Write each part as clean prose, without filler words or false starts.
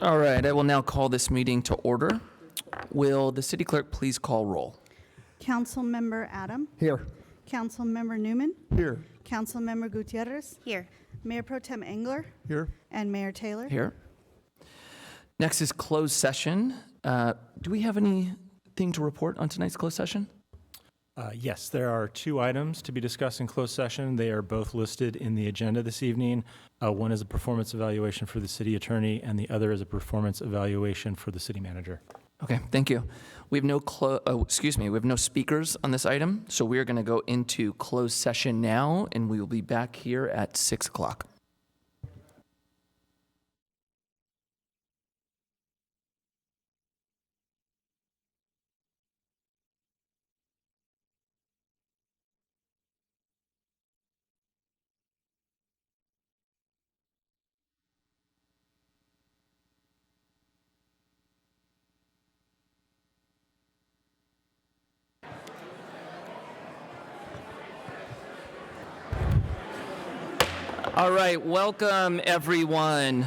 All right, I will now call this meeting to order. Will the city clerk please call roll? Councilmember Adam. Here. Councilmember Newman. Here. Councilmember Gutierrez. Here. Mayor Pro Tem Engler. Here. And Mayor Taylor. Here. Next is closed session. Do we have anything to report on tonight's closed session? Yes, there are two items to be discussed in closed session. They are both listed in the agenda this evening. One is a performance evaluation for the city attorney, and the other is a performance evaluation for the city manager. Okay, thank you. We have we have no speakers on this item, so we are going to go into closed session now, and we will be back here at 6 o'clock. All right, welcome everyone.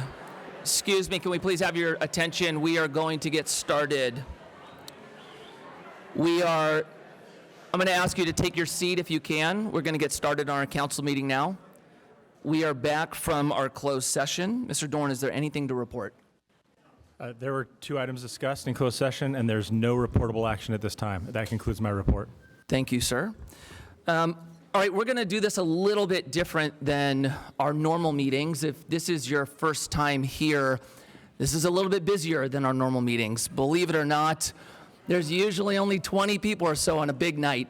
Excuse me, can we please have your attention? We are going to get started. I'm going to ask you to take your seat if you can. We're going to get started on our council meeting now. We are back from our closed session. Mr. Dorn, is there anything to report? There were two items discussed in closed session, and there's no reportable action at this time. That concludes my report. Thank you, sir. All right, we're going to do this a little bit different than our normal meetings. If this is your first time here, this is a little bit busier than our normal meetings. Believe it or not, there's usually only 20 people or so on a big night.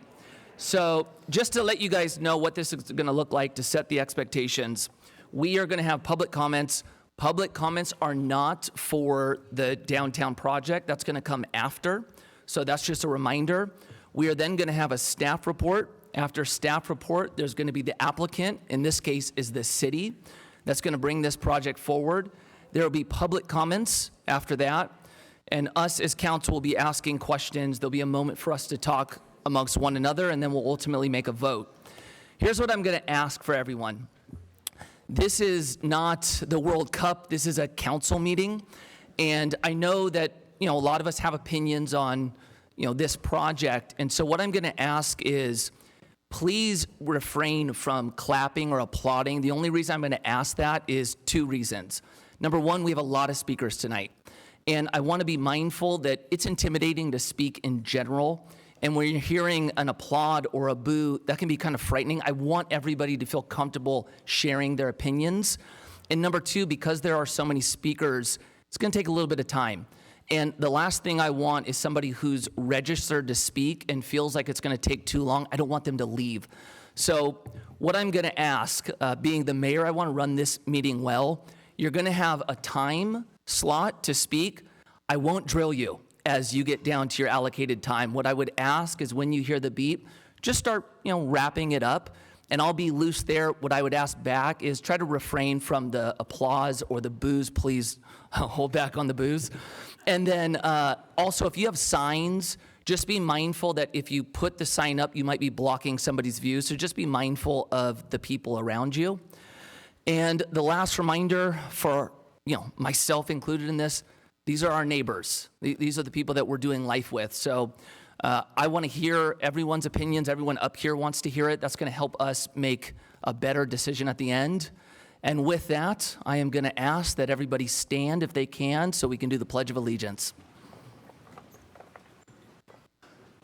So just to let you guys know what this is going to look like to set the expectations, we are going to have public comments. Public comments are not for the downtown project. That's going to come after. So that's just a reminder. We are then going to have a staff report. After staff report, there's going to be the applicant, in this case is the city, that's going to bring this project forward. There will be public comments after that, and us as council will be asking questions. There'll be a moment for us to talk amongst one another, and then we'll ultimately make a vote. Here's what I'm going to ask for everyone. This is not the World Cup. This is a council meeting, and I know that a lot of us have opinions on this project, and so what I'm going to ask is, please refrain from clapping or applauding. The only reason I'm going to ask that is two reasons. Number one, we have a lot of speakers tonight, and I want to be mindful that it's intimidating to speak in general, and when you're hearing an applaud or a boo, that can be kind of frightening. I want everybody to feel comfortable sharing their opinions. And number two, because there are so many speakers, it's going to take a little bit of time. And the last thing I want is somebody who's registered to speak and feels like it's going to take too long. I don't want them to leave. So what I'm going to ask, being the mayor, I want to run this meeting well. You're going to have a time slot to speak. I won't drill you as you get down to your allocated time. What I would ask is when you hear the beep, just start, wrapping it up. And I'll be loose there. What I would ask back is try to refrain from the applause or the boos. Please hold back on the boos. And then also, if you have signs, just be mindful that if you put the sign up, you might be blocking somebody's view. So just be mindful of the people around you. And the last reminder for, myself included in this, these are our neighbors. These are the people that we're doing life with. So I want to hear everyone's opinions. Everyone up here wants to hear it. That's going to help us make a better decision at the end. And with that, I am going to ask that everybody stand if they can so we can do the Pledge of Allegiance.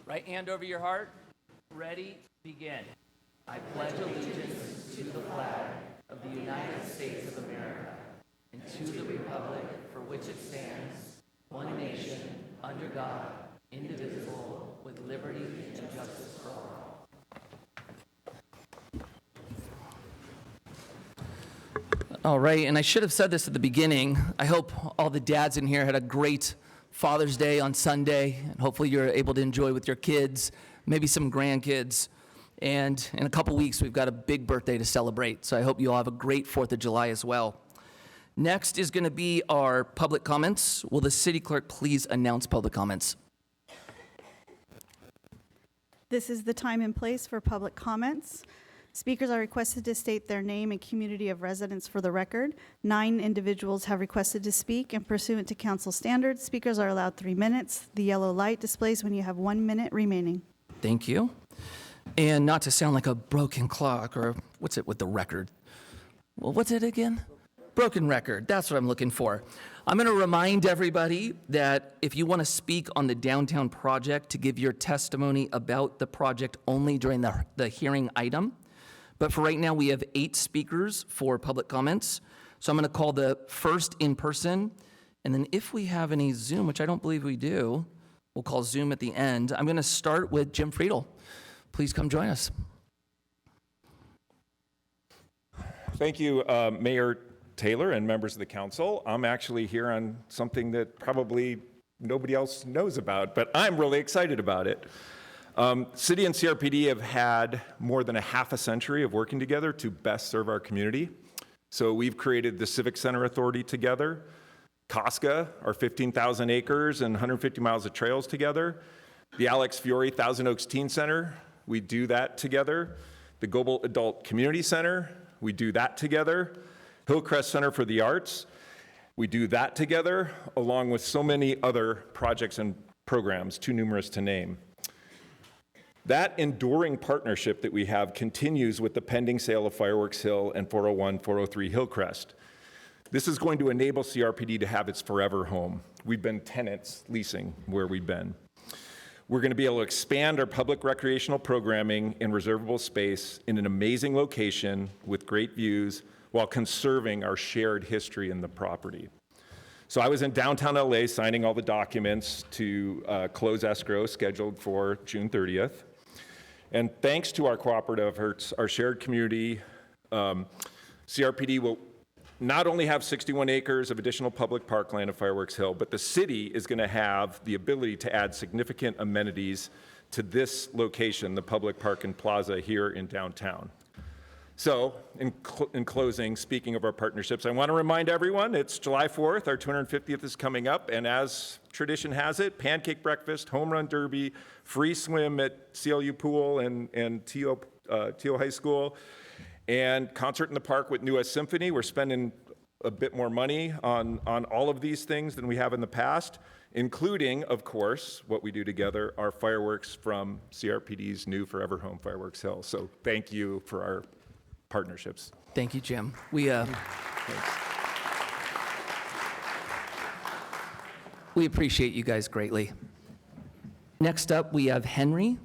Right hand over your heart. Ready? Begin. I pledge allegiance to the flag of the United States of America and to the republic for which it stands, one nation, under God, indivisible, with liberty and justice for all. All right, and I should have said this at the beginning. I hope all the dads in here had a great Father's Day on Sunday, and hopefully you're able to enjoy with your kids, maybe some grandkids. And in a couple weeks, we've got a big birthday to celebrate, so I hope you all have a great 4th of July as well. Next is going to be our public comments. Will the city clerk please announce public comments? This is the time and place for public comments. Speakers are requested to state their name and community of residence for the record. 9 individuals have requested to speak, and pursuant to council standards, speakers are allowed 3 minutes. The yellow light displays when you have 1 minute remaining. Thank you. And not to sound like a broken clock, or what's it with the record? Well, what's it again? Broken record. That's what I'm looking for. I'm going to remind everybody that if you want to speak on the downtown project, to give your testimony about the project only during the hearing item. But for right now, we have 8 speakers for public comments. So I'm going to call the first in person. And then if we have any Zoom, which I don't believe we do, we'll call Zoom at the end. I'm going to start with Jim Friedel. Please come join us. Thank you, Mayor Taylor and members of the council. I'm actually here on something that probably nobody else knows about, but I'm really excited about it. City and CRPD have had more than a half a century of working together to best serve our community. So we've created the Civic Center Authority together, COSCA, our 15,000 acres and 150 miles of trails together, the Alex Fiore Thousand Oaks Teen Center, we do that together, the Global Adult Community Center, we do that together, Hillcrest Center for the Arts, we do that together, along with so many other projects and programs, too numerous to name. That enduring partnership that we have continues with the pending sale of Fireworks Hill and 401, 403 Hillcrest. This is going to enable CRPD to have its forever home. We've been tenants leasing where we've been. We're going to be able to expand our public recreational programming in reservable space in an amazing location with great views while conserving our shared history in the property. So I was in downtown LA signing all the documents to close escrow scheduled for June 30th. And thanks to our cooperative efforts, our shared community, CRPD will not only have 61 acres of additional public parkland at Fireworks Hill, but the city is going to have the ability to add significant amenities to this location, the public park and plaza here in downtown. So, in closing, speaking of our partnerships, I want to remind everyone it's July 4th, our 250th is coming up, and as tradition has it, pancake breakfast, home run derby, free swim at CLU Pool and TO High School, and concert in the park with New West Symphony. We're spending a bit more money on all of these things than we have in the past, including, of course, what we do together, our fireworks from CRPD's new Forever Home, Fireworks Hill. So thank you for our partnerships. Thank you, Jim. We appreciate you guys greatly. Next up, we have Henry.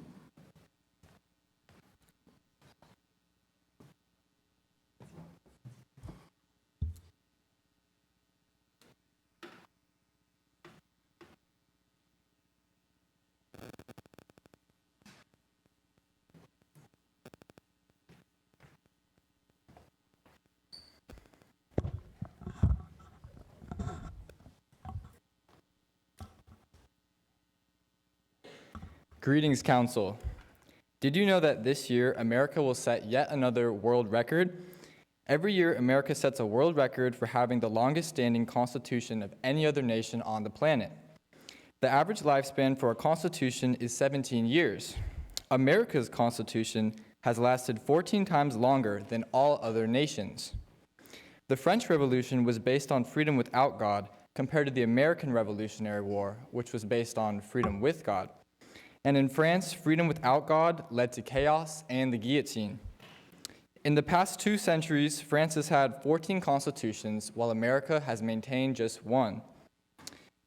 Greetings, Council. Did you know that this year America will set yet another world record? Every year, America sets a world record for having the longest standing constitution of any other nation on the planet. The average lifespan for a constitution is 17 years. America's constitution has lasted 14 times longer than all other nations. The French Revolution was based on freedom without God, compared to the American Revolutionary War, which was based on freedom with God. And in France, freedom without God led to chaos and the guillotine. In the past 2 centuries, France has had 14 constitutions, while America has maintained just 1.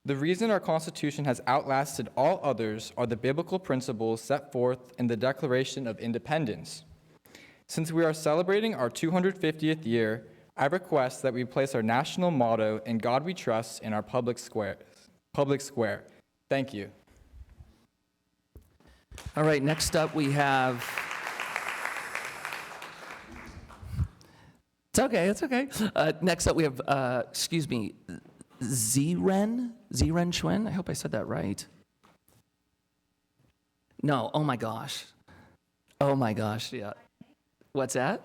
The reason our Constitution has outlasted all others are the biblical principles set forth in the Declaration of Independence. Since we are celebrating our 250th year, I request that we place our national motto, "In God We Trust," in our public square. Thank you. All right, next up we have... It's okay. Next up we have, Ziren Chuen. I hope I said that right. No, oh my gosh, yeah. What's that?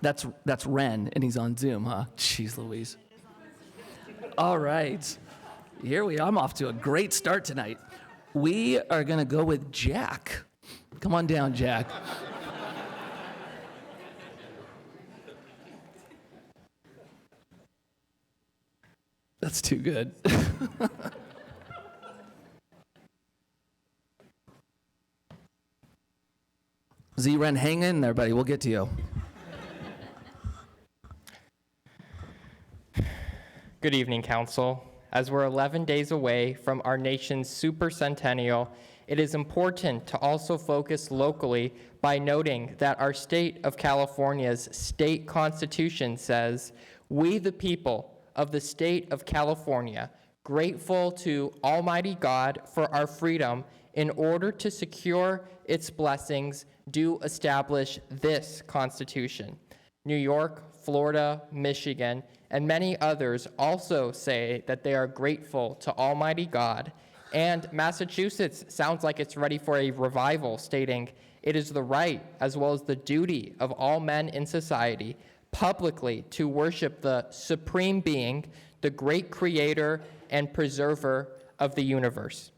That's Ren, and he's on Zoom, huh? Jeez Louise. All right, here we are. I'm off to a great start tonight. We are gonna go with Jack. Come on down, Jack. That's too good. Z-Ren, hang in there, buddy. We'll get to you. Good evening, Council. As we're 11 days away from our nation's supercentennial, it is important to also focus locally by noting that our state of California's state constitution says, "We the people of the state of California, grateful to Almighty God for our freedom, in order to secure its blessings, do establish this Constitution." New York, Florida, Michigan, and many others also say that they are grateful to Almighty God. And Massachusetts sounds like it's ready for a revival, stating, "It is the right as well as the duty of all men in society publicly to worship the supreme being, the great creator and preserver of the universe."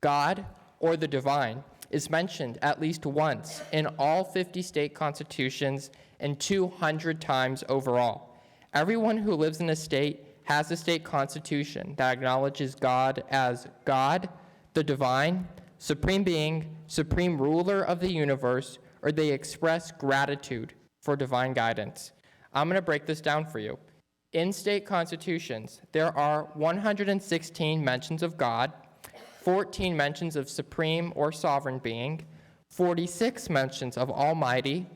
God, or the divine, is mentioned at least once in all 50 state constitutions and 200 times overall. Everyone who lives in a state has a state constitution that acknowledges God as God, the divine, supreme being, supreme ruler of the universe, or they express gratitude for divine guidance. I'm going to break this down for you. In state constitutions, there are 116 mentions of God, 14 mentions of supreme or sovereign being, 46 mentions of Almighty,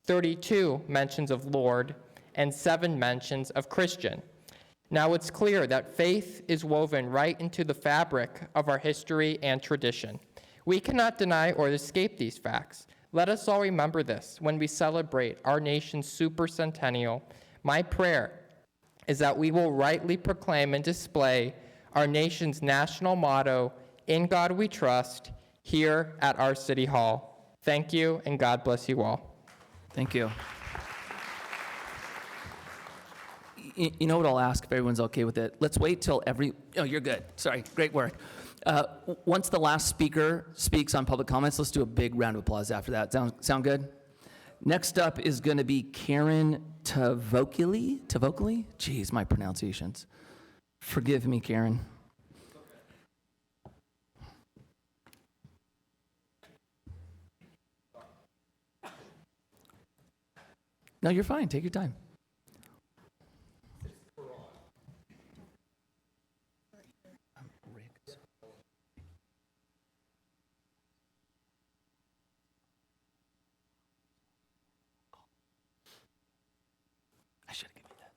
32 mentions of Lord, and 7 mentions of Christian. Now, it's clear that faith is woven right into the fabric of our history and tradition. We cannot deny or escape these facts. Let us all remember this when we celebrate our nation's supercentennial. My prayer is that we will rightly proclaim and display our nation's national motto, "In God We Trust," here at our City Hall. Thank you, and God bless you all. Thank you. You know what I'll ask if everyone's okay with it? Let's wait till oh, you're good. Sorry, great work. Once the last speaker speaks on public comments, let's do a big round of applause after that. Sound good? Next up is going to be Karen Tavokili. Tavokili? Geez, my pronunciations. Forgive me, Karen. No, you're fine. Take your time. I should have given you that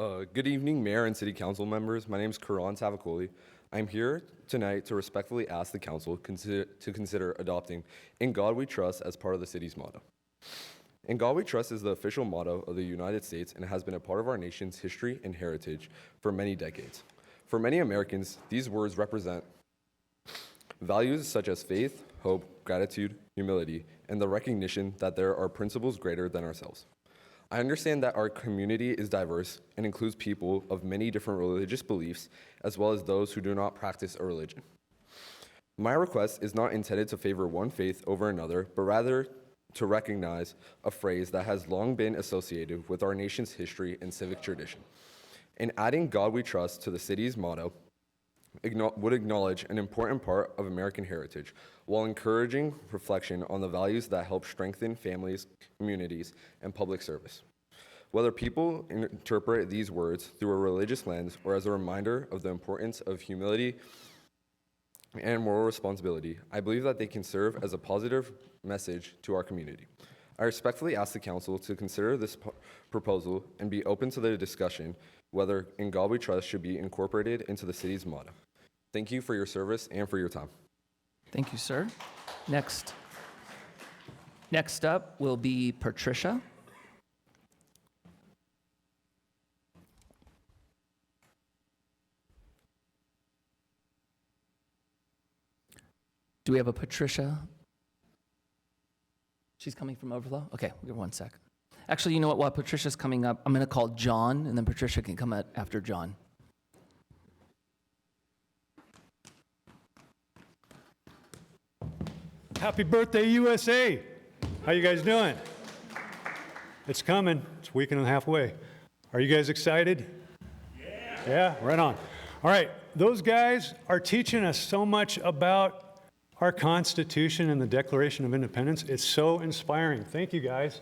up. Good evening, Mayor and City Council members. My name is Karan Tavakoli. I'm here tonight to respectfully ask the Council to consider adopting "In God We Trust" as part of the city's motto. "In God We Trust" is the official motto of the United States and has been a part of our nation's history and heritage for many decades. For many Americans, these words represent values such as faith, hope, gratitude, humility, and the recognition that there are principles greater than ourselves. I understand that our community is diverse and includes people of many different religious beliefs, as well as those who do not practice a religion. My request is not intended to favor one faith over another, but rather to recognize a phrase that has long been associated with our nation's history and civic tradition. In adding "God We Trust" to the city's motto, would acknowledge an important part of American heritage, while encouraging reflection on the values that help strengthen families, communities, and public service. Whether people interpret these words through a religious lens or as a reminder of the importance of humility and moral responsibility, I believe that they can serve as a positive message to our community. I respectfully ask the Council to consider this proposal and be open to the discussion whether "In God We Trust" should be incorporated into the city's motto. Thank you for your service and for your time. Thank you, sir. Next up will be Patricia. Do we have a Patricia? She's coming from Overflow? Okay, we'll give her 1 sec. Actually, you know what? While Patricia's coming up, I'm going to call John, and then Patricia can come after John. Happy birthday, USA! How you guys doing? It's coming. It's a week and a half away. Are you guys excited? Yeah, right on. All right, those guys are teaching us so much about our Constitution and the Declaration of Independence. It's so inspiring. Thank you, guys.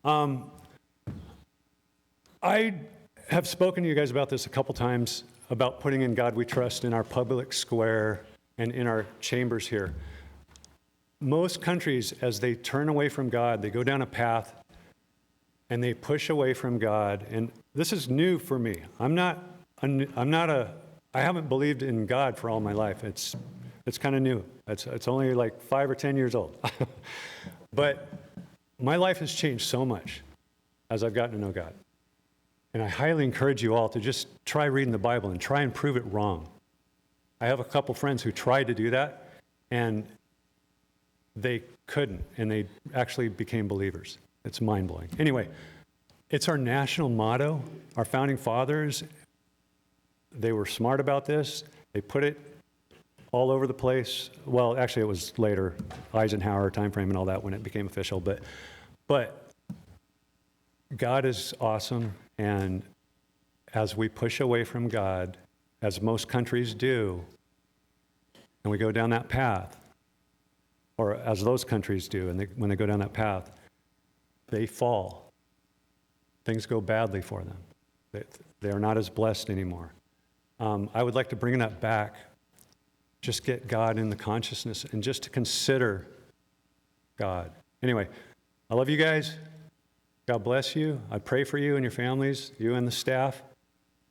I have spoken to you guys about this a couple times, about putting In God We Trust in our public square and in our chambers here. Most countries, as they turn away from God, they go down a path and they push away from God. And this is new for me. I haven't believed in God for all my life. It's kind of new. It's only like 5 or 10 years old. But my life has changed so much as I've gotten to know God. And I highly encourage you all to just try reading the Bible and try and prove it wrong. I have a couple friends who tried to do that, and they couldn't, and they actually became believers. It's mind-blowing. Anyway, it's our national motto. Our founding fathers, they were smart about this. They put it all over the place. Well, actually, it was later, Eisenhower timeframe and all that, when it became official. But God is awesome, and as we push away from God, as most countries do, and we go down that path, or as those countries do, and when they go down that path, they fall. Things go badly for them. They are not as blessed anymore. I would like to bring that back. Just get God in the consciousness and just to consider God. Anyway, I love you guys. God bless you. I pray for you and your families, you and the staff.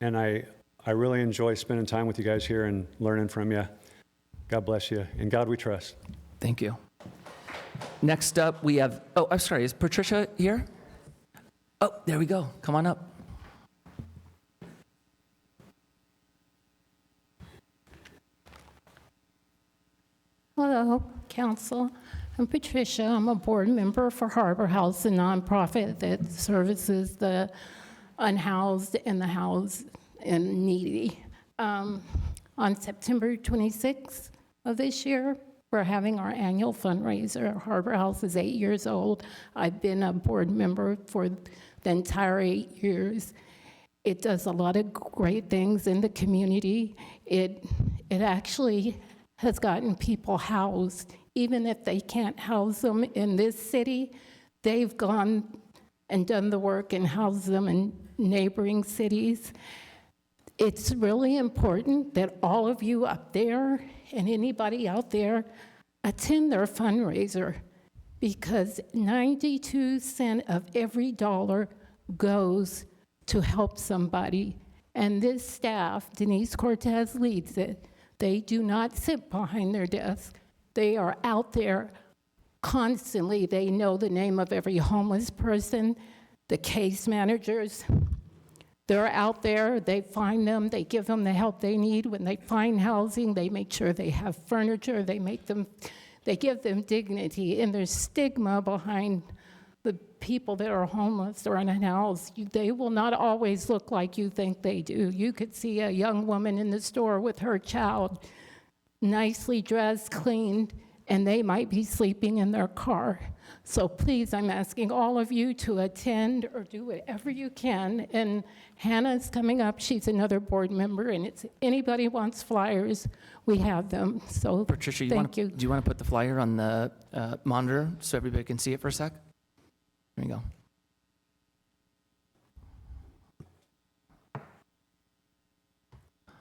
And I really enjoy spending time with you guys here and learning from you. God bless you. In God we trust. Thank you. Next up, we have, I'm sorry, is Patricia here? Oh, there we go. Come on up. Hello, Council. I'm Patricia. I'm a board member for Harbor House, a nonprofit that services the unhoused and the housed and needy. On September 26th of this year, we're having our annual fundraiser. Harbor House is 8 years old. I've been a board member for the entire 8 years. It does a lot of great things in the community. It actually has gotten people housed. Even if they can't house them in this city, they've gone and done the work and housed them in neighboring cities. It's really important that all of you up there and anybody out there attend their fundraiser, because 92 cents of every dollar goes to help somebody. And this staff, Denise Cortez leads it, they do not sit behind their desk. They are out there constantly. They know the name of every homeless person, the case managers. They're out there, they find them, they give them the help they need. When they find housing, they make sure they have furniture, they give them dignity. And there's stigma behind the people that are homeless or unhoused. They will not always look like you think they do. You could see a young woman in the store with her child, nicely dressed, cleaned, and they might be sleeping in their car. So please, I'm asking all of you to attend or do whatever you can. And Hannah's coming up. She's another board member, and it's anybody wants flyers, we have them. So Patricia, do you want to put the flyer on the monitor so everybody can see it for a sec? There you go.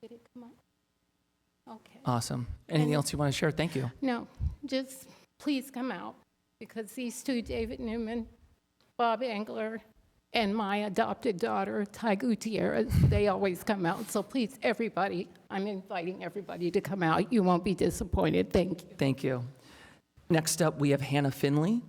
Did it come up? Okay. Awesome. Anything else you want to share? Thank you. No, just please come out, because these two, David Newman, Bob Engler, and my adopted daughter, Ty Gutierrez, they always come out. So please, everybody, I'm inviting everybody to come out. You won't be disappointed. Thank you. Thank you. Next up, we have Hannah Finley.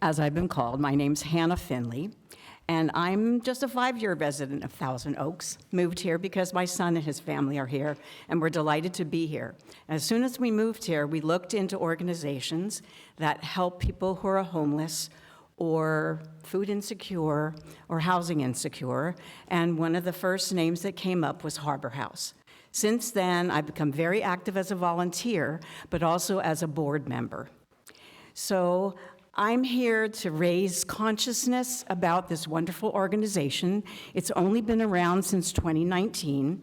As I've been called, my name's Hannah Finley, and I'm just a 5-year resident of Thousand Oaks. Moved here because my son and his family are here, and we're delighted to be here. As soon as we moved here, we looked into organizations that help people who are homeless or food insecure or housing insecure, and one of the first names that came up was Harbor House. Since then, I've become very active as a volunteer, but also as a board member. So I'm here to raise consciousness about this wonderful organization. It's only been around since 2019.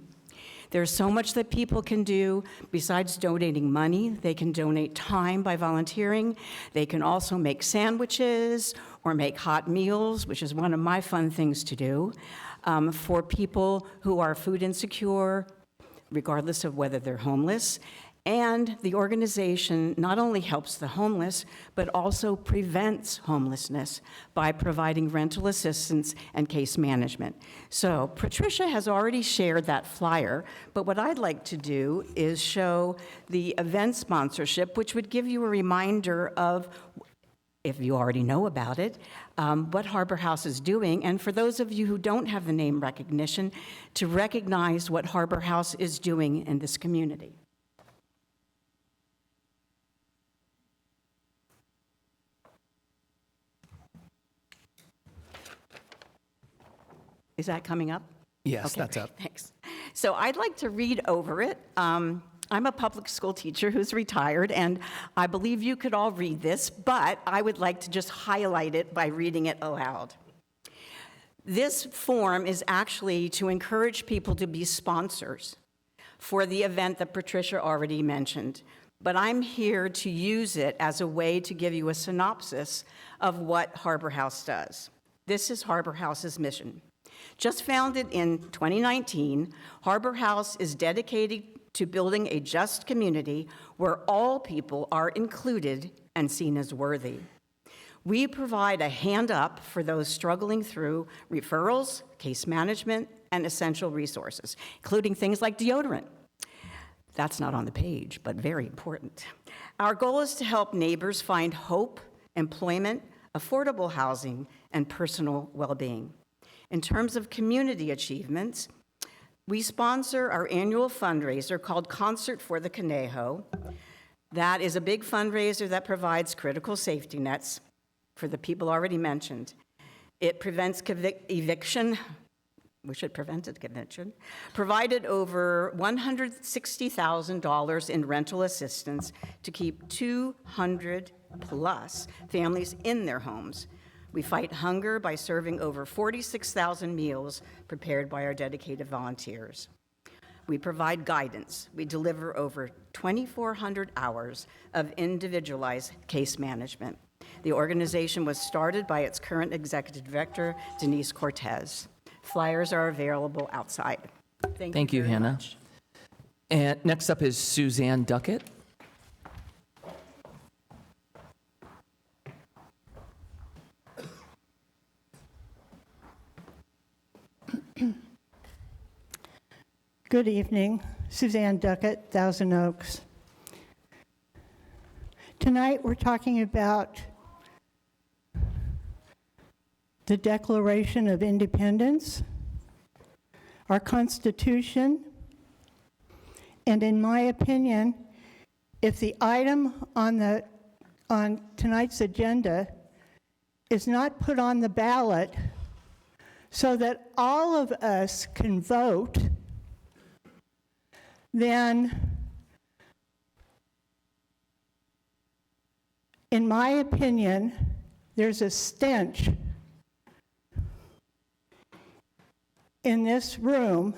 There's so much that people can do besides donating money. They can donate time by volunteering. They can also make sandwiches or make hot meals, which is one of my fun things to do, for people who are food insecure, regardless of whether they're homeless. And the organization not only helps the homeless, but also prevents homelessness by providing rental assistance and case management. So Patricia has already shared that flyer, but what I'd like to do is show the event sponsorship, which would give you a reminder of, if you already know about it, what Harbor House is doing, and for those of you who don't have the name recognition, to recognize what Harbor House is doing in this community. Is that coming up? Yes, Okay, that's up. Thanks. So I'd like to read over it. I'm a public school teacher who's retired, and I believe you could all read this, but I would like to just highlight it by reading it aloud. This form is actually to encourage people to be sponsors for the event that Patricia already mentioned, but I'm here to use it as a way to give you a synopsis of what Harbor House does. This is Harbor House's mission. Just founded in 2019, Harbor House is dedicated to building a just community where all people are included and seen as worthy. We provide a hand up for those struggling through referrals, case management, and essential resources, including things like deodorant. That's not on the page, but very important. Our goal is to help neighbors find hope, employment, affordable housing, and personal well-being. In terms of community achievements, we sponsor our annual fundraiser called Concert for the Conejo. That is a big fundraiser that provides critical safety nets for the people already mentioned. It prevents eviction. We should prevent eviction. Provided over $160,000 in rental assistance to keep 200 plus families in their homes. We fight hunger by serving over 46,000 meals prepared by our dedicated volunteers. We provide guidance. We deliver over 2,400 hours of individualized case management. The organization was started by its current executive director, Denise Cortez. Flyers are available outside. Thank you, very Hannah. much. And next up is Suzanne Duckett. Good evening, Suzanne Duckett, Thousand Oaks. Tonight we're talking about the Declaration of Independence, our Constitution, and in my opinion, if the item on tonight's agenda is not put on the ballot so that all of us can vote, then, in my opinion, there's a stench in this room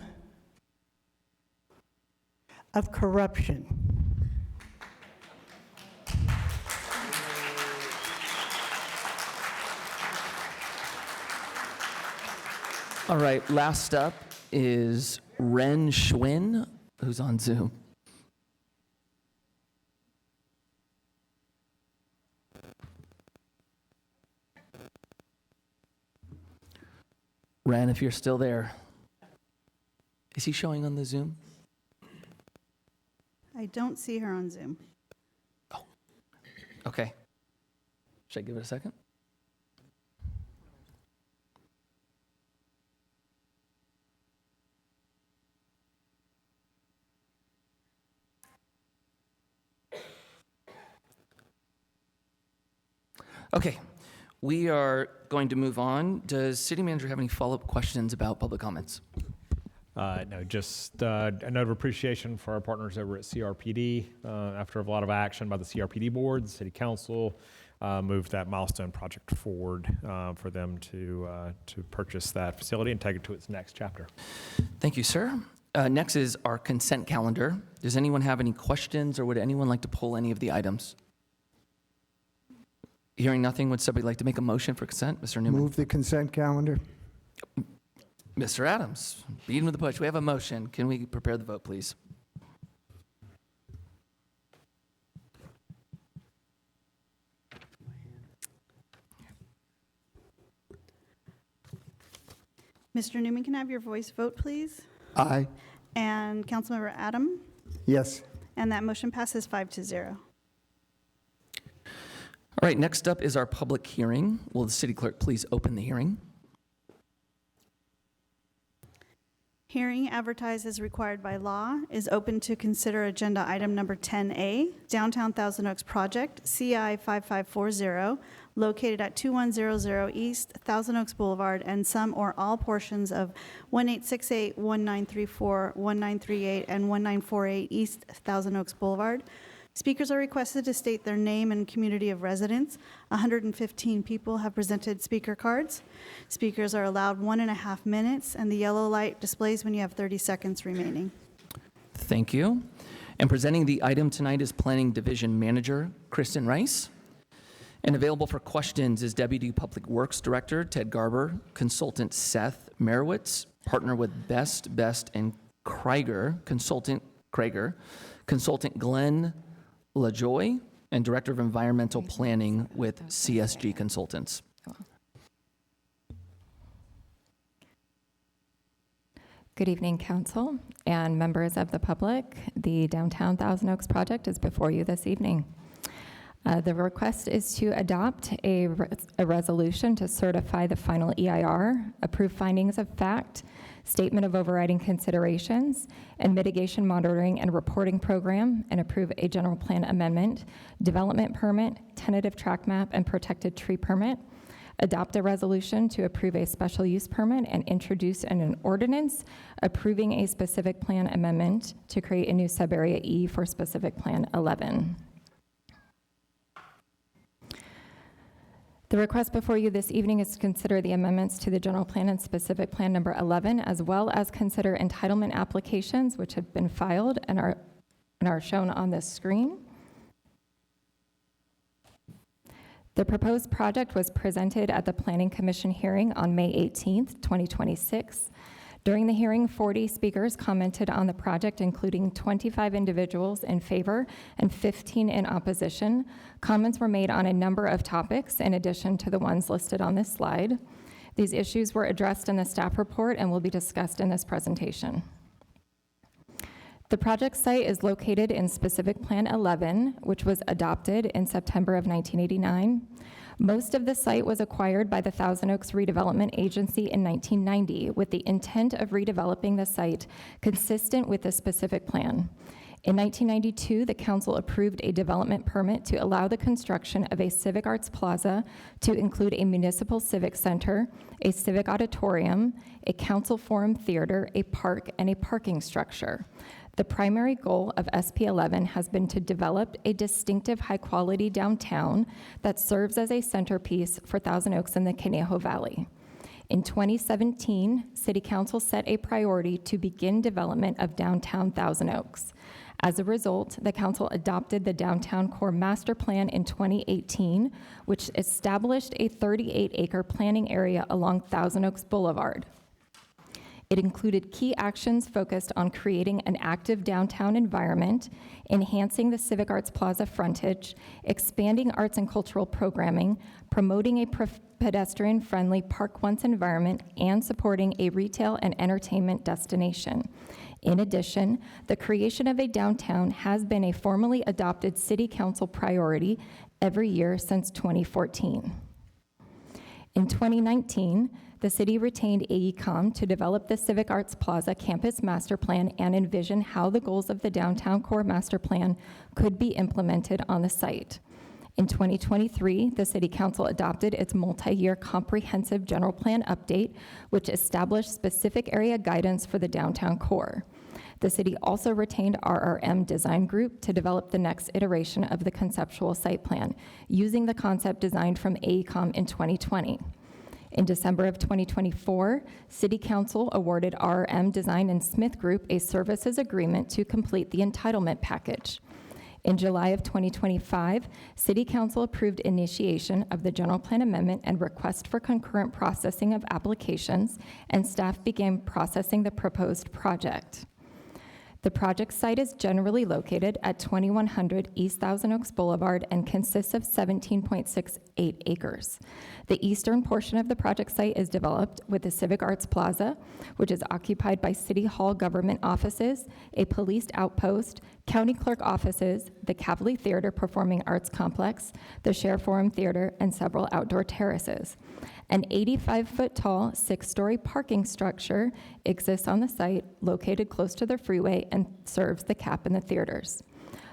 of corruption. All right, last up is Ren Schwinn, who's on Zoom. Ren, if you're still there. Is he showing on the Zoom? I don't see her on Zoom. Okay. Should I give it a second? Okay. We are going to move on. Does City Manager have any follow-up questions about public comments? No, just a note of appreciation for our partners over at CRPD. After a lot of action by the CRPD board, the City Council moved that milestone project forward for them to purchase that facility and take it to its next chapter. Thank you, sir. Next is our consent calendar. Does anyone have any questions, or would anyone like to pull any of the items? Hearing nothing, would somebody like to make a motion for consent? Mr. Newman? Move the consent calendar. Mr. Adams, beating with the push. We have a motion. Can we prepare the vote, please? Mr. Newman, can I have your voice vote, please? Aye. And Councilmember Adam? Yes. And that motion passes 5-0. All right, next up is our public hearing. Will the city clerk please open the hearing? Hearing advertised as required by law is open to consider agenda item number 10A, Downtown Thousand Oaks Project, CI 5540, located at 2100 East Thousand Oaks Boulevard and some or all portions of 1868, 1934, 1938, and 1948 East Thousand Oaks Boulevard. Speakers are requested to state their name and community of residence. 115 people have presented speaker cards. Speakers are allowed 1.5 minutes, and the yellow light displays when you have 30 seconds remaining. Thank you. And presenting the item tonight is Planning Division Manager Kristen Rice. And available for questions is Deputy Public Works Director Ted Garber, Consultant Seth Merowitz, Partner with Best, and Krieger, Consultant Glenn LaJoy, and Director of Environmental Planning with CSG Consultants. Good evening, Council and members of the public. The Downtown Thousand Oaks project is before you this evening. The request is to adopt a resolution to certify the final EIR, approve findings of fact, statement of overriding considerations, and mitigation monitoring and reporting program, and approve a general plan amendment, development permit, tentative track map, and protected tree permit. Adopt a resolution to approve a special use permit and introduce an ordinance approving a specific plan amendment to create a new subarea E for specific plan 11. The request before you this evening is to consider the amendments to the general plan and specific plan number 11, as well as consider entitlement applications which have been filed and are shown on this screen. The proposed project was presented at the Planning Commission hearing on May 18th, 2026. During the hearing, 40 speakers commented on the project, including 25 individuals in favor and 15 in opposition. Comments were made on a number of topics in addition to the ones listed on this slide. These issues were addressed in the staff report and will be discussed in this presentation. The project site is located in Specific Plan 11, which was adopted in September of 1989. Most of the site was acquired by the Thousand Oaks Redevelopment Agency in 1990 with the intent of redeveloping the site consistent with the specific plan. In 1992, the council approved a development permit to allow the construction of a civic arts plaza to include a municipal civic center, a civic auditorium, a council forum theater, a park, and a parking structure. The primary goal of SB 11 has been to develop a distinctive high-quality downtown that serves as a centerpiece for Thousand Oaks and the Conejo Valley. In 2017, City Council set a priority to begin development of downtown Thousand Oaks. As a result, the council adopted the Downtown Core Master Plan in 2018, which established a 38-acre planning area along Thousand Oaks Boulevard. It included key actions focused on creating an active downtown environment, enhancing the Civic Arts Plaza frontage, expanding arts and cultural programming, promoting a pedestrian-friendly Park Once environment, and supporting a retail and entertainment destination. In addition, the creation of a downtown has been a formally adopted City Council priority every year since 2014. In 2019, the city retained AECOM to develop the Civic Arts Plaza Campus Master Plan and envision how the goals of the Downtown Core Master Plan could be implemented on the site. In 2023, the City Council adopted its multi-year comprehensive general plan update, which established specific area guidance for the downtown core. The city also retained RRM Design Group to develop the next iteration of the conceptual site plan, using the concept designed from AECOM in 2020. In December of 2024, City Council awarded RRM Design and Smith Group a services agreement to complete the entitlement package. In July of 2025, City Council approved initiation of the general plan amendment and request for concurrent processing of applications, and staff began processing the proposed project. The project site is generally located at 2100 East Thousand Oaks Boulevard and consists of 17.68 acres. The eastern portion of the project site is developed with the Civic Arts Plaza, which is occupied by City Hall government offices, a police outpost, county clerk offices, the Cavalier Theater Performing Arts Complex, the Share Forum Theater, and several outdoor terraces. An 85-foot-tall, 6-story parking structure exists on the site, located close to the freeway, and serves the CAP and the theaters.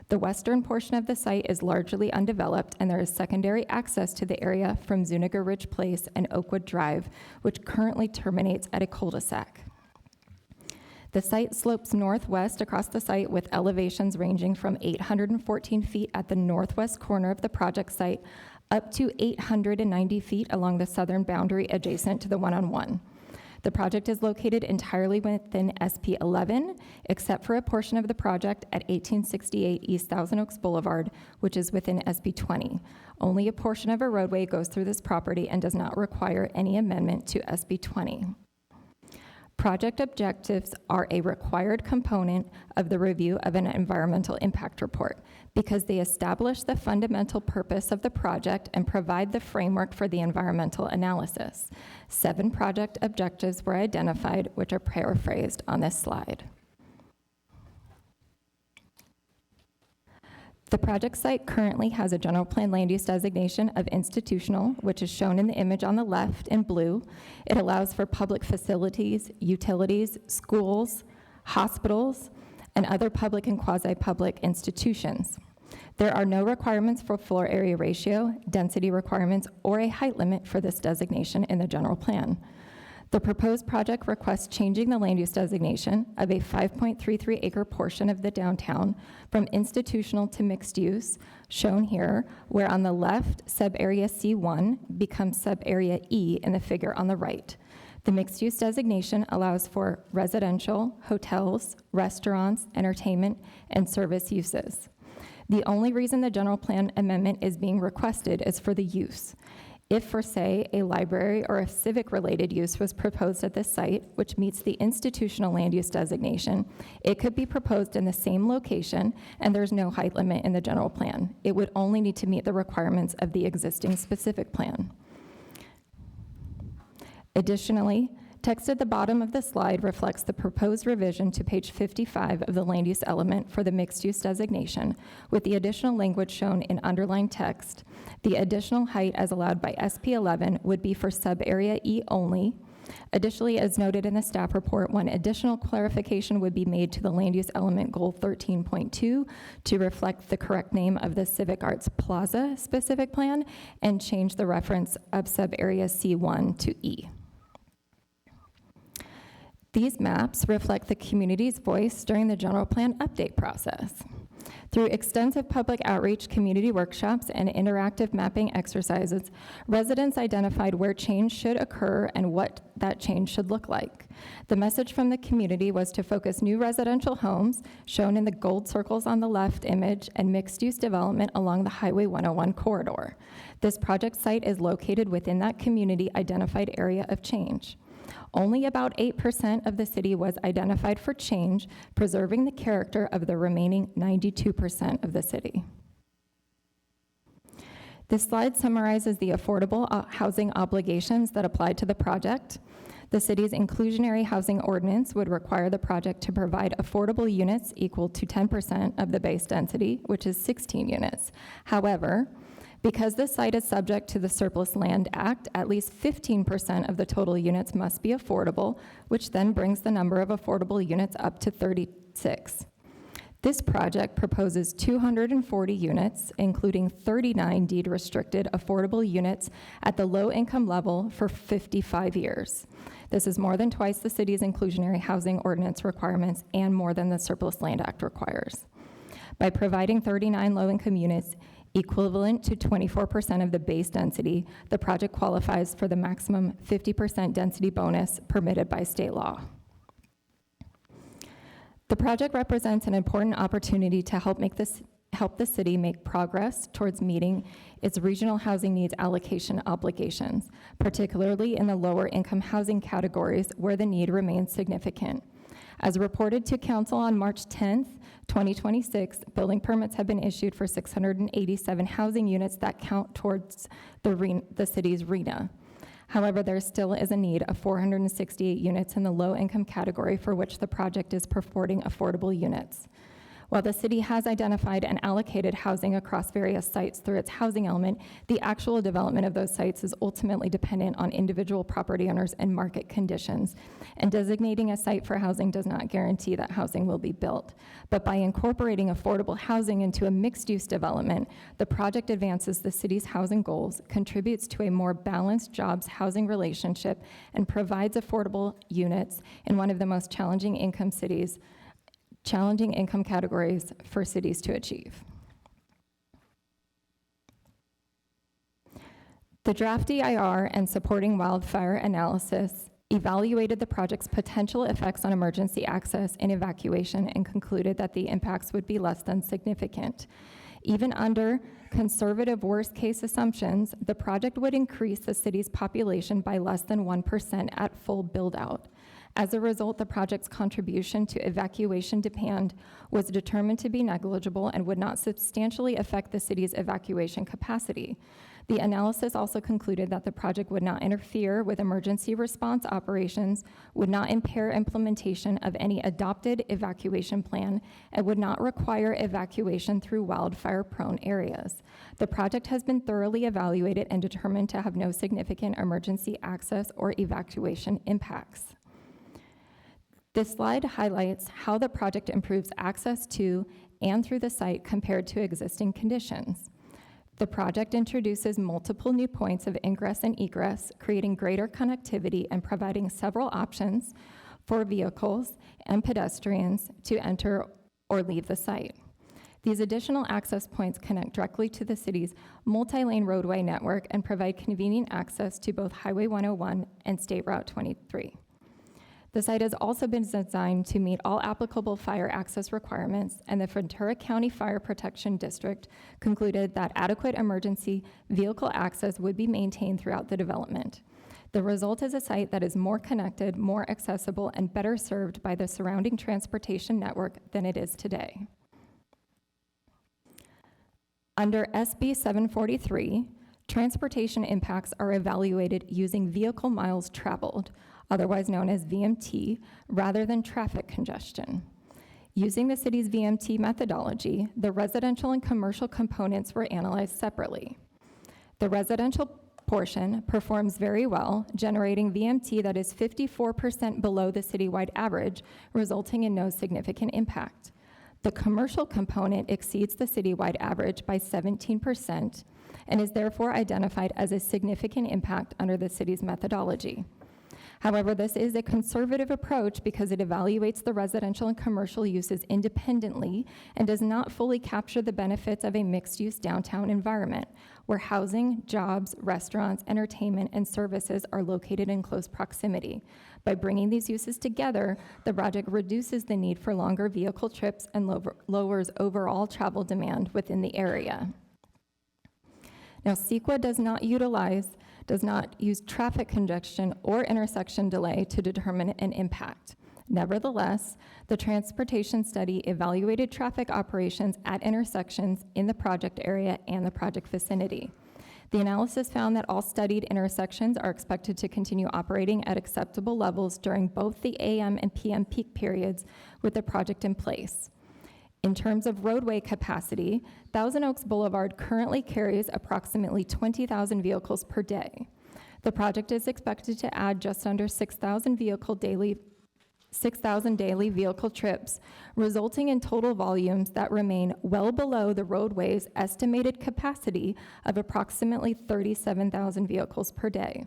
The western portion of the site is largely undeveloped, and there is secondary access to the area from Zuniga Ridge Place and Oakwood Drive, which currently terminates at a cul-de-sac. The site slopes northwest across the site with elevations ranging from 814 feet at the northwest corner of the project site up to 890 feet along the southern boundary adjacent to the one-on-one. The project is located entirely within SP 11, except for a portion of the project at 1868 East Thousand Oaks Boulevard, which is within SP 20. Only a portion of a roadway goes through this property and does not require any amendment to SP 20. Project objectives are a required component of the review of an environmental impact report because they establish the fundamental purpose of the project and provide the framework for the environmental analysis. 7 project objectives were identified, which are paraphrased on this slide. The project site currently has a general plan land use designation of institutional, which is shown in the image on the left in blue. It allows for public facilities, utilities, schools, hospitals, and other public and quasi-public institutions. There are no requirements for floor area ratio, density requirements, or a height limit for this designation in the general plan. The proposed project requests changing the land use designation of a 5.33 acre portion of the downtown from institutional to mixed use, shown here, where on the left, sub-area C1 becomes sub-area E in the figure on the right. The mixed use designation allows for residential, hotels, restaurants, entertainment, and service uses. The only reason the general plan amendment is being requested is for the use. If, for say, a library or a civic-related use was proposed at this site, which meets the institutional land use designation, it could be proposed in the same location, and there's no height limit in the general plan. It would only need to meet the requirements of the existing specific plan. Additionally, text at the bottom of the slide reflects the proposed revision to page 55 of the land use element for the mixed-use designation, with the additional language shown in underlined text. The additional height as allowed by SP 11 would be for sub-area E only. Additionally, as noted in the staff report, one additional clarification would be made to the land use element goal 13.2 to reflect the correct name of the Civic Arts Plaza specific plan and change the reference of sub-area C1 to E. These maps reflect the community's voice during the general plan update process. Through extensive public outreach, community workshops, and interactive mapping exercises, residents identified where change should occur and what that change should look like. The message from the community was to focus new residential homes, shown in the gold circles on the left image, and mixed-use development along the Highway 101 corridor. This project site is located within that community identified area of change. Only about 8% of the city was identified for change, preserving the character of the remaining 92% of the city. This slide summarizes the affordable housing obligations that apply to the project. The city's inclusionary housing ordinance would require the project to provide affordable units equal to 10% of the base density, which is 16 units. However, because this site is subject to the Surplus Land Act, at least 15% of the total units must be affordable, which then brings the number of affordable units up to 36. This project proposes 240 units, including 39 deed-restricted affordable units at the low-income level for 55 years. This is more than twice the city's inclusionary housing ordinance requirements and more than the Surplus Land Act requires. By providing 39 low-income units, equivalent to 24% of the base density, the project qualifies for the maximum 50% density bonus permitted by state law. The project represents an important opportunity to help the city make progress towards meeting its regional housing needs allocation obligations, particularly in the lower income housing categories where the need remains significant. As reported to Council on March 10th, 2026, building permits have been issued for 687 housing units that count towards the city's RHNA. However, there still is a need of 468 units in the low-income category for which the project is purporting affordable units. While the city has identified and allocated housing across various sites through its housing element, the actual development of those sites is ultimately dependent on individual property owners and market conditions. And designating a site for housing does not guarantee that housing will be built. But by incorporating affordable housing into a mixed-use development, the project advances the city's housing goals, contributes to a more balanced jobs-housing relationship, and provides affordable units in one of the most challenging income categories for cities to achieve. The draft EIR and supporting wildfire analysis evaluated the project's potential effects on emergency access and evacuation and concluded that the impacts would be less than significant. Even under conservative worst-case assumptions, the project would increase the city's population by less than 1% at full build-out. As a result, the project's contribution to evacuation demand was determined to be negligible and would not substantially affect the city's evacuation capacity. The analysis also concluded that the project would not interfere with emergency response operations, would not impair implementation of any adopted evacuation plan, and would not require evacuation through wildfire-prone areas. The project has been thoroughly evaluated and determined to have no significant emergency access or evacuation impacts. This slide highlights how the project improves access to and through the site compared to existing conditions. The project introduces multiple new points of ingress and egress, creating greater connectivity and providing several options for vehicles and pedestrians to enter or leave the site. These additional access points connect directly to the city's multi-lane roadway network and provide convenient access to both Highway 101 and State Route 23. The site has also been designed to meet all applicable fire access requirements, and the Ventura County Fire Protection District concluded that adequate emergency vehicle access would be maintained throughout the development. The result is a site that is more connected, more accessible, and better served by the surrounding transportation network than it is today. Under SB 743, transportation impacts are evaluated using vehicle miles traveled, otherwise known as VMT, rather than traffic congestion. Using the city's VMT methodology, the residential and commercial components were analyzed separately. The residential portion performs very well, generating VMT that is 54% below the citywide average, resulting in no significant impact. The commercial component exceeds the citywide average by 17% and is therefore identified as a significant impact under the city's methodology. However, this is a conservative approach because it evaluates the residential and commercial uses independently and does not fully capture the benefits of a mixed-use downtown environment where housing, jobs, restaurants, entertainment, and services are located in close proximity. By bringing these uses together, the project reduces the need for longer vehicle trips and lowers overall travel demand within the area. Now, CEQA does not use traffic congestion or intersection delay to determine an impact. Nevertheless, the transportation study evaluated traffic operations at intersections in the project area and the project vicinity. The analysis found that all studied intersections are expected to continue operating at acceptable levels during both the AM and PM peak periods with the project in place. In terms of roadway capacity, Thousand Oaks Boulevard currently carries approximately 20,000 vehicles per day. The project is expected to add just under 6,000 6,000 daily vehicle trips, resulting in total volumes that remain well below the roadway's estimated capacity of approximately 37,000 vehicles per day.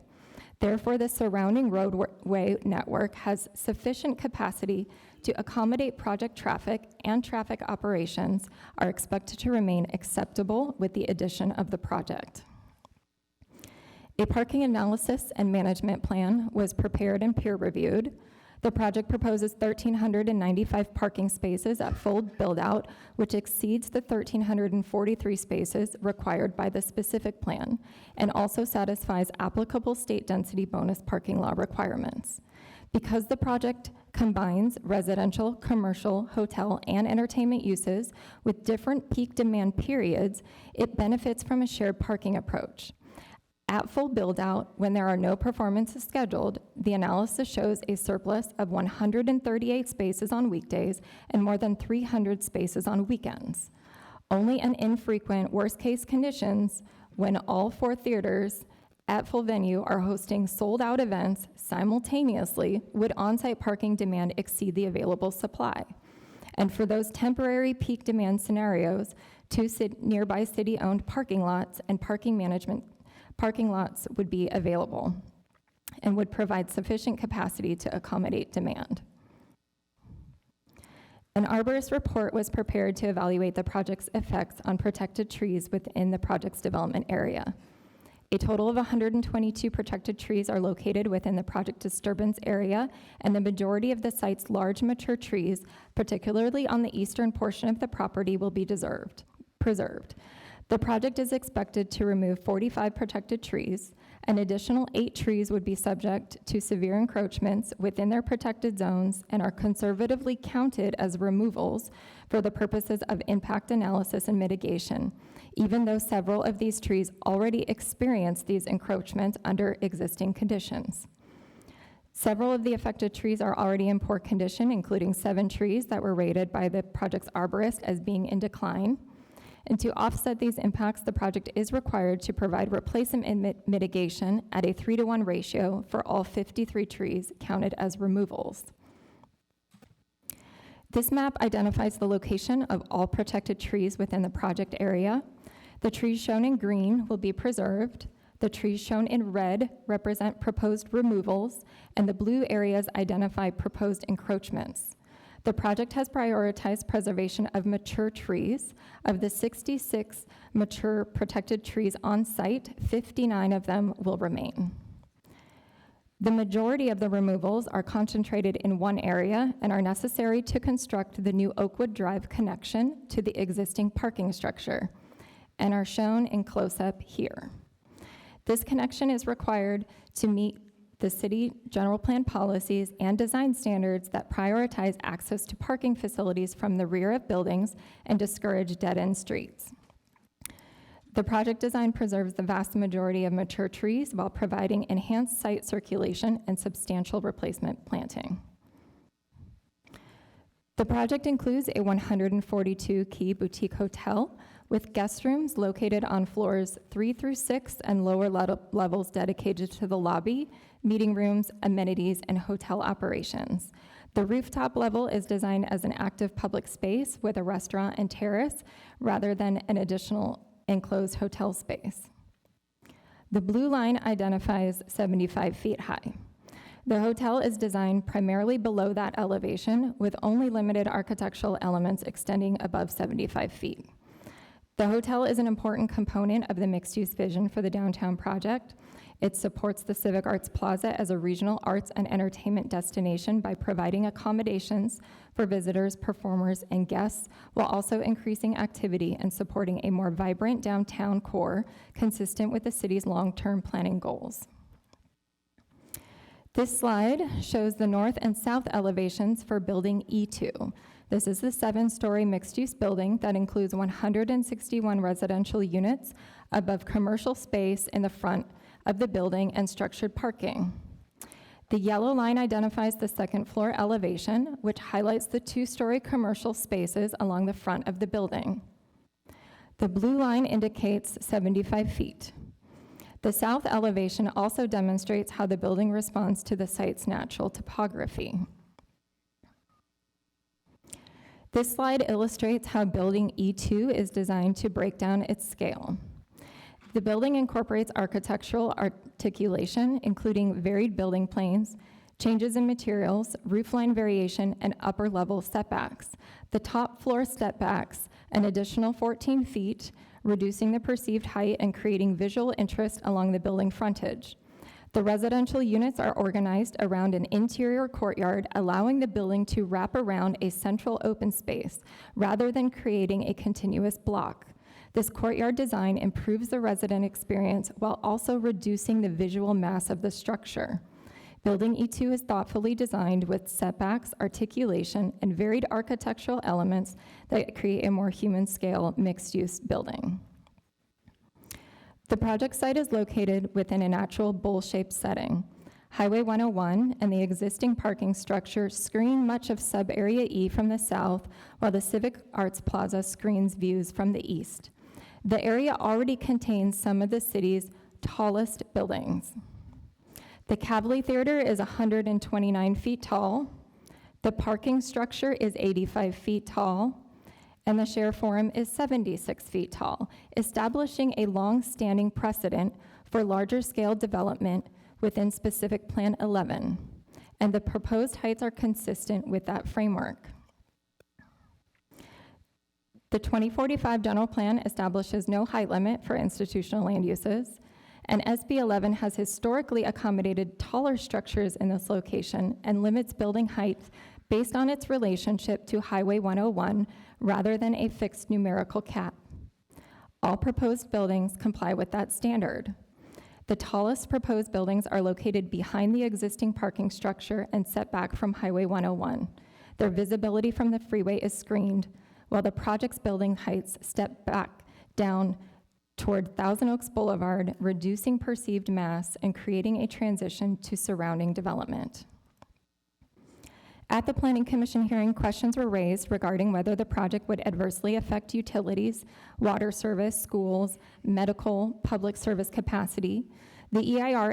Therefore, the surrounding roadway network has sufficient capacity to accommodate project traffic, and traffic operations are expected to remain acceptable with the addition of the project. A parking analysis and management plan was prepared and peer-reviewed. The project proposes 1,395 parking spaces at full build-out, which exceeds the 1,343 spaces required by the specific plan, and also satisfies applicable state density bonus parking law requirements. Because the project combines residential, commercial, hotel, and entertainment uses with different peak demand periods, it benefits from a shared parking approach. At full build-out, when there are no performances scheduled, the analysis shows a surplus of 138 spaces on weekdays and more than 300 spaces on weekends. Only in infrequent worst-case conditions, when all 4 theaters at full venue are hosting sold-out events simultaneously, would on-site parking demand exceed the available supply. And for those temporary peak demand scenarios, 2 nearby city-owned parking lots and parking lots would be available and would provide sufficient capacity to accommodate demand. An arborist report was prepared to evaluate the project's effects on protected trees within the project's development area. A total of 122 protected trees are located within the project disturbance area, and the majority of the site's large mature trees, particularly on the eastern portion of the property, will be preserved. The project is expected to remove 45 protected trees. An additional 8 trees would be subject to severe encroachments within their protected zones and are conservatively counted as removals for the purposes of impact analysis and mitigation, even though several of these trees already experience these encroachments under existing conditions. Several of the affected trees are already in poor condition, including 7 trees that were rated by the project's arborist as being in decline. And to offset these impacts, the project is required to provide replacement mitigation at a 3-to-1 ratio for all 53 trees counted as removals. This map identifies the location of all protected trees within the project area. The trees shown in green will be preserved. The trees shown in red represent proposed removals, and the blue areas identify proposed encroachments. The project has prioritized preservation of mature trees. Of the 66 mature protected trees on site, 59 of them will remain. The majority of the removals are concentrated in one area and are necessary to construct the new Oakwood Drive connection to the existing parking structure, and are shown in close-up here. This connection is required to meet the city general plan policies and design standards that prioritize access to parking facilities from the rear of buildings and discourage dead-end streets. The project design preserves the vast majority of mature trees while providing enhanced site circulation and substantial replacement planting. The project includes a 142-key boutique hotel with guest rooms located on floors 3 through 6 and lower levels dedicated to the lobby, meeting rooms, amenities, and hotel operations. The rooftop level is designed as an active public space with a restaurant and terrace rather than an additional enclosed hotel space. The blue line identifies 75 feet high. The hotel is designed primarily below that elevation with only limited architectural elements extending above 75 feet. The hotel is an important component of the mixed-use vision for the downtown project. It supports the Civic Arts Plaza as a regional arts and entertainment destination by providing accommodations for visitors, performers, and guests, while also increasing activity and supporting a more vibrant downtown core consistent with the city's long-term planning goals. This slide shows the north and south elevations for Building E2. This is the 7-story mixed-use building that includes 161 residential units above commercial space in the front of the building and structured parking. The yellow line identifies the second floor elevation, which highlights the 2-story commercial spaces along the front of the building. The blue line indicates 75 feet. The south elevation also demonstrates how the building responds to the site's natural topography. This slide illustrates how building E2 is designed to break down its scale. The building incorporates architectural articulation, including varied building planes, changes in materials, roofline variation, and upper level setbacks. The top floor stepbacks an additional 14 feet, reducing the perceived height and creating visual interest along the building frontage. The residential units are organized around an interior courtyard, allowing the building to wrap around a central open space rather than creating a continuous block. This courtyard design improves the resident experience while also reducing the visual mass of the structure. Building E2 is thoughtfully designed with setbacks, articulation, and varied architectural elements that create a more human-scale mixed-use building. The project site is located within a natural bowl-shaped setting. Highway 101 and the existing parking structure screen much of sub-area E from the south, while the Civic Arts Plaza screens views from the east. The area already contains some of the city's tallest buildings. The Kavli Theater is 129 feet tall. The parking structure is 85 feet tall. And the Share Forum is 76 feet tall, establishing a long-standing precedent for larger scale development within specific Plan 11. And the proposed heights are consistent with that framework. The 2045 general plan establishes no height limit for institutional land uses, and SB 11 has historically accommodated taller structures in this location and limits building height based on its relationship to Highway 101 rather than a fixed numerical cap. All proposed buildings comply with that standard. The tallest proposed buildings are located behind the existing parking structure and set back from Highway 101. Their visibility from the freeway is screened, while the project's building heights step back down toward Thousand Oaks Boulevard, reducing perceived mass and creating a transition to surrounding development. At the Planning Commission hearing, questions were raised regarding whether the project would adversely affect utilities, water service, schools, medical, public service capacity. The EIR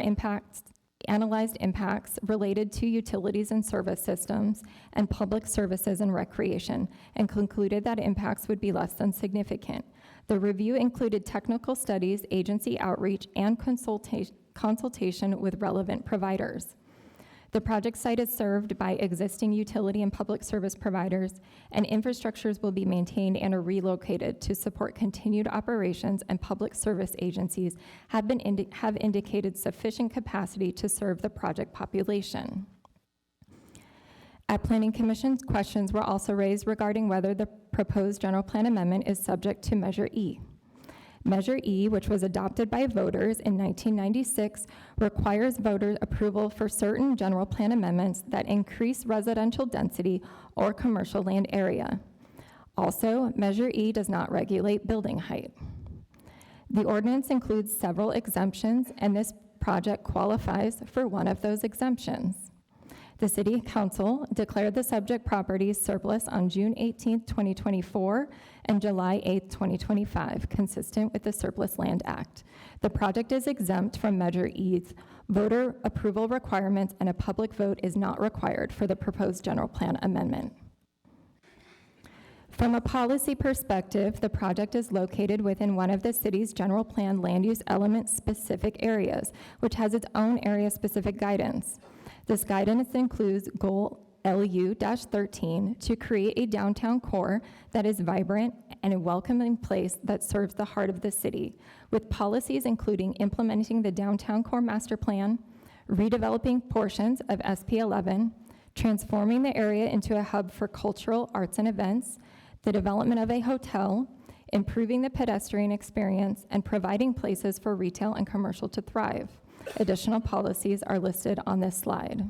analyzed impacts related to utilities and service systems and public services and recreation and concluded that impacts would be less than significant. The review included technical studies, agency outreach, and consultation with relevant providers. The project site is served by existing utility and public service providers, and infrastructures will be maintained and are relocated to support continued operations, and public service agencies have indicated sufficient capacity to serve the project population. At Planning Commission, questions were also raised regarding whether the proposed general plan amendment is subject to Measure E. Measure E, which was adopted by voters in 1996, requires voter approval for certain general plan amendments that increase residential density or commercial land area. Also, Measure E does not regulate building height. The ordinance includes several exemptions, and this project qualifies for one of those exemptions. The City Council declared the subject properties surplus on June 18, 2024, and July 8, 2025, consistent with the Surplus Land Act. The project is exempt from Measure E's voter approval requirements, and a public vote is not required for the proposed general plan amendment. From a policy perspective, the project is located within one of the city's general plan land use element specific areas, which has its own area-specific guidance. This guidance includes Goal LU-13 to create a downtown core that is vibrant and a welcoming place that serves the heart of the city, with policies including implementing the downtown core master plan, redeveloping portions of SP 11, transforming the area into a hub for cultural, arts, and events, the development of a hotel, improving the pedestrian experience, and providing places for retail and commercial to thrive. Additional policies are listed on this slide.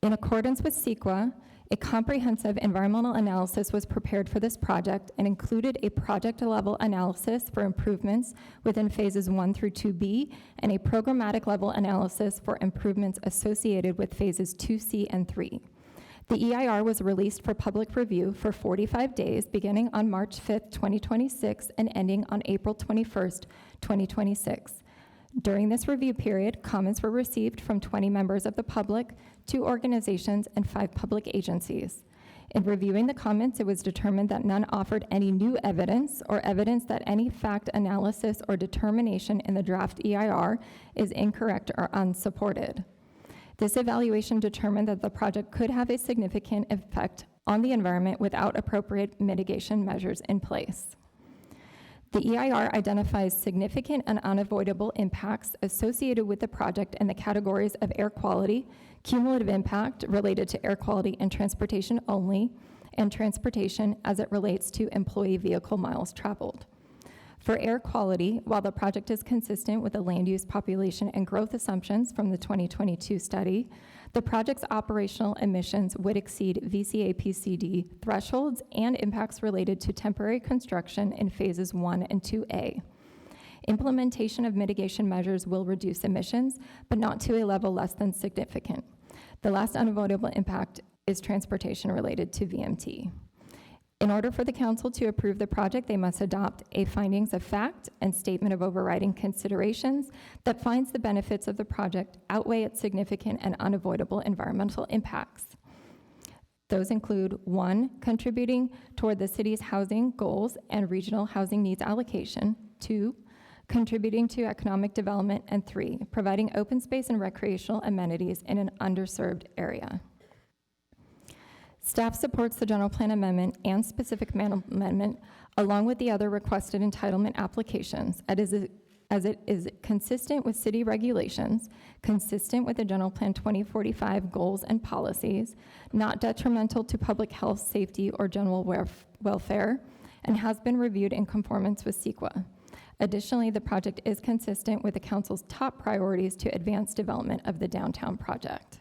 In accordance with CEQA, a comprehensive environmental analysis was prepared for this project and included a project-level analysis for improvements within phases 1 through 2B and a programmatic level analysis for improvements associated with phases 2C and 3. The EIR was released for public review for 45 days beginning on March 5th, 2026 and ending on April 21st, 2026. During this review period, comments were received from 20 members of the public, 2 organizations, and 5 public agencies. In reviewing the comments, it was determined that none offered any new evidence or evidence that any fact analysis or determination in the draft EIR is incorrect or unsupported. This evaluation determined that the project could have a significant effect on the environment without appropriate mitigation measures in place. The EIR identifies significant and unavoidable impacts associated with the project in the categories of air quality, cumulative impact related to air quality and transportation only, and transportation as it relates to employee vehicle miles traveled. For air quality, while the project is consistent with the land use, population, and growth assumptions from the 2022 study, the project's operational emissions would exceed VCAPCD thresholds and impacts related to temporary construction in phases 1 and 2A. Implementation of mitigation measures will reduce emissions, but not to a level less than significant. The last unavoidable impact is transportation related to VMT. In order for the council to approve the project, they must adopt a findings of fact and statement of overriding considerations that finds the benefits of the project outweigh its significant and unavoidable environmental impacts. Those include 1, contributing toward the city's housing goals and regional housing needs allocation, 2, contributing to economic development, and 3, providing open space and recreational amenities in an underserved area. Staff supports the general plan amendment and specific amendment along with the other requested entitlement applications as it is consistent with city regulations, consistent with the general plan 2045 goals and policies, not detrimental to public health, safety, or general welfare, and has been reviewed in conformance with CEQA. Additionally, the project is consistent with the council's top priorities to advance development of the downtown project.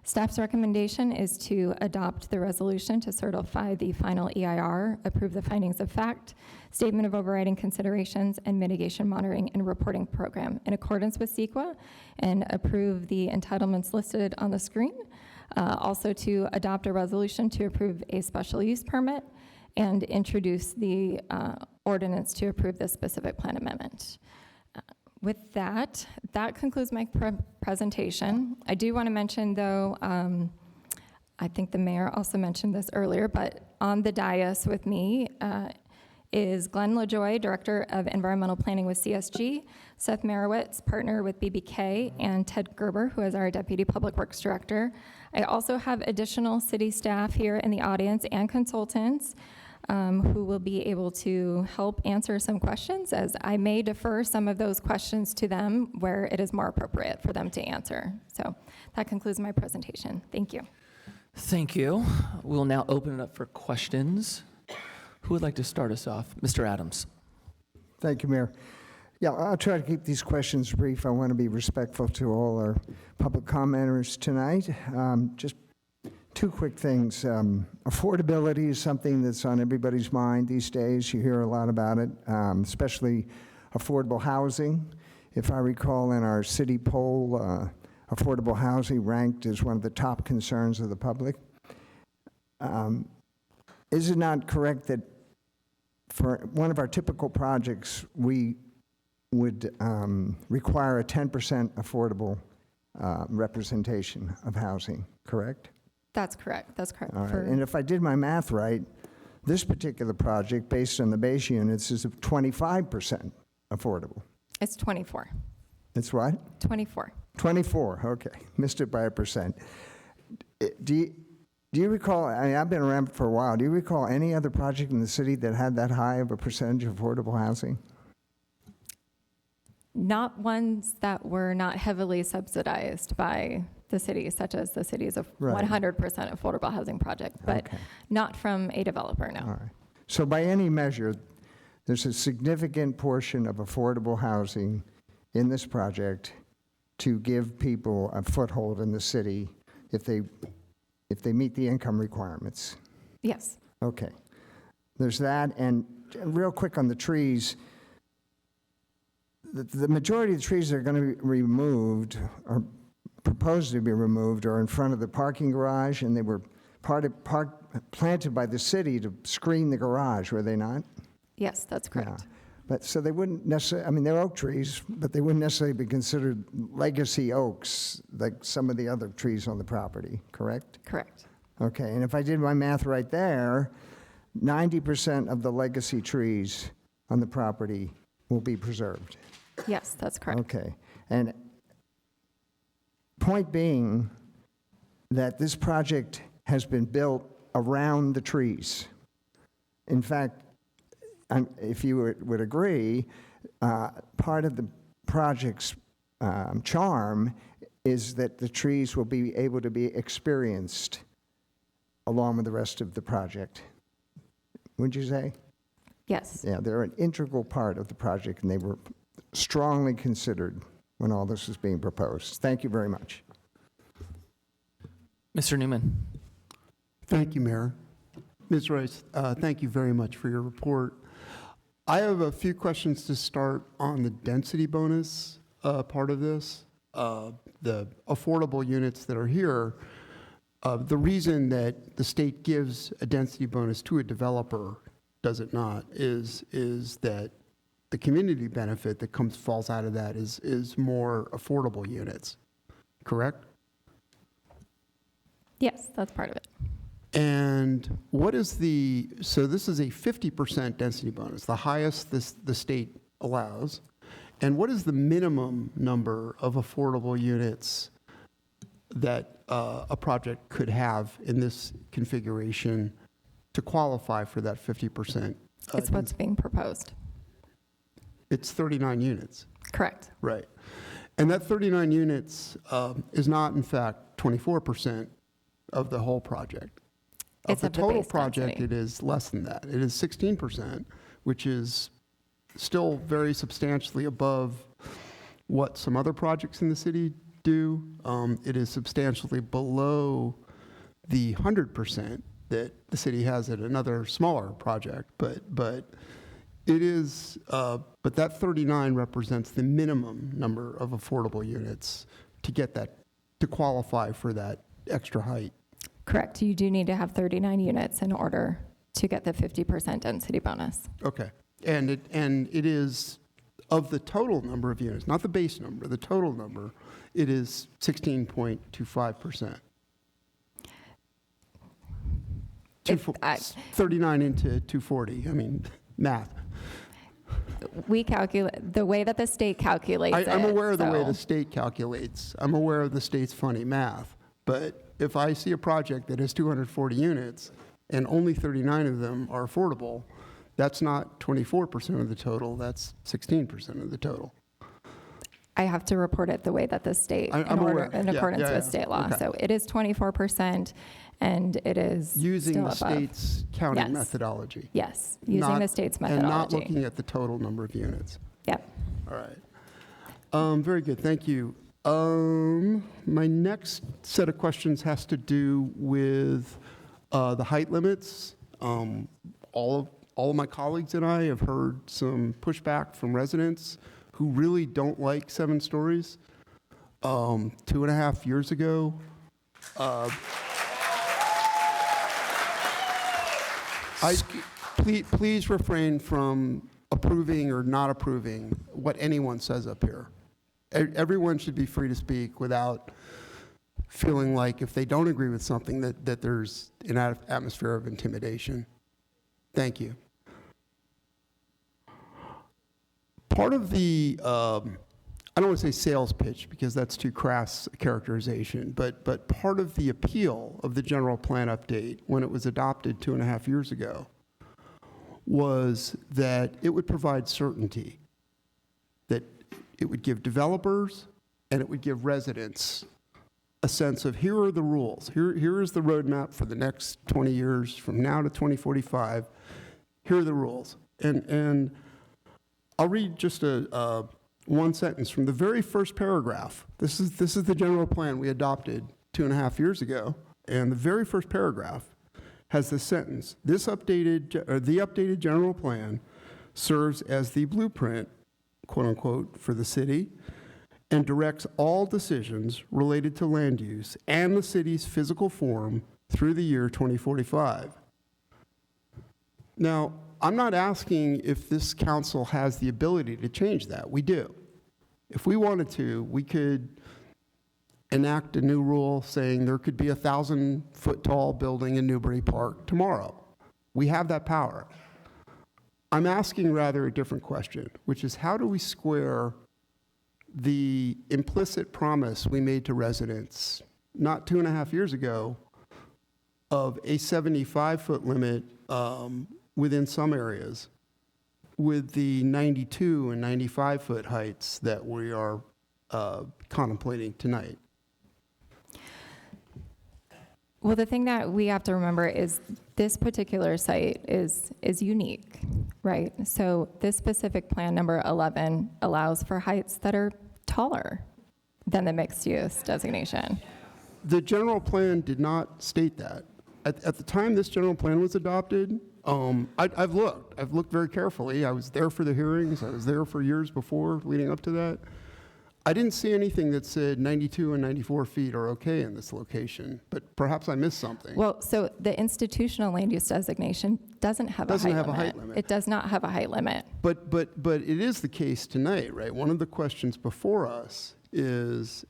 Staff's recommendation is to adopt the resolution to certify the final EIR, approve the findings of fact, statement of overriding considerations, and mitigation monitoring and reporting program in accordance with CEQA, and approve the entitlements listed on the screen. Also to adopt a resolution to approve a special use permit and introduce the ordinance to approve the specific plan amendment. With that, that concludes my presentation. I do want to mention, though, I think the mayor also mentioned this earlier, but on the dais with me is Glenn LaJoy, Director of Environmental Planning with CSG, Seth Merowitz, partner with BBK, and Ted Gerber, who is our Deputy Public Works Director. I also have additional city staff here in the audience and consultants who will be able to help answer some questions, as I may defer some of those questions to them where it is more appropriate for them to answer. So that concludes my presentation. Thank you. Thank you. We'll now open it up for questions. Who would like to start us off? Mr. Adams. Thank you, Mayor. Yeah, I'll try to keep these questions brief. I want to be respectful to all our public commenters tonight. Just two quick things. Affordability is something that's on everybody's mind these days. You hear a lot about it, especially affordable housing. If I recall, in our city poll, affordable housing ranked as one of the top concerns of the public. Is it not correct that for one of our typical projects, we would require a 10% affordable representation of housing, correct? That's correct. That's correct. All right. And if I did my math right, this particular project, based on the base units, is 25% affordable. It's 24. It's what? 24. 24, okay. Missed it by 1%. Do you recall, I've been around for a while, do you recall any other project in the city that had that high of a percentage of affordable housing? Not ones that were not heavily subsidized by the city, such as the city's 100% affordable housing project, but not from a developer, no. All right. So by any measure, there's a significant portion of affordable housing in this project to give people a foothold in the city if they meet the income requirements. Yes. Okay. There's that, and real quick on the trees, the majority of the trees that are going to be removed or proposed to be removed are in front of the parking garage, and they were planted by the city to screen the garage, were they not? Yes, that's correct. Yeah. But so they wouldn't necessarily, I mean, they're oak trees, but they wouldn't necessarily be considered legacy oaks like some of the other trees on the property, correct? Correct. Okay, and if I did my math right there, 90% of the legacy trees on the property will be preserved. Yes, that's correct. Okay, and point being that this project has been built around the trees. In fact, if you would agree, part of the project's charm is that the trees will be able to be experienced along with the rest of the project. Would you say? Yes. Yeah, they're an integral part of the project, and they were strongly considered when all this was being proposed. Thank you very much. Mr. Newman. Thank you, Mayor. Ms. Rice, thank you very much for your report. I have a few questions to start on the density bonus part of this. The affordable units that are here, the reason that the state gives a density bonus to a developer, does it not, is that the community benefit that falls out of that is more affordable units, correct? Yes, that's part of it. And what is so this is a 50% density bonus, the highest the state allows. And what is the minimum number of affordable units that a project could have in this configuration to qualify for that 50%? It's what's being proposed. It's 39 units. Correct. Right. And that 39 units is not, in fact, 24% of the whole project. It's of the total project, it is less than that. It is 16%, which is still very substantially above what some other projects in the city do. It is substantially below the 100% that the city has at another smaller project, but it is, but that 39 represents the minimum number of affordable units to get that, to qualify for that extra height. Correct. You do need to have 39 units in order to get the 50% density bonus. Okay. And it is, of the total number of units, not the base number, the total number, it is 16.25%. 39 into 240, I mean, math. We calculate, the way that the state calculates it. I'm aware of the way so- the state calculates. I'm aware of the state's funny math. But if I see a project that has 240 units and only 39 of them are affordable, that's not 24% of the total, that's 16% of the total. I have to report it the way that the state, I'm aware. in Yeah, accordance yeah, with yeah. state law. Okay. So it is 24%, and it is Using still the above. state's counting Yes. methodology. Yes, using the state's And not methodology. looking at the total number of units. Yep. All right. Very good, thank you. My next set of questions has to do with the height limits. All of my colleagues and I have heard some pushback from residents who really don't like 7 stories. 2.5 years ago, please refrain from approving or not approving what anyone says up here. Everyone should be free to speak without feeling like if they don't agree with something that there's an atmosphere of intimidation. Thank you. Part of the, I don't want to say sales pitch because that's too crass a characterization, but part of the appeal of the general plan update when it was adopted 2.5 years ago was that it would provide certainty, that it would give developers and it would give residents a sense of here are the rules. Here is the roadmap for the next 20 years from now to 2045. Here are the rules. And I'll read just one sentence from the very first paragraph. This is the general plan we adopted 2.5 years ago. And the very first paragraph has this sentence: the updated general plan serves as the blueprint, quote unquote, for the city and directs all decisions related to land use and the city's physical form through the year 2045. Now, I'm not asking if this council has the ability to change that. We do. If we wanted to, we could enact a new rule saying there could be a 1,000-foot tall building in Newbury Park tomorrow. We have that power. I'm asking rather a different question, which is how do we square the implicit promise we made to residents not 2.5 years ago of a 75-foot limit within some areas with the 92 and 95-foot heights that we are contemplating tonight? Well, the thing that we have to remember is this particular site is unique, right? So this specific plan number 11 allows for heights that are taller than the mixed use designation. The general plan did not state that. At the time this general plan was adopted, I've looked very carefully. I was there for the hearings. I was there for years before, leading up to that. I didn't see anything that said 92 and 94 feet are okay in this location, but perhaps I missed something. Well, so the institutional land use designation doesn't have a height limit. It does not have a height limit. But it is the case tonight, right? One of the questions before us is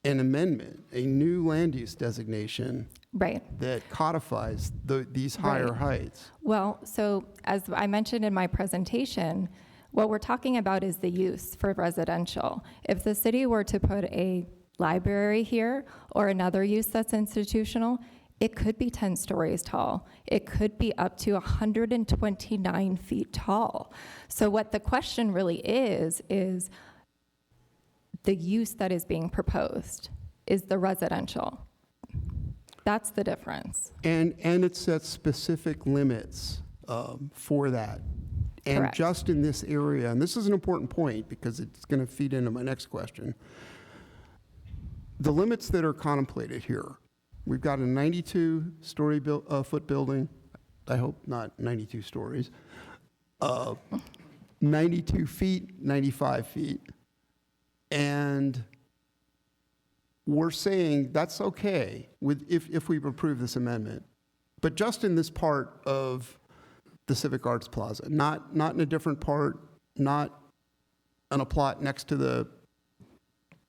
an amendment, a new land use designation Right. that codifies these higher heights. Well, so as I mentioned in my presentation, what we're talking about is the use for residential. If the city were to put a library here or another use that's institutional, it could be 10 stories tall. It could be up to 129 feet tall. So what the question really is the use that is being proposed is the residential. That's the difference. And it sets specific limits for that. And Correct. just in this area, and this is an important point because it's going to feed into my next question, the limits that are contemplated here, we've got a 92-story foot building, I hope not 92 stories, 92 feet, 95 feet, and we're saying that's okay if we approve this amendment, but just in this part of the Civic Arts Plaza, not in a different part, not on a plot next to the.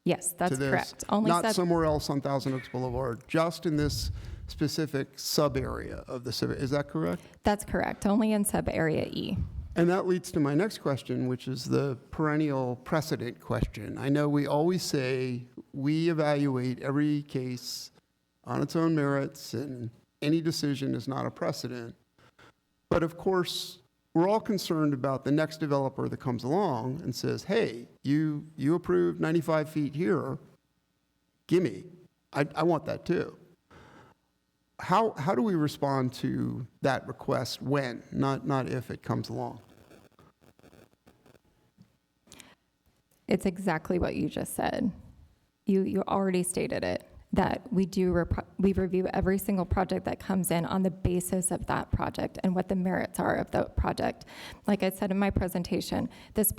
Yes, that's to this, correct. Only not somewhere else on Thousand Oaks Boulevard, just in this specific sub-area of the Civic. Is that correct? That's correct. Only in sub-area E. And that leads to my next question, which is the perennial precedent question. I know we always say we evaluate every case on its own merits, and any decision is not a precedent. But of course, we're all concerned about the next developer that comes along and says, hey, you approved 95 feet here, gimme. I want that too. How do we respond to that request when, not if it comes along? It's exactly what you just said. You already stated it, that we review every single project that comes in on the basis of that project and what the merits are of the project. Like I said in my presentation, this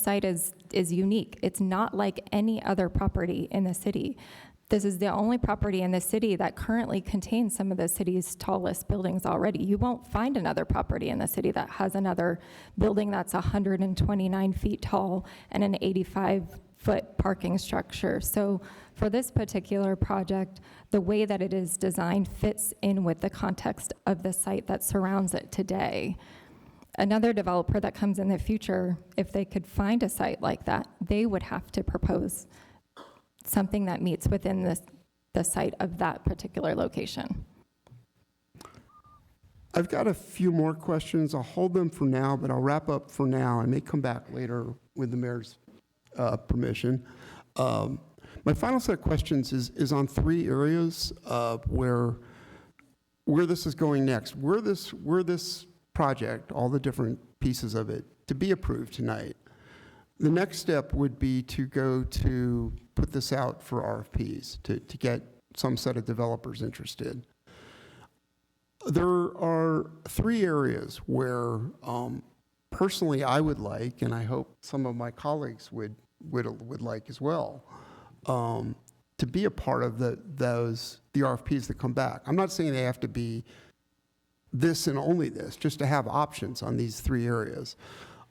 site is unique. It's not like any other property in the city. This is the only property in the city that currently contains some of the city's tallest buildings already. You won't find another property in the city that has another building that's 129 feet tall and an 85-foot parking structure. So for this particular project, the way that it is designed fits in with the context of the site that surrounds it today. Another developer that comes in the future, if they could find a site like that, they would have to propose something that meets within the site of that particular location. I've got a few more questions. I'll hold them for now, but I'll wrap up for now. I may come back later with the mayor's permission. My final set of questions is on 3 areas where this is going next. Were this project, all the different pieces of it, to be approved tonight, the next step would be to go to put this out for RFPs, to get some set of developers interested. There are 3 areas where personally I would like, and I hope some of my colleagues would like as well, to be a part of the RFPs that come back. I'm not saying they have to be this and only this, just to have options on these 3 areas.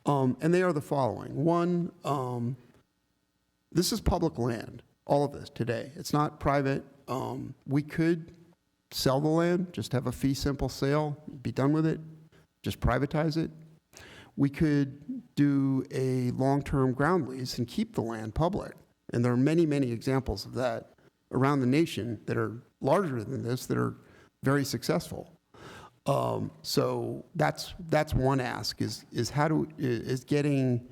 And they are the following. One, this is public land. all of this today. It's not private. We could sell the land, just have a fee simple sale, be done with it, just privatize it. We could do a long-term ground lease and keep the land public. And there are many, many examples of that around the nation that are larger than this that are very successful. So that's one ask is getting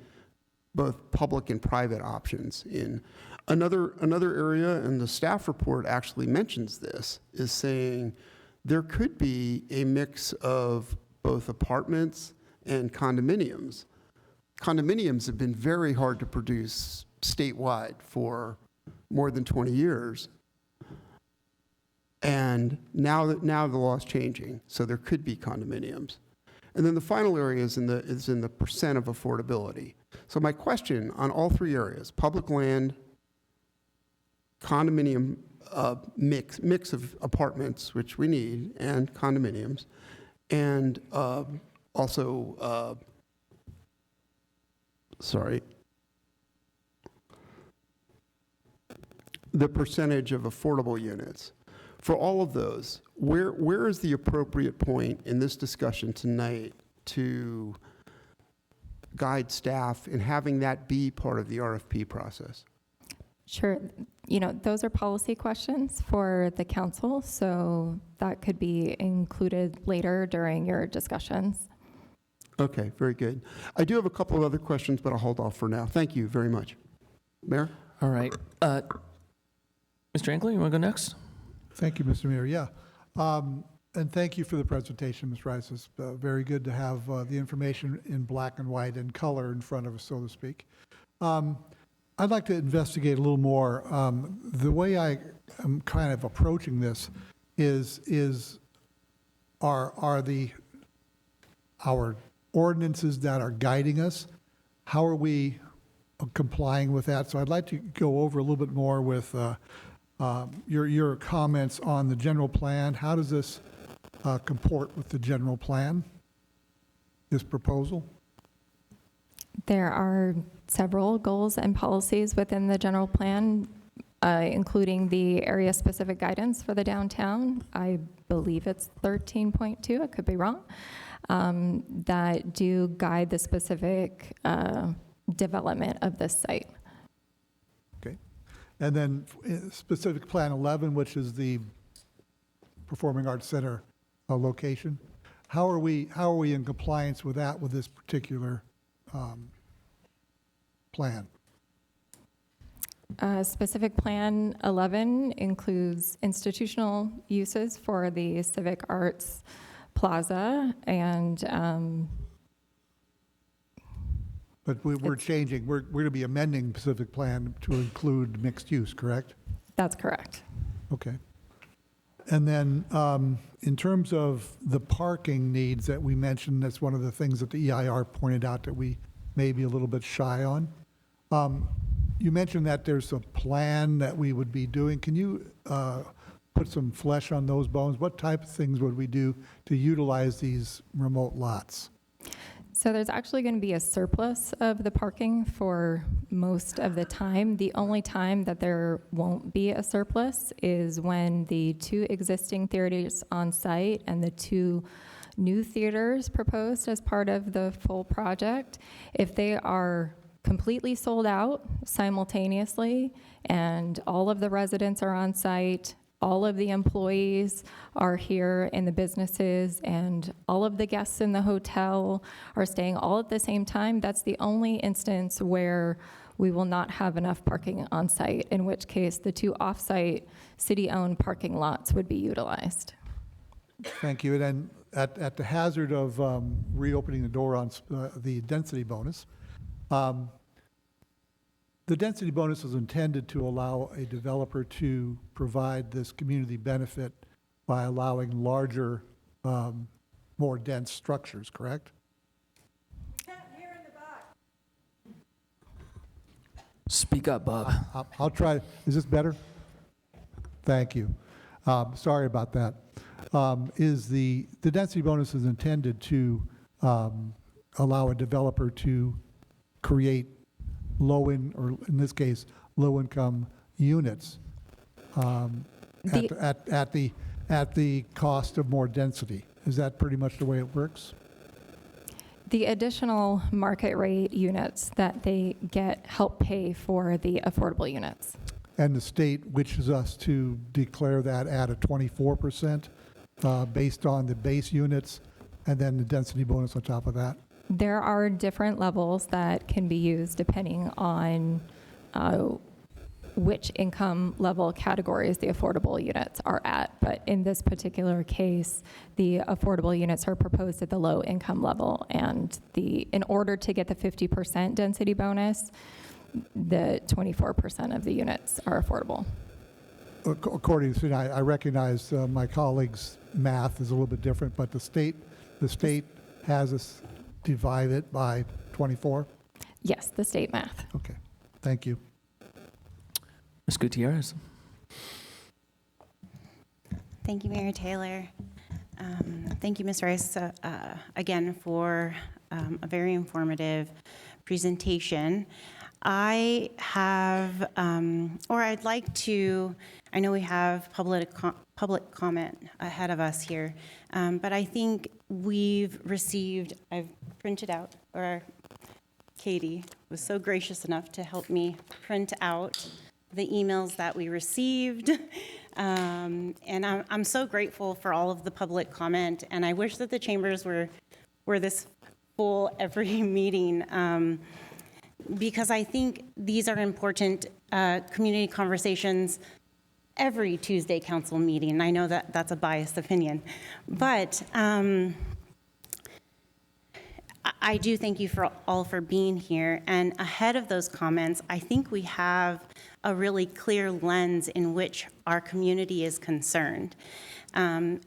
both public and private options in. Another area, and the staff report actually mentions this, is saying there could be a mix of both apartments and condominiums. Condominiums have been very hard to produce statewide for more than 20 years. And now the law is changing, so there could be condominiums. And then the final area is in the percent of affordability. So my question on all three areas, public land, condominium mix of apartments, which we need, and condominiums, and also, the percentage of affordable units. For all of those, where is the appropriate point in this discussion tonight to guide staff in having that be part of the RFP process? Sure. You know, those are policy questions for the council, so that could be included later during your discussions. Okay, very good. I do have a couple of other questions, but I'll hold off for now. Thank you very much. Mayor? All right. Mr. Ankler, you want to go next? Thank you, Mr. Mayor. Yeah. And thank you for the presentation, Ms. Rice. It's very good to have the information in black and white and color in front of us, so to speak. I'd like to investigate a little more. The way I am kind of approaching this is our ordinances that are guiding us, how are we complying with that? So I'd like to go over a little bit more with your comments on the general plan. How does this comport with the general plan, this proposal? There are several goals and policies within the general plan, including the area-specific guidance for the downtown. I believe it's 13.2, I could be wrong, that do guide the specific development of this site. Okay. And then specific Plan 11, which is the Performing Arts Center location. How are we in compliance with that with this particular plan? Specific Plan 11 includes institutional uses for the Civic Arts Plaza, and but we're changing. We're going to be amending Pacific Plan to include mixed use, correct? That's correct. Okay. And then in terms of the parking needs that we mentioned, that's one of the things that the EIR pointed out that we may be a little bit shy on. You mentioned that there's a plan that we would be doing. Can you put some flesh on those bones? What type of things would we do to utilize these remote lots? So there's actually going to be a surplus of the parking for most of the time. The only time that there won't be a surplus is when the 2 existing theaters on site and the 2 new theaters proposed as part of the full project, if they are completely sold out simultaneously and all of the residents are on site, all of the employees are here in the businesses, and all of the guests in the hotel are staying all at the same time, that's the only instance where we will not have enough parking on site, in which case the 2 off-site city-owned parking lots would be utilized. Thank you. And then at the hazard of reopening the door on the density bonus, the density bonus is intended to allow a developer to provide this community benefit by allowing larger, more dense structures, correct? Speak up, Bob. I'll try. Is this better? Thank you. Sorry about that. The density bonus is intended to allow a developer to create or in this case, low-income units The- at the cost of more density. Is that pretty much the way it works? The additional market rate units that they get help pay for the affordable units. And the state wishes us to declare that at a 24% based on the base units and then the density bonus on top of that. There are different levels that can be used depending on which income level categories the affordable units are at. But in this particular case, the affordable units are proposed at the low income level. And in order to get the 50% density bonus, the 24% of the units are affordable. According to, I recognize my colleague's math is a little bit different, but the state has us divide it by 24? Yes, the state math. Okay, thank you. Ms. Gutierrez. Thank you, Mayor Taylor. Thank you, Ms. Rice, again for a very informative presentation. I have, or I'd like to, I know we have public comment ahead of us here, but I think we've received, I've printed out, or Katie was so gracious enough to help me print out the emails that we received. And I'm so grateful for all of the public comment, and I wish that the chambers were this full every meeting, because I think these are important community conversations every Tuesday council meeting. I know that that's a biased opinion, but I do thank you all for being here. And ahead of those comments, I think we have a really clear lens in which our community is concerned. And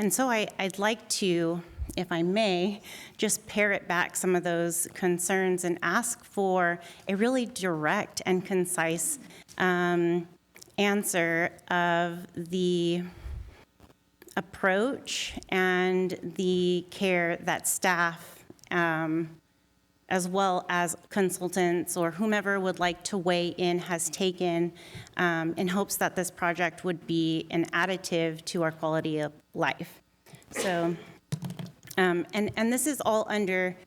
so I'd like to, if I may, just parrot back some of those concerns and ask for a really direct and concise answer of the approach and the care that staff, as well as consultants or whomever would like to weigh in, has taken in hopes that this project would be an additive to our quality of life. So, and this is all under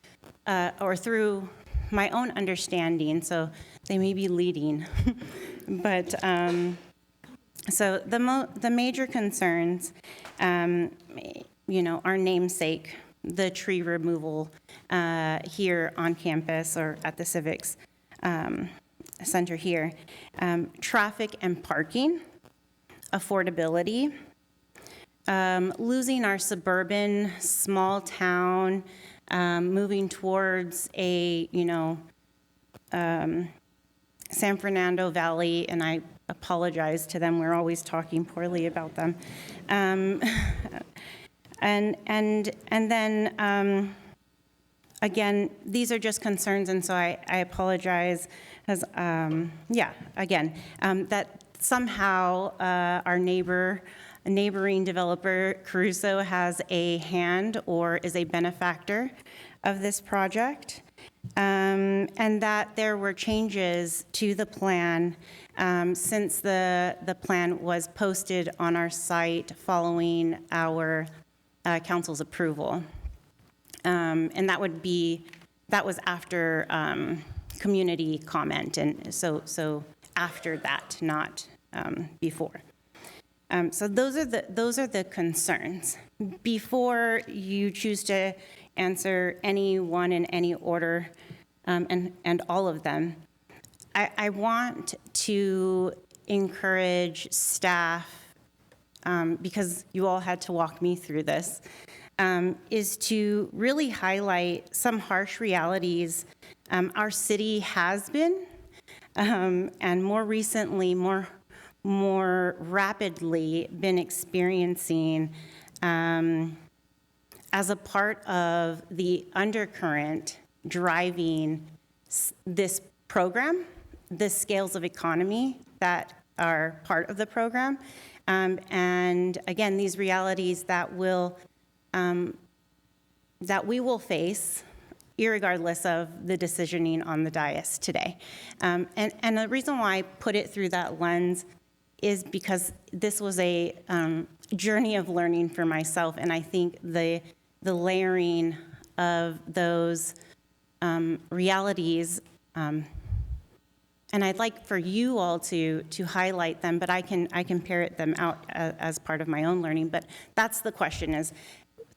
or through my own understanding, so they may be leading. But so the major concerns, our namesake, the tree removal here on campus or at the Civics Center here, traffic and parking, affordability, losing our suburban small town, moving towards a, San Fernando Valley, and I apologize to them, we're always talking poorly about them. And then, again, these are just concerns, and so I apologize, as, that somehow our neighboring developer, Caruso, has a hand or is a benefactor of this project, and that there were changes to the plan since the plan was posted on our site following our council's approval. And that was after community comment, and so after that, not before. So those are the concerns. Before you choose to answer any one in any order, and all of them, I want to encourage staff, because you all had to walk me through this, is to really highlight some harsh realities our city has been, and more recently, more rapidly been experiencing as a part of the undercurrent driving this program, the scales of economy that are part of the program. And again, these realities that we will face irregardless of the decisioning on the dais today. And the reason why I put it through that lens is because this was a journey of learning for myself, and I think the layering of those realities, and I'd like for you all to highlight them, but I can parrot them out as part of my own learning. But that's the question: is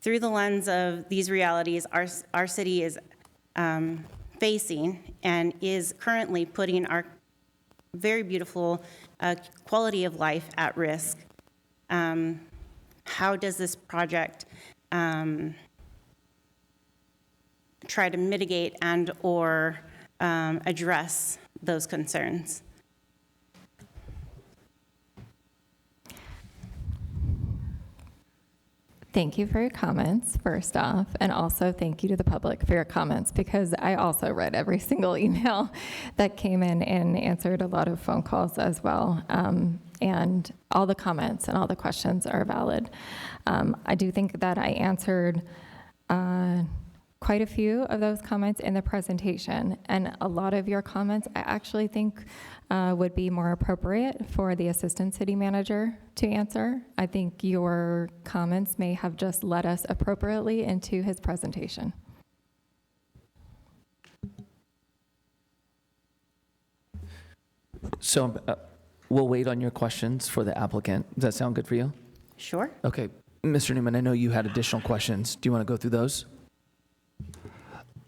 through the lens of these realities, our city is facing and is currently putting our very beautiful quality of life at risk. How does this project try to mitigate and or address those concerns? Thank you for your comments, first off, and also thank you to the public for your comments, because I also read every single email that came in and answered a lot of phone calls as well. And all the comments and all the questions are valid. I do think that I answered quite a few of those comments in the presentation, and a lot of your comments I actually think would be more appropriate for the assistant city manager to answer. I think your comments may have just led us appropriately into his presentation. So we'll wait on your questions for the applicant. Does that sound good for you? Sure. Okay. Mr. Newman, I know you had additional questions. Do you want to go through those?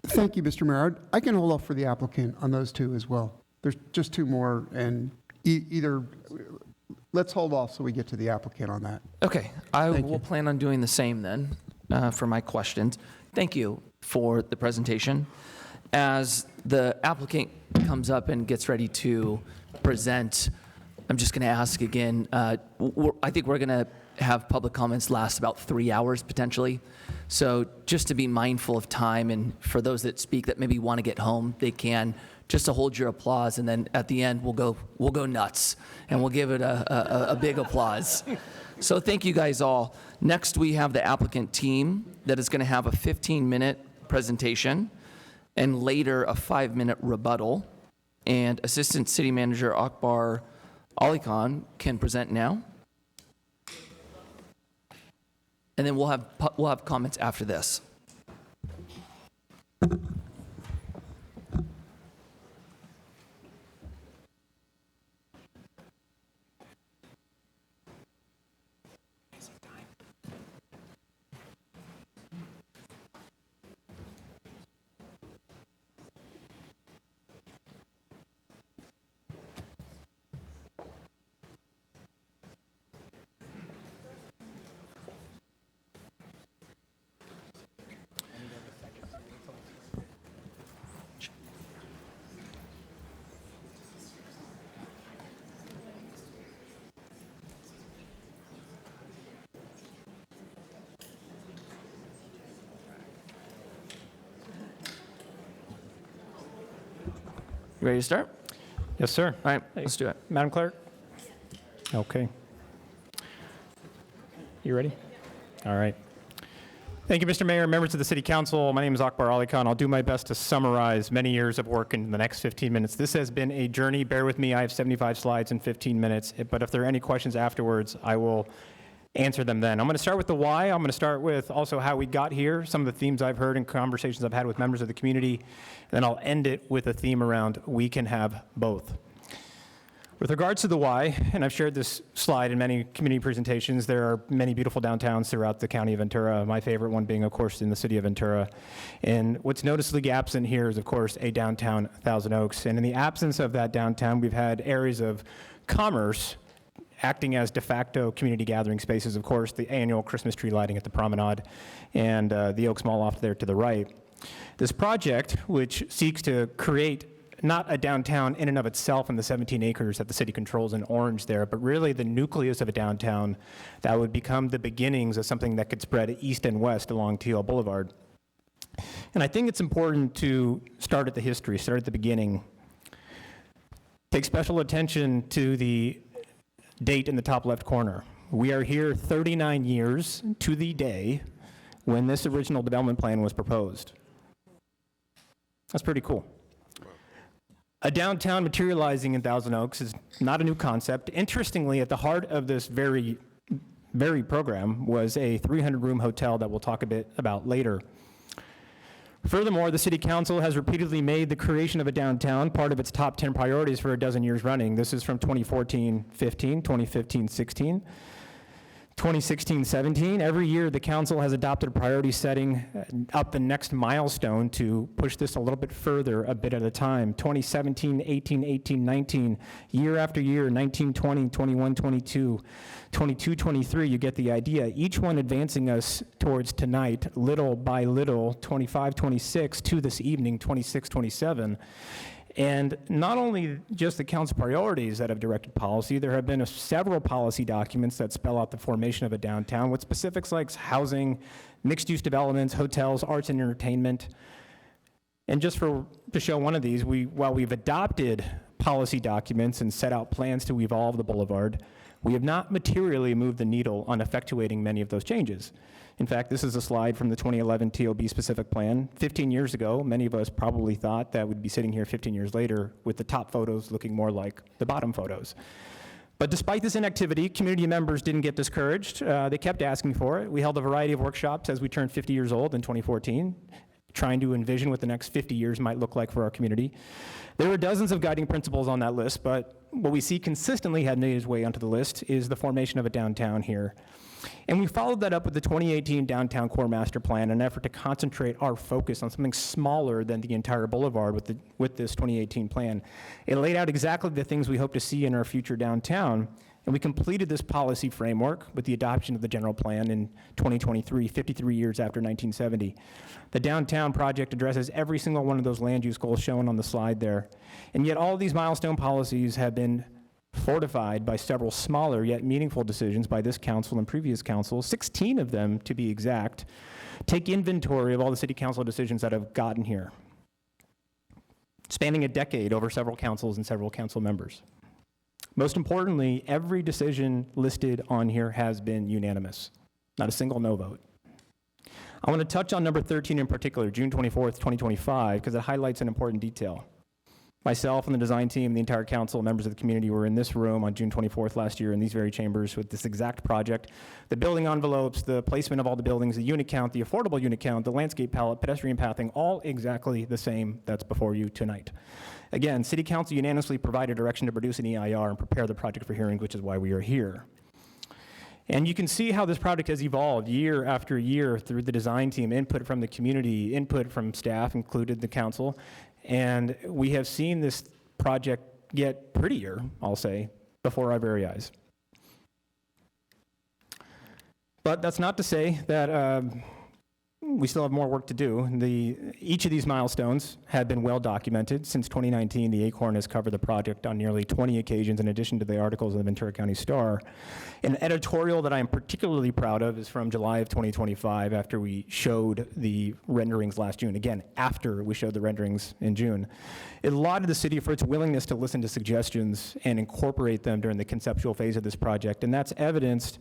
Thank you, Mr. Mayor. I can hold off for the applicant on those two as well. There's just two more, and either, let's hold off so we get to the applicant on that. Okay, I will plan on doing the same then for my questions. Thank you for the presentation. As the applicant comes up and gets ready to present, I'm just going to ask again, I think we're going to have public comments last about 3 hours potentially. So just to be mindful of time, and for those that speak that maybe want to get home, they can, just to hold your applause, and then at the end we'll go nuts and we'll give it a big applause. So thank you guys all. Next we have the applicant team that is going to have a 15-minute presentation and later a 5-minute rebuttal. And Assistant City Manager Akbar Ali Khan can present now. And then we'll have comments after this. You ready to start? Yes, sir. All right, let's do it. Madam Clerk? Okay. You ready? All right. Thank you, Mr. Mayor, members of the City Council. My name is Akbar Ali Khan. I'll do my best to summarize many years of work in the next 15 minutes. This has been a journey. Bear with me. I have 75 slides in 15 minutes, but if there are any questions afterwards, I will answer them then. I'm going to start with the why. I'm going to start with also how we got here, some of the themes I've heard and conversations I've had with members of the community. Then I'll end it with a theme around we can have both. With regards to the why, and I've shared this slide in many community presentations, there are many beautiful downtowns throughout the county of Ventura, my favorite one being, of course, in the city of Ventura. And what's noticeably absent here is, of course, a downtown Thousand Oaks. And in the absence of that downtown, we've had areas of commerce acting as de facto community gathering spaces, of course, the annual Christmas tree lighting at the promenade and the Oaks Mall off there to the right. This project, which seeks to create not a downtown in and of itself in the 17 acres that the city controls in orange there, but really the nucleus of a downtown that would become the beginnings of something that could spread east and west along Teal Boulevard. And I think it's important to start at the history, start at the beginning. Take special attention to the date in the top left corner. We are here 39 years to the day when this original development plan was proposed. That's pretty cool. A downtown materializing in Thousand Oaks is not a new concept. Interestingly, at the heart of this very program was a 300-room hotel that we'll talk a bit about later. Furthermore, the City Council has repeatedly made the creation of a downtown part of its top 10 priorities for a dozen years running. This is from 2014-15, 2015-16, 2016-17. Every year, the council has adopted a priority setting up the next milestone to push this a little bit further, a bit at a time. 2017, 18, 18, 19, year after year, 19, 20, 21, 22, 22, 23, you get the idea. Each one advancing us towards tonight, little by little, 25, 26, to this evening, 26, 27. And not only just the council priorities that have directed policy, there have been several policy documents that spell out the formation of a downtown with specifics like housing, mixed-use developments, hotels, arts and entertainment. And just to show one of these, while we've adopted policy documents and set out plans to evolve the boulevard, we have not materially moved the needle on effectuating many of those changes. In fact, this is a slide from the 2011 TOB specific plan. 15 years ago, many of us probably thought that we'd be sitting here 15 years later with the top photos looking more like the bottom photos. But despite this inactivity, community members didn't get discouraged. They kept asking for it. We held a variety of workshops as we turned 50 years old in 2014, trying to envision what the next 50 years might look like for our community. There were dozens of guiding principles on that list, but what we see consistently had made its way onto the list is the formation of a downtown here. And we followed that up with the 2018 Downtown Core Master Plan, an effort to concentrate our focus on something smaller than the entire boulevard with this 2018 plan. It laid out exactly the things we hope to see in our future downtown, and we completed this policy framework with the adoption of the general plan in 2023, 53 years after 1970. The downtown project addresses every single one of those land use goals shown on the slide there. And yet all of these milestone policies have been fortified by several smaller yet meaningful decisions by this council and previous councils, 16 of them to be exact, take inventory of all the city council decisions that have gotten here, spanning a decade over several councils and several council members. Most importantly, every decision listed on here has been unanimous, not a single no vote. I want to touch on number 13 in particular, June 24th, 2025, because it highlights an important detail. Myself and the design team, the entire council, members of the community were in this room on June 24th last year in these very chambers with this exact project. The building envelopes, the placement of all the buildings, the unit count, the affordable unit count, the landscape palette, pedestrian pathing, all exactly the same that's before you tonight. Again, City Council unanimously provided direction to produce an EIR and prepare the project for hearings, which is why we are here. And you can see how this project has evolved year after year through the design team, input from the community, input from staff, included the council. And we have seen this project get prettier, I'll say, before our very eyes. But that's not to say that we still have more work to do. Each of these milestones have been well documented. Since 2019, the Acorn has covered the project on nearly 20 occasions in addition to the articles in the Ventura County Star. An editorial that I'm particularly proud of is from July of 2025 after we showed the renderings last June. Again, after we showed the renderings in June. It lauded the city for its willingness to listen to suggestions and incorporate them during the conceptual phase of this project, and that's evidenced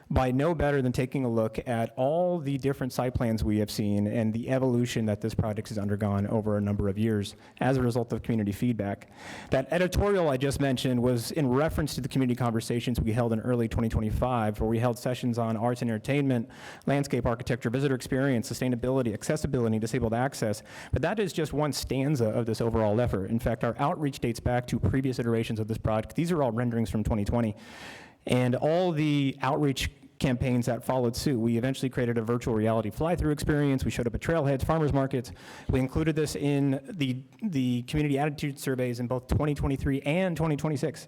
by no better than taking a look at all the different site plans we have seen and the evolution that this project has undergone over a number of years as a result of community feedback. That editorial I just mentioned was in reference to the community conversations we held in early 2025, where we held sessions on arts and entertainment, landscape architecture, visitor experience, sustainability, accessibility, disabled access. But that is just one stanza of this overall effort. In fact, our outreach dates back to previous iterations of this project. These are all renderings from 2020. And all the outreach campaigns that followed suit. We eventually created a virtual reality fly-through experience. We showed up at trailheads, farmers markets. We included this in the community attitude surveys in both 2023 and 2026.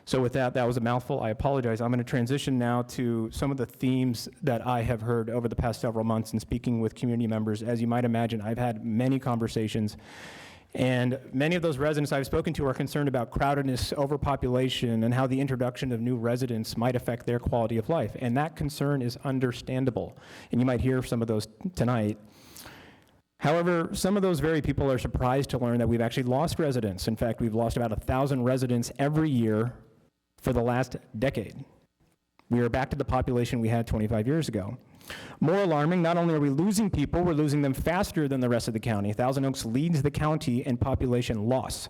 So with that was a mouthful. I apologize. I'm going to transition now to some of the themes that I have heard over the past several months in speaking with community members. As you might imagine, I've had many conversations. And many of those residents I've spoken to are concerned about crowdedness, overpopulation, and how the introduction of new residents might affect their quality of life. And that concern is understandable. And you might hear some of those tonight. However, some of those very people are surprised to learn that we've actually lost residents. In fact, we've lost about 1,000 residents every year for the last decade. We are back to the population we had 25 years ago. More alarming, not only are we losing people, we're losing them faster than the rest of the county. Thousand Oaks leads the county in population loss.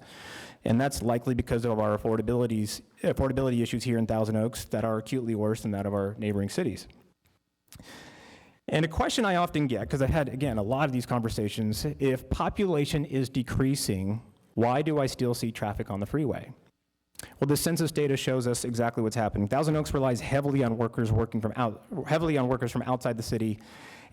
And that's likely because of our affordability issues here in Thousand Oaks that are acutely worse than that of our neighboring cities. And a question I often get, because I've had, again, a lot of these conversations, if population is decreasing, why do I still see traffic on the freeway? Well, the census data shows us exactly what's happening. Thousand Oaks relies heavily on workers from outside the city,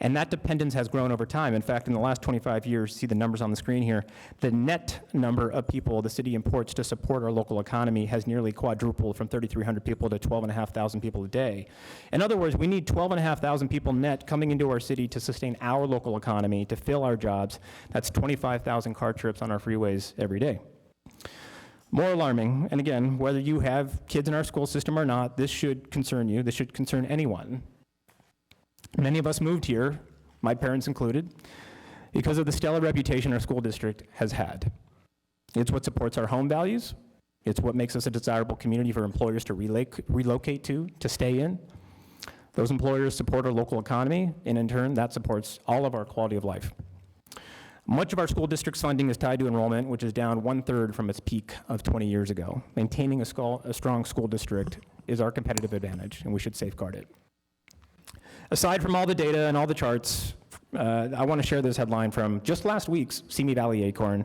and that dependence has grown over time. In fact, in the last 25 years, see the numbers on the screen here, the net number of people the city imports to support our local economy has nearly quadrupled from 3,300 people to 12,500 people a day. In other words, we need 12,500 people net coming into our city to sustain our local economy, to fill our jobs. That's 25,000 car trips on our freeways every day. More alarming, and again, whether you have kids in our school system or not, this should concern you. This should concern anyone. Many of us moved here, my parents included, because of the stellar reputation our school district has had. It's what supports our home values. It's what makes us a desirable community for employers to relocate to stay in. Those employers support our local economy, and in turn, that supports all of our quality of life. Much of our school district's funding is tied to enrollment, which is down 1/3 from its peak of 20 years ago. Maintaining a strong school district is our competitive advantage, and we should safeguard it. Aside from all the data and all the charts, I want to share this headline from just last week's Simi Valley Acorn,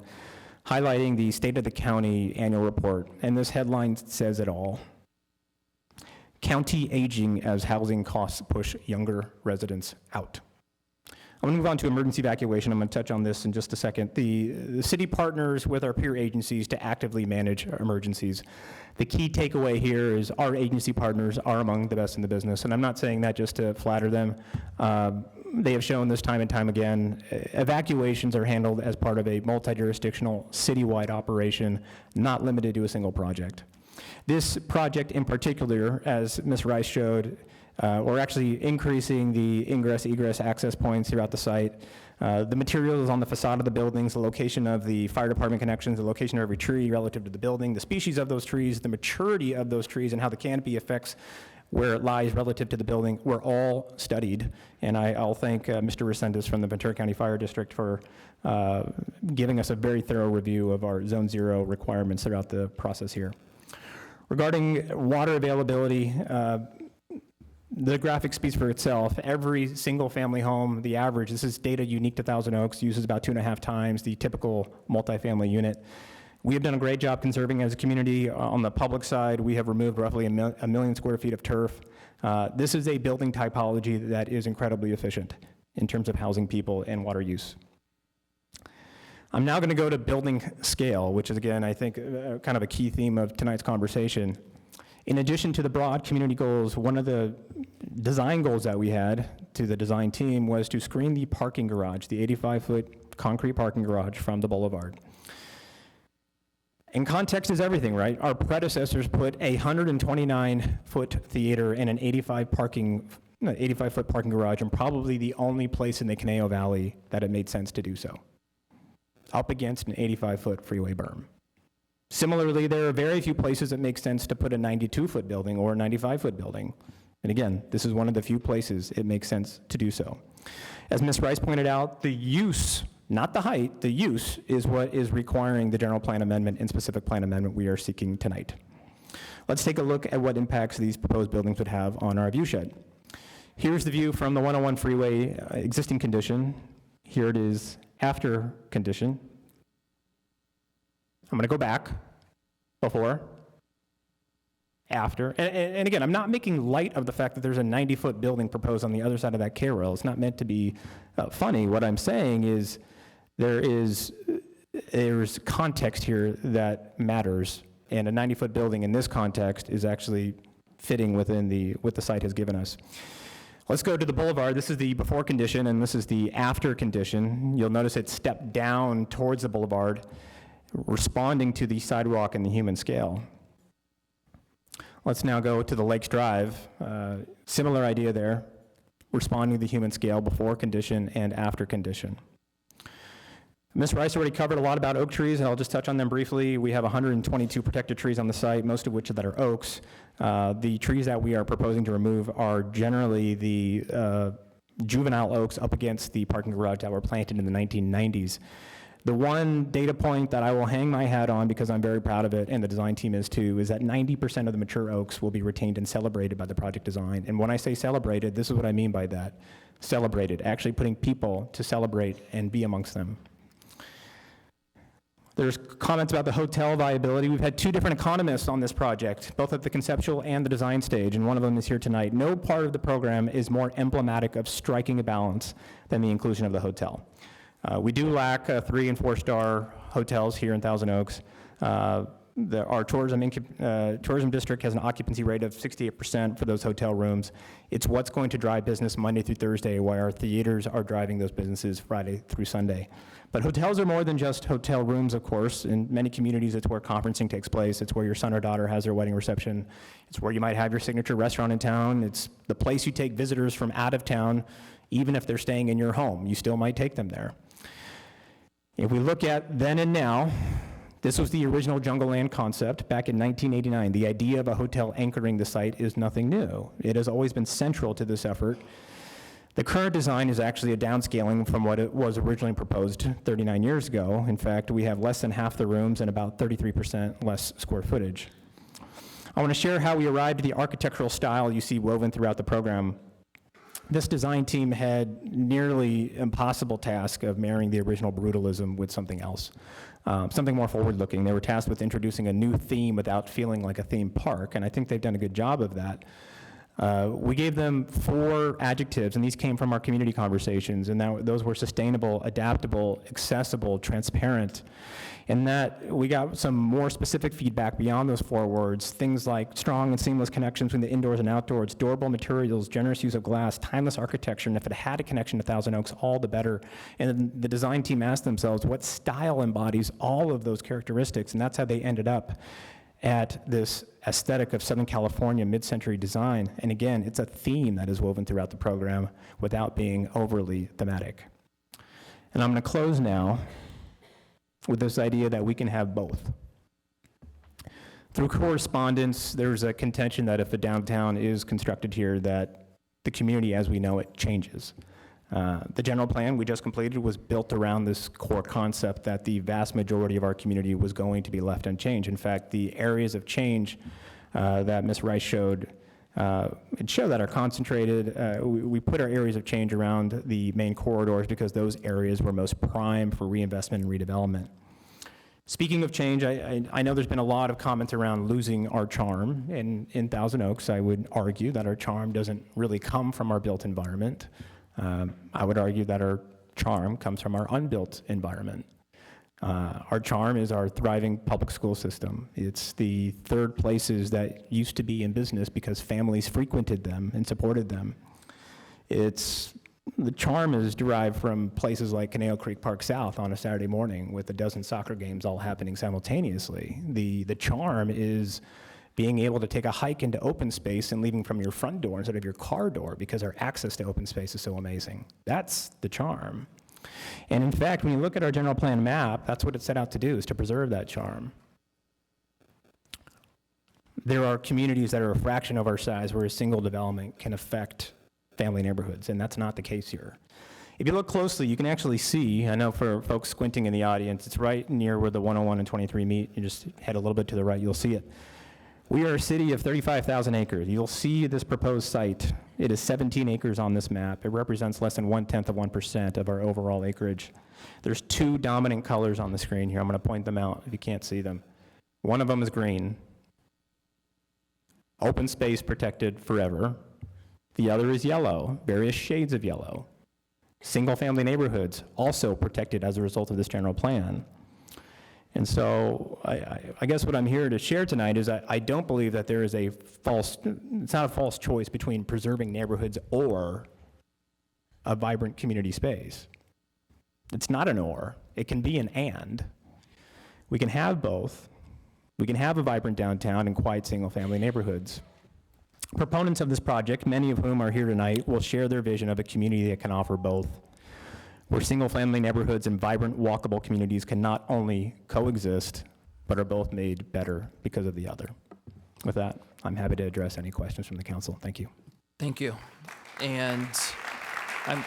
highlighting the State of the County annual report. And this headline says it all. County aging as housing costs push younger residents out. I'm going to move on to emergency evacuation. I'm going to touch on this in just a second. The city partners with our peer agencies to actively manage emergencies. The key takeaway here is our agency partners are among the best in the business, and I'm not saying that just to flatter them. They have shown this time and time again. Evacuations are handled as part of a multi-jurisdictional citywide operation, not limited to a single project. This project in particular, as Ms. Rice showed, we're actually increasing the ingress-egress access points throughout the site. The materials on the facade of the buildings, the location of the fire department connections, the location of every tree relative to the building, the species of those trees, the maturity of those trees, and how the canopy affects where it lies relative to the building were all studied. And I'll thank Mr. Resendez from the Ventura County Fire District for giving us a very thorough review of our Zone 0 requirements throughout the process here. Regarding water availability, the graphic speaks for itself. Every single family home, the average, this is data unique to Thousand Oaks, uses about 2.5 times the typical multifamily unit. We have done a great job conserving as a community. On the public side, we have removed roughly a million square feet of turf. This is a building typology that is incredibly efficient in terms of housing people and water use. I'm now going to go to building scale, which is, again, I think kind of a key theme of tonight's conversation. In addition to the broad community goals, one of the design goals that we had to the design team was to screen the parking garage, the 85-foot concrete parking garage from the boulevard. And context is everything, right? Our predecessors put a 129-foot theater in an 85-foot parking garage, and probably the only place in the Conejo Valley that it made sense to do so, up against an 85-foot freeway berm. Similarly, there are very few places that make sense to put a 92-foot building or a 95-foot building. And again, this is one of the few places it makes sense to do so. As Ms. Rice pointed out, the use, not the height, the use is what is requiring the general plan amendment and specific plan amendment we are seeking tonight. Let's take a look at what impacts these proposed buildings would have on our viewshed. Here's the view from the 101 freeway, existing condition. Here it is after condition. I'm going to go back, before, after. And again, I'm not making light of the fact that there's a 90-foot building proposed on the other side of that K-rail. It's not meant to be funny. What I'm saying is there's context here that matters, and a 90-foot building in this context is actually fitting within what the site has given us. Let's go to the boulevard. This is the before condition, and this is the after condition. You'll notice it stepped down towards the boulevard, responding to the sidewalk and the human scale. Let's now go to the Lakes Drive. Similar idea there, responding to the human scale before condition and after condition. Ms. Rice already covered a lot about oak trees, and I'll just touch on them briefly. We have 122 protected trees on the site, most of which that are oaks. The trees that we are proposing to remove are generally the juvenile oaks up against the parking garage that were planted in the 1990s. The one data point that I will hang my hat on, because I'm very proud of it, and the design team is too, is that 90% of the mature oaks will be retained and celebrated by the project design. And when I say celebrated, this is what I mean by that. Celebrated, actually putting people to celebrate and be amongst them. There's comments about the hotel viability. We've had two different economists on this project, both at the conceptual and the design stage, and one of them is here tonight. No part of the program is more emblematic of striking a balance than the inclusion of the hotel. We do lack 3- and 4-star hotels here in Thousand Oaks. Our tourism district has an occupancy rate of 68% for those hotel rooms. It's what's going to drive business Monday through Thursday, while our theaters are driving those businesses Friday through Sunday. But hotels are more than just hotel rooms, of course. In many communities, it's where conferencing takes place. It's where your son or daughter has their wedding reception. It's where you might have your signature restaurant in town. It's the place you take visitors from out of town. Even if they're staying in your home, you still might take them there. If we look at then and now, this was the original Jungle Land concept back in 1989. The idea of a hotel anchoring the site is nothing new. It has always been central to this effort. The current design is actually a downscaling from what it was originally proposed 39 years ago. In fact, we have less than half the rooms and about 33% less square footage. I want to share how we arrived at the architectural style you see woven throughout the program. This design team had nearly impossible task of marrying the original brutalism with something else, something more forward-looking. They were tasked with introducing a new theme without feeling like a theme park, and I think they've done a good job of that. We gave them 4 adjectives, and these came from our community conversations, and those were sustainable, adaptable, accessible, transparent. And that we got some more specific feedback beyond those 4 words, things like strong and seamless connections between the indoors and outdoors, durable materials, generous use of glass, timeless architecture, and if it had a connection to Thousand Oaks, all the better. And the design team asked themselves, what style embodies all of those characteristics? And that's how they ended up at this aesthetic of Southern California mid-century design. And again, it's a theme that is woven throughout the program without being overly thematic. And I'm going to close now with this idea that we can have both. Through correspondence, there's a contention that if the downtown is constructed here, that the community as we know it changes. The general plan we just completed was built around this core concept that the vast majority of our community was going to be left unchanged. In fact, the areas of change that Ms. Rice showed, it showed that are concentrated. We put our areas of change around the main corridors because those areas were most prime for reinvestment and redevelopment. Speaking of change, I know there's been a lot of comments around losing our charm. In Thousand Oaks, I would argue that our charm doesn't really come from our built environment. I would argue that our charm comes from our unbuilt environment. Our charm is our thriving public school system. It's the third places that used to be in business because families frequented them and supported them. The charm is derived from places like Canal Creek Park South on a Saturday morning with a dozen soccer games all happening simultaneously. The charm is being able to take a hike into open space and leaving from your front door instead of your car door because our access to open space is so amazing. That's the charm. And in fact, when you look at our general plan map, that's what it set out to do, is to preserve that charm. There are communities that are a fraction of our size where a single development can affect family neighborhoods, and that's not the case here. If you look closely, you can actually see, I know for folks squinting in the audience, it's right near where the 101 and 23 meet. You just head a little bit to the right, you'll see it. We are a city of 35,000 acres. You'll see this proposed site. It is 17 acres on this map. It represents less than 1/10% of our overall acreage. There's 2 dominant colors on the screen here. I'm going to point them out if you can't see them. One of them is green. Open space protected forever. The other is yellow, various shades of yellow. Single-family neighborhoods also protected as a result of this general plan. And so I guess what I'm here to share tonight is I don't believe that there is it's not a false choice between preserving neighborhoods or a vibrant community space. It's not an or, it can be an and. We can have both. We can have a vibrant downtown and quiet single-family neighborhoods. Proponents of this project, many of whom are here tonight, will share their vision of a community that can offer both, where single-family neighborhoods and vibrant, walkable communities can not only coexist, but are both made better because of the other. With that, I'm happy to address any questions from the council. Thank you. Thank you. And I'm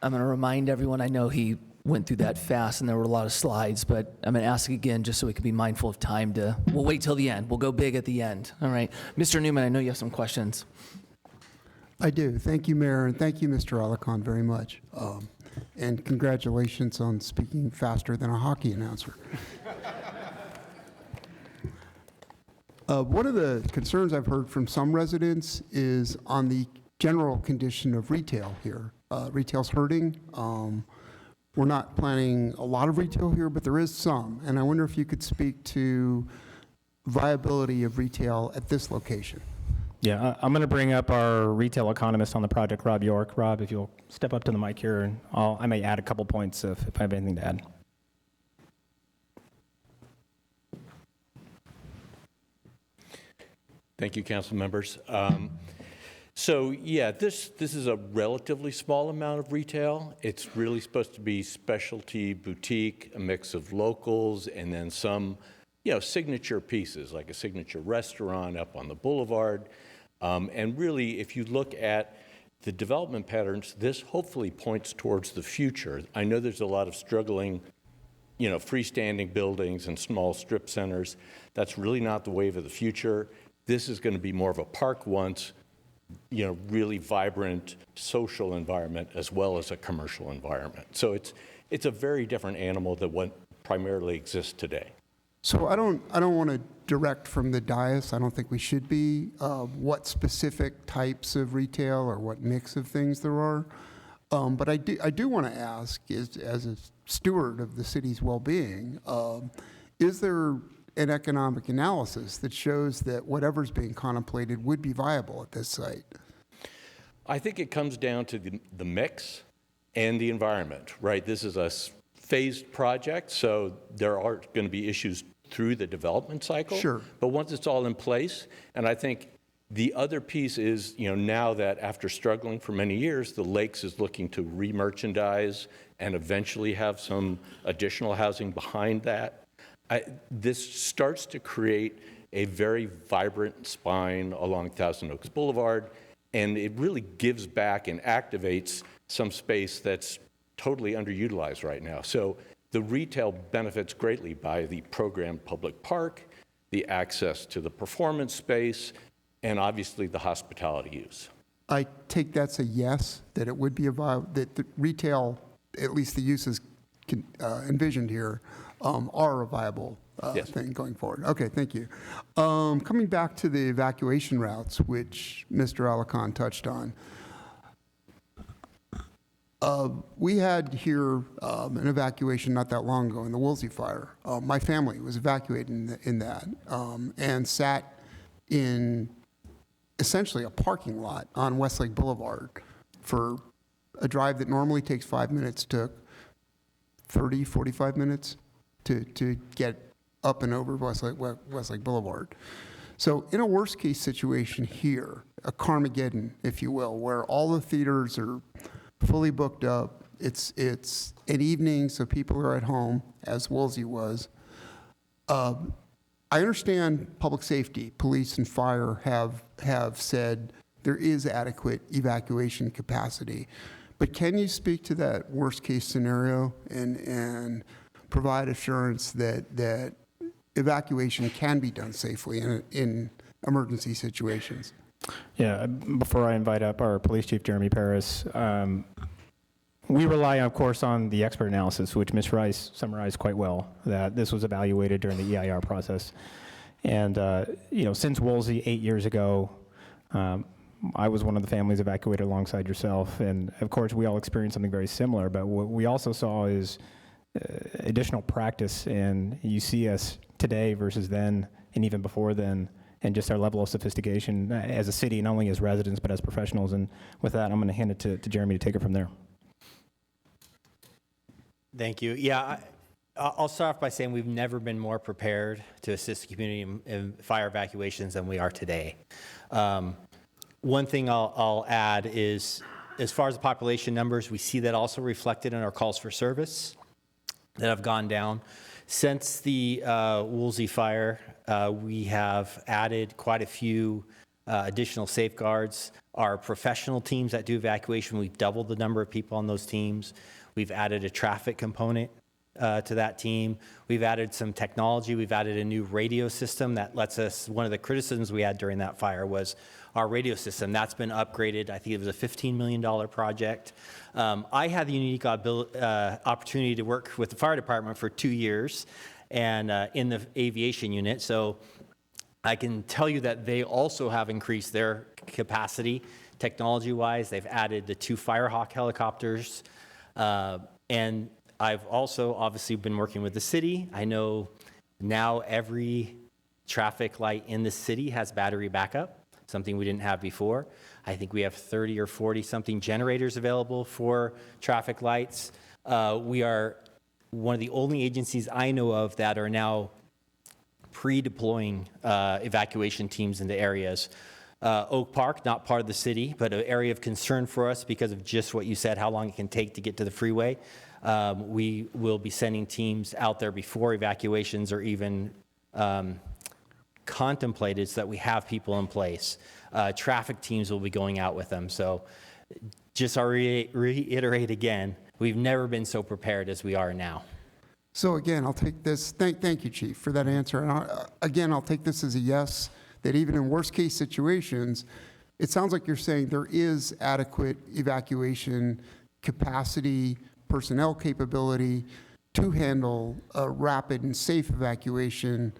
going to remind everyone, I know he went through that fast and there were a lot of slides, but I'm going to ask again just so we can be mindful of time we'll wait till the end. We'll go big at the end. All right. Mr. Newman, I know you have some questions. I do. Thank you, Mayor, and thank you, Mr. Alarcon, very much. And congratulations on speaking faster than a hockey announcer. One of the concerns I've heard from some residents is on the general condition of retail here. Retail's hurting. We're not planning a lot of retail here, but there is some. And I wonder if you could speak to viability of retail at this location. Yeah, I'm going to bring up our retail economist on the project, Rob York. Rob, if you'll step up to the mic here, and I may add a couple points if I have anything to add. Thank you, council members. So yeah, this is a relatively small amount of retail. It's really supposed to be specialty boutique, a mix of locals, and then some, signature pieces, like a signature restaurant up on the boulevard. And really, if you look at the development patterns, this hopefully points towards the future. I know there's a lot of struggling, freestanding buildings and small strip centers. That's really not the wave of the future. This is going to be more of a park once, really vibrant social environment as well as a commercial environment. So it's a very different animal than what primarily exists today. So I don't want to direct from the dais. I don't think we should be what specific types of retail or what mix of things there are. But I do want to ask, as a steward of the city's well-being, is there an economic analysis that shows that whatever's being contemplated would be viable at this site? I think it comes down to the mix and the environment, right? This is a phased project, so there are going to be issues through the development cycle. Sure. But once it's all in place, and I think the other piece is, now that after struggling for many years, the Lakes is looking to re-merchandise and eventually have some additional housing behind that. This starts to create a very vibrant spine along Thousand Oaks Boulevard, and it really gives back and activates some space that's totally underutilized right now. So the retail benefits greatly by the programmed public park, the access to the performance space, and obviously the hospitality use. I take that's a yes, that it would be that the retail, at least the uses envisioned here, are a viable Yes. thing going forward. Okay, thank you. Coming back to the evacuation routes, which Mr. Alarcon touched on, we had here an evacuation not that long ago in the Woolsey fire. My family was evacuated in that and sat in essentially a parking lot on Westlake Boulevard for a drive that normally takes 5 minutes, took 30, 45 minutes to get up and over Westlake Boulevard. So in a worst case situation here, a Carmageddon, if you will, where all the theaters are fully booked up, it's an evening, so people are at home, as Woolsey was. I understand public safety, police and fire have said there is adequate evacuation capacity, but can you speak to that worst case scenario and provide assurance that evacuation can be done safely in emergency situations? Yeah, before I invite up our police chief, Jeremy Paris, we rely, of course, on the expert analysis, which Ms. Rice summarized quite well, that this was evaluated during the EIR process. And, since Woolsey 8 years ago, I was one of the families evacuated alongside yourself. And of course, we all experienced something very similar, but what we also saw is additional practice. And you see us today versus then, and even before then, and just our level of sophistication as a city, not only as residents, but as professionals. And with that, I'm going to hand it to Jeremy to take it from there. Thank you. Yeah, I'll start off by saying we've never been more prepared to assist the community in fire evacuations than we are today. One thing I'll add is, as far as the population numbers, we see that also reflected in our calls for service that have gone down. Since the Woolsey fire, we have added quite a few additional safeguards. Our professional teams that do evacuation, we've doubled the number of people on those teams. We've added a traffic component to that team. We've added some technology. We've added a new radio system that lets us, one of the criticisms we had during that fire was our radio system. That's been upgraded. I think it was a $15 million project. I had the unique opportunity to work with the fire department for 2 years and in the aviation unit. So I can tell you that they also have increased their capacity technology-wise. They've added the 2 Firehawk helicopters. And I've also obviously been working with the city. I know now every traffic light in the city has battery backup, something we didn't have before. I think we have 30 or 40 something generators available for traffic lights. We are one of the only agencies I know of that are now pre-deploying evacuation teams into areas. Oak Park, not part of the city, but an area of concern for us because of just what you said, how long it can take to get to the freeway. We will be sending teams out there before evacuations are even contemplated so that we have people in place. Traffic teams will be going out with them. So just I'll reiterate again, we've never been so prepared as we are now. So again, I'll take this, thank you, Chief, for that answer. And again, I'll take this as a yes, that even in worst case situations, it sounds like you're saying there is adequate evacuation capacity, personnel capability to handle a rapid and safe evacuation,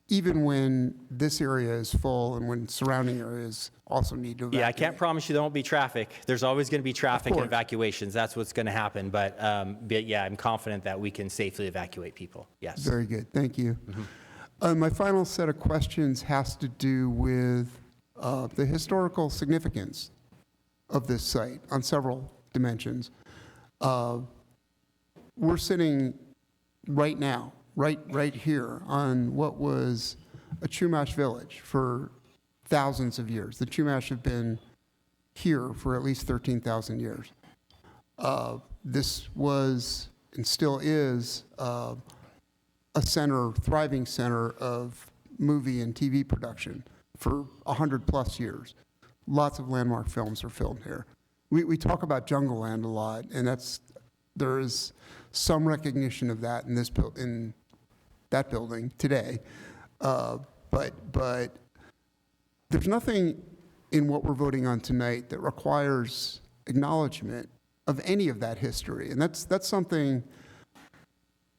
even when this area is full and when surrounding areas also need to evacuate. Yeah, I can't promise you there won't be traffic. There's always going to be traffic and evacuations. That's what's going to happen. But yeah, I'm confident that we can safely evacuate people. Yes. Very good. Thank you. My final set of questions has to do with the historical significance of this site on several dimensions. We're sitting right now, right here on what was a Chumash village for thousands of years. The Chumash have been here for at least 13,000 years. This was and still is a thriving center of movie and TV production for 100+ years. Lots of landmark films are filmed here. We talk about Jungle Land a lot, and there is some recognition of that in that building today. But there's nothing in what we're voting on tonight that requires acknowledgement of any of that history, and that's something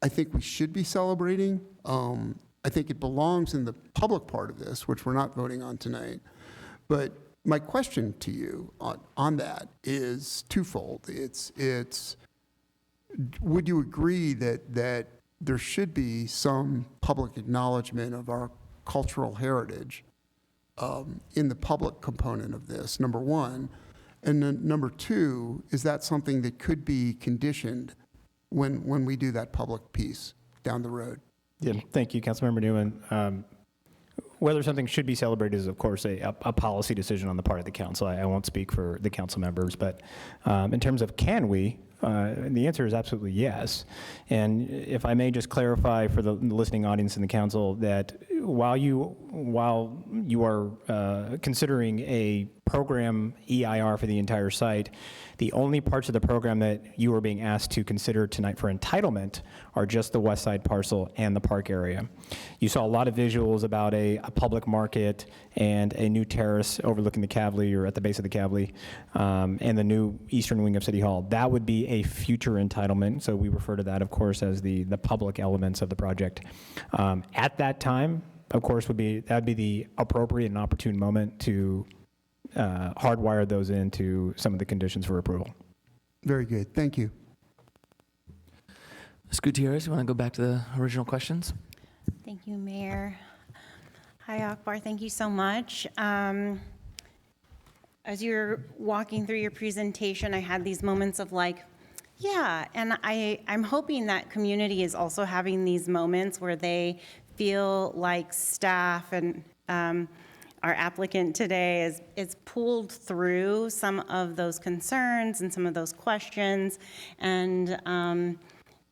I think we should be celebrating. I think it belongs in the public part of this, which we're not voting on tonight. But my question to you on that is twofold. It's would you agree that there should be some public acknowledgement of our cultural heritage in the public component of this, number one? And then number two, is that something that could be conditioned when we do that public piece down the road? Yeah, thank you, Councilmember Newman. Whether something should be celebrated is, of course, a policy decision on the part of the council. I won't speak for the council members, but in terms of can we, the answer is absolutely yes. And if I may just clarify for the listening audience and the council that while you are considering a program EIR for the entire site, the only parts of the program that you are being asked to consider tonight for entitlement are just the west side parcel and the park area. You saw a lot of visuals about a public market and a new terrace overlooking the Kavli or at the base of the Kavli and the new eastern wing of City Hall. That would be a future entitlement, so we refer to that, of course, as the public elements of the project. At that time, of course, that would be the appropriate and opportune moment to hardwire those into some of the conditions for approval. Very good. Thank you. Ms. Gutierrez, you want to go back to the original questions? Thank you, Mayor. Hi, Akbar. Thank you so much. As you were walking through your presentation, I had these moments of like, yeah, and I'm hoping that community is also having these moments where they feel like staff and our applicant today is pulled through some of those concerns and some of those questions, and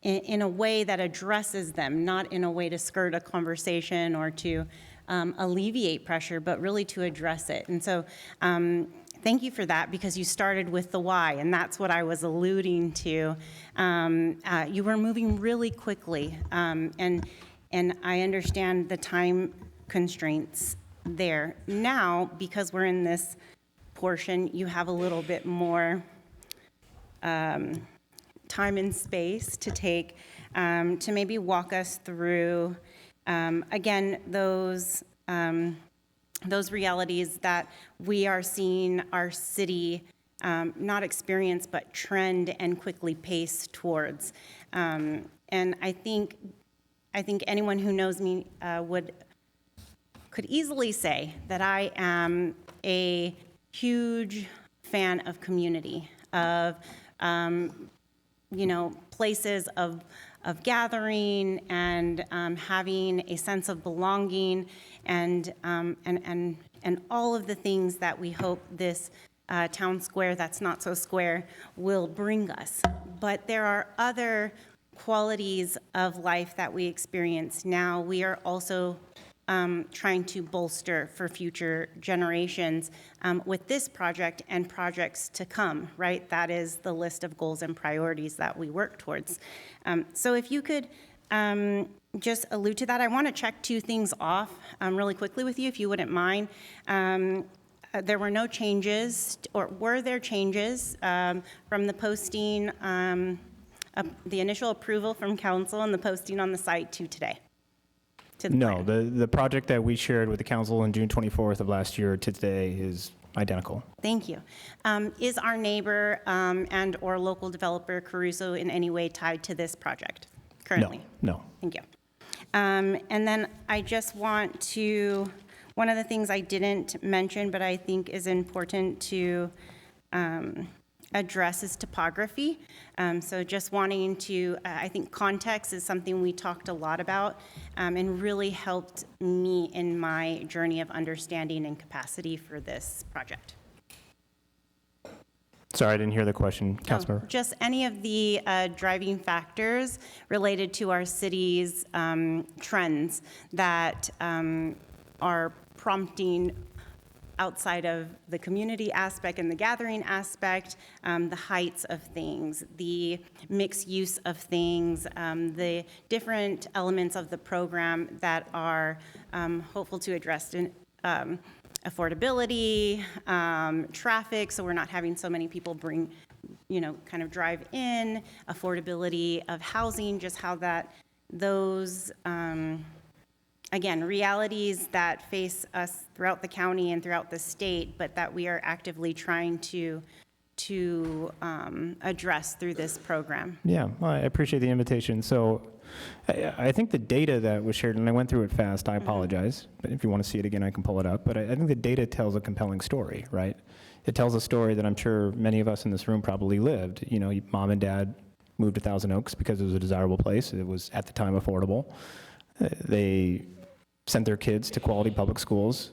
in a way that addresses them, not in a way to skirt a conversation or to alleviate pressure, but really to address it. And so thank you for that, because you started with the why, and that's what I was alluding to. You were moving really quickly, and I understand the time constraints there. Now, because we're in this portion, you have a little bit more time and space to take to maybe walk us through, again, those realities that we are seeing our city not experience, but trend and quickly pace towards. And I think anyone who knows me could easily say that I am a huge fan of community, of places of gathering and having a sense of belonging and all of the things that we hope this town square that's not so square will bring us. But there are other qualities of life that we experience now. We are also trying to bolster for future generations with this project and projects to come, right? That is the list of goals and priorities that we work towards. So if you could just allude to that. I want to check two things off really quickly with you, if you wouldn't mind. There were no changes, or were there changes from the posting, the initial approval from council and the posting on the site to today? No, the project that we shared with the council on June 24th of last year to today is identical. Thank you. Is our neighbor and or local developer Caruso in any way tied to this project currently? No. Thank you. And then I just want to, one of the things I didn't mention, but I think is important to address is topography. So just wanting to, I think context is something we talked a lot about and really helped me in my journey of understanding and capacity for this project. Sorry, I didn't hear the question, Councilmember. Just any of the driving factors related to our city's trends that are prompting outside of the community aspect and the gathering aspect, the heights of things, the mixed use of things, the different elements of the program that are hopeful to address in, affordability, traffic, so we're not having so many people bring, kind of drive in, affordability of housing, just how that, those, again, realities that face us throughout the county and throughout the state, but that we are actively trying to address through this program. Yeah, well, I appreciate the invitation. So I think the data that was shared, and I went through it fast, I apologize, but if you want to see it again, I can pull it up. But I think the data tells a compelling story, right? It tells a story that I'm sure many of us in this room probably lived. Mom and dad moved to Thousand Oaks because it was a desirable place. It was, at the time, affordable. They sent their kids to quality public schools,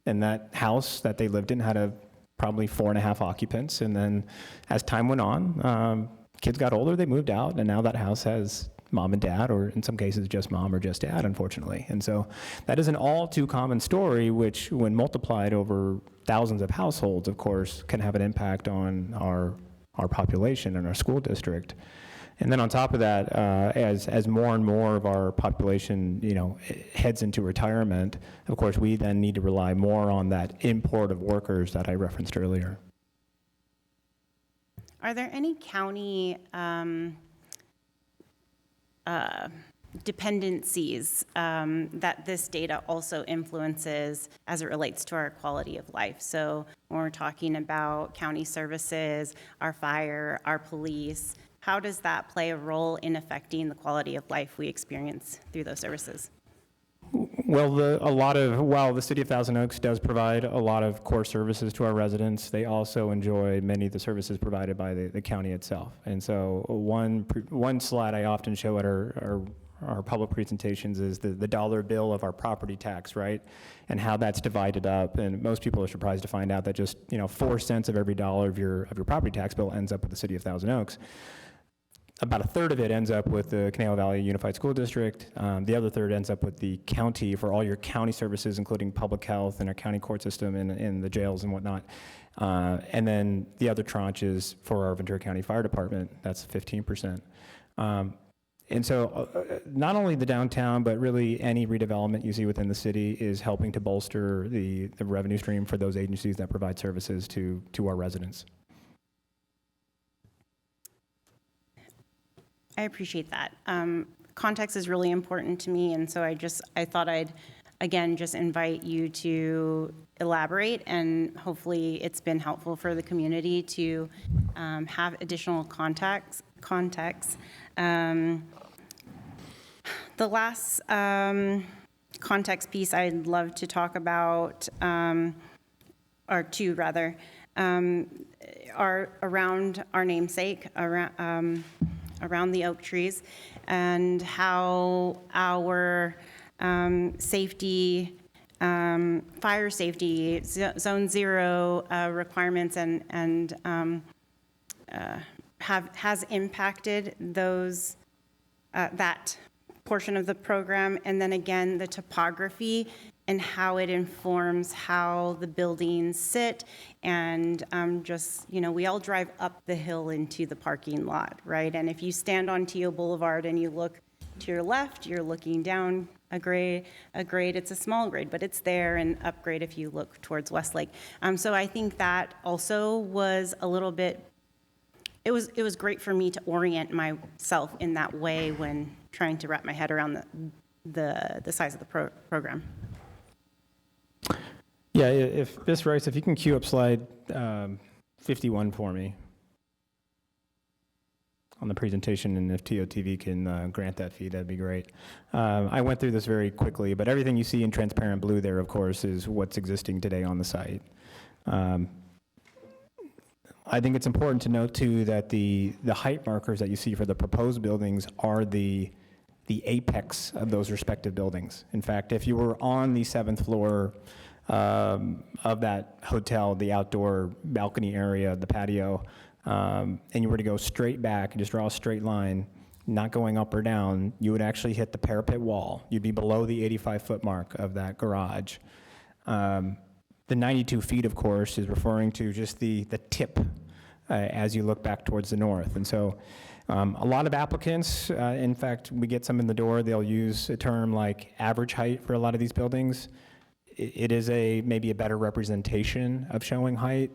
and that house that they lived in had probably 4.5 occupants. And then as time went on, kids got older, they moved out, and now that house has mom and dad, or in some cases just mom or just dad, unfortunately. And so that is an all too common story, which when multiplied over thousands of households, of course, can have an impact on our population and our school district. And then on top of that, as more and more of our population, heads into retirement, of course, we then need to rely more on that import of workers that I referenced earlier. Are there any county dependencies that this data also influences as it relates to our quality of life? So when we're talking about county services, our fire, our police, how does that play a role in affecting the quality of life we experience through those services? Well, while the City of Thousand Oaks does provide a lot of core services to our residents, they also enjoy many of the services provided by the county itself. And so one slide I often show at our public presentations is the dollar bill of our property tax, right? And how that's divided up. And most people are surprised to find out that just 4 cents of every dollar of your property tax bill ends up with the City of Thousand Oaks. about a third of it ends up with the Conejo Valley Unified School District. The other third ends up with the county for all your county services, including public health and our county court system and the jails and whatnot. And then the other tranche is for our Ventura County Fire Department. That's 15%. And so not only the downtown, but really any redevelopment you see within the city is helping to bolster the revenue stream for those agencies that provide services to our residents. I appreciate that. Context is really important to me, and so I thought I'd, again, just invite you to elaborate, and hopefully it's been helpful for the community to have additional context. The last context piece I'd love to talk about, or two rather, are around our namesake, around the oak trees, and how our safety, fire safety, zone 0 requirements has impacted those that portion of the program, and then again the topography and how it informs how the buildings sit, and we all drive up the hill into the parking lot, right? And if you stand on Teal Boulevard and you look to your left, you're looking down a grade. It's a small grade, but it's there, and upgrade if you look towards Westlake. So I think that also was a little bit. It was great for me to orient myself in that way when trying to wrap my head around the size of the program. Yeah, if Ms. Rice, if you can queue up slide 51 for me on the presentation, and if TOTV can grant that fee, that'd be great. I went through this very quickly, but everything you see in transparent blue there, of course, is what's existing today on the site. I think it's important to note, too, that the height markers that you see for the proposed buildings are the apex of those respective buildings. In fact, if you were on the 7th floor of that hotel, the outdoor balcony area, the patio, and you were to go straight back and just draw a straight line, not going up or down, you would actually hit the parapet wall. You'd be below the 85-foot mark of that garage. The 92 feet, of course, is referring to just the tip as you look back towards the north. And so a lot of applicants, in fact, we get some in the door, they'll use a term like average height for a lot of these buildings. It is maybe a better representation of showing height.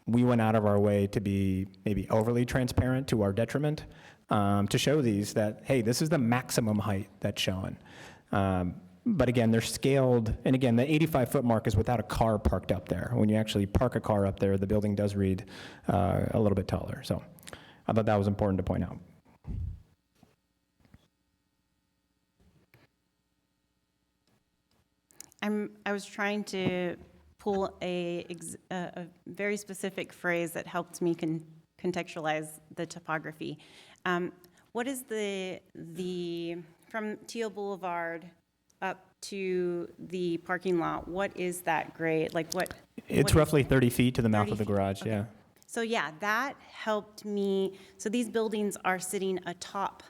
We went out of our way to be maybe overly transparent to our detriment, to show these that, hey, this is the maximum height that's shown. But again, they're scaled, and again, the 85-foot mark is without a car parked up there. When you actually park a car up there, the building does read a little bit taller. So I thought that was important to point out. I was trying to pull a very specific phrase that helped me contextualize the topography. What is from Teal Boulevard up to the parking lot, what is that grade? Like what? It's roughly 30 feet to the mouth of the garage, okay. Yeah. So yeah, that helped me. So these buildings are sitting atop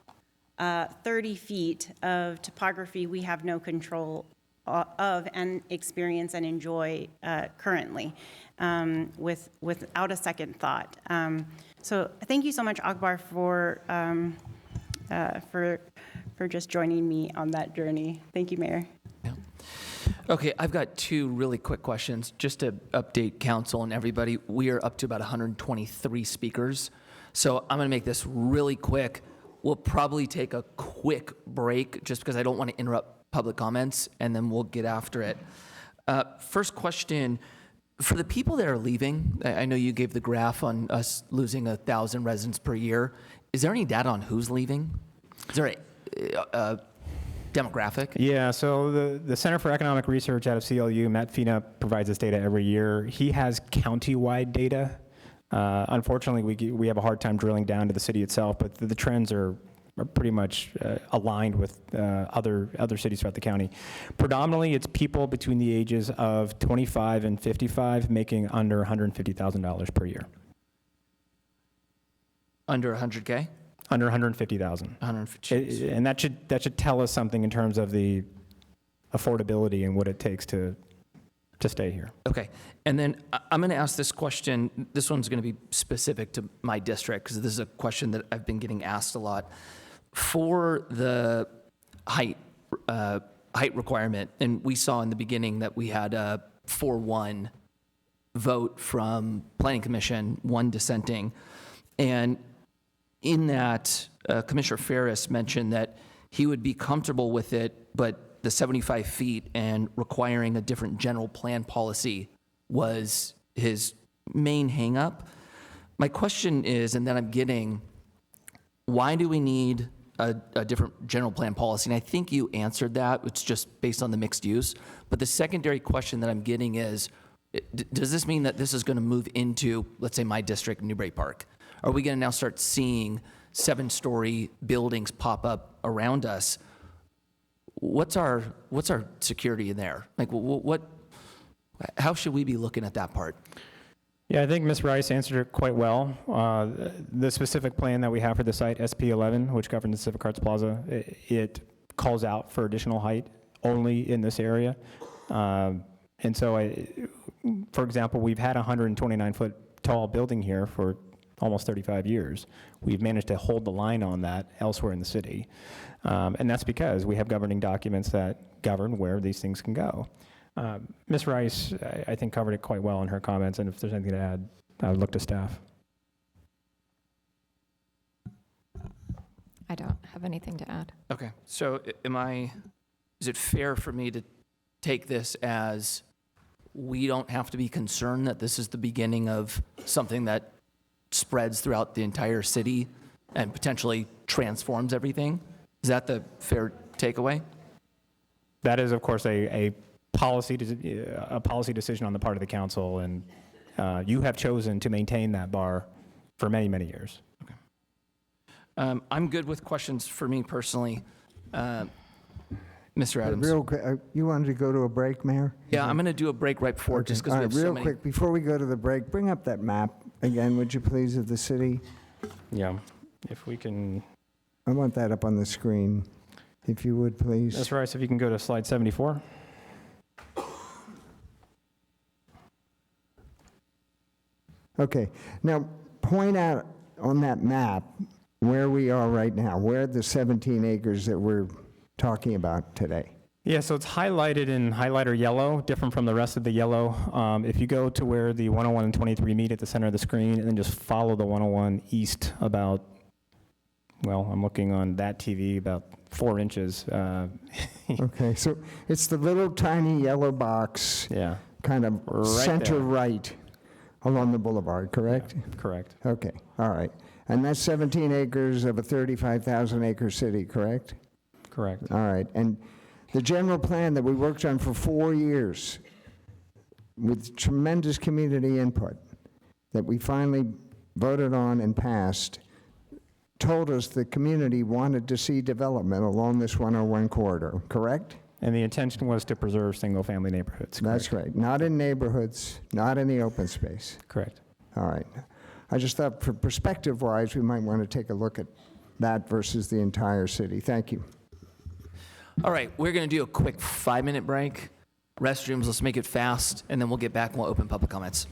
30 feet of topography we have no control of and experience and enjoy currently without a second thought. So thank you so much, Akbar, for just joining me on that journey. Thank you, Mayor. Yeah. Okay, I've got two really quick questions just to update council and everybody. We are up to about 123 speakers, so I'm going to make this really quick. We'll probably take a quick break just because I don't want to interrupt public comments, and then we'll get after it. First question, for the people that are leaving, I know you gave the graph on us losing 1,000 residents per year. Is there any data on who's leaving? Is there a demographic? Yeah, so the Center for Economic Research out of CLU, Matt Fina, provides this data every year. He has county-wide data. Unfortunately, we have a hard time drilling down to the city itself, but the trends are pretty much aligned with other cities throughout the county. Predominantly, it's people between the ages of 25 and 55 making under $150,000 per year. Under 100K? Under 150,000. 150. And that should tell us something in terms of the affordability and what it takes to stay here. Okay. And then I'm going to ask this question. This one's going to be specific to my district because this is a question that I've been getting asked a lot. For the height requirement, and we saw in the beginning that we had a 4-1 vote from Planning Commission, 1 dissenting. And in that, Commissioner Ferris mentioned that he would be comfortable with it, but the 75 feet and requiring a different general plan policy was his main hangup. My question is, and then I'm getting, why do we need a different general plan policy? And I think you answered that. It's just based on the mixed use. But the secondary question that I'm getting is, does this mean that this is going to move into, let's say, my district, Newbury Park? Are we going to now start seeing 7-story buildings pop up around us? What's our security in there? Like, how should we be looking at that part? Yeah, I think Ms. Rice answered it quite well. The specific plan that we have for the site, SP11, which governs the Civic Arts Plaza, it calls out for additional height only in this area. And so, for example, we've had a 129-foot tall building here for almost 35 years. We've managed to hold the line on that elsewhere in the city. And that's because we have governing documents that govern where these things can go. Ms. Rice, I think, covered it quite well in her comments, and if there's anything to add, I would look to staff. I don't have anything to add. Okay, so is it fair for me to take this as we don't have to be concerned that this is the beginning of something that spreads throughout the entire city and potentially transforms everything? Is that the fair takeaway? That is, of course, a policy decision on the part of the council, and you have chosen to maintain that bar for many, many years. Okay. I'm good with questions for me personally. Mr. Adams. Real quick, you wanted to go to a break, Mayor? Yeah, I'm going to do a break right before, just because we have so real many. quick, before we go to the break, bring up that map again, would you please, of the city? Yeah, if we can. I want that up on the screen, if you would, please. That's right, so if you can go to slide 74. Okay, now point out on that map where we are right now, where the 17 acres that we're talking about today. Yeah, so it's highlighted in highlighter yellow, different from the rest of the yellow. If you go to where the 101 and 23 meet at the center of the screen, and then just follow the 101 east about, well, I'm looking on that TV, about 4 inches. Okay, so it's the little tiny yellow box, yeah, kind of right center there. right along the boulevard, correct? Yeah, correct. Okay, all right. And that's 17 acres of a 35,000 acre city, correct? Correct. All right, and the general plan that we worked on for 4 years with tremendous community input that we finally voted on and passed told us the community wanted to see development along this 101 corridor, correct? And the intention was to preserve single-family neighborhoods. That's right. Not in neighborhoods, not in the open space. Correct. All right. I just thought for perspective-wise, we might want to take a look at that versus the entire city. Thank you. All right, we're going to do a quick 5-minute break. Restrooms, let's make it fast, and then we'll get back and we'll open public comments.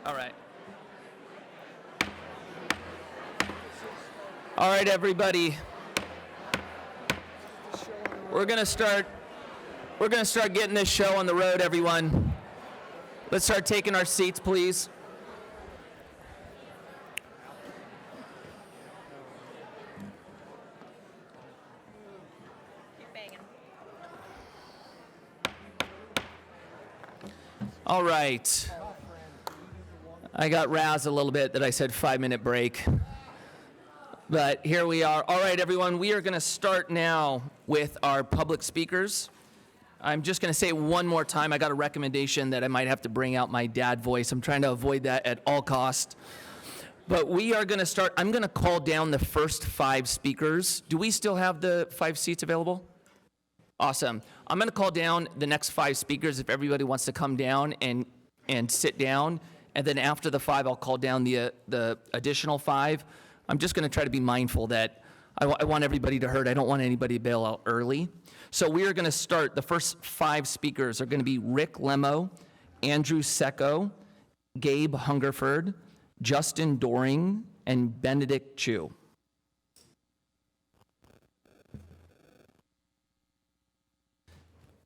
All right. All right, everybody. We're gonna start getting this show on the road, everyone. Let's start taking our seats, please. All right. I got razzed a little bit that I said 5-minute break. But here we are. All right, everyone, we are going to start now with our public speakers. I'm just going to say one more time, I got a recommendation that I might have to bring out my dad voice. I'm trying to avoid that at all costs. But we are going to start, I'm going to call down the first 5 speakers. Do we still have the 5 seats available? Awesome. I'm going to call down the next 5 speakers if everybody wants to come down and sit down. And then after the 5, I'll call down the additional 5. I'm just going to try to be mindful that I want everybody to hurt. I don't want anybody to bail out early. So we are going to start. The first 5 speakers are going to be Rick Lemo, Andrew Secco, Gabe Hungerford, Justin Doring, and Benedict Chu.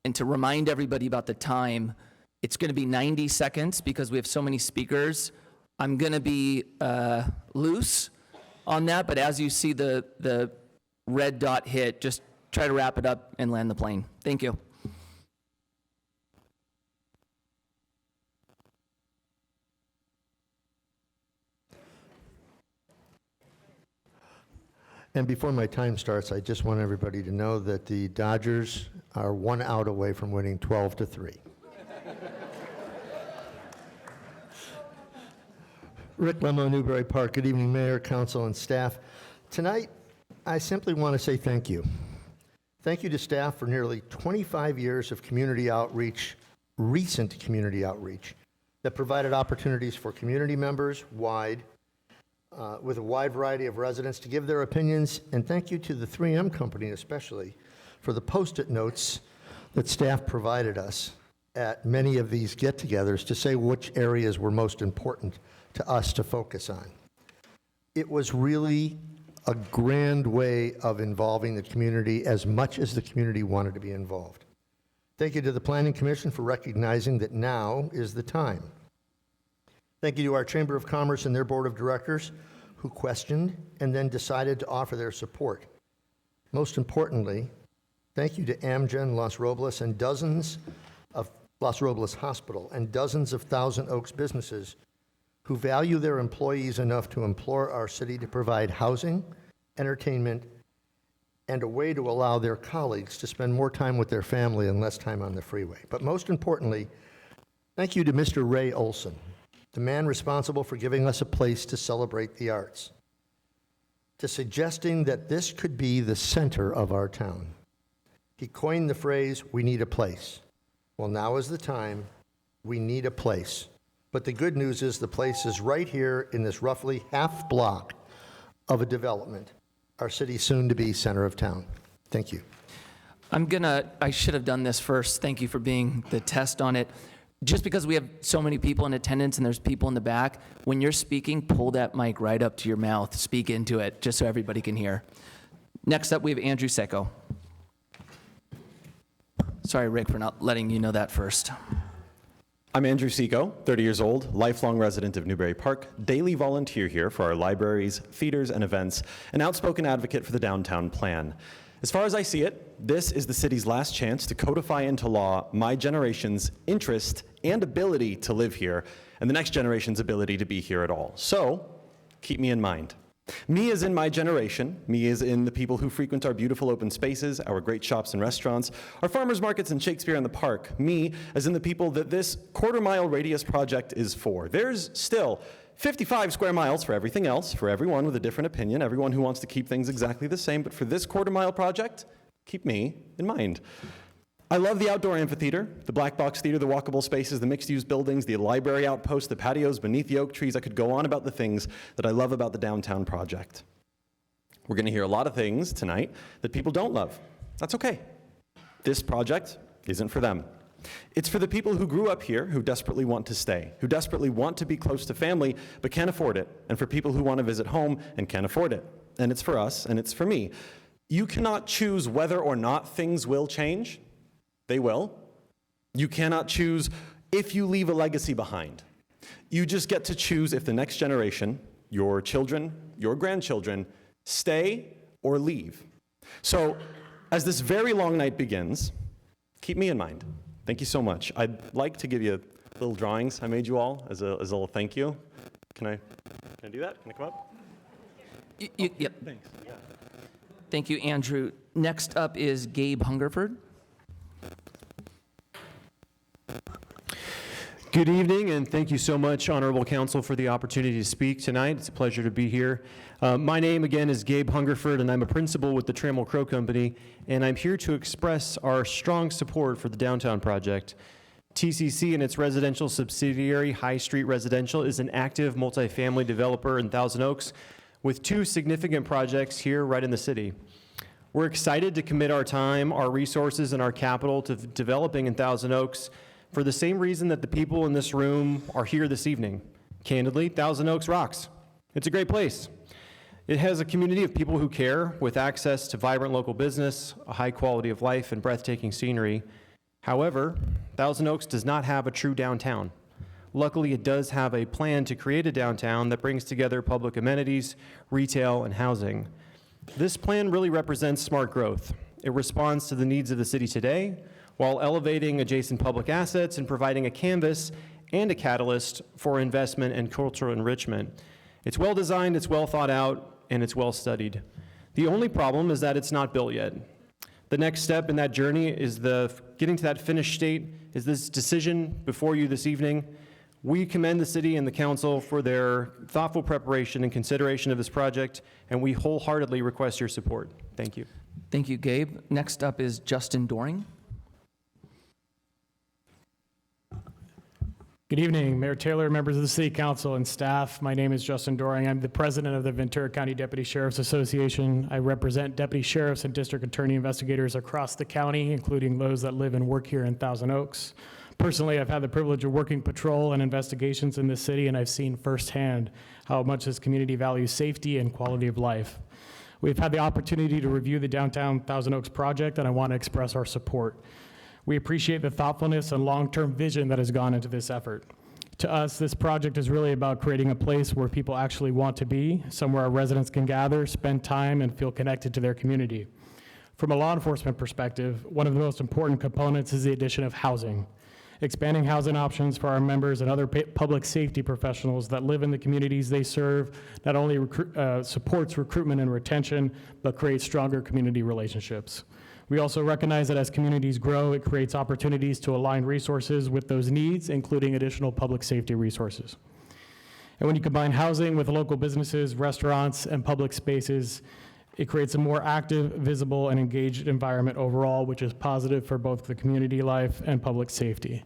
And to remind everybody about the time, it's going to be 90 seconds because we have so many speakers. I'm going to be loose on that, but as you see the red dot hit, just try to wrap it up and land the plane. Thank you. And before my time starts, I just want everybody to know that the Dodgers are 1 out away from winning 12-3. Rick Lemo, Newbury Park. Good evening, Mayor, Council, and staff. Tonight, I simply want to say thank you. Thank you to staff for nearly 25 years of community outreach, recent community outreach, that provided opportunities for community members with a wide variety of residents to give their opinions. And thank you to the 3M Company especially for the Post-it notes that staff provided us at many of these get-togethers to say which areas were most important to us to focus on. It was really a grand way of involving the community as much as the community wanted to be involved. Thank you to the Planning Commission for recognizing that now is the time. Thank you to our Chamber of Commerce and their Board of Directors who questioned and then decided to offer their support. Most importantly, thank you to Amgen Los Robles and dozens of Los Robles Hospital and dozens of Thousand Oaks businesses who value their employees enough to implore our city to provide housing, entertainment, and a way to allow their colleagues to spend more time with their family and less time on the freeway. But most importantly, thank you to Mr. Ray Olson, the man responsible for giving us a place to celebrate the arts, to suggesting that this could be the center of our town. He coined the phrase, "We need a place." Well, now is the time. We need a place. But the good news is the place is right here in this roughly half block of a development, our city's soon-to-be center of town. Thank you. I should have done this first. Thank you for being the test on it. Just because we have so many people in attendance and there's people in the back, when you're speaking, pull that mic right up to your mouth, speak into it, just so everybody can hear. Next up, we have Andrew Secco. Sorry, Rick, for not letting you know that first. I'm Andrew Secco, 30 years old, lifelong resident of Newbury Park, daily volunteer here for our libraries, theaters, and events, an outspoken advocate for the downtown plan. As far as I see it, this is the city's last chance to codify into law my generation's interest and ability to live here, and the next generation's ability to be here at all. So, keep me in mind. Me as in my generation, me as in the people who frequent our beautiful open spaces, our great shops and restaurants, our farmers markets and Shakespeare in the Park. Me as in the people that this quarter-mile radius project is for. There's still 55 square miles for everything else, for everyone with a different opinion, everyone who wants to keep things exactly the same, but for this quarter-mile project, keep me in mind. I love the outdoor amphitheater, the black box theater, the walkable spaces, the mixed-use buildings, the library outpost, the patios beneath the oak trees. I could go on about the things that I love about the downtown project. We're going to hear a lot of things tonight that people don't love. That's okay. This project isn't for them. It's for the people who grew up here, who desperately want to stay, who desperately want to be close to family but can't afford it, and for people who want to visit home and can't afford it. And it's for us, and it's for me. You cannot choose whether or not things will change. They will. You cannot choose if you leave a legacy behind. You just get to choose if the next generation, your children, your grandchildren, stay or leave. So, as this very long night begins, keep me in mind. Thank you so much. I'd like to give you little drawings I made you all as a little thank you. Can I do that? Can I come up? Yep. Thanks. Yeah. Thank you, Andrew. Next up is Gabe Hungerford. Good evening, and thank you so much, Honorable Council, for the opportunity to speak tonight. It's a pleasure to be here. My name, again, is Gabe Hungerford, and I'm a principal with the Trammell Crow Company, and I'm here to express our strong support for the downtown project. TCC and its residential subsidiary, High Street Residential, is an active multifamily developer in Thousand Oaks with 2 significant projects here right in the city. We're excited to commit our time, our resources, and our capital to developing in Thousand Oaks for the same reason that the people in this room are here this evening. Candidly, Thousand Oaks rocks. It's a great place. It has a community of people who care, with access to vibrant local business, a high quality of life, and breathtaking scenery. However, Thousand Oaks does not have a true downtown. Luckily, it does have a plan to create a downtown that brings together public amenities, retail, and housing. This plan really represents smart growth. It responds to the needs of the city today, while elevating adjacent public assets and providing a canvas and a catalyst for investment and cultural enrichment. It's well designed, it's well thought out, and it's well studied. The only problem is that it's not built yet. The next step in that journey is getting to that finished state is this decision before you this evening. We commend the city and the council for their thoughtful preparation and consideration of this project, and we wholeheartedly request your support. Thank you. Thank you, Gabe. Next up is Justin Doring. Good evening, Mayor Taylor, members of the City Council, and staff. My name is Justin Doring. I'm the president of the Ventura County Deputy Sheriff's Association. I represent deputy sheriffs and district attorney investigators across the county, including those that live and work here in Thousand Oaks. Personally, I've had the privilege of working patrol and investigations in this city, and I've seen firsthand how much this community values safety and quality of life. We've had the opportunity to review the downtown Thousand Oaks project, and I want to express our support. We appreciate the thoughtfulness and long-term vision that has gone into this effort. To us, this project is really about creating a place where people actually want to be, somewhere our residents can gather, spend time, and feel connected to their community. From a law enforcement perspective, one of the most important components is the addition of housing. Expanding housing options for our members and other public safety professionals that live in the communities they serve not only supports recruitment and retention, but creates stronger community relationships. We also recognize that as communities grow, it creates opportunities to align resources with those needs, including additional public safety resources. And when you combine housing with local businesses, restaurants, and public spaces, it creates a more active, visible, and engaged environment overall, which is positive for both the community life and public safety.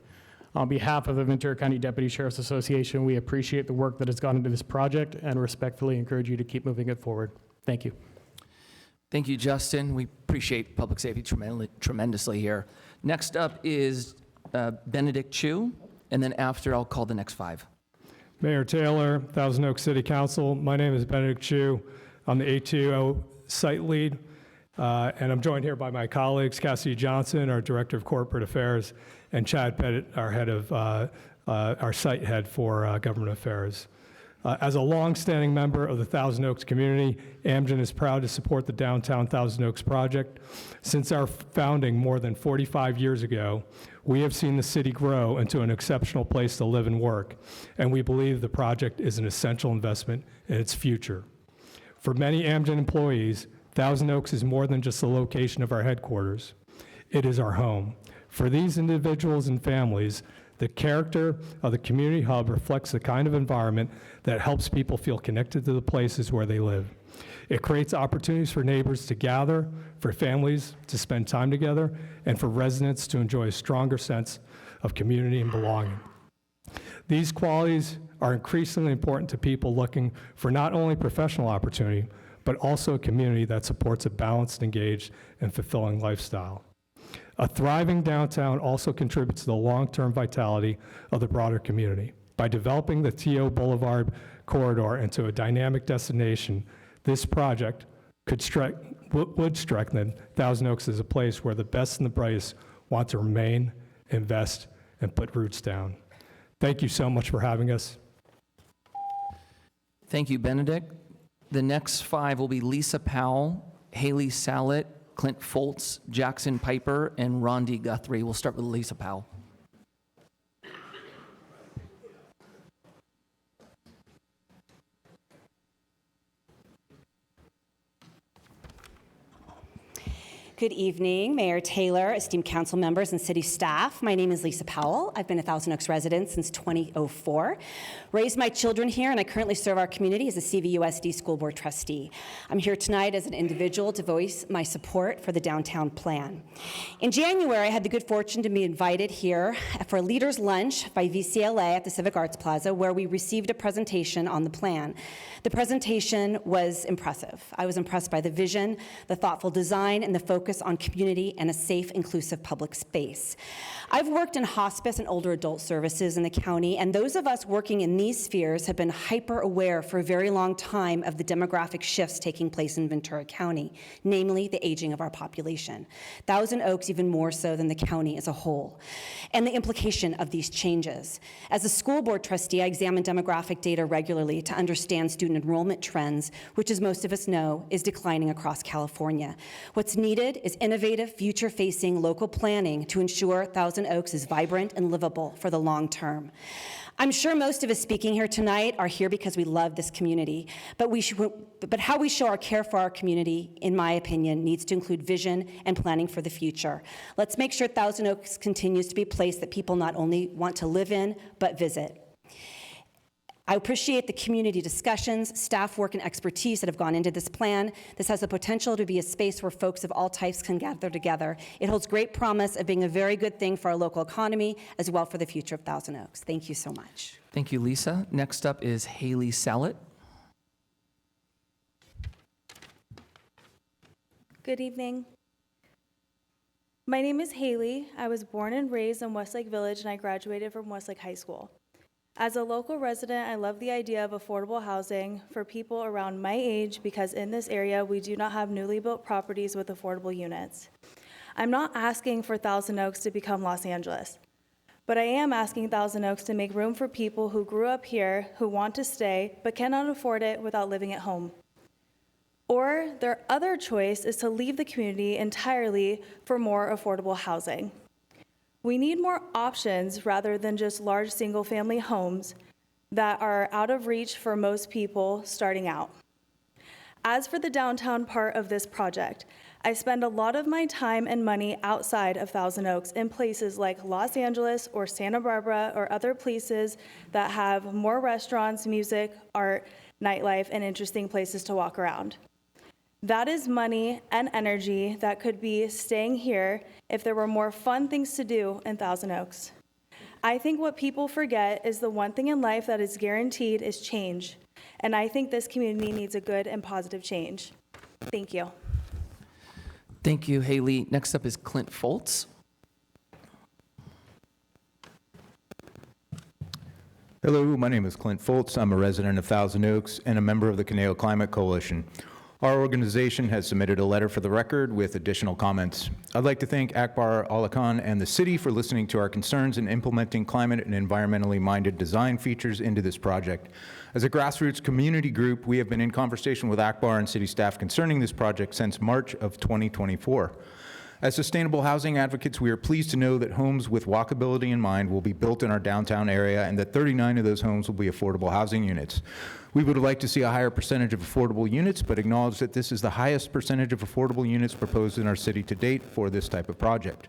On behalf of the Ventura County Deputy Sheriff's Association, we appreciate the work that has gone into this project and respectfully encourage you to keep moving it forward. Thank you. Thank you, Justin. We appreciate public safety tremendously here. Next up is Benedict Chu, and then after I'll call the next 5. Mayor Taylor, Thousand Oaks City Council. My name is Benedict Chu. I'm the A2O site lead, and I'm joined here by my colleagues, Cassidy Johnson, our Director of Corporate Affairs, and Chad Pettit, our head of our site head for Government Affairs. As a longstanding member of the Thousand Oaks community, Amgen is proud to support the downtown Thousand Oaks project. Since our founding more than 45 years ago, we have seen the city grow into an exceptional place to live and work, and we believe the project is an essential investment in its future. For many Amgen employees, Thousand Oaks is more than just the location of our headquarters. It is our home. For these individuals and families, the character of the community hub reflects the kind of environment that helps people feel connected to the places where they live. It creates opportunities for neighbors to gather, for families to spend time together, and for residents to enjoy a stronger sense of community and belonging. These qualities are increasingly important to people looking for not only professional opportunity, but also a community that supports a balanced, engaged, and fulfilling lifestyle. A thriving downtown also contributes to the long-term vitality of the broader community. By developing the TO Boulevard corridor into a dynamic destination, this project would strengthen Thousand Oaks as a place where the best and the brightest want to remain, invest, and put roots down. Thank you so much for having us. Thank you, Benedict. The next 5 will be Lisa Powell, Haley Sallet, Clint Foltz, Jackson Piper, and Rondi Guthrie. We'll start with Lisa Powell. Good evening, Mayor Taylor, esteemed council members, and city staff. My name is Lisa Powell. I've been a Thousand Oaks resident since 2004. Raised my children here, and I currently serve our community as a CVUSD school board trustee. I'm here tonight as an individual to voice my support for the downtown plan. In January, I had the good fortune to be invited here for a leaders' lunch by VCLA at the Civic Arts Plaza, where we received a presentation on the plan. The presentation was impressive. I was impressed by the vision, the thoughtful design, and the focus on community and a safe, inclusive public space. I've worked in hospice and older adult services in the county, and those of us working in these spheres have been hyper aware for a very long time of the demographic shifts taking place in Ventura County, namely the aging of our population. Thousand Oaks even more so than the county as a whole, and the implication of these changes. As a school board trustee, I examine demographic data regularly to understand student enrollment trends, which, as most of us know, is declining across California. What's needed is innovative, future-facing local planning to ensure Thousand Oaks is vibrant and livable for the long term. I'm sure most of us speaking here tonight are here because we love this community, but how we show our care for our community, in my opinion, needs to include vision and planning for the future. Let's make sure Thousand Oaks continues to be a place that people not only want to live in, but visit. I appreciate the community discussions, staff work, and expertise that have gone into this plan. This has the potential to be a space where folks of all types can gather together. It holds great promise of being a very good thing for our local economy, as well for the future of Thousand Oaks. Thank you so much. Thank you, Lisa. Next up is Haley Sallet. Good evening. My name is Haley. I was born and raised in Westlake Village, and I graduated from Westlake High School. As a local resident, I love the idea of affordable housing for people around my age because in this area, we do not have newly built properties with affordable units. I'm not asking for Thousand Oaks to become Los Angeles, but I am asking Thousand Oaks to make room for people who grew up here, who want to stay, but cannot afford it without living at home. Or their other choice is to leave the community entirely for more affordable housing. We need more options rather than just large single-family homes that are out of reach for most people starting out. As for the downtown part of this project, I spend a lot of my time and money outside of Thousand Oaks in places like Los Angeles or Santa Barbara or other places that have more restaurants, music, art, nightlife, and interesting places to walk around. That is money and energy that could be staying here if there were more fun things to do in Thousand Oaks. I think what people forget is the one thing in life that is guaranteed is change. And I think this community needs a good and positive change. Thank you. Thank you, Haley. Next up is Clint Foltz. Hello, my name is Clint Foltz. I'm a resident of Thousand Oaks and a member of the Conejo Climate Coalition. Our organization has submitted a letter for the record with additional comments. I'd like to thank Akbar Ali Khan and the city for listening to our concerns and implementing climate and environmentally minded design features into this project. As a grassroots community group, we have been in conversation with Akbar and city staff concerning this project since March of 2024. As sustainable housing advocates, we are pleased to know that homes with walkability in mind will be built in our downtown area and that 39 of those homes will be affordable housing units. We would like to see a higher percentage of affordable units, but acknowledge that this is the highest percentage of affordable units proposed in our city to date for this type of project.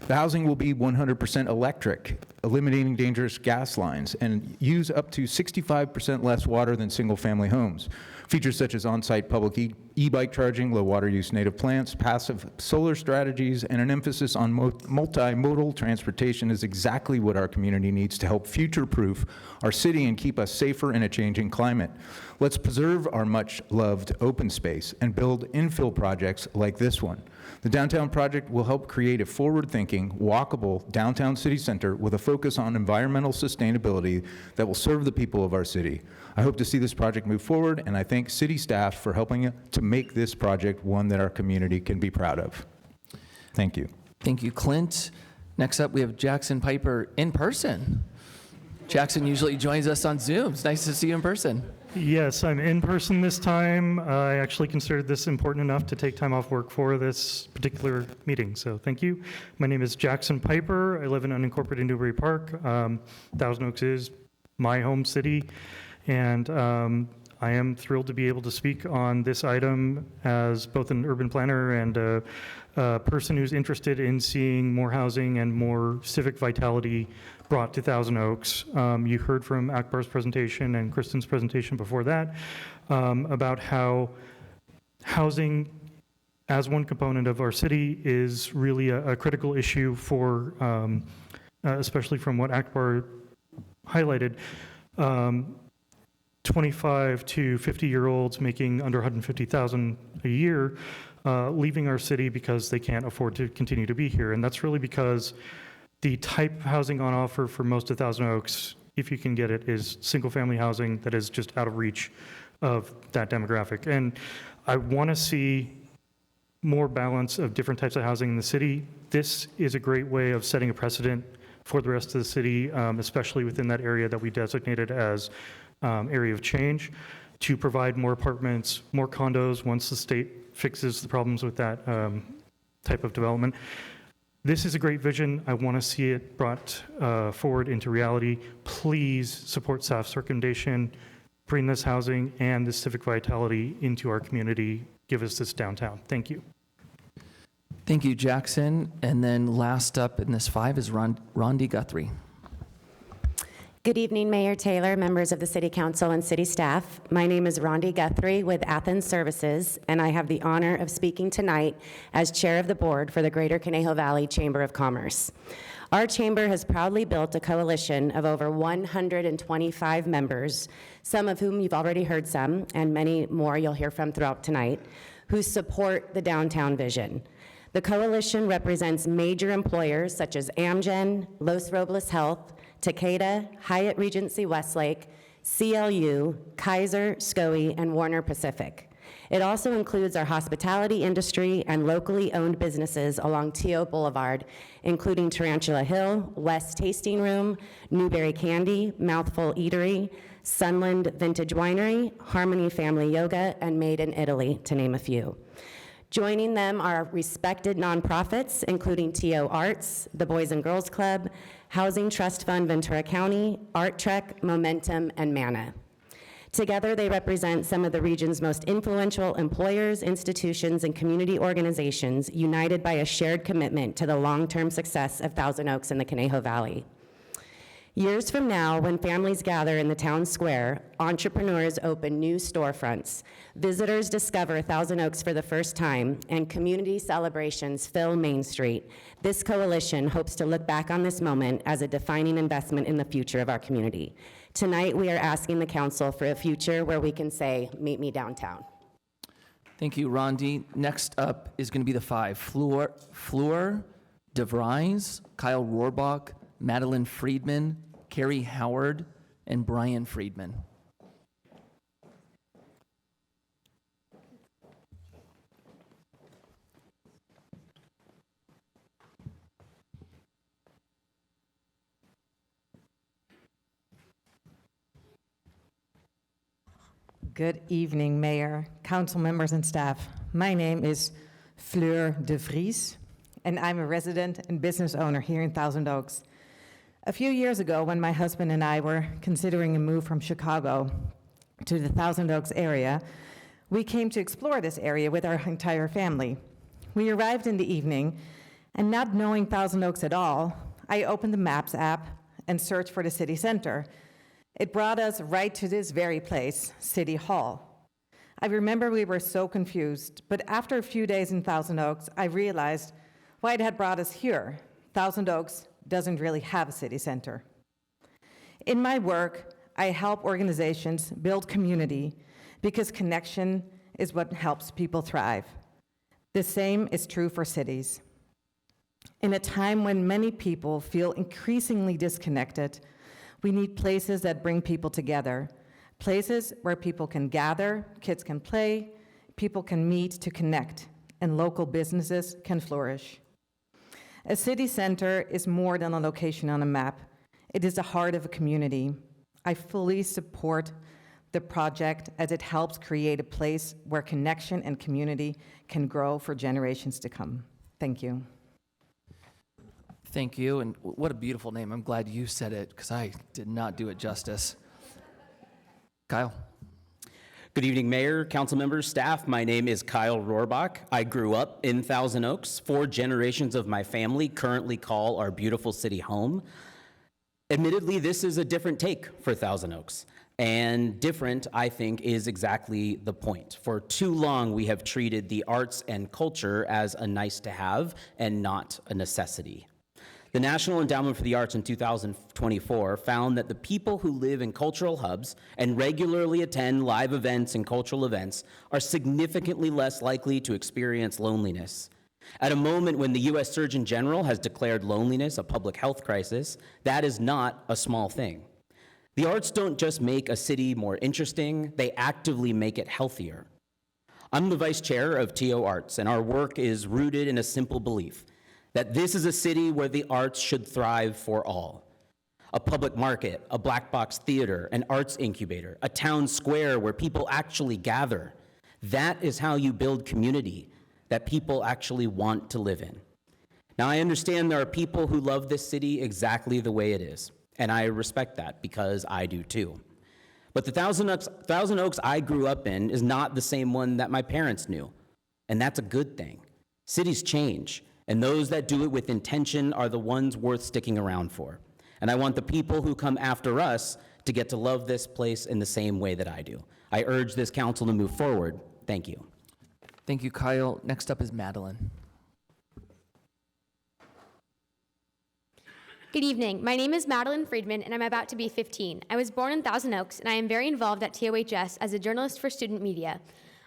The housing will be 100% electric, eliminating dangerous gas lines, and use up to 65% less water than single-family homes. Features such as on-site public e-bike charging, low water use native plants, passive solar strategies, and an emphasis on multimodal transportation is exactly what our community needs to help future-proof our city and keep us safer in a changing climate. Let's preserve our much-loved open space and build infill projects like this one. The downtown project will help create a forward-thinking, walkable downtown city center with a focus on environmental sustainability that will serve the people of our city. I hope to see this project move forward, and I thank city staff for helping to make this project one that our community can be proud of. Thank you. Thank you, Clint. Next up, we have Jackson Piper in person. Jackson usually joins us on Zoom. It's nice to see you in person. Yes, I'm in person this time. I actually considered this important enough to take time off work for this particular meeting, so thank you. My name is Jackson Piper. I live in unincorporated Newbury Park. Thousand Oaks is my home city, and I am thrilled to be able to speak on this item as both an urban planner and a person who's interested in seeing more housing and more civic vitality brought to Thousand Oaks. You heard from Akbar's presentation and Kristen's presentation before that about how housing as one component of our city is really a critical issue for, especially from what Akbar highlighted, 25 to 50-year-olds making under $150,000 a year leaving our city because they can't afford to continue to be here. And that's really because the type of housing on offer for most of Thousand Oaks, if you can get it, is single-family housing that is just out of reach of that demographic. And I want to see more balance of different types of housing in the city. This is a great way of setting a precedent for the rest of the city, especially within that area that we designated as area of change, to provide more apartments, more condos once the state fixes the problems with that type of development. This is a great vision. I want to see it brought forward into reality. Please support staff's recommendation, bring this housing and this civic vitality into our community. Give us this downtown. Thank you. Thank you, Jackson. And then last up in this 5 is Rondi Guthrie. Good evening, Mayor Taylor, members of the City Council, and city staff. My name is Rondi Guthrie with Athens Services, and I have the honor of speaking tonight as chair of the board for the Greater Conejo Valley Chamber of Commerce. Our chamber has proudly built a coalition of over 125 members, some of whom you've already heard some, and many more you'll hear from throughout tonight, who support the downtown vision. The coalition represents major employers such as Amgen, Los Robles Health, Takeda, Hyatt Regency Westlake, CLU, Kaiser, SCOE, and Warner Pacific. It also includes our hospitality industry and locally owned businesses along T.O. Boulevard, including Tarantula Hill, West Tasting Room, Newberry Candy, Mouthful Eatery, Sunland Vintage Winery, Harmony Family Yoga, and Made in Italy, to name a few. Joining them are respected nonprofits, including T.O. Arts, the Boys and Girls Club, Housing Trust Fund Ventura County, Art Trek, Momentum, and Mana. Together, they represent some of the region's most influential employers, institutions, and community organizations united by a shared commitment to the long-term success of Thousand Oaks and the Conejo Valley. Years from now, when families gather in the town square, entrepreneurs open new storefronts, visitors discover Thousand Oaks for the first time, and community celebrations fill Main Street, this coalition hopes to look back on this moment as a defining investment in the future of our community. Tonight, we are asking the council for a future where we can say, meet me downtown. Thank you, Rondi. Next up is going to be the 5. Fleur DeVries, Kyle Rohrbach, Madeline Friedman, Carrie Howard, and Brian Friedman. Good evening, Mayor, council members, and staff. My name is Fleur DeVries, and I'm a resident and business owner here in Thousand Oaks. A few years ago, when my husband and I were considering a move from Chicago to the Thousand Oaks area, we came to explore this area with our entire family. We arrived in the evening, and not knowing Thousand Oaks at all, I opened the Maps app and searched for the city center. It brought us right to this very place, City Hall. I remember we were so confused, but after a few days in Thousand Oaks, I realized why it had brought us here. Thousand Oaks doesn't really have a city center. In my work, I help organizations build community because connection is what helps people thrive. The same is true for cities. In a time when many people feel increasingly disconnected, we need places that bring people together, places where people can gather, kids can play, people can meet to connect, and local businesses can flourish. A city center is more than a location on a map. It is the heart of a community. I fully support the project as it helps create a place where connection and community can grow for generations to come. Thank you. Thank you, and what a beautiful name. I'm glad you said it, because I did not do it justice. Kyle. Good evening, Mayor, council members, staff. My name is Kyle Rohrbach. I grew up in Thousand Oaks. 4 generations of my family currently call our beautiful city home. Admittedly, this is a different take for Thousand Oaks. And different, I think, is exactly the point. For too long, we have treated the arts and culture as a nice to have and not a necessity. The National Endowment for the Arts in 2024 found that the people who live in cultural hubs and regularly attend live events and cultural events are significantly less likely to experience loneliness. At a moment when the U.S. Surgeon General has declared loneliness a public health crisis, that is not a small thing. The arts don't just make a city more interesting, they actively make it healthier. I'm the vice chair of TO Arts, and our work is rooted in a simple belief that this is a city where the arts should thrive for all. A public market, a black box theater, an arts incubator, a town square where people actually gather. That is how you build community that people actually want to live in. Now, I understand there are people who love this city exactly the way it is, and I respect that because I do too. But the Thousand Oaks I grew up in is not the same one that my parents knew, and that's a good thing. Cities change, and those that do it with intention are the ones worth sticking around for. And I want the people who come after us to get to love this place in the same way that I do. I urge this council to move forward. Thank you. Thank you, Kyle. Next up is Madeline. Good evening. My name is Madeline Friedman, and I'm about to be 15. I was born in Thousand Oaks, and I am very involved at TOHS as a journalist for student media.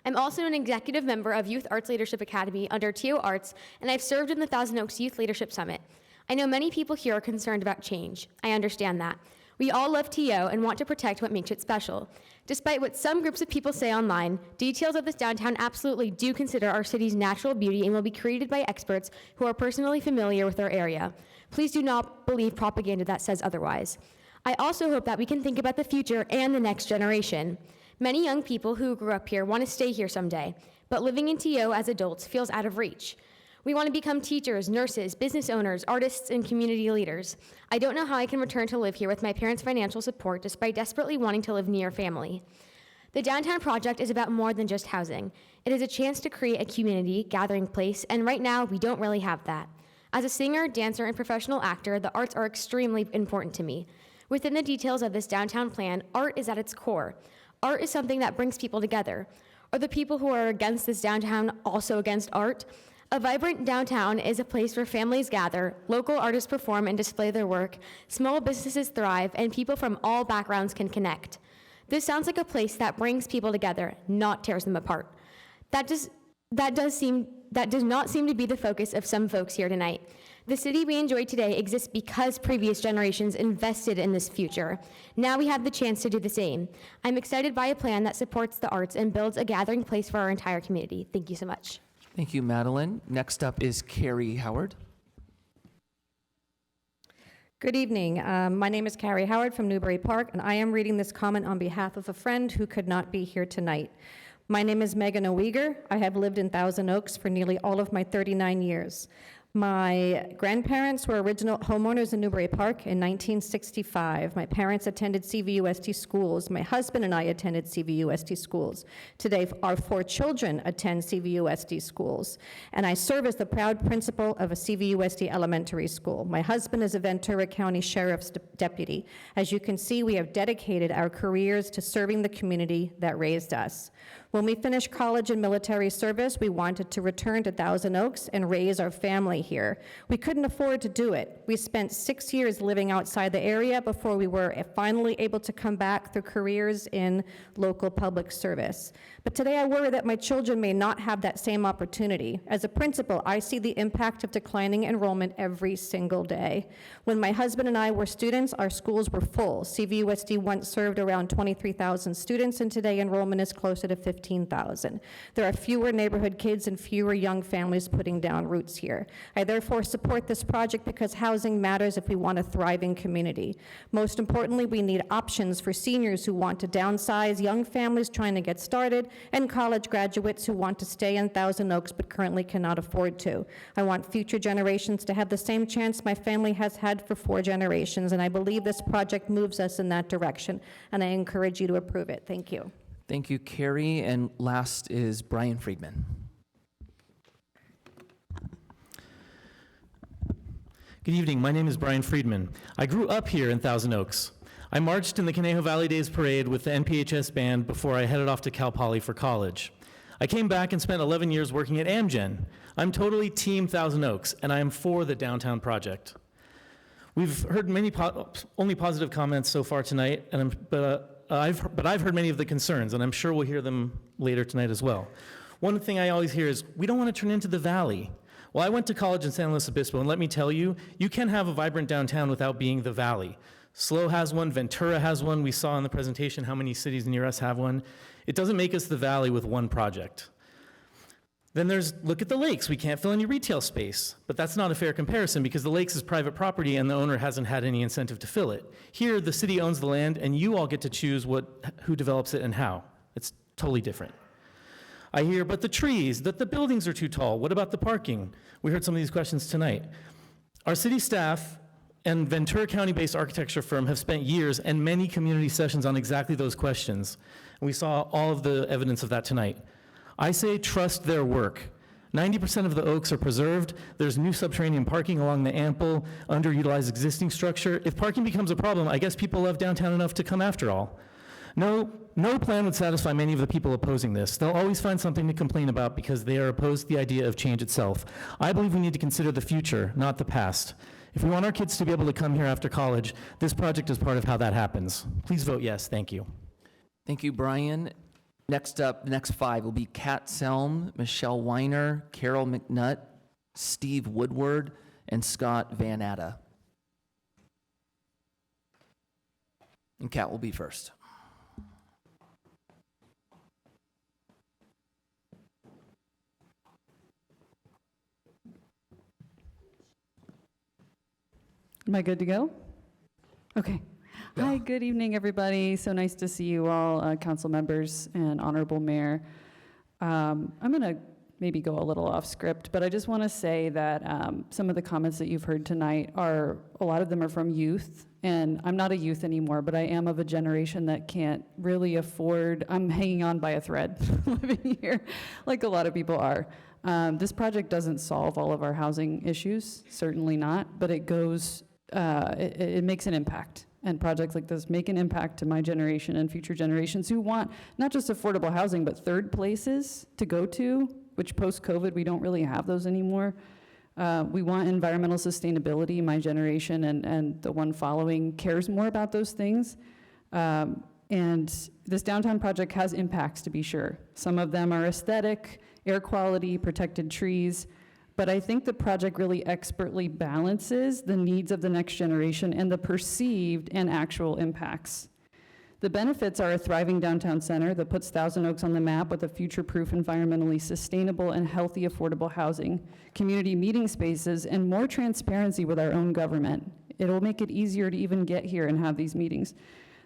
I'm also an executive member of Youth Arts Leadership Academy under TO Arts, and I've served in the Thousand Oaks Youth Leadership Summit. I know many people here are concerned about change. I understand that. We all love TO and want to protect what makes it special. Despite what some groups of people say online, details of this downtown absolutely do consider our city's natural beauty and will be created by experts who are personally familiar with our area. Please do not believe propaganda that says otherwise. I also hope that we can think about the future and the next generation. Many young people who grew up here want to stay here someday, but living in TO as adults feels out of reach. We want to become teachers, nurses, business owners, artists, and community leaders. I don't know how I can return to live here with my parents' financial support despite desperately wanting to live near family. The Downtown Project is about more than just housing. It is a chance to create a community, gathering place, and right now we don't really have that. As a singer, dancer, and professional actor, the arts are extremely important to me. Within the details of this downtown plan, art is at its core. Art is something that brings people together. Are the people who are against this downtown also against art? A vibrant downtown is a place where families gather, local artists perform and display their work, small businesses thrive, and people from all backgrounds can connect. This sounds like a place that brings people together, not tears them apart. That does not seem to be the focus of some folks here tonight. The city we enjoy today exists because previous generations invested in this future. Now we have the chance to do the same. I'm excited by a plan that supports the arts and builds a gathering place for our entire community. Thank you so much. Thank you, Madeline. Next up is Carrie Howard. Good evening. My name is Carrie Howard from Newbury Park, and I am reading this comment on behalf of a friend who could not be here tonight. My name is Megan O'Weger. I have lived in Thousand Oaks for nearly all of my 39 years. My grandparents were original homeowners in Newbury Park in 1965. My parents attended CVUSD schools. My husband and I attended CVUSD schools. Today, our 4 children attend CVUSD schools, and I serve as the proud principal of a CVUSD elementary school. My husband is a Ventura County Sheriff's deputy. As you can see, we have dedicated our careers to serving the community that raised us. When we finished college and military service, we wanted to return to Thousand Oaks and raise our family here. We couldn't afford to do it. We spent 6 years living outside the area before we were finally able to come back through careers in local public service. But today I worry that my children may not have that same opportunity. As a principal, I see the impact of declining enrollment every single day. When my husband and I were students, our schools were full. CVUSD once served around 23,000 students, and today enrollment is closer to 15,000. There are fewer neighborhood kids and fewer young families putting down roots here. I therefore support this project because housing matters if we want a thriving community. Most importantly, we need options for seniors who want to downsize, young families trying to get started, and college graduates who want to stay in Thousand Oaks but currently cannot afford to. I want future generations to have the same chance my family has had for 4 generations, and I believe this project moves us in that direction, and I encourage you to approve it. Thank you. Thank you, Carrie. And last is Brian Friedman. Good evening. My name is Brian Friedman. I grew up here in Thousand Oaks. I marched in the Conejo Valley Days Parade with the NPHS band before I headed off to Cal Poly for college. I came back and spent 11 years working at Amgen. I'm totally team Thousand Oaks, and I am for the downtown project. We've heard many only positive comments so far tonight, but I've heard many of the concerns, and I'm sure we'll hear them later tonight as well. One thing I always hear is, we don't want to turn into the valley. Well, I went to college in San Luis Obispo, and let me tell you, you can have a vibrant downtown without being the valley. SLO has one, Ventura has one. We saw in the presentation how many cities near us have one. It doesn't make us the valley with one project. Then look at the lakes. We can't fill any retail space, but that's not a fair comparison because the lakes is private property and the owner hasn't had any incentive to fill it. Here, the city owns the land and you all get to choose who develops it and how. It's totally different. I hear, but the trees, that the buildings are too tall. What about the parking? We heard some of these questions tonight. Our city staff and Ventura County-based architecture firm have spent years and many community sessions on exactly those questions. And we saw all of the evidence of that tonight. I say trust their work. 90% of the oaks are preserved. There's new subterranean parking along the ample, underutilized existing structure. If parking becomes a problem, I guess people love downtown enough to come after all. No plan would satisfy many of the people opposing this. They'll always find something to complain about because they are opposed to the idea of change itself. I believe we need to consider the future, not the past. If we want our kids to be able to come here after college, this project is part of how that happens. Please vote yes. Thank you. Thank you, Brian. Next up, the next 5 will be Kat Selm, Michelle Weiner, Carol McNutt, Steve Woodward, and Scott Van Atta. And Kat will be first. Am I good to go? Okay. Yeah. Hi, good evening, everybody. So nice to see you all, council members and honorable mayor. I'm going to maybe go a little off script, but I just want to say that some of the comments that you've heard tonight a lot of them are from youth, and I'm not a youth anymore, but I am of a generation that can't really afford, I'm hanging on by a thread living here, like a lot of people are. This project doesn't solve all of our housing issues, certainly not, but it goes, it makes an impact. And projects like this make an impact to my generation and future generations who want not just affordable housing, but third places to go to, which post-COVID, we don't really have those anymore. We want environmental sustainability. My generation and the one following cares more about those things. And this downtown project has impacts, to be sure. Some of them are aesthetic, air quality, protected trees, but I think the project really expertly balances the needs of the next generation and the perceived and actual impacts. The benefits are a thriving downtown center that puts Thousand Oaks on the map with a future-proof, environmentally sustainable and healthy affordable housing, community meeting spaces, and more transparency with our own government. It'll make it easier to even get here and have these meetings.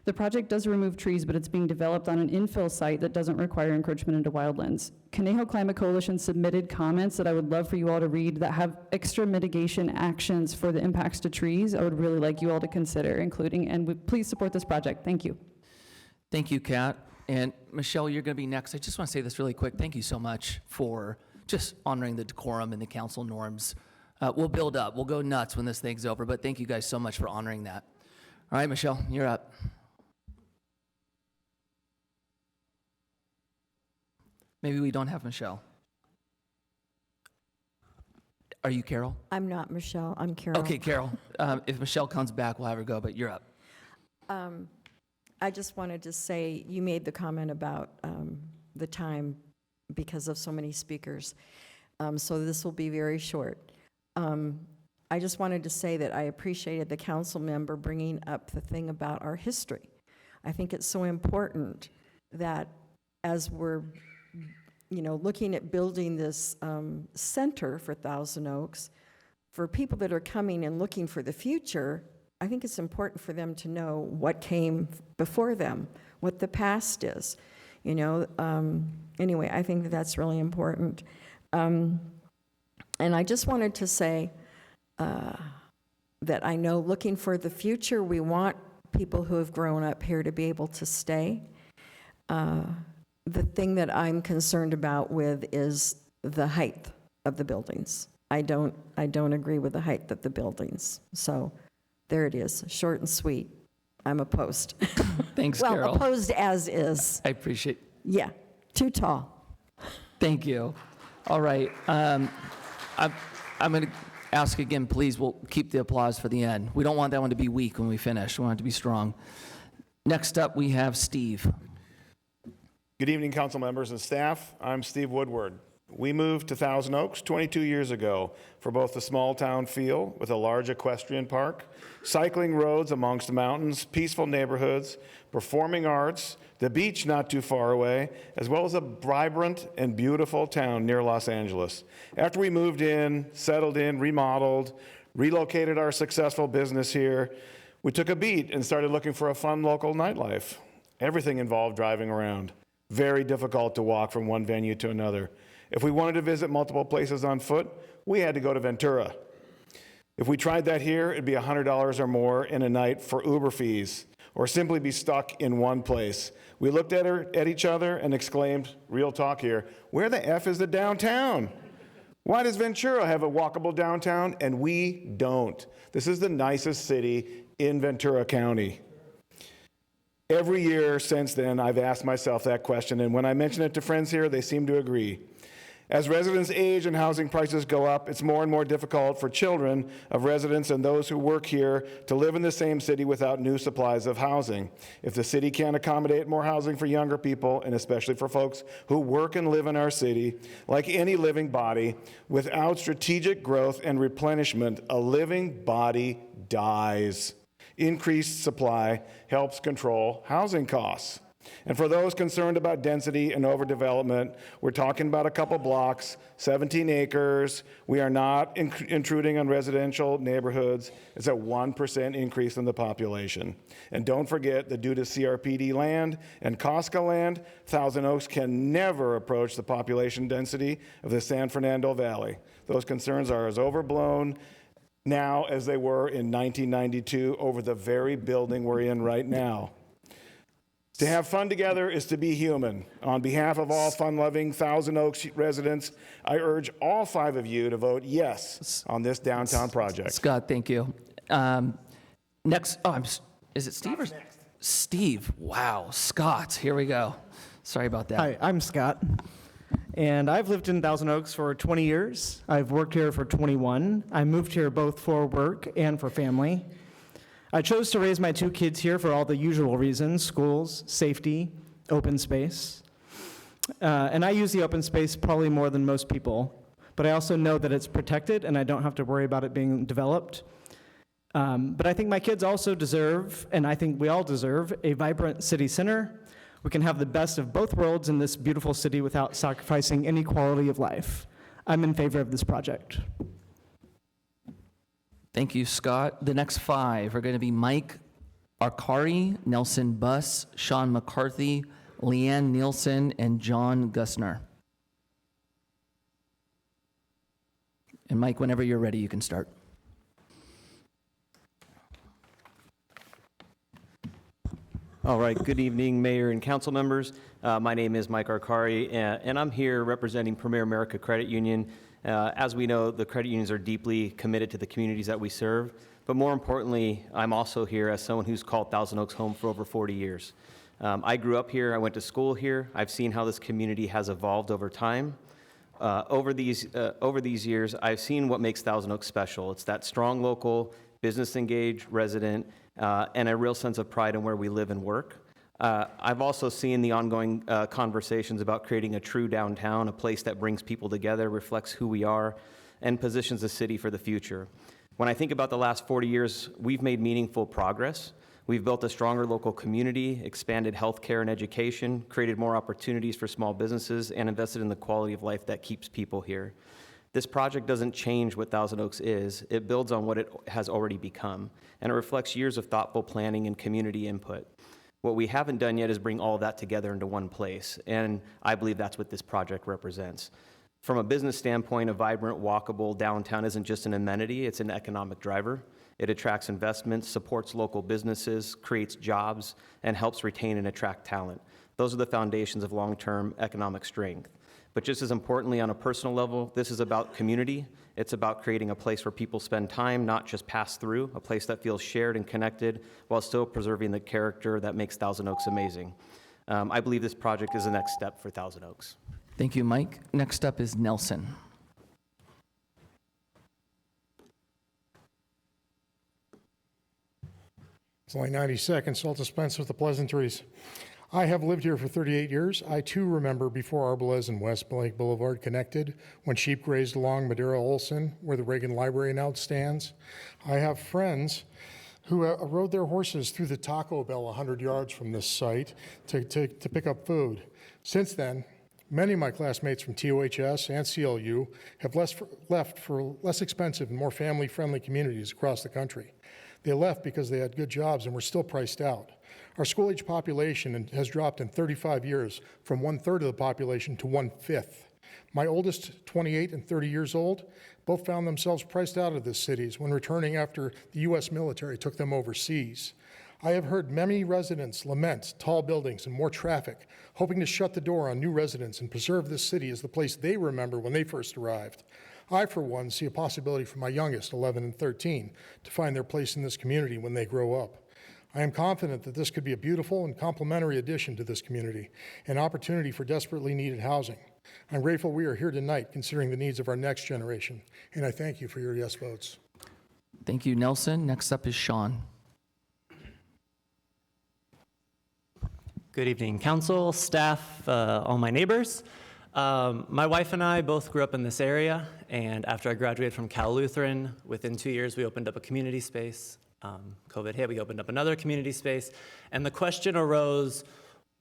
The project does remove trees, but it's being developed on an infill site that doesn't require encroachment into wildlands. Conejo Climate Coalition submitted comments that I would love for you all to read that have extra mitigation actions for the impacts to trees. I would really like you all to consider including, and please support this project. Thank you. Thank you, Kat. And Michelle, you're going to be next. I just want to say this really quick. Thank you so much for just honoring the decorum and the council norms. We'll build up. We'll go nuts when this thing's over, but thank you guys so much for honoring that. All right, Michelle, you're up. Maybe we don't have Michelle. Are you Carol? I'm not Michelle, I'm Carol. Okay, Carol. If Michelle comes back, we'll have her go, but you're up. I just wanted to say, you made the comment about the time because of so many speakers. So this will be very short. I just wanted to say that I appreciated the council member bringing up the thing about our history. I think it's so important that as we're looking at building this center for Thousand Oaks, for people that are coming and looking for the future, I think it's important for them to know what came before them, what the past is. Anyway, I think that's really important. And I just wanted to say that I know looking for the future, we want people who have grown up here to be able to stay. The thing that I'm concerned about with is the height of the buildings. I don't agree with the height of the buildings. So there it is, short and sweet. I'm opposed. Thanks, well, Carol. opposed as is. I appreciate. Yeah, too tall. Thank you. All right. I'm going to ask again, please, we'll keep the applause for the end. We don't want that one to be weak when we finish. We want it to be strong. Next up, we have Steve. Good evening, council members and staff. I'm Steve Woodward. We moved to Thousand Oaks 22 years ago for both the small town feel with a large equestrian park, cycling roads amongst mountains, peaceful neighborhoods, performing arts, the beach not too far away, as well as a vibrant and beautiful town near Los Angeles. After we moved in, settled in, remodeled, relocated our successful business here, we took a beat and started looking for a fun local nightlife. Everything involved driving around. Very difficult to walk from one venue to another. If we wanted to visit multiple places on foot, we had to go to Ventura. If we tried that here, it'd be $100 or more in a night for Uber fees, or simply be stuck in one place. We looked at each other and exclaimed, real talk here, where the F is the downtown? Why does Ventura have a walkable downtown and we don't? This is the nicest city in Ventura County. Every year since then, I've asked myself that question, and when I mention it to friends here, they seem to agree. As residents age and housing prices go up, it's more and more difficult for children of residents and those who work here to live in the same city without new supplies of housing. If the city can't accommodate more housing for younger people, and especially for folks who work and live in our city, like any living body, without strategic growth and replenishment, a living body dies. Increased supply helps control housing costs. And for those concerned about density and overdevelopment, we're talking about a couple blocks, 17 acres. We are not intruding on residential neighborhoods. It's a 1% increase in the population. And don't forget that due to CRPD land and Costco land, Thousand Oaks can never approach the population density of the San Fernando Valley. Those concerns are as overblown now as they were in 1992 over the very building we're in right now. To have fun together is to be human. On behalf of all fun-loving Thousand Oaks residents, I urge all 5 of you to vote yes on this downtown project. Scott, thank you. Next, is it Steve or Steve? Wow, Scott, here we go. Sorry about that. Hi, I'm Scott, and I've lived in Thousand Oaks for 20 years. I've worked here for 21. I moved here both for work and for family. I chose to raise my 2 kids here for all the usual reasons: schools, safety, open space. And I use the open space probably more than most people, but I also know that it's protected and I don't have to worry about it being developed. But I think my kids also deserve, and I think we all deserve, a vibrant city center. We can have the best of both worlds in this beautiful city without sacrificing any quality of life. I'm in favor of this project. Thank you, Scott. The next 5 are going to be Mike Arcari, Nelson Buss, Sean McCarthy, Leanne Nielsen, and John Gussner. And Mike, whenever you're ready, you can start. All right, good evening, Mayor and council members. My name is Mike Arcari, and I'm here representing Premier America Credit Union. As we know, the credit unions are deeply committed to the communities that we serve, but more importantly, I'm also here as someone who's called Thousand Oaks home for over 40 years. I grew up here, I went to school here. I've seen how this community has evolved over time. Over these years, I've seen what makes Thousand Oaks special. It's that strong local, business-engaged resident, and a real sense of pride in where we live and work. I've also seen the ongoing conversations about creating a true downtown, a place that brings people together, reflects who we are, and positions the city for the future. When I think about the last 40 years, we've made meaningful progress. We've built a stronger local community, expanded healthcare and education, created more opportunities for small businesses, and invested in the quality of life that keeps people here. This project doesn't change what Thousand Oaks is. It builds on what it has already become, and it reflects years of thoughtful planning and community input. What we haven't done yet is bring all of that together into one place, and I believe that's what this project represents. From a business standpoint, a vibrant, walkable downtown isn't just an amenity, it's an economic driver. It attracts investments, supports local businesses, creates jobs, and helps retain and attract talent. Those are the foundations of long-term economic strength. But just as importantly, on a personal level, this is about community. It's about creating a place where people spend time, not just pass through, a place that feels shared and connected while still preserving the character that makes Thousand Oaks amazing. I believe this project is the next step for Thousand Oaks. Thank you, Mike. Next up is Nelson. It's only 90 seconds, so I'll dispense with the pleasantries. I have lived here for 38 years. I too remember before Arbolez and West Lake Boulevard connected, when sheep grazed along Madera Olson, where the Reagan Library now stands. I have friends who rode their horses through the Taco Bell 100 yards from this site to pick up food. Since then, many of my classmates from TOHS and CLU have left for less expensive and more family-friendly communities across the country. They left because they had good jobs and were still priced out. Our school-age population has dropped in 35 years from 1/3 of the population to 1/5. My oldest, 28 and 30 years old, both found themselves priced out of the cities when returning after the U.S. military took them overseas. I have heard many residents lament tall buildings and more traffic, hoping to shut the door on new residents and preserve this city as the place they remember when they first arrived. I, for one, see a possibility for my youngest, 11 and 13, to find their place in this community when they grow up. I am confident that this could be a beautiful and complementary addition to this community, an opportunity for desperately needed housing. I'm grateful we are here tonight considering the needs of our next generation, and I thank you for your yes votes. Thank you, Nelson. Next up is Sean. Good evening, council, staff, all my neighbors. My wife and I both grew up in this area, and after I graduated from Cal Lutheran, within 2 years we opened up a community space. COVID hit, we opened up another community space, and the question arose,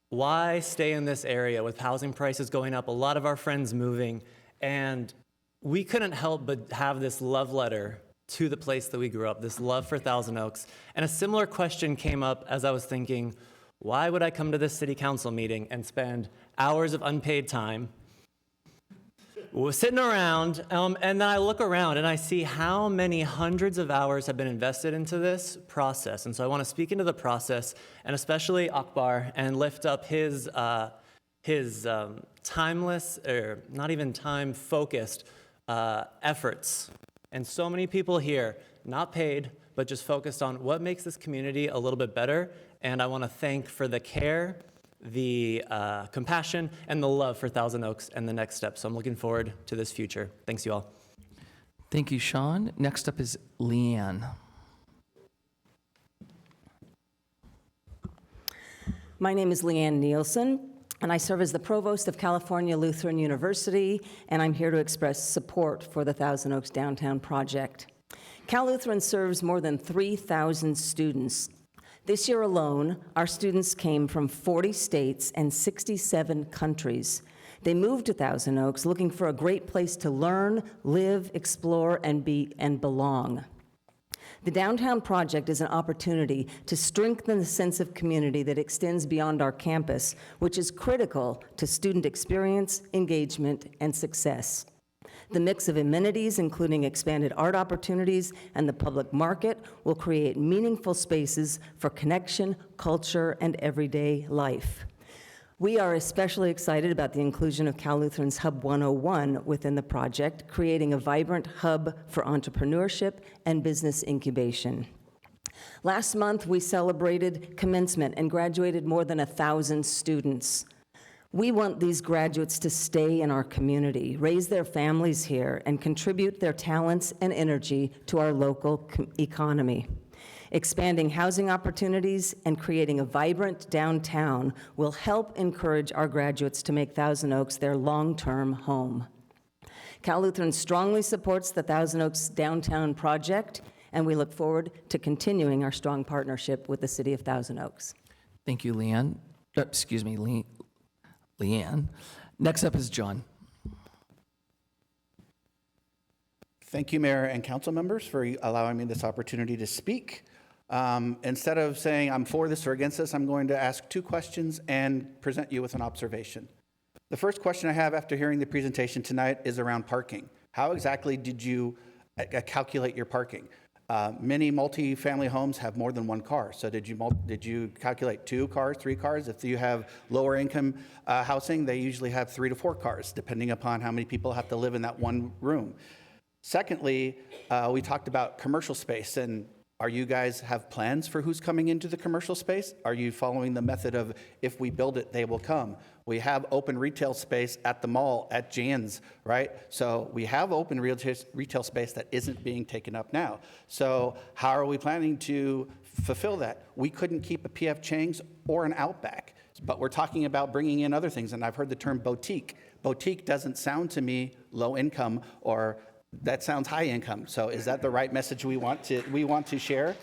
why stay in this area with housing prices going up, a lot of our friends moving, and we couldn't help but have this love letter to the place that we grew up, this love for Thousand Oaks. And a similar question came up as I was thinking, why would I come to this city council meeting and spend hours of unpaid time sitting around, and then I look around and I see how many hundreds of hours have been invested into this process. And so I want to speak into the process, and especially Akbar, and lift up his timeless, or not even time-focused efforts. And so many people here, not paid, but just focused on what makes this community a little bit better. And I want to thank for the care, the compassion, and the love for Thousand Oaks and the next step. So I'm looking forward to this future. Thanks, you all. Thank you, Sean. Next up is Leanne. My name is Leanne Nielsen, and I serve as the provost of California Lutheran University, and I'm here to express support for the Thousand Oaks Downtown Project. Cal Lutheran serves more than 3,000 students. This year alone, our students came from 40 states and 67 countries. They moved to Thousand Oaks looking for a great place to learn, live, explore, and belong. The Downtown Project is an opportunity to strengthen the sense of community that extends beyond our campus, which is critical to student experience, engagement, and success. The mix of amenities, including expanded art opportunities and the public market, will create meaningful spaces for connection, culture, and everyday life. We are especially excited about the inclusion of Cal Lutheran's Hub 101 within the project, creating a vibrant hub for entrepreneurship and business incubation. Last month, we celebrated commencement and graduated more than 1,000 students. We want these graduates to stay in our community, raise their families here, and contribute their talents and energy to our local economy. Expanding housing opportunities and creating a vibrant downtown will help encourage our graduates to make Thousand Oaks their long-term home. Cal Lutheran strongly supports the Thousand Oaks Downtown Project, and we look forward to continuing our strong partnership with the City of Thousand Oaks. Thank you, Leanne. Leanne. Next up is John. Thank you, Mayor and council members, for allowing me this opportunity to speak. Instead of saying I'm for this or against this, I'm going to ask two questions and present you with an observation. The first question I have after hearing the presentation tonight is around parking. How exactly did you calculate your parking? Many multi-family homes have more than one car. So did you calculate 2 cars, 3 cars? If you have lower income housing, they usually have 3 to 4 cars, depending upon how many people have to live in that one room. Secondly, we talked about commercial space, and are you guys have plans for who's coming into the commercial space? Are you following the method of if we build it, they will come? We have open retail space at the mall, at Jan's, right? So we have open retail space that isn't being taken up now. So how are we planning to fulfill that? We couldn't keep a P.F. Chang's or an Outback, but we're talking about bringing in other things, and I've heard the term boutique. Boutique doesn't sound to me low income, or that sounds high income. So is that the right message we want to share?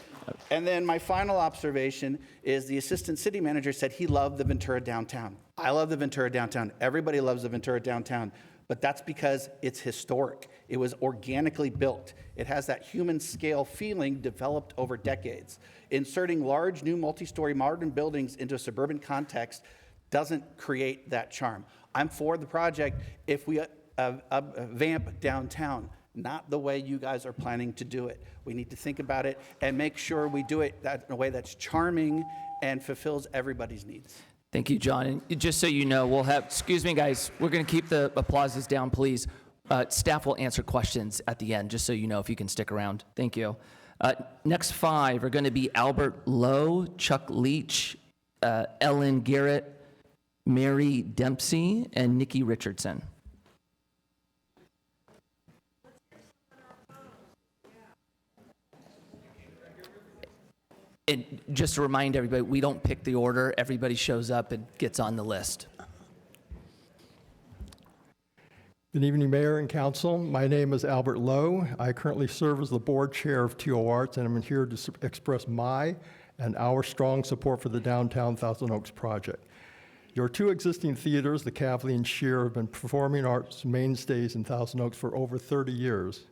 And then my final observation is the assistant city manager said he loved the Ventura downtown. I love the Ventura downtown. Everybody loves the Ventura downtown, but that's because it's historic. It was organically built. It has that human scale feeling developed over decades. Inserting large new multi-story modern buildings into a suburban context doesn't create that charm. I'm for the project if we vamp downtown, not the way you guys are planning to do it. We need to think about it and make sure we do it in a way that's charming and fulfills everybody's needs. Thank you, John. And just so you know, we'll have, excuse me, guys, we're going to keep the applauses down, please. Staff will answer questions at the end, just so you know, if you can stick around. Thank you. Next 5 are going to be Albert Lowe, Chuck Leach, Ellen Garrett, Mary Dempsey, and Nikki Richardson. And just to remind everybody, we don't pick the order. Everybody shows up and gets on the list. Good evening, Mayor and Council. My name is Albert Lowe. I currently serve as the board chair of TO Arts, and I'm here to express my and our strong support for the Downtown Thousand Oaks project. Your 2 existing theaters, the Kavli and Shear, have been performing arts mainstays in Thousand Oaks for over 30 years.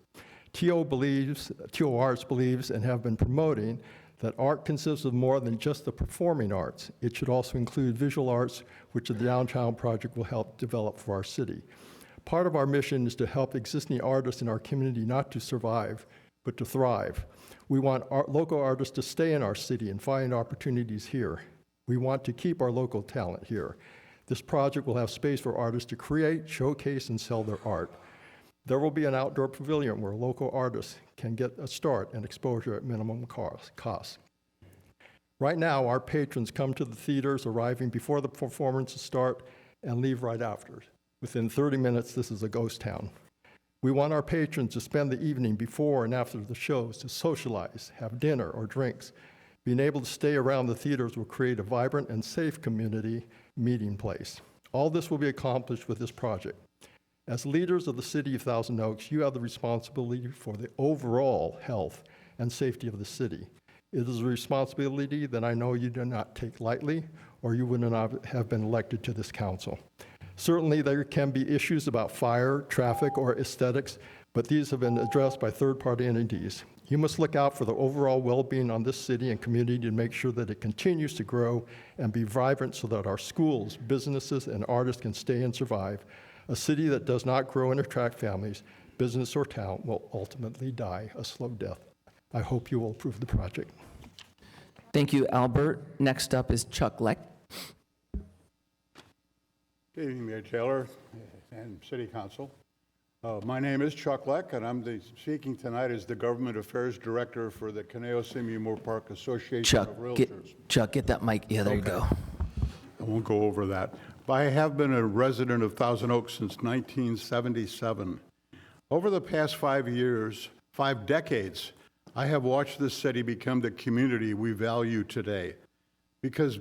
TO Arts believes and have been promoting that art consists of more than just the performing arts. It should also include visual arts, which the Downtown Project will help develop for our city. Part of our mission is to help existing artists in our community not to survive, but to thrive. We want our local artists to stay in our city and find opportunities here. We want to keep our local talent here. This project will have space for artists to create, showcase, and sell their art. There will be an outdoor pavilion where local artists can get a start and exposure at minimum cost. Right now, our patrons come to the theaters arriving before the performances start and leave right after. Within 30 minutes, this is a ghost town. We want our patrons to spend the evening before and after the shows to socialize, have dinner or drinks. Being able to stay around the theaters will create a vibrant and safe community meeting place. All this will be accomplished with this project. As leaders of the City of Thousand Oaks, you have the responsibility for the overall health and safety of the city. It is a responsibility that I know you do not take lightly, or you would not have been elected to this council. Certainly, there can be issues about fire, traffic, or aesthetics, but these have been addressed by third-party entities. You must look out for the overall well-being on this city and community to make sure that it continues to grow and be vibrant so that our schools, businesses, and artists can stay and survive. A city that does not grow and attract families, business, or talent will ultimately die a slow death. I hope you will approve the project. Thank you, Albert. Next up is Chuck Leck. Good evening, Mayor Taylor and City Council. My name is Chuck Leck, and I'm speaking tonight as the Government Affairs Director for the Caneo-Simiumur Park Association of Realtors. Chuck, get that mic. Yeah, there you go. I won't go over that. But I have been a resident of Thousand Oaks since 1977. Over the past 5 decades, I have watched this city become the community we value today because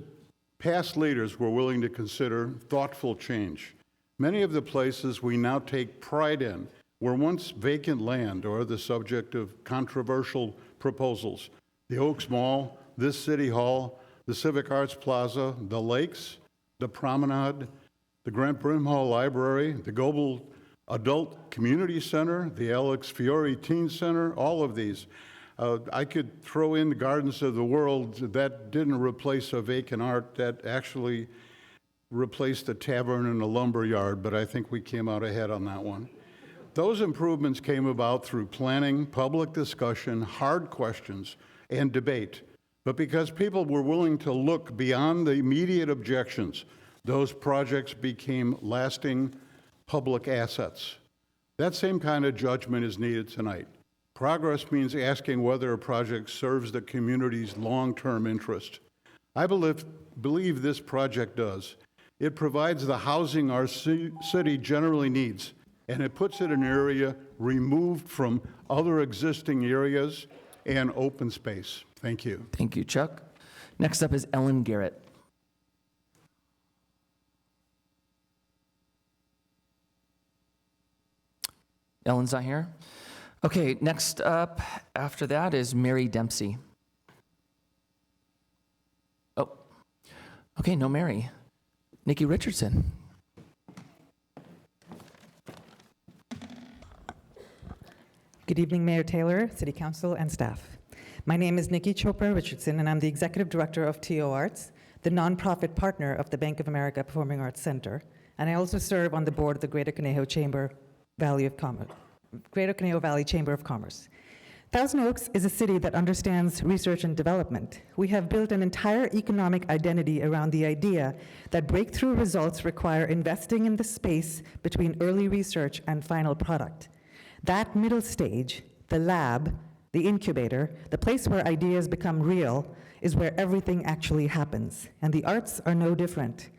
past leaders were willing to consider thoughtful change. Many of the places we now take pride in were once vacant land or the subject of controversial proposals. The Oaks Mall, this City Hall, the Civic Arts Plaza, the lakes, the promenade, the Grant Brimhall Library, the Global Adult Community Center, the Alex Fiore Teen Center, all of these. I could throw in the Gardens of the World. That didn't replace a vacant art, that actually replaced a tavern and a lumber yard, but I think we came out ahead on that one. Those improvements came about through planning, public discussion, hard questions, and debate. But because people were willing to look beyond the immediate objections, those projects became lasting public assets. That same kind of judgment is needed tonight. Progress means asking whether a project serves the community's long-term interest. I believe this project does. It provides the housing our city generally needs, and it puts it in an area removed from other existing areas and open space. Thank you. Thank you, Chuck. Next up is Ellen Garrett. Ellen's not here? Okay, next up after that is Mary Dempsey. Oh, okay, no Mary. Nikki Richardson. Good evening, Mayor Taylor, City Council, and staff. My name is Nikki Chopra Richardson, and I'm the Executive Director of TO Arts, the nonprofit partner of the Bank of America Performing Arts Center, and I also serve on the board of the Greater Conejo Valley Chamber of Commerce. Thousand Oaks is a city that understands research and development. We have built an entire economic identity around the idea that breakthrough results require investing in the space between early research and final product. That middle stage, the lab, the incubator, the place where ideas become real, is where everything actually happens, and the arts are no different.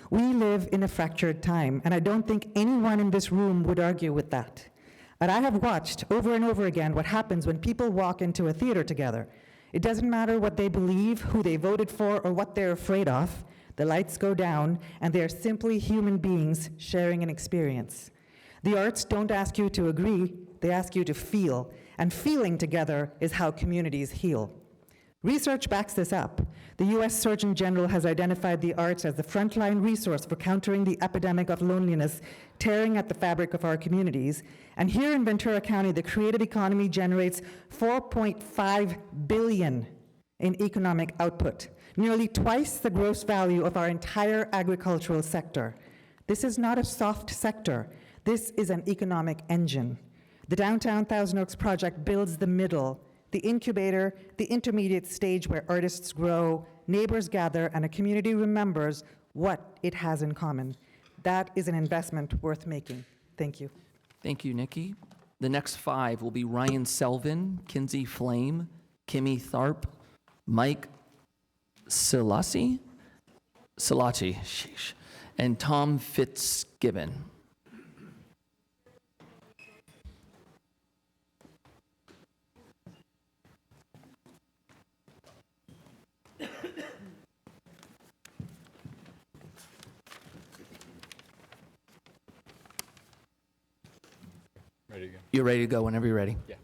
We live in a fractured time, and I don't think anyone in this room would argue with that. But I have watched over and over again what happens when people walk into a theater together. It doesn't matter what they believe, who they voted for, or what they're afraid of. The lights go down, and they are simply human beings sharing an experience. The arts don't ask you to agree, they ask you to feel, and feeling together is how communities heal. Research backs this up. The US Surgeon General has identified the arts as the frontline resource for countering the epidemic of loneliness tearing at the fabric of our communities. And here in Ventura County, the creative economy generates $4.5 billion in economic output, nearly twice the gross value of our entire agricultural sector. This is not a soft sector. This is an economic engine. The Downtown Thousand Oaks project builds the middle, the incubator, the intermediate stage where artists grow, neighbors gather, and a community remembers what it has in common. That is an investment worth making. Thank you. Thank you, Nikki. The next five will be Ryan Selvin, Kinsey Flame, Kimmy Tharp, Mike Silasi, sheesh, and Tom Fitzgibbon. Ready to go. You're ready to go whenever you're ready. Yeah.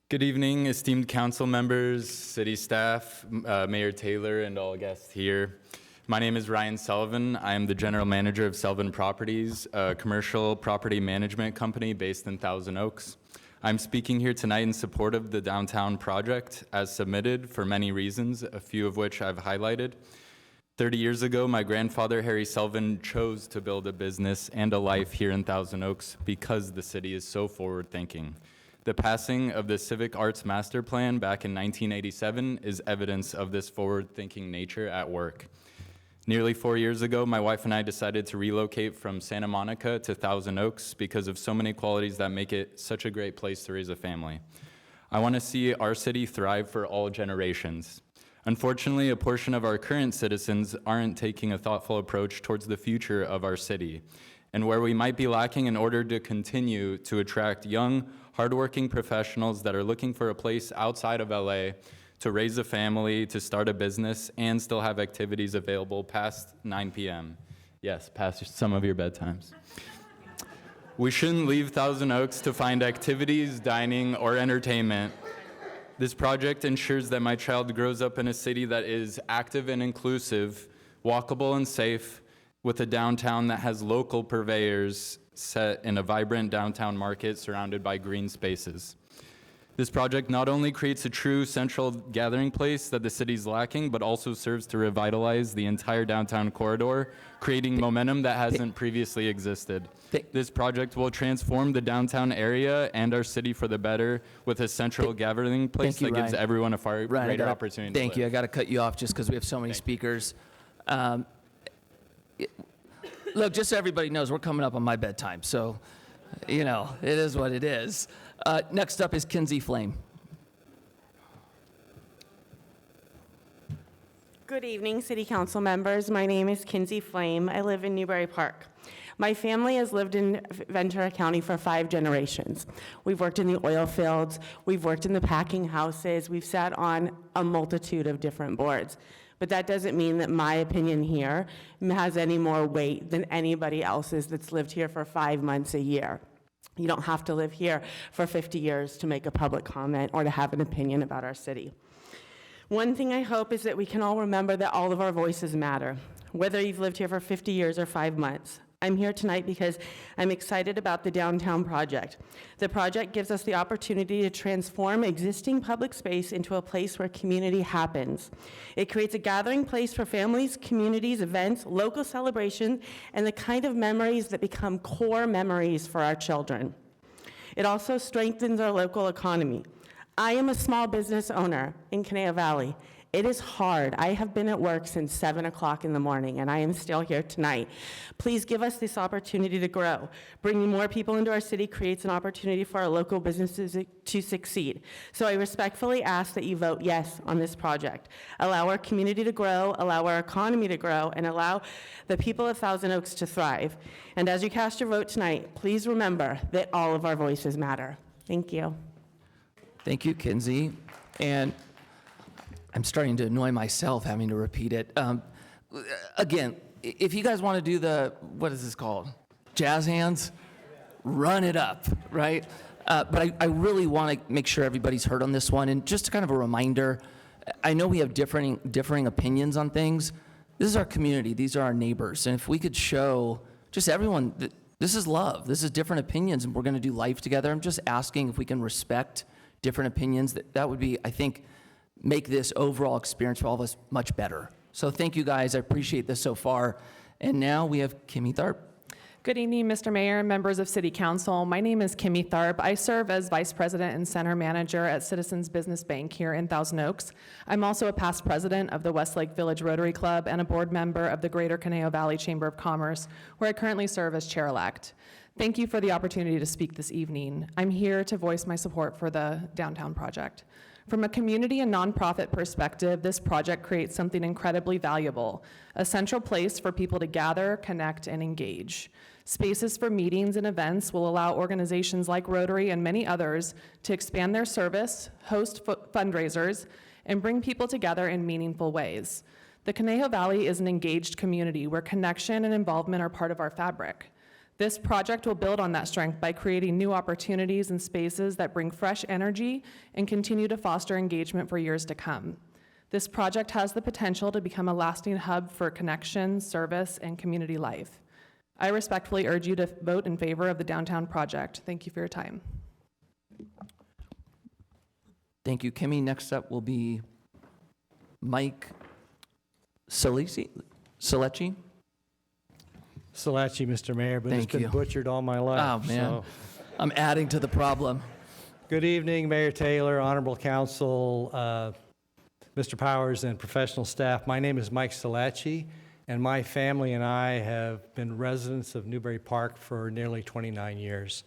Good evening, esteemed council members, city staff, Mayor Taylor, and all guests here. My name is Ryan Sullivan. I am the general manager of Sullivan Properties, a commercial property management company based in Thousand Oaks. I'm speaking here tonight in support of the downtown project as submitted for many reasons, a few of which I've highlighted. 30 years ago, my grandfather, Harry Sullivan, chose to build a business and a life here in Thousand Oaks because the city is so forward-thinking. The passing of the Civic Arts Master Plan back in 1987 is evidence of this forward-thinking nature at work. Nearly 4 years ago, my wife and I decided to relocate from Santa Monica to Thousand Oaks because of so many qualities that make it such a great place to raise a family. I want to see our city thrive for all generations. Unfortunately, a portion of our current citizens aren't taking a thoughtful approach towards the future of our city, and where we might be lacking in order to continue to attract young, hardworking professionals that are looking for a place outside of LA to raise a family, to start a business, and still have activities available past 9 p.m. Yes, past some of your bedtimes. We shouldn't leave Thousand Oaks to find activities, dining, or entertainment. This project ensures that my child grows up in a city that is active and inclusive, walkable and safe, with a downtown that has local purveyors set in a vibrant downtown market surrounded by green spaces. This project not only creates a true central gathering place that the city's lacking, but also serves to revitalize the entire downtown corridor, creating momentum that hasn't previously existed. This project will transform the downtown area and our city for the better with a central gathering place that gives everyone a far greater opportunity. Thank you. I got to cut you off just because we have so many speakers. Look, just so everybody knows, we're coming up on my bedtime, so, you know, it is what it is. Next up is Kinsey Flame. Good evening, City Council members. My name is Kinsey Flame. I live in Newbury Park. My family has lived in Ventura County for 5 generations. We've worked in the oil fields, we've worked in the packing houses, we've sat on a multitude of different boards. But that doesn't mean that my opinion here has any more weight than anybody else's that's lived here for 5 months a year. You don't have to live here for 50 years to make a public comment or to have an opinion about our city. One thing I hope is that we can all remember that all of our voices matter, whether you've lived here for 50 years or 5 months. I'm here tonight because I'm excited about the downtown project. The project gives us the opportunity to transform existing public space into a place where community happens. It creates a gathering place for families, communities, events, local celebration, and the kind of memories that become core memories for our children. It also strengthens our local economy. I am a small business owner in Conejo Valley. It is hard. I have been at work since 7 o'clock in the morning, and I am still here tonight. Please give us this opportunity to grow. Bringing more people into our city creates an opportunity for our local businesses to succeed. So I respectfully ask that you vote yes on this project. Allow our community to grow, allow our economy to grow, and allow the people of Thousand Oaks to thrive. And as you cast your vote tonight, please remember that all of our voices matter. Thank you. Thank you, Kinsey. And I'm starting to annoy myself having to repeat it. Again, if you guys want to do the, what is this called? Jazz hands? Run it up, right? But I really want to make sure everybody's heard on this one. And just kind of a reminder, I know we have differing opinions on things. This is our community. These are our neighbors. And if we could show just everyone that this is love. This is different opinions, and we're going to do life together. I'm just asking if we can respect different opinions. That would be, I think, make this overall experience for all of us much better. So thank you guys. I appreciate this so far. And now we have Kimmy Tharp. Good evening, Mr. Mayor, members of City Council. My name is Kimmy Tharp. I serve as Vice President and Center Manager at Citizens Business Bank here in Thousand Oaks. I'm also a past president of the Westlake Village Rotary Club and a board member of the Greater Conejo Valley Chamber of Commerce, where I currently serve as chair-elect. Thank you for the opportunity to speak this evening. I'm here to voice my support for the downtown project. From a community and nonprofit perspective, this project creates something incredibly valuable, a central place for people to gather, connect, and engage. Spaces for meetings and events will allow organizations like Rotary and many others to expand their service, host fundraisers, and bring people together in meaningful ways. The Conejo Valley is an engaged community where connection and involvement are part of our fabric. This project will build on that strength by creating new opportunities and spaces that bring fresh energy and continue to foster engagement for years to come. This project has the potential to become a lasting hub for connection, service, and community life. I respectfully urge you to vote in favor of the downtown project. Thank you for your time. Thank you, Kimmy. Next up will be Mike Selechi? Selechi, Mr. Mayor, but it's been butchered all my life. Oh, man. So. I'm adding to the problem. Good evening, Mayor Taylor, Honorable Council, Mr. Powers, and professional staff. My name is Mike Selechi, and my family and I have been residents of Newbury Park for nearly 29 years.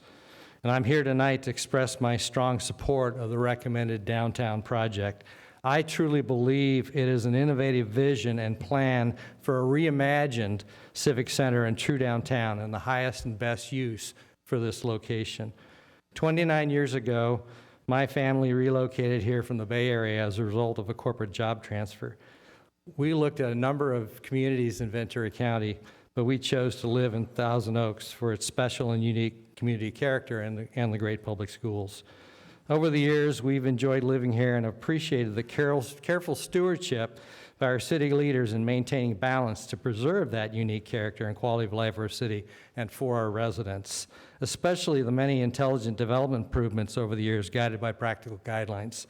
And I'm here tonight to express my strong support of the recommended downtown project. I truly believe it is an innovative vision and plan for a reimagined civic center and true downtown and the highest and best use for this location. 29 years ago, my family relocated here from the Bay Area as a result of a corporate job transfer. We looked at a number of communities in Ventura County, but we chose to live in Thousand Oaks for its special and unique community character and the great public schools. Over the years, we've enjoyed living here and appreciated the careful stewardship by our city leaders in maintaining balance to preserve that unique character and quality of life for our city and for our residents, especially the many intelligent development improvements over the years guided by practical guidelines.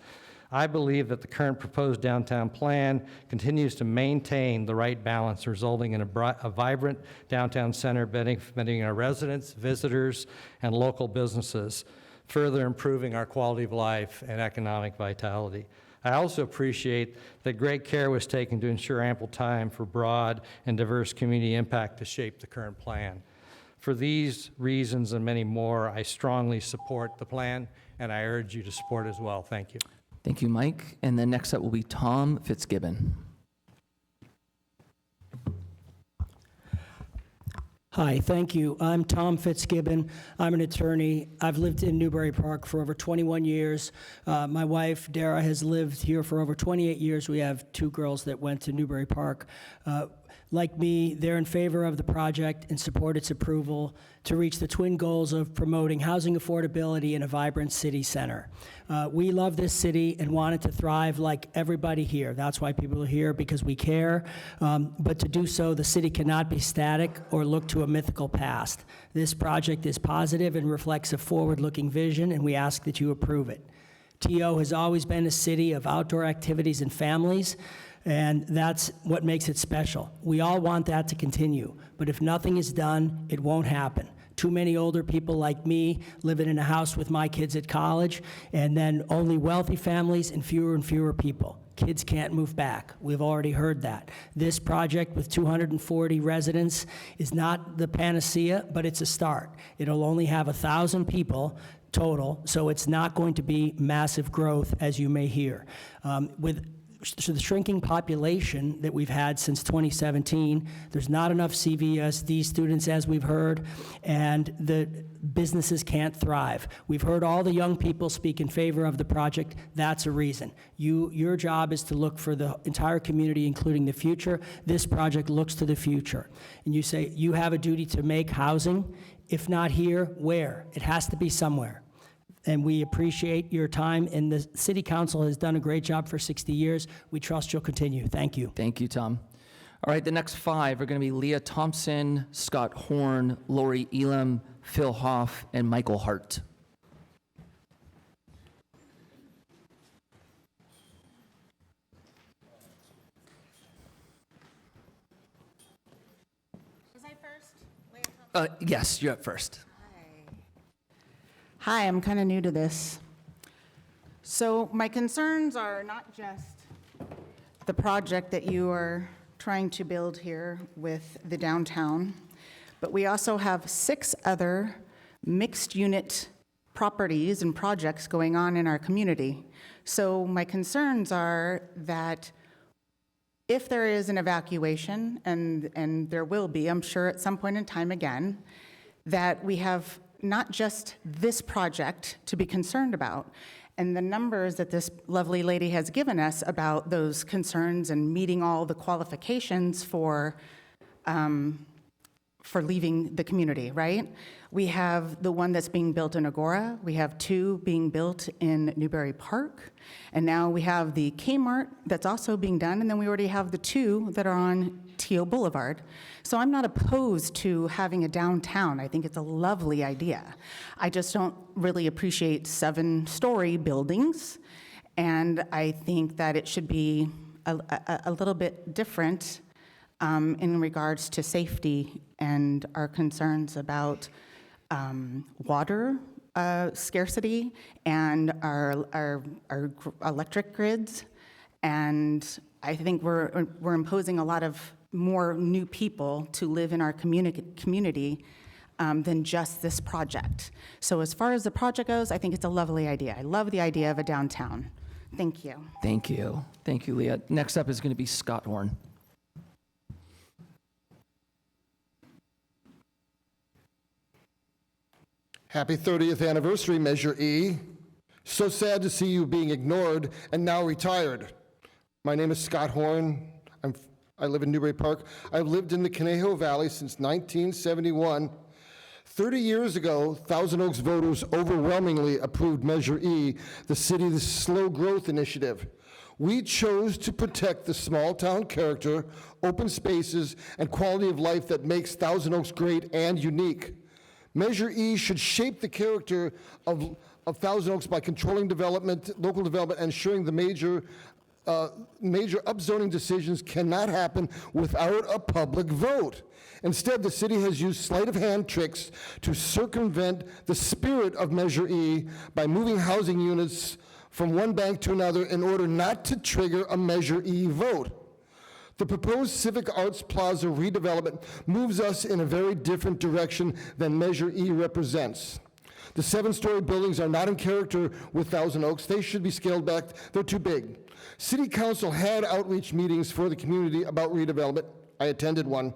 I believe that the current proposed downtown plan continues to maintain the right balance, resulting in a vibrant downtown center benefiting our residents, visitors, and local businesses, further improving our quality of life and economic vitality. I also appreciate that great care was taken to ensure ample time for broad and diverse community impact to shape the current plan. For these reasons and many more, I strongly support the plan, and I urge you to support it as well. Thank you. Thank you, Mike. And then next up will be Tom Fitzgibbon. Hi, thank you. I'm Tom Fitzgibbon. I'm an attorney. I've lived in Newbury Park for over 21 years. My wife, Dara, has lived here for over 28 years. We have 2 girls that went to Newbury Park. Like me, they're in favor of the project and support its approval to reach the twin goals of promoting housing affordability in a vibrant city center. We love this city and want it to thrive like everybody here. That's why people are here, because we care. But to do so, the city cannot be static or look to a mythical past. This project is positive and reflects a forward-looking vision, and we ask that you approve it. TO has always been a city of outdoor activities and families, and that's what makes it special. We all want that to continue, but if nothing is done, it won't happen. Too many older people like me living in a house with my kids at college, and then only wealthy families and fewer people. Kids can't move back. We've already heard that. This project with 240 residents is not the panacea, but it's a start. It'll only have 1,000 people total, so it's not going to be massive growth, as you may hear. With the shrinking population that we've had since 2017, there's not enough CVSD students, as we've heard, and the businesses can't thrive. We've heard all the young people speak in favor of the project. That's a reason. Your job is to look for the entire community, including the future. This project looks to the future. And you say you have a duty to make housing. If not here, where? It has to be somewhere. And we appreciate your time, and the City Council has done a great job for 60 years. We trust you'll continue. Thank you. Thank you, Tom. All right, the next 5 are going to be Leah Thompson, Scott Horn, Lori Elam, Phil Hoff, and Michael Hart. Was I first? Leah Thompson? Yes, you're up first. Hi, I'm kind of new to this. So my concerns are not just the project that you are trying to build here with the downtown, but we also have 6 other mixed unit properties and projects going on in our community. So my concerns are that if there is an evacuation, and there will be, I'm sure at some point in time again, that we have not just this project to be concerned about. And the numbers that this lovely lady has given us about those concerns and meeting all the qualifications for leaving the community, right? We have the one that's being built in Agora. We have 2 being built in Newbury Park. And now we have the Kmart that's also being done. And then we already have the 2 that are on Teal Boulevard. So I'm not opposed to having a downtown. I think it's a lovely idea. I just don't really appreciate 7-story buildings. And I think that it should be a little bit different in regards to safety and our concerns about water scarcity and our electric grids. And I think we're imposing a lot of more new people to live in our community than just this project. So as far as the project goes, I think it's a lovely idea. I love the idea of a downtown. Thank you. Thank you. Thank you, Leah. Next up is going to be Scott Horn. Happy 30th anniversary, Measure E. So sad to see you being ignored and now retired. My name is Scott Horn. I live in Newbury Park. I've lived in the Conejo Valley since 1971. 30 years ago, Thousand Oaks voters overwhelmingly approved Measure E, the city's slow growth initiative. We chose to protect the small town character, open spaces, and quality of life that makes Thousand Oaks great and unique. Measure E should shape the character of Thousand Oaks by controlling development, local development, and ensuring the major upzoning decisions cannot happen without a public vote. Instead, the city has used sleight of hand tricks to circumvent the spirit of Measure E by moving housing units from one bank to another in order not to trigger a Measure E vote. The proposed Civic Arts Plaza redevelopment moves us in a very different direction than Measure E represents. The 7-story buildings are not in character with Thousand Oaks. They should be scaled back. They're too big. City Council had outreach meetings for the community about redevelopment. I attended one.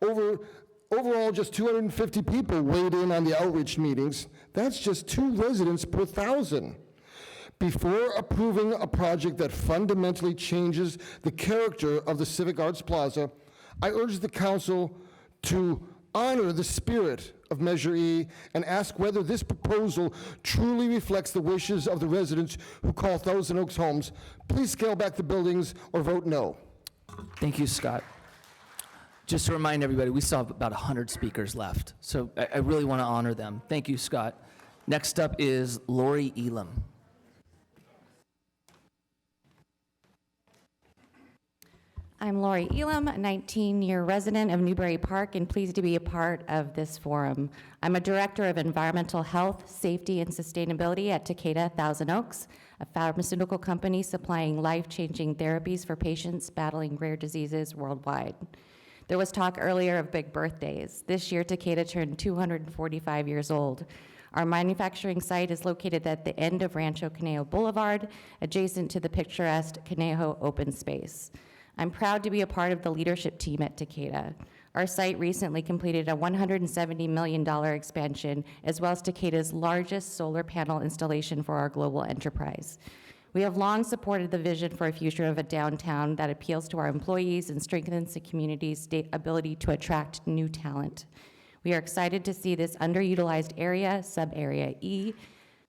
Overall, just 250 people weighed in on the outreach meetings. That's just 2 residents per 1,000. Before approving a project that fundamentally changes the character of the Civic Arts Plaza, I urge the council to honor the spirit of Measure E and ask whether this proposal truly reflects the wishes of the residents who call Thousand Oaks homes. Please scale back the buildings or vote no. Thank you, Scott. Just to remind everybody, we still have about 100 speakers left, so I really want to honor them. Thank you, Scott. Next up is Lori Elam. I'm Lori Elam, a 19-year resident of Newbury Park and pleased to be a part of this forum. I'm a director of environmental health, safety, and sustainability at Takeda Thousand Oaks, a pharmaceutical company supplying life-changing therapies for patients battling rare diseases worldwide. There was talk earlier of big birthdays. This year, Takeda turned 245 years old. Our manufacturing site is located at the end of Rancho Conejo Boulevard, adjacent to the picturesque Conejo open space. I'm proud to be a part of the leadership team at Takeda. Our site recently completed a $170 million expansion, as well as Takeda's largest solar panel installation for our global enterprise. We have long supported the vision for a future of a downtown that appeals to our employees and strengthens the community's ability to attract new talent. We are excited to see this underutilized area, sub-area E,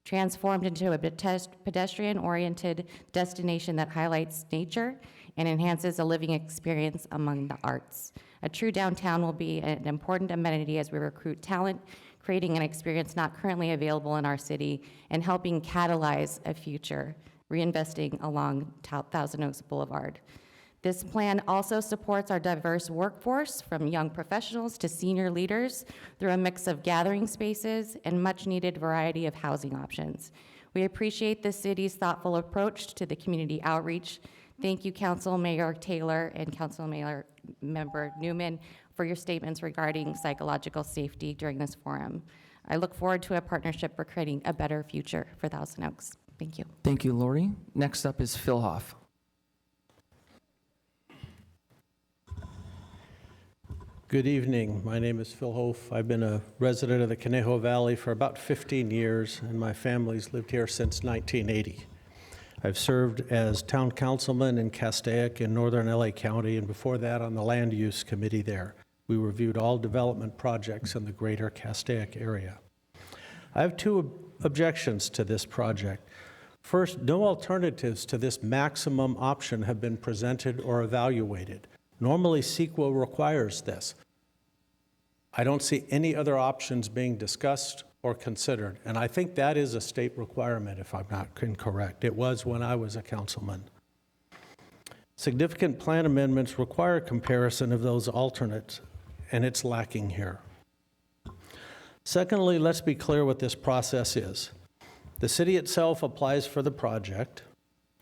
transformed into a pedestrian-oriented destination that highlights nature and enhances a living experience among the arts. A true downtown will be an important amenity as we recruit talent, creating an experience not currently available in our city, and helping catalyze a future, reinvesting along Thousand Oaks Boulevard. This plan also supports our diverse workforce, from young professionals to senior leaders, through a mix of gathering spaces and much-needed variety of housing options. We appreciate the city's thoughtful approach to the community outreach. Thank you, Council Mayor Taylor and Council Member Newman, for your statements regarding psychological safety during this forum. I look forward to a partnership for creating a better future for Thousand Oaks. Thank you. Thank you, Lori. Next up is Phil Hoff. Good evening. My name is Phil Hoff. I've been a resident of the Conejo Valley for about 15 years, and my family's lived here since 1980. I've served as town councilman in Castaic in northern LA County, and before that on the land use committee there. We reviewed all development projects in the greater Castaic area. I have 2 objections to this project. First, no alternatives to this maximum option have been presented or evaluated. Normally, CEQA requires this. I don't see any other options being discussed or considered, and I think that is a state requirement, if I'm not incorrect. It was when I was a councilman. Significant plan amendments require comparison of those alternates, and it's lacking here. Secondly, let's be clear what this process is. The city itself applies for the project,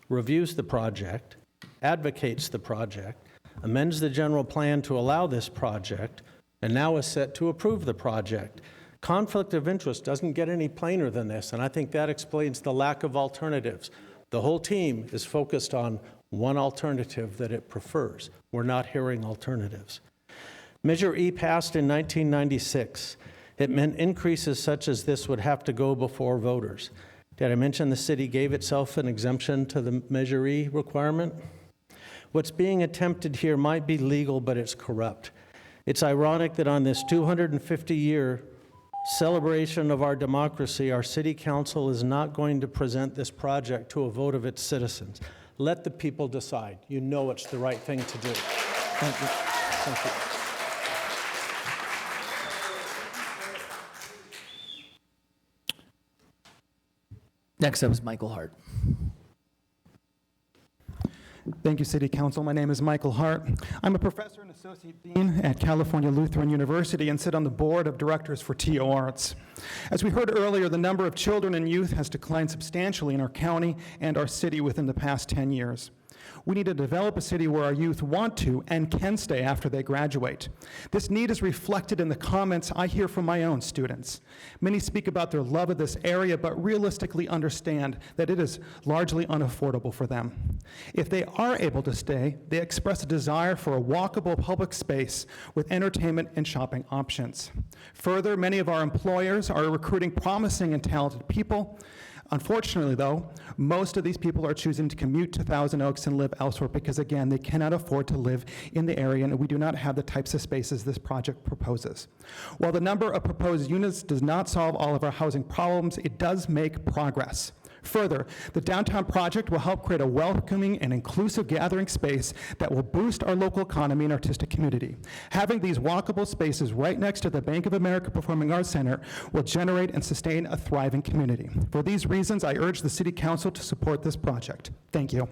reviews the project, advocates the project, amends the general plan to allow this project, and now is set to approve the project. Conflict of interest doesn't get any plainer than this, and I think that explains the lack of alternatives. The whole team is focused on one alternative that it prefers. We're not hearing alternatives. Measure E passed in 1996. It meant increases such as this would have to go before voters. Did I mention the city gave itself an exemption to the Measure E requirement? What's being attempted here might be legal, but it's corrupt. It's ironic that on this 250-year celebration of our democracy, our city council is not going to present this project to a vote of its citizens. Let the people decide. You know it's the right thing to do. Thank you. Thank you. Next up is Michael Hart. Thank you, City Council. My name is Michael Hart. I'm a professor and associate dean at California Lutheran University and sit on the board of directors for TO Arts. As we heard earlier, the number of children and youth has declined substantially in our county and our city within the past 10 years. We need to develop a city where our youth want to and can stay after they graduate. This need is reflected in the comments I hear from my own students. Many speak about their love of this area, but realistically understand that it is largely unaffordable for them. If they are able to stay, they express a desire for a walkable public space with entertainment and shopping options. Further, many of our employers are recruiting promising and talented people. Unfortunately, though, most of these people are choosing to commute to Thousand Oaks and live elsewhere because, again, they cannot afford to live in the area, and we do not have the types of spaces this project proposes. While the number of proposed units does not solve all of our housing problems, it does make progress. Further, the downtown project will help create a welcoming and inclusive gathering space that will boost our local economy and artistic community. Having these walkable spaces right next to the Bank of America Performing Arts Center will generate and sustain a thriving community. For these reasons, I urge the City Council to support this project. Thank you.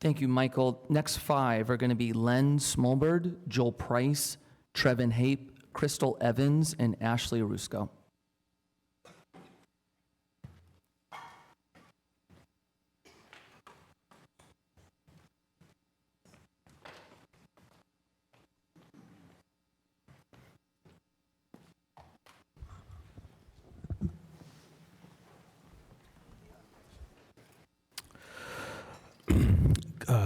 Thank you, Michael. Next 5 are going to be Len Smolberg, Joel Price, Trevin Hape, Crystal Evans, and Ashley Rusco.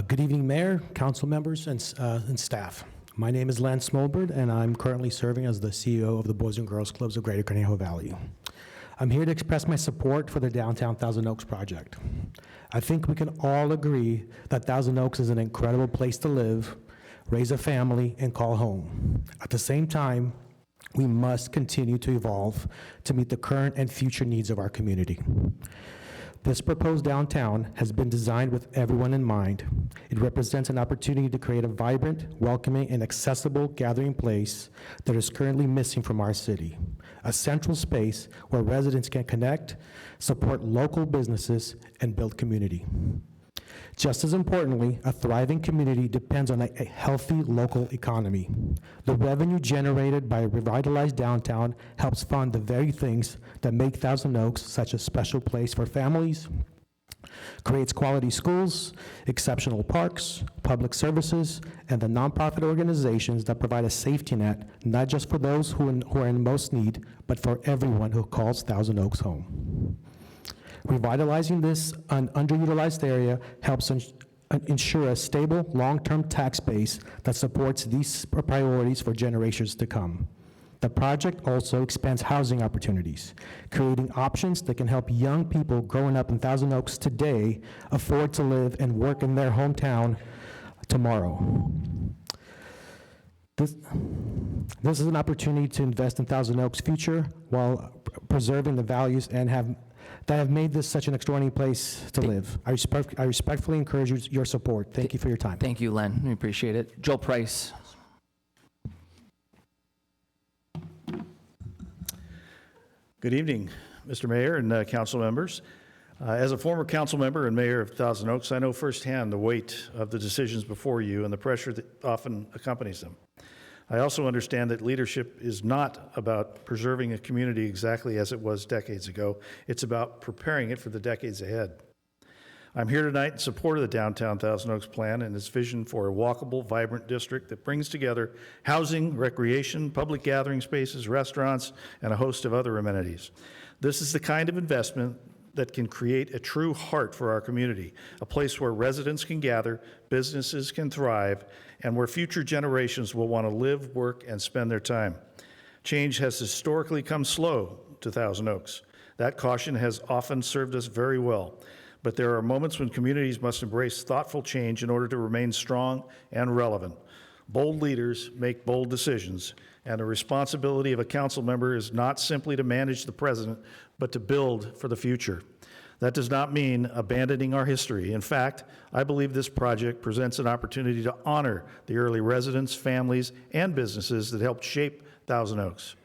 Good evening, Mayor, council members, and staff. My name is Lance Smolberg, and I'm currently serving as the CEO of the Boys and Girls Clubs of Greater Conejo Valley. I'm here to express my support for the downtown Thousand Oaks project. I think we can all agree that Thousand Oaks is an incredible place to live, raise a family, and call home. At the same time, we must continue to evolve to meet the current and future needs of our community. This proposed downtown has been designed with everyone in mind. It represents an opportunity to create a vibrant, welcoming, and accessible gathering place that is currently missing from our city. A central space where residents can connect, support local businesses, and build community. Just as importantly, a thriving community depends on a healthy local economy. The revenue generated by a revitalized downtown helps fund the very things that make Thousand Oaks such a special place for families, creates quality schools, exceptional parks, public services, and the nonprofit organizations that provide a safety net, not just for those who are in most need, but for everyone who calls Thousand Oaks home. Revitalizing this underutilized area helps ensure a stable, long-term tax base that supports these priorities for generations to come. The project also expands housing opportunities, creating options that can help young people growing up in Thousand Oaks today afford to live and work in their hometown tomorrow. This is an opportunity to invest in Thousand Oaks' future while preserving the values that have made this such an extraordinary place to live. I respectfully encourage your support. Thank you for your time. Thank you, Len. We appreciate it. Joel Price. Good evening, Mr. Mayor and council members. As a former council member and mayor of Thousand Oaks, I know firsthand the weight of the decisions before you and the pressure that often accompanies them. I also understand that leadership is not about preserving a community exactly as it was decades ago. It's about preparing it for the decades ahead. I'm here tonight in support of the Downtown Thousand Oaks Plan and its vision for a walkable, vibrant district that brings together housing, recreation, public gathering spaces, restaurants, and a host of other amenities. This is the kind of investment that can create a true heart for our community, a place where residents can gather, businesses can thrive, and where future generations will want to live, work, and spend their time. Change has historically come slow to Thousand Oaks. That caution has often served us very well. But there are moments when communities must embrace thoughtful change in order to remain strong and relevant. Bold leaders make bold decisions, and the responsibility of a council member is not simply to manage the present, but to build for the future. That does not mean abandoning our history. In fact, I believe this project presents an opportunity to honor the early residents, families, and businesses that helped shape Thousand Oaks.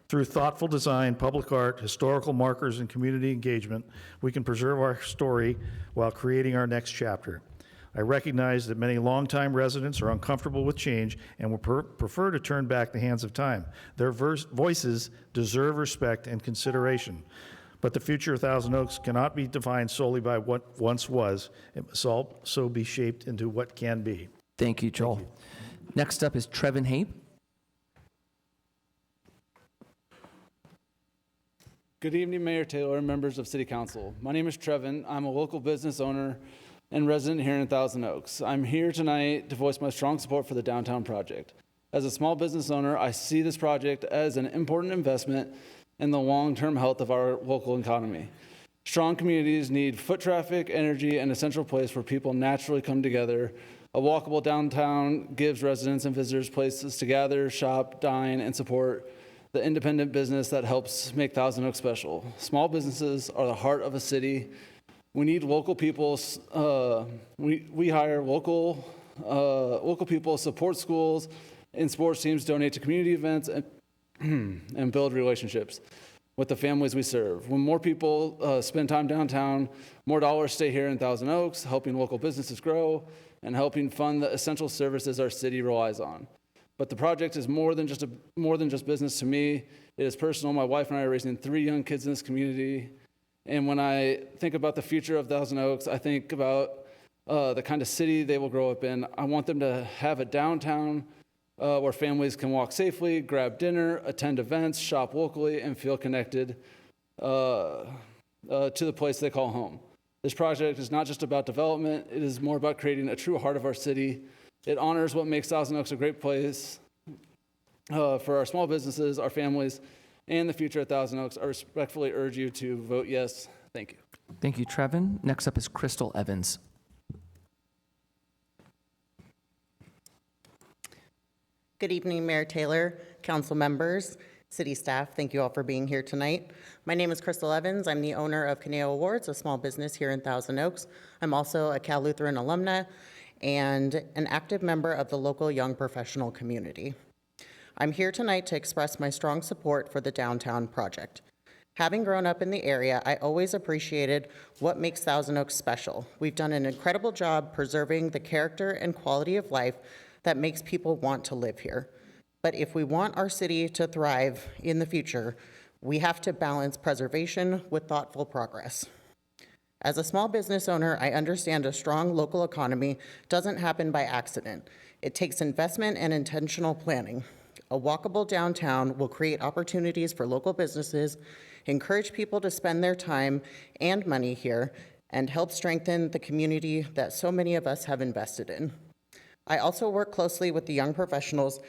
Through thoughtful design, public art, historical markers, and community engagement, we can preserve our story while creating our next chapter. I recognize that many longtime residents are uncomfortable with change and would prefer to turn back the hands of time. Their voices deserve respect and consideration. But the future of Thousand Oaks cannot be defined solely by what once was. It must also be shaped into what can be. Thank you, Joel. Next up is Trevin Hape. Good evening, Mayor Taylor and members of City Council. My name is Trevin. I'm a local business owner and resident here in Thousand Oaks. I'm here tonight to voice my strong support for the downtown project. As a small business owner, I see this project as an important investment in the long-term health of our local economy. Strong communities need foot traffic, energy, and a central place where people naturally come together. A walkable downtown gives residents and visitors places to gather, shop, dine, and support the independent business that helps make Thousand Oaks special. Small businesses are the heart of a city. We need local people. We hire local people, support schools and sports teams, donate to community events, and build relationships with the families we serve. When more people spend time downtown, more dollars stay here in Thousand Oaks, helping local businesses grow and helping fund the essential services our city relies on. But the project is more than just business to me. It is personal. My wife and I are raising 3 young kids in this community. And when I think about the future of Thousand Oaks, I think about the kind of city they will grow up in. I want them to have a downtown where families can walk safely, grab dinner, attend events, shop locally, and feel connected to the place they call home. This project is not just about development. It is more about creating a true heart of our city. It honors what makes Thousand Oaks a great place for our small businesses, our families, and the future of Thousand Oaks. I respectfully urge you to vote yes. Thank you. Thank you, Trevin. Next up is Crystal Evans. Good evening, Mayor Taylor, council members, city staff. Thank you all for being here tonight. My name is Crystal Evans. I'm the owner of Conejo Awards, a small business here in Thousand Oaks. I'm also a Cal Lutheran alumna and an active member of the local young professional community. I'm here tonight to express my strong support for the downtown project. Having grown up in the area, I always appreciated what makes Thousand Oaks special. We've done an incredible job preserving the character and quality of life that makes people want to live here. But if we want our city to thrive in the future, we have to balance preservation with thoughtful progress. As a small business owner, I understand a strong local economy doesn't happen by accident. It takes investment and intentional planning. A walkable downtown will create opportunities for local businesses, encourage people to spend their time and money here, and help strengthen the community that so many of us have invested in. I also work closely with the young professionals,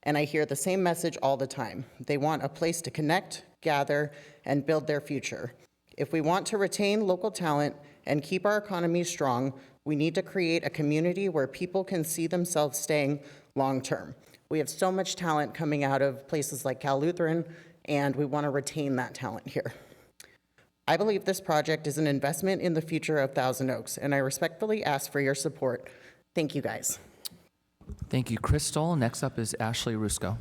and I hear the same message all the time. They want a place to connect, gather, and build their future. If we want to retain local talent and keep our economy strong, we need to create a community where people can see themselves staying long-term. We have so much talent coming out of places like Cal Lutheran, and we want to retain that talent here. I believe this project is an investment in the future of Thousand Oaks, and I respectfully ask for your support. Thank you, guys. Thank you, Crystal. Next up is Ashley Rusko.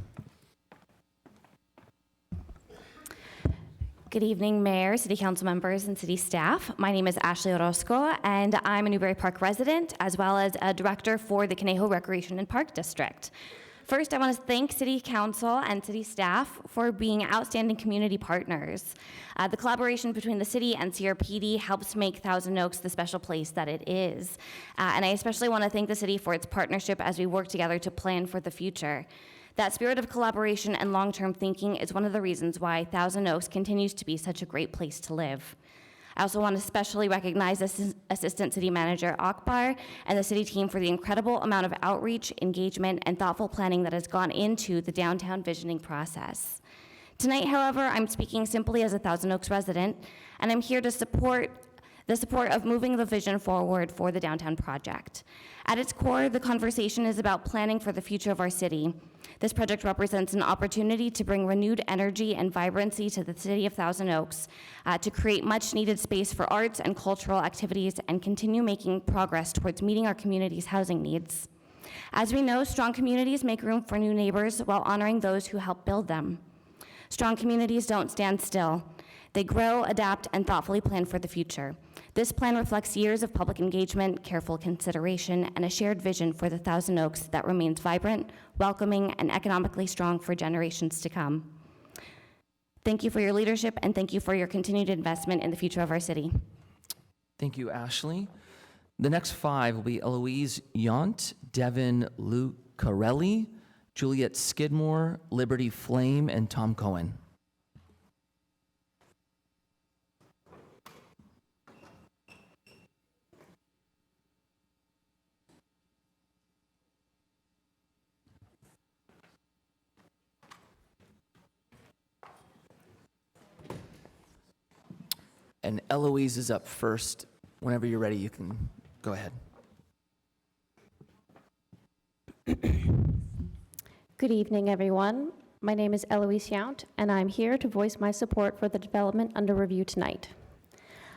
Good evening, Mayor, City Council members, and City staff. My name is Ashley Orozco, and I'm a Newbury Park resident, as well as a director for the Conejo Recreation and Park District. First, I want to thank City Council and City staff for being outstanding community partners. The collaboration between the city and CRPD helps make Thousand Oaks the special place that it is. And I especially want to thank the city for its partnership as we work together to plan for the future. That spirit of collaboration and long-term thinking is one of the reasons why Thousand Oaks continues to be such a great place to live. I also want to especially recognize Assistant City Manager Akbar and the city team for the incredible amount of outreach, engagement, and thoughtful planning that has gone into the downtown visioning process. Tonight, however, I'm speaking simply as a Thousand Oaks resident, and I'm here to support the support of moving the vision forward for the downtown project. At its core, the conversation is about planning for the future of our city. This project represents an opportunity to bring renewed energy and vibrancy to the city of Thousand Oaks, to create much needed space for arts and cultural activities, and continue making progress towards meeting our community's housing needs. As we know, strong communities make room for new neighbors while honoring those who help build them. Strong communities don't stand still. They grow, adapt, and thoughtfully plan for the future. This plan reflects years of public engagement, careful consideration, and a shared vision for the Thousand Oaks that remains vibrant, welcoming, and economically strong for generations to come. Thank you for your leadership, and thank you for your continued investment in the future of our city. Thank you, Ashley. The next five will be Eloise Yount, Devin Lucarelli, Juliet Skidmore, Liberty Flame, and Tom Cohen. And Eloise is up first. Whenever you're ready, you can go ahead. Good evening, everyone. My name is Eloise Yount, and I'm here to voice my support for the development under review tonight.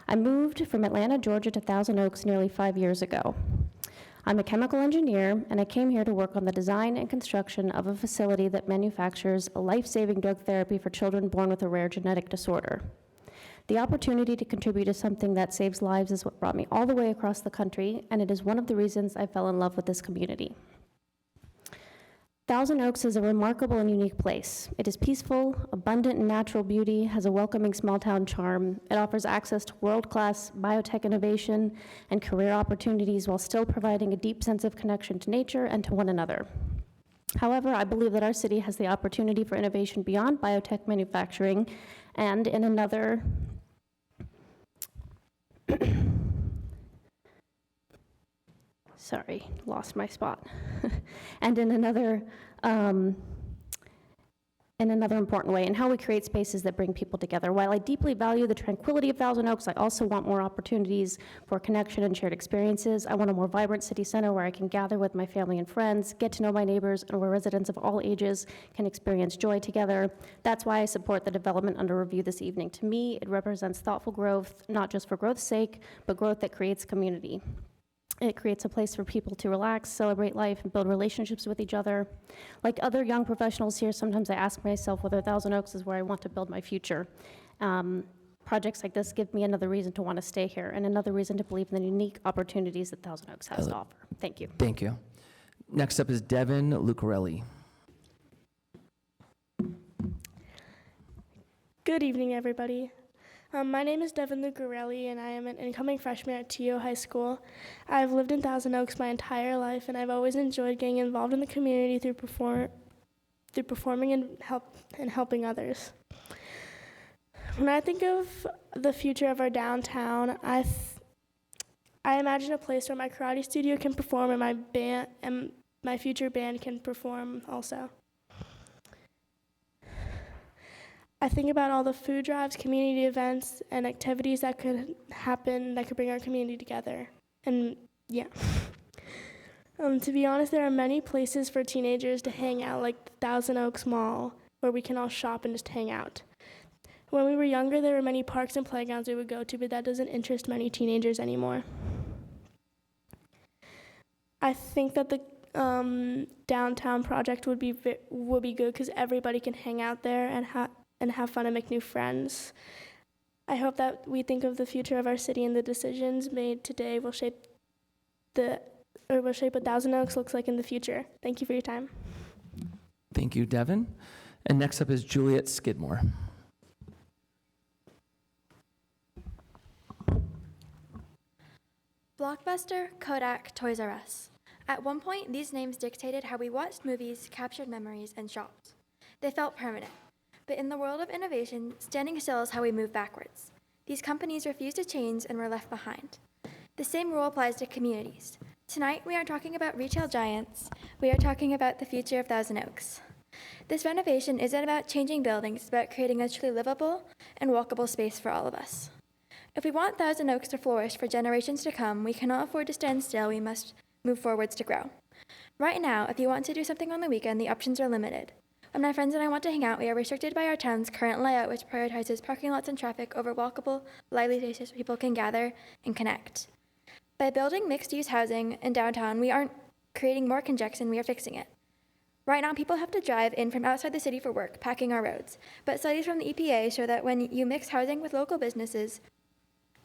I moved from Atlanta, Georgia to Thousand Oaks nearly 5 years ago. I'm a chemical engineer, and I came here to work on the design and construction of a facility that manufactures a life-saving drug therapy for children born with a rare genetic disorder. The opportunity to contribute to something that saves lives is what brought me all the way across the country, and it is one of the reasons I fell in love with this community. Thousand Oaks is a remarkable and unique place. It is peaceful, abundant in natural beauty, has a welcoming small-town charm. It offers access to world-class biotech innovation and career opportunities while still providing a deep sense of connection to nature and to one another. However, I believe that our city has the opportunity for innovation beyond biotech manufacturing, and in another sorry, lost my spot. And in another important way, in how we create spaces that bring people together. While I deeply value the tranquility of Thousand Oaks, I also want more opportunities for connection and shared experiences. I want a more vibrant city center where I can gather with my family and friends, get to know my neighbors, and where residents of all ages can experience joy together. That's why I support the development under review this evening. To me, it represents thoughtful growth, not just for growth's sake, but growth that creates community. It creates a place for people to relax, celebrate life, and build relationships with each other. Like other young professionals here, sometimes I ask myself whether Thousand Oaks is where I want to build my future. Projects like this give me another reason to want to stay here and another reason to believe in the unique opportunities that Thousand Oaks has to offer. Thank you. Thank you. Next up is Devin Lucarelli. Good evening, everybody. My name is Devin Lucarelli, and I am an incoming freshman at TO High School. I've lived in Thousand Oaks my entire life, and I've always enjoyed getting involved in the community through performing and helping others. When I think of the future of our downtown, I imagine a place where my karate studio can perform and my future band can perform also. I think about all the food drives, community events, and activities that could happen that could bring our community together. And yeah. To be honest, there are many places for teenagers to hang out, like the Thousand Oaks Mall, where we can all shop and just hang out. When we were younger, there were many parks and playgrounds we would go to, but that doesn't interest many teenagers anymore. I think that the downtown project would be good because everybody can hang out there and have fun and make new friends. I hope that we think of the future of our city and the decisions made today will shape what Thousand Oaks looks like in the future. Thank you for your time. Thank you, Devin. And next up is Juliet Skidmore. Blockbuster, Kodak, Toys R Us. At one point, these names dictated how we watched movies, captured memories, and shopped. They felt permanent. But in the world of innovation, standing still is how we move backwards. These companies refuse to change and were left behind. The same rule applies to communities. Tonight, we aren't talking about retail giants. We are talking about the future of Thousand Oaks. This renovation isn't about changing buildings, it's about creating a truly livable and walkable space for all of us. If we want Thousand Oaks to flourish for generations to come, we cannot afford to stand still. We must move forwards to grow. Right now, if you want to do something on the weekend, the options are limited. When my friends and I want to hang out, we are restricted by our town's current layout, which prioritizes parking lots and traffic over walkable, lively spaces where people can gather and connect. By building mixed-use housing in downtown, we aren't creating more congestion, we are fixing it. Right now, people have to drive in from outside the city for work, packing our roads. But studies from the EPA show that when you mix housing with local businesses,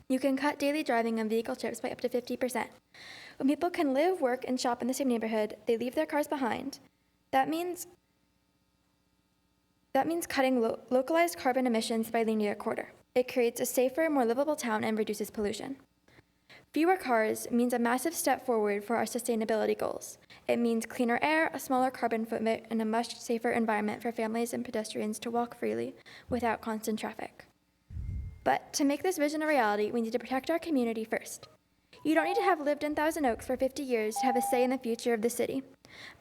you can cut daily driving and vehicle trips by up to 50%. When people can live, work, and shop in the same neighborhood, they leave their cars behind. That means cutting localized carbon emissions by nearly a quarter. It creates a safer, more livable town and reduces pollution. Fewer cars means a massive step forward for our sustainability goals. It means cleaner air, a smaller carbon footprint, and a much safer environment for families and pedestrians to walk freely without constant traffic. But to make this vision a reality, we need to protect our community first. You don't need to have lived in Thousand Oaks for 50 years to have a say in the future of the city.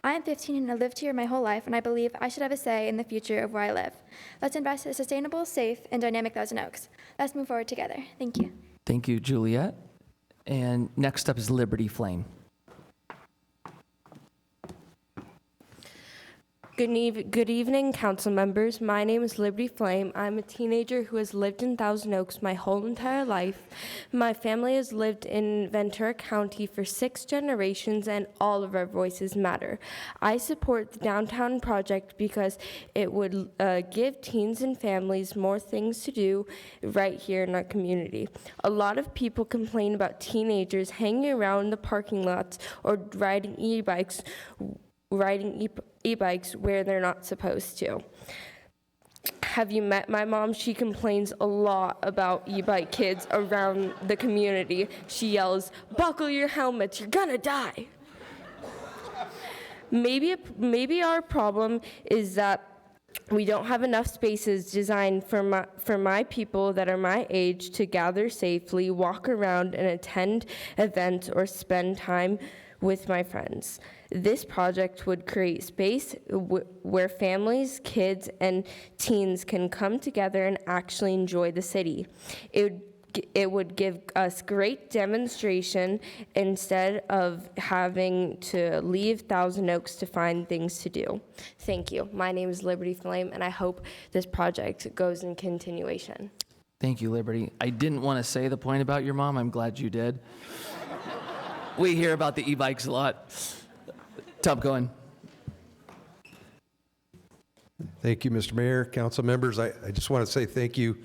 I am 15 and I lived here my whole life, and I believe I should have a say in the future of where I live. Let's invest in a sustainable, safe, and dynamic Thousand Oaks. Let's move forward together. Thank you. Thank you, Juliet. And next up is Liberty Flame. Good evening, council members. My name is Liberty Flame. I'm a teenager who has lived in Thousand Oaks my whole entire life. My family has lived in Ventura County for 6 generations, and all of our voices matter. I support the downtown project because it would give teens and families more things to do right here in our community. A lot of people complain about teenagers hanging around the parking lots or riding e-bikes where they're not supposed to. Have you met my mom? She complains a lot about e-bike kids around the community. She yells, "Buckle your helmets, you're gonna die." Maybe our problem is that we don't have enough spaces designed for my people that are my age to gather safely, walk around, and attend events or spend time with my friends. This project would create space where families, kids, and teens can come together and actually enjoy the city. It would give us great demonstration instead of having to leave Thousand Oaks to find things to do. Thank you. My name is Liberty Flame, and I hope this project goes in continuation. Thank you, Liberty. I didn't want to say the point about your mom. I'm glad you did. We hear about the e-bikes a lot. Tom Cohen. Thank you, Mr. Mayor, council members. I just want to say thank you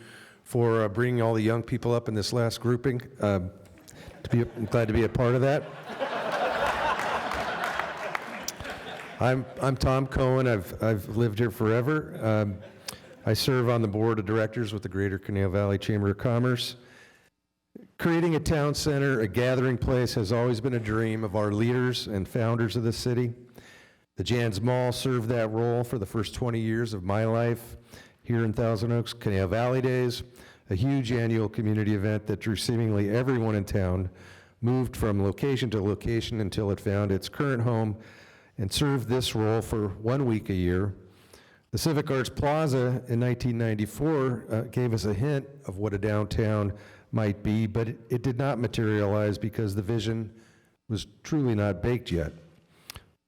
for bringing all the young people up in this last grouping. I'm glad to be a part of that. I'm Tom Cohen. I've lived here forever. I serve on the board of directors with the Greater Conejo Valley Chamber of Commerce. Creating a town center, a gathering place, has always been a dream of our leaders and founders of the city. The Jan's Mall served that role for the first 20 years of my life here in Thousand Oaks. Conejo Valley Days, a huge annual community event that drew seemingly everyone in town, moved from location to location until it found its current home and served this role for 1 week a year. The Civic Arts Plaza in 1994 gave us a hint of what a downtown might be, but it did not materialize because the vision was truly not baked yet.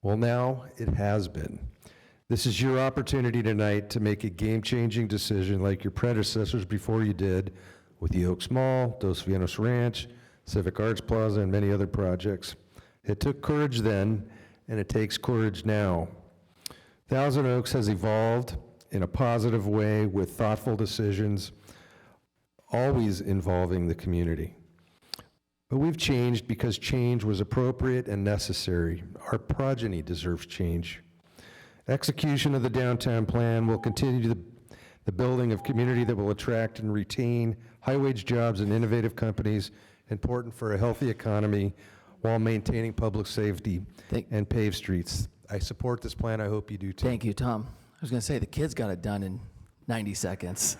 Well, now it has been. This is your opportunity tonight to make a game-changing decision like your predecessors before you did with the Oaks Mall, Dos Vientos Ranch, Civic Arts Plaza, and many other projects. It took courage then, and it takes courage now. Thousand Oaks has evolved in a positive way with thoughtful decisions, always involving the community. But we've changed because change was appropriate and necessary. Our progeny deserves change. Execution of the downtown plan will continue the building of community that will attract and retain high-wage jobs and innovative companies, important for a healthy economy, while maintaining public safety and paved streets. I support this plan. I hope you do too. Thank you, Tom. I was going to say, the kids got it done in 90 seconds.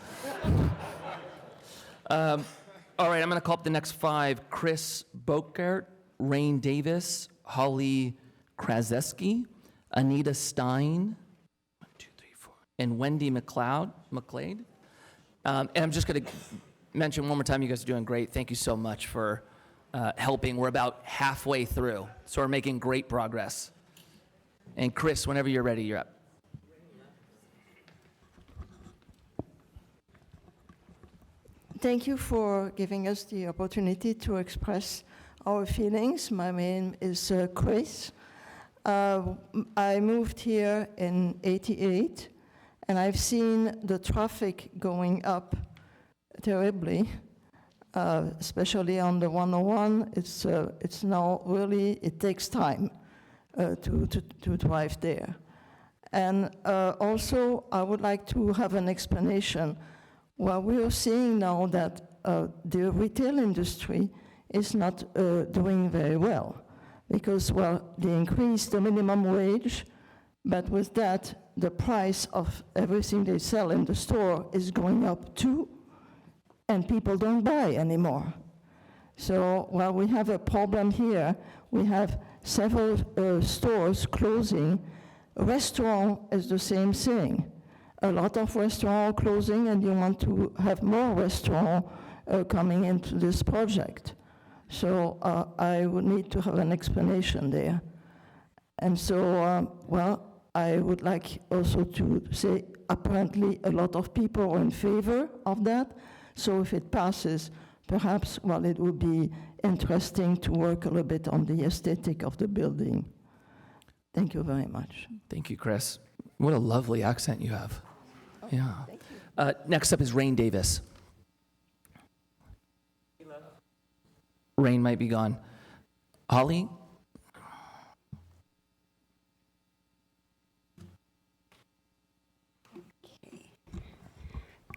All right, I'm going to call up the next 5. Chris Bokert, Rain Davis, Holly Kraseski, Anita Stein, 1, 2, 3, 4, and Wendy McLeod. And I'm just going to mention one more time, you guys are doing great. Thank you so much for helping. We're about halfway through, so we're making great progress. And Chris, whenever you're ready, you're up. Thank you for giving us the opportunity to express our feelings. My name is Chris. I moved here in '88, and I've seen the traffic going up terribly, especially on the 101. It's now really, it takes time to drive there. And also, I would like to have an explanation. Well, we are seeing now that the retail industry is not doing very well because, well, they increased the minimum wage, but with that, the price of everything they sell in the store is going up too, and people don't buy anymore. So, well, we have a problem here. We have several stores closing. A restaurant is the same thing. A lot of restaurants are closing, and you want to have more restaurants coming into this project. So I would need to have an explanation there. And so, well, I would like also to say, apparently a lot of people are in favor of that. So if it passes, perhaps, well, it would be interesting to work a little bit on the aesthetic of the building. Thank you very much. Thank you, Chris. What a lovely accent you have. Yeah. Next up is Rain Davis. Rain might be gone. Holly?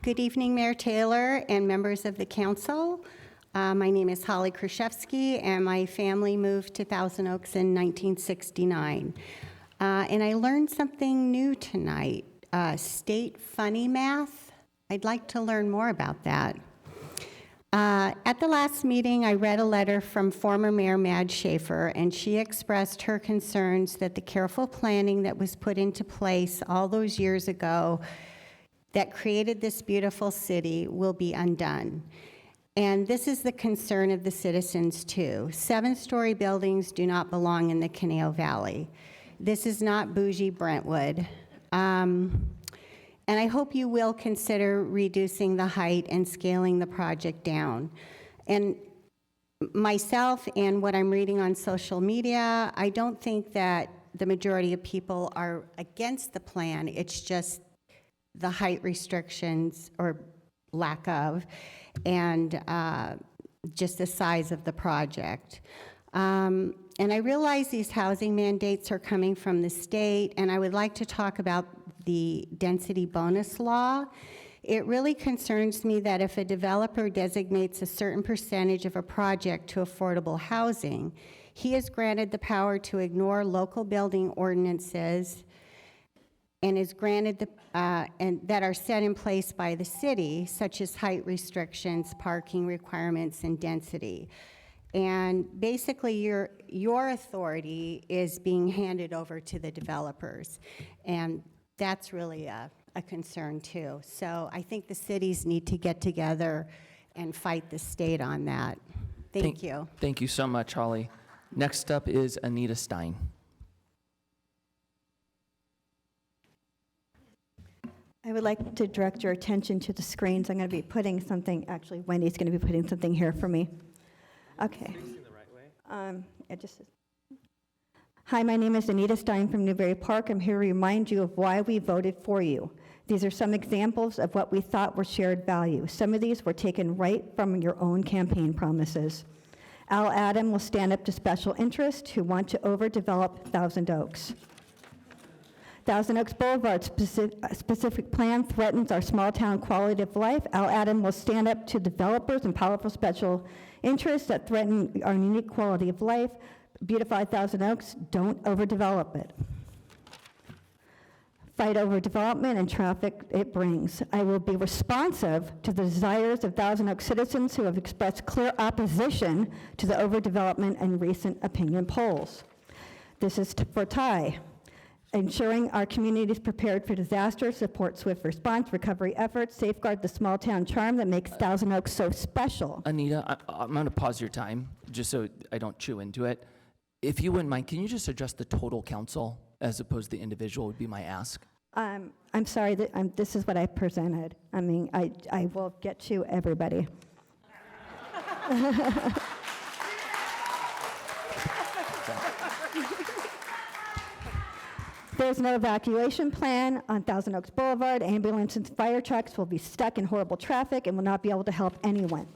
Good evening, Mayor Taylor and members of the council. My name is Holly Kraszewski, and my family moved to Thousand Oaks in 1969. And I learned something new tonight. State funny math. I'd like to learn more about that. At the last meeting, I read a letter from former Mayor Mad Schaefer, and she expressed her concerns that the careful planning that was put into place all those years ago that created this beautiful city will be undone. And this is the concern of the citizens too. 7-story buildings do not belong in the Conejo Valley. This is not bougie Brentwood. And I hope you will consider reducing the height and scaling the project down. And myself and what I'm reading on social media, I don't think that the majority of people are against the plan. It's just the height restrictions or lack of, and just the size of the project. And I realize these housing mandates are coming from the state, and I would like to talk about the density bonus law. It really concerns me that if a developer designates a certain percentage of a project to affordable housing, he is granted the power to ignore local building ordinances and is granted the, and that are set in place by the city, such as height restrictions, parking requirements, and density. And basically, your authority is being handed over to the developers. And that's really a concern too. So I think the cities need to get together and fight the state on that. Thank you. Thank you so much, Holly. Next up is Anita Stein. I would like to direct your attention to the screens. I'm going to be putting something, actually, Wendy's going to be putting something here for me. Okay. Hi, my name is Anita Stein from Newbury Park. I'm here to remind you of why we voted for you. These are some examples of what we thought were shared values. Some of these were taken right from your own campaign promises. Al Adam will stand up to special interests who want to overdevelop Thousand Oaks. Thousand Oaks Boulevard's specific plan threatens our small-town quality of life. Al Adam will stand up to developers and powerful special interests that threaten our unique quality of life. Beautify Thousand Oaks, don't overdevelop it. Fight over development and traffic it brings. I will be responsive to the desires of Thousand Oaks citizens who have expressed clear opposition to the overdevelopment in recent opinion polls. This is for Ty. Ensuring our community is prepared for disaster, support swift response, recovery efforts, safeguard the small town charm that makes Thousand Oaks so special. Anita, I'm going to pause your time just so I don't chew into it. If you wouldn't mind, can you just address the total council as opposed to the individual would be my ask? I'm sorry, that this is what I presented. I mean, I will get to everybody. There's no evacuation plan on Thousand Oaks Boulevard. Ambulance and fire trucks will be stuck in horrible traffic and will not be able to help anyone.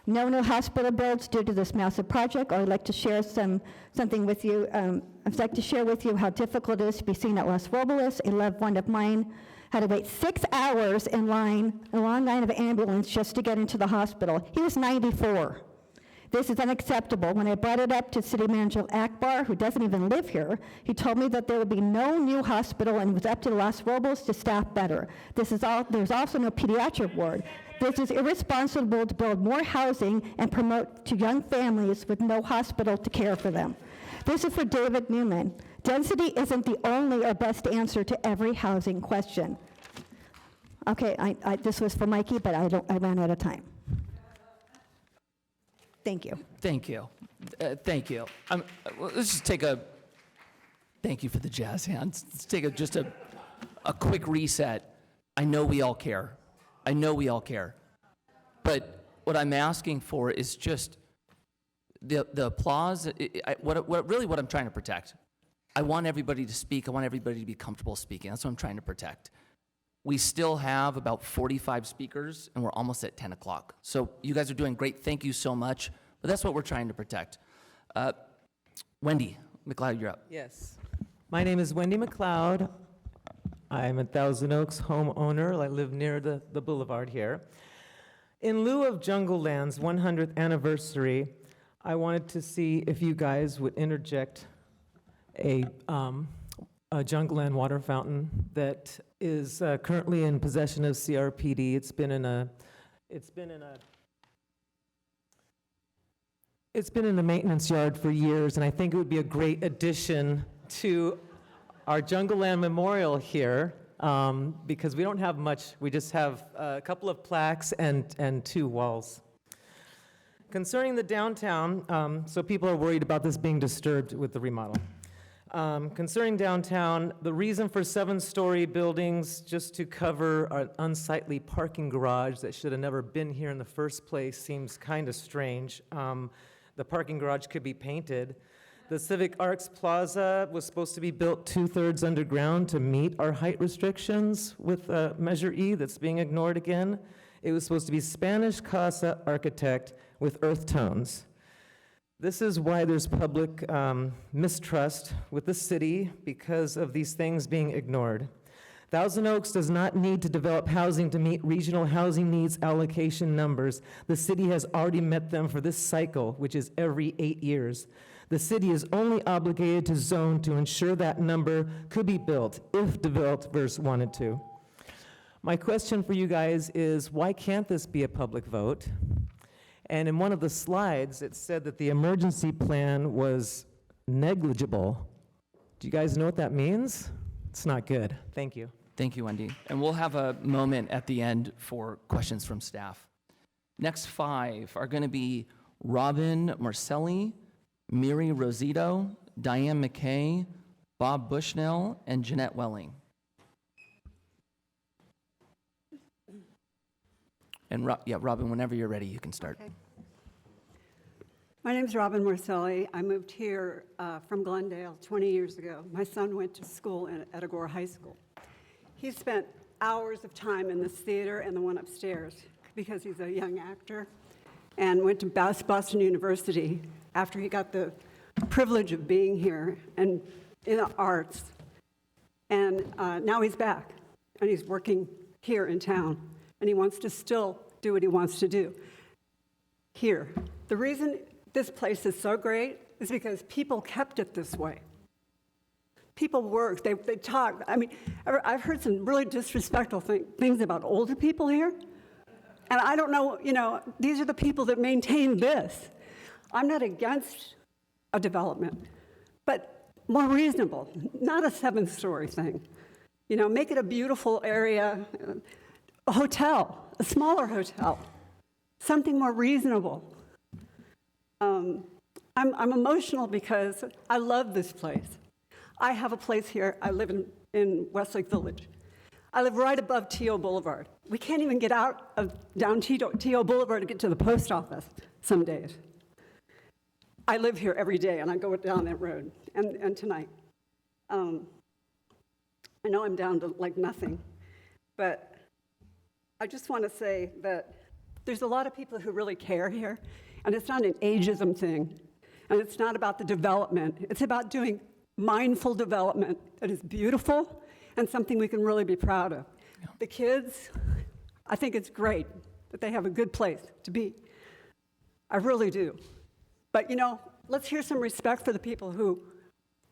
No new hospital builds due to this massive project. I'd like to share something with you. I'd like to share with you how difficult it is to be seen at Los Robles. A loved one of mine had to wait 6 hours in line, a long line of ambulance just to get into the hospital. He was 94. This is unacceptable. When I brought it up to City Manager Akbar, who doesn't even live here, he told me that there would be no new hospital and it was up to Los Robles to staff better. There's also no pediatric ward. This is irresponsible to build more housing and promote to young families with no hospital to care for them. This is for David Newman. Density isn't the only or best answer to every housing question. Okay, this was for Mikey, but I ran out of time. Thank you. Thank you. Thank you. Let's just take a, thank you for the jazz hands. Let's take just a quick reset. I know we all care. I know we all care. But what I'm asking for is just the applause. What I'm trying to protect. I want everybody to speak. I want everybody to be comfortable speaking. That's what I'm trying to protect. We still have about 45 speakers, and we're almost at 10 o'clock. So you guys are doing great. Thank you so much. But that's what we're trying to protect. Wendy McLeod, you're up. Yes. My name is Wendy McLeod. I'm a Thousand Oaks homeowner. I live near the boulevard here. In lieu of Jungle Land's 100th anniversary, I wanted to see if you guys would interject a Jungle Land water fountain that is currently in possession of CRPD. It's been in a maintenance yard for years, and I think it would be a great addition to our Jungle Land Memorial here, because we don't have much. We just have a couple of plaques and 2 walls. Concerning the downtown, so people are worried about this being disturbed with the remodel. Concerning downtown, the reason for 7-story buildings just to cover an unsightly parking garage that should have never been here in the first place seems kind of strange. The parking garage could be painted. The Civic Arts Plaza was supposed to be built 2/3 underground to meet our height restrictions with Measure E that's being ignored again. It was supposed to be Spanish Casa architect with earth tones. This is why there's public mistrust with the city because of these things being ignored. Thousand Oaks does not need to develop housing to meet regional housing needs allocation numbers. The city has already met them for this cycle, which is every 8 years. The city is only obligated to zone to ensure that number could be built if developers wanted to. My question for you guys is, why can't this be a public vote? And in one of the slides, it said that the emergency plan was negligible. Do you guys know what that means? It's not good. Thank you. Thank you, Wendy. And we'll have a moment at the end for questions from staff. Next 5 are going to be Robin Marcelli, Miri Rosito, Diane McKay, Bob Bushnell, and Jeanette Welling. And Robin, whenever you're ready, you can start. Okay. My name is Robin Marcelli. I moved here from Glendale 20 years ago. My son went to school at Agoura High School. He spent hours of time in this theater and the one upstairs because he's a young actor, and went to Boston University after he got the privilege of being here and in the arts. And now he's back, and he's working here in town, and he wants to still do what he wants to do here. The reason this place is so great is because people kept it this way. People worked, they talked. I mean, I've heard some really disrespectful things about older people here. And I don't know, these are the people that maintain this. I'm not against a development, but more reasonable, not a 7-story thing. Make it a beautiful area, a hotel, a smaller hotel, something more reasonable. I'm emotional because I love this place. I have a place here. I live in Westlake Village. I live right above T.O. Boulevard. We can't even get out of down T.O. Boulevard to get to the post office some days. I live here every day, and I go down that road. And tonight, I know I'm down to like nothing, but I just want to say that there's a lot of people who really care here, and it's not an ageism thing, and it's not about the development. It's about doing mindful development that is beautiful and something we can really be proud of. Yeah. The kids, I think it's great that they have a good place to be. I really do. But let's hear some respect for the people who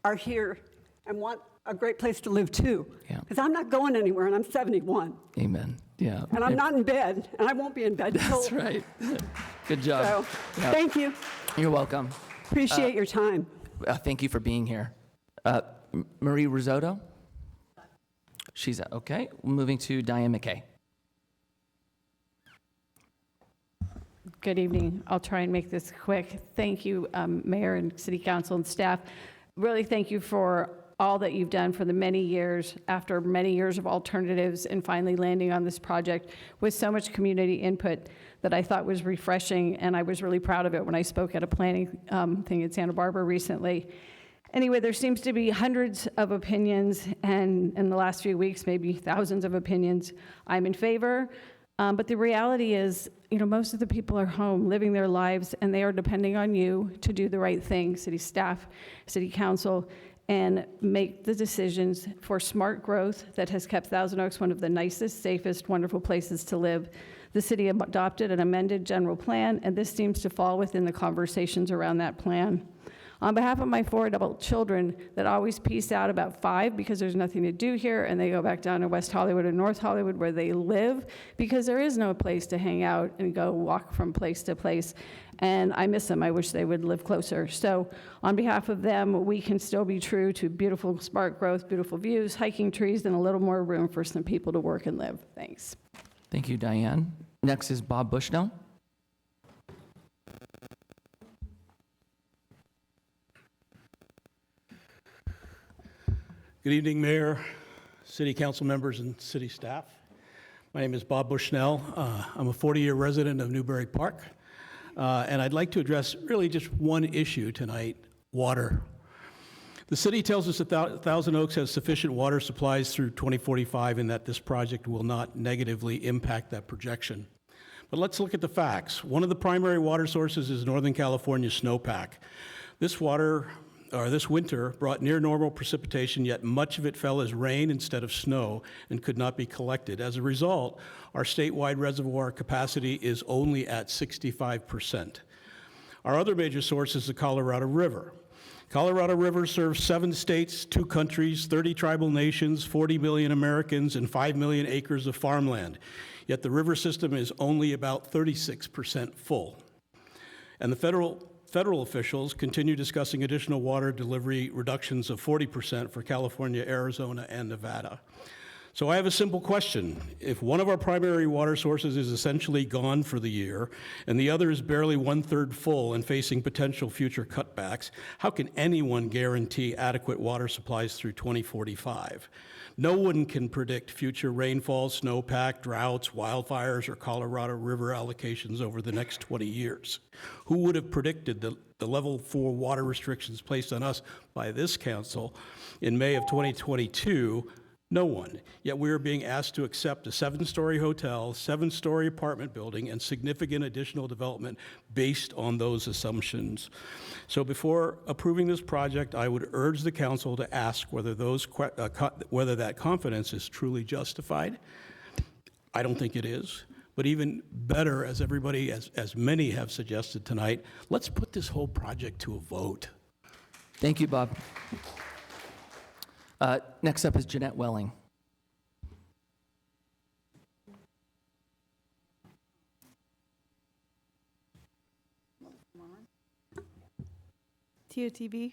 are here and want a great place to live too. Because I'm not going anywhere, and I'm 71. Amen. Yeah. And I'm not in bed, and I won't be in bed until... That's right. Good job. So, Thank you. You're welcome. Appreciate your time. Thank you for being here. Marie Risotto? She's okay. Moving to Diane McKay. Good evening. I'll try and make this quick. Thank you, Mayor and City Council and staff. Really thank you for all that you've done for the many years, after many years of alternatives, and finally landing on this project with so much community input that I thought was refreshing, and I was really proud of it when I spoke at a planning thing in Santa Barbara recently. Anyway, there seems to be hundreds of opinions, and in the last few weeks, maybe thousands of opinions. I'm in favor, but the reality is, most of the people are home living their lives, and they are depending on you to do the right thing, city staff, city council, and make the decisions for smart growth that has kept Thousand Oaks one of the nicest, safest, wonderful places to live. The city adopted an amended general plan, and this seems to fall within the conversations around that plan. On behalf of my 4 adult children that always peace out about 5 because there's nothing to do here, and they go back down to West Hollywood and North Hollywood where they live because there is no place to hang out and go walk from place to place. And I miss them. I wish they would live closer. So on behalf of them, we can still be true to beautiful, smart growth, beautiful views, hiking trees, and a little more room for some people to work and live. Thanks. Thank you, Diane. Next is Bob Bushnell. Good evening, Mayor, City Council members, and City staff. My name is Bob Bushnell. I'm a 40-year resident of Newbury Park, and I'd like to address really just one issue tonight, water. The city tells us that Thousand Oaks has sufficient water supplies through 2045 and that this project will not negatively impact that projection. But let's look at the facts. One of the primary water sources is Northern California snowpack. This winter brought near normal precipitation, yet much of it fell as rain instead of snow and could not be collected. As a result, our statewide reservoir capacity is only at 65%. Our other major source is the Colorado River. Colorado River serves 7 states, 2 countries, 30 tribal nations, 40 million Americans, and 5 million acres of farmland. Yet the river system is only about 36% full. And the federal officials continue discussing additional water delivery reductions of 40% for California, Arizona, and Nevada. So I have a simple question. If one of our primary water sources is essentially gone for the year, and the other is barely 1/3 full and facing potential future cutbacks, how can anyone guarantee adequate water supplies through 2045? No one can predict future rainfall, snowpack, droughts, wildfires, or Colorado River allocations over the next 20 years. Who would have predicted the level 4 water restrictions placed on us by this council in May of 2022? No one. Yet we are being asked to accept a 7-story hotel, 7-story apartment building, and significant additional development based on those assumptions. So before approving this project, I would urge the council to ask whether whether that confidence is truly justified. I don't think it is. But even better, as everybody, as many have suggested tonight, let's put this whole project to a vote. Thank you, Bob. Next up is Jeanette Welling. TOTV.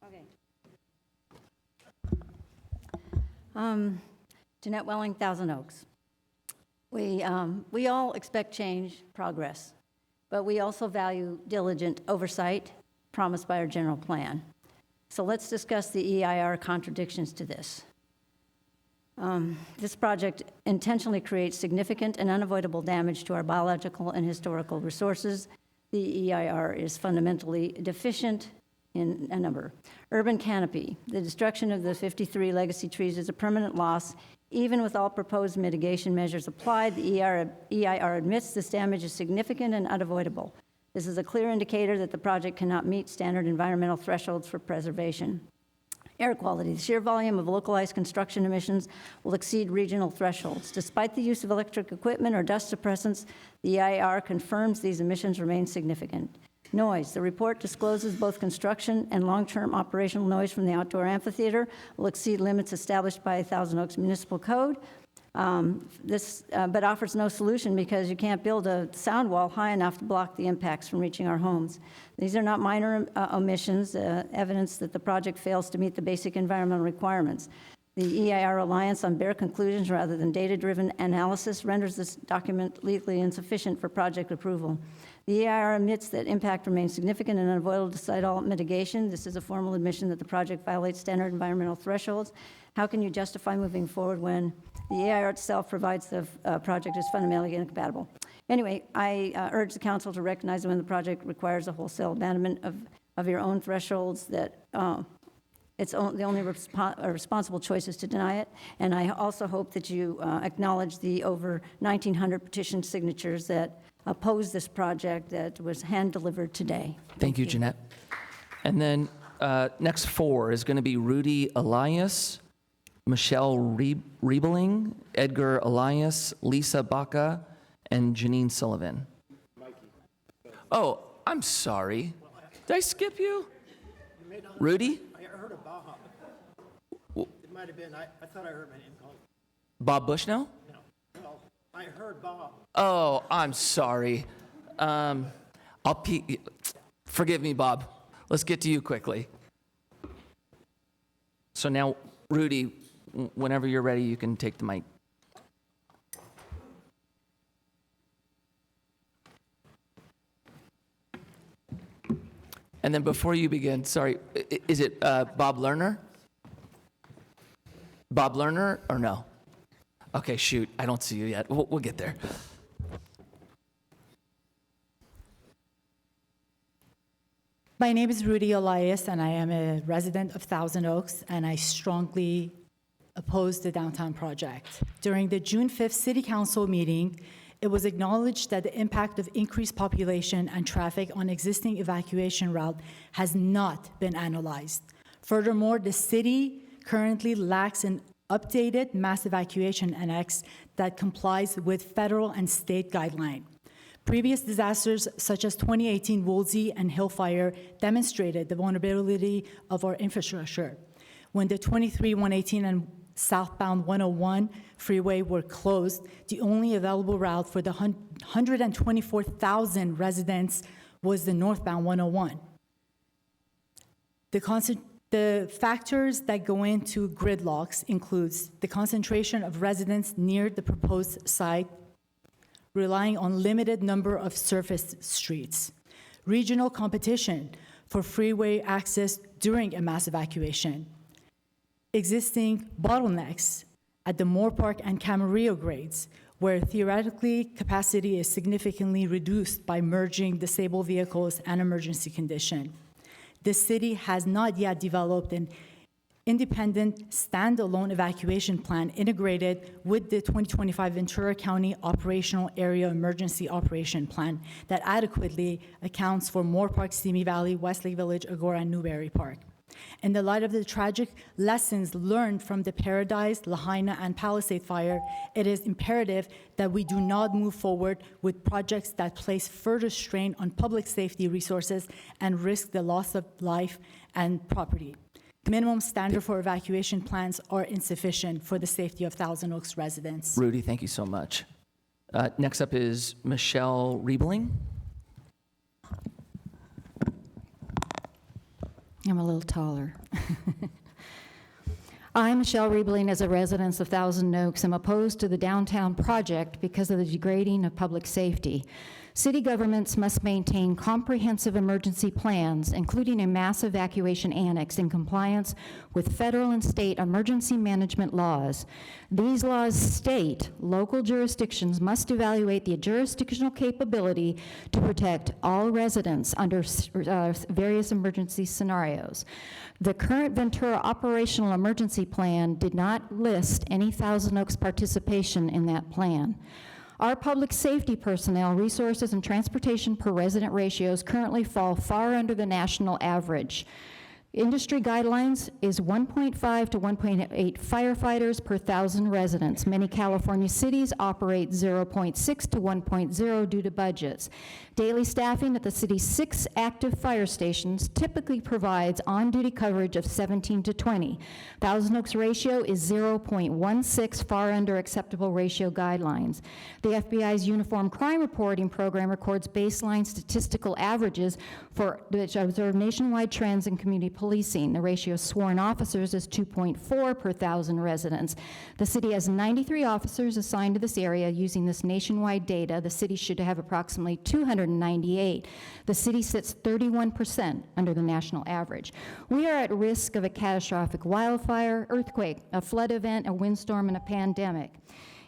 Okay. Jeanette Welling, Thousand Oaks. We all expect change, progress, but we also value diligent oversight promised by our general plan. So let's discuss the EIR contradictions to this. This project intentionally creates significant and unavoidable damage to our biological and historical resources. The EIR is fundamentally deficient in a number. Urban canopy. The destruction of the 53 legacy trees is a permanent loss. Even with all proposed mitigation measures applied, the EIR admits this damage is significant and unavoidable. This is a clear indicator that the project cannot meet standard environmental thresholds for preservation. Air quality. The sheer volume of localized construction emissions will exceed regional thresholds. Despite the use of electric equipment or dust suppressants, the EIR confirms these emissions remain significant. Noise. The report discloses both construction and long-term operational noise from the outdoor amphitheater will exceed limits established by Thousand Oaks Municipal Code. But offers no solution because you can't build a sound wall high enough to block the impacts from reaching our homes. These are not minor omissions, evidence that the project fails to meet the basic environmental requirements. The EIR reliance on bare conclusions rather than data-driven analysis renders this document legally insufficient for project approval. The EIR admits that impact remains significant and unavoidable despite all mitigation. This is a formal admission that the project violates standard environmental thresholds. How can you justify moving forward when the EIR itself provides the project is fundamentally incompatible? Anyway, I urge the council to recognize that when the project requires a wholesale abandonment of your own thresholds, that the only responsible choice is to deny it. And I also hope that you acknowledge the over 1,900 petition signatures that oppose this project that was hand-delivered today. Thank you, Jeanette. And then next 4 is going to be Rudy Elias, Michelle Riebling, Edgar Elias, Lisa Baca, and Janine Sullivan. Oh, I'm sorry. Did I skip you? Rudy? I heard of Baja. It might have been, I thought I heard my name called. Bob Bushnell? No, I heard Baja. Oh, I'm sorry. Forgive me, Bob. Let's get to you quickly. So now, Rudy, whenever you're ready, you can take the mic. And then before you begin, sorry, is it Bob Lerner? Bob Lerner or no? Okay, shoot, I don't see you yet. We'll get there. My name is Rudy Elias, and I am a resident of Thousand Oaks, and I strongly oppose the downtown project. During the June 5th City Council meeting, it was acknowledged that the impact of increased population and traffic on existing evacuation route has not been analyzed. Furthermore, the city currently lacks an updated mass evacuation annex that complies with federal and state guidelines. Previous disasters, such as 2018 Woolsey and Hillfire, demonstrated the vulnerability of our infrastructure. When the 23-118 and southbound 101 freeway were closed, the only available route for the 124,000 residents was the northbound 101. The factors that go into gridlocks includes the concentration of residents near the proposed site, relying on limited number of surface streets, regional competition for freeway access during a mass evacuation, existing bottlenecks at the Moore Park and Camarillo grades, where theoretically capacity is significantly reduced by merging disabled vehicles and emergency condition. The city has not yet developed an independent, standalone evacuation plan integrated with the 2025 Ventura County Operational Area Emergency Operation Plan that adequately accounts for Moore Park, Simi Valley, Westlake Village, Agora, and Newberry Park. In the light of the tragic lessons learned from the Paradise, Lahaina, and Palisade fire, it is imperative that we do not move forward with projects that place further strain on public safety resources and risk the loss of life and property. Minimum standard for evacuation plans are insufficient for the safety of Thousand Oaks residents. Rudy, thank you so much. Next up is Michelle Riebling. I'm a little taller. I'm Michelle Riebling. As a resident of Thousand Oaks, I'm opposed to the downtown project because of the degrading of public safety. City governments must maintain comprehensive emergency plans, including a mass evacuation annex in compliance with federal and state emergency management laws. These laws state local jurisdictions must evaluate the jurisdictional capability to protect all residents under various emergency scenarios. The current Ventura Operational Emergency Plan did not list any Thousand Oaks participation in that plan. Our public safety personnel, resources, and transportation per resident ratios currently fall far under the national average. Industry guidelines is 1.5 to 1.8 firefighters per 1,000 residents. Many California cities operate 0.6 to 1.0 due to budgets. Daily staffing at the city's 6 active fire stations typically provides on-duty coverage of 17 to 20. Thousand Oaks ratio is 0.16, far under acceptable ratio guidelines. The FBI's Uniform Crime Reporting Program records baseline statistical averages for which observe nationwide trends in community policing. The ratio of sworn officers is 2.4 per 1,000 residents. The city has 93 officers assigned to this area. Using this nationwide data, the city should have approximately 298. The city sits 31% under the national average. We are at risk of a catastrophic wildfire, earthquake, a flood event, a windstorm, and a pandemic.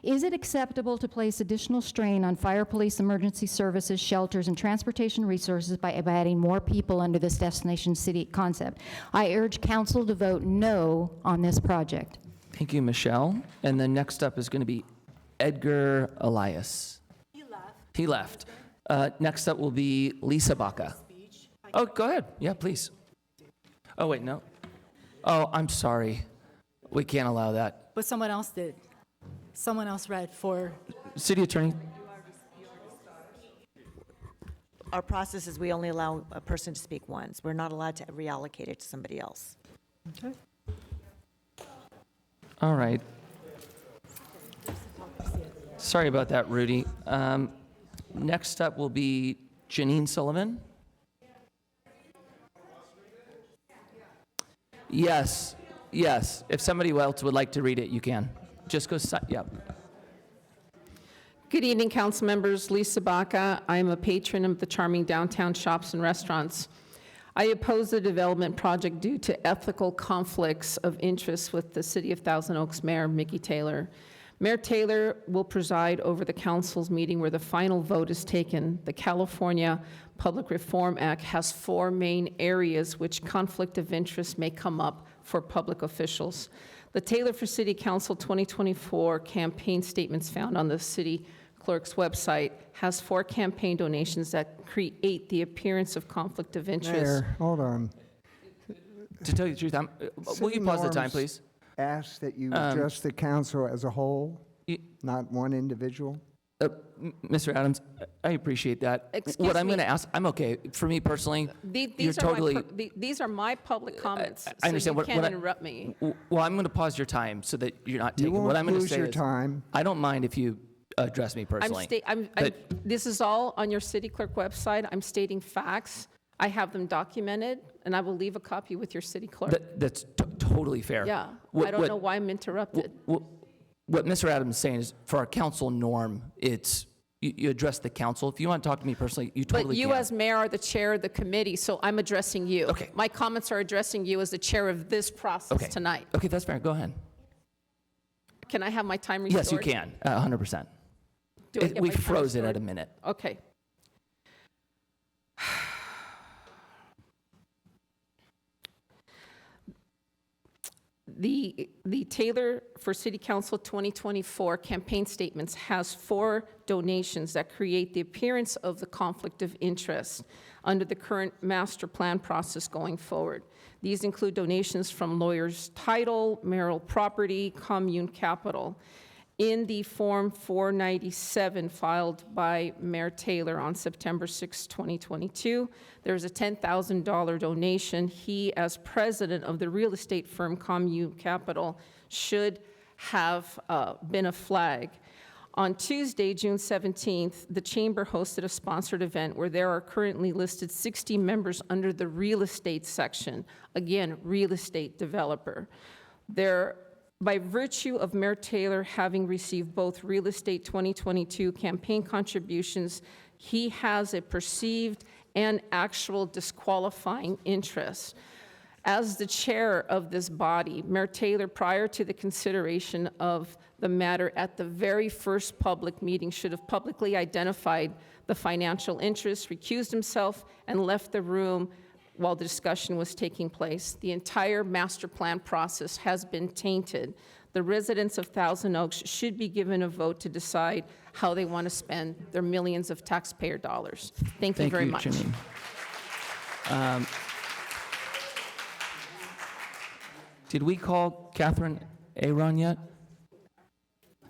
Is it acceptable to place additional strain on fire, police, emergency services, shelters, and transportation resources by adding more people under this destination city concept? I urge council to vote no on this project. Thank you, Michelle. And then next up is going to be Edgar Elias. He left. Next up will be Lisa Baca. Oh, go ahead. Yeah, please. Oh, wait, no. Oh, I'm sorry. We can't allow that. But someone else did. Someone else read for... City Attorney. Our process is we only allow a person to speak once. We're not allowed to reallocate it to somebody else. Okay. All right. Sorry about that, Rudy. Next up will be Janine Sullivan. Yes, yes. If somebody else would like to read it, you can. Just go, yeah. Good evening, council members. Lisa Baca. I am a patron of the charming downtown shops and restaurants. I oppose the development project due to ethical conflicts of interest with the City of Thousand Oaks Mayor Mickey Taylor. Mayor Taylor will preside over the council's meeting where the final vote is taken. The California Public Reform Act has 4 main areas which conflict of interest may come up for public officials. The Taylor for City Council 2024 campaign statements found on the city clerk's website has 4 campaign donations that create the appearance of conflict of interest. Mayor, hold on. To tell you the truth, will you pause the time, please? Ask that you address the council as a whole, not one individual. Mr. Adams, I appreciate that. Excuse what I'm me. going to ask, I'm okay. For me personally, you're totally. These are my public comments. I understand. So you can't interrupt me. Well, I'm going to pause your time so that you're not You taking. won't What I'm going to lose say your is, time. I don't mind if you address me personally. This is all on your city clerk website. I'm stating facts. I have them documented, and I will leave a copy with your city clerk. That's totally fair. Yeah, I don't know why I'm interrupted. What Mr. Adams is saying is, for our council norm, it's you address the council. If you want to talk to me personally, you totally can. But you as mayor are the chair of the committee, so I'm addressing you. Okay. My comments are addressing you as the chair of this process tonight. Okay, that's fair. Go ahead. Can I have my time restored? Yes, you can. 100%. We froze it at a minute. Okay. The Taylor for City Council 2024 campaign statements has 4 donations that create the appearance of the conflict of interest under the current master plan process going forward. These include donations from Lawyers Title, Merrill Property, Commune Capital. In the Form 497 filed by Mayor Taylor on September 6, 2022, there's a $10,000 donation. He, as president of the real estate firm Commune Capital, should have been a flag. On Tuesday, June 17th, the Chamber hosted a sponsored event where there are currently listed 60 members under the real estate section. Again, real estate developer. By virtue of Mayor Taylor having received both Real Estate 2022 campaign contributions, he has a perceived and actual disqualifying interest. As the chair of this body, Mayor Taylor, prior to the consideration of the matter at the very first public meeting, should have publicly identified the financial interest, recused himself, and left the room while the discussion was taking place. The entire master plan process has been tainted. The residents of Thousand Oaks should be given a vote to decide how they want to spend their millions of taxpayer dollars. Thank you very much. Janine. Did we call Catherine Aaron yet?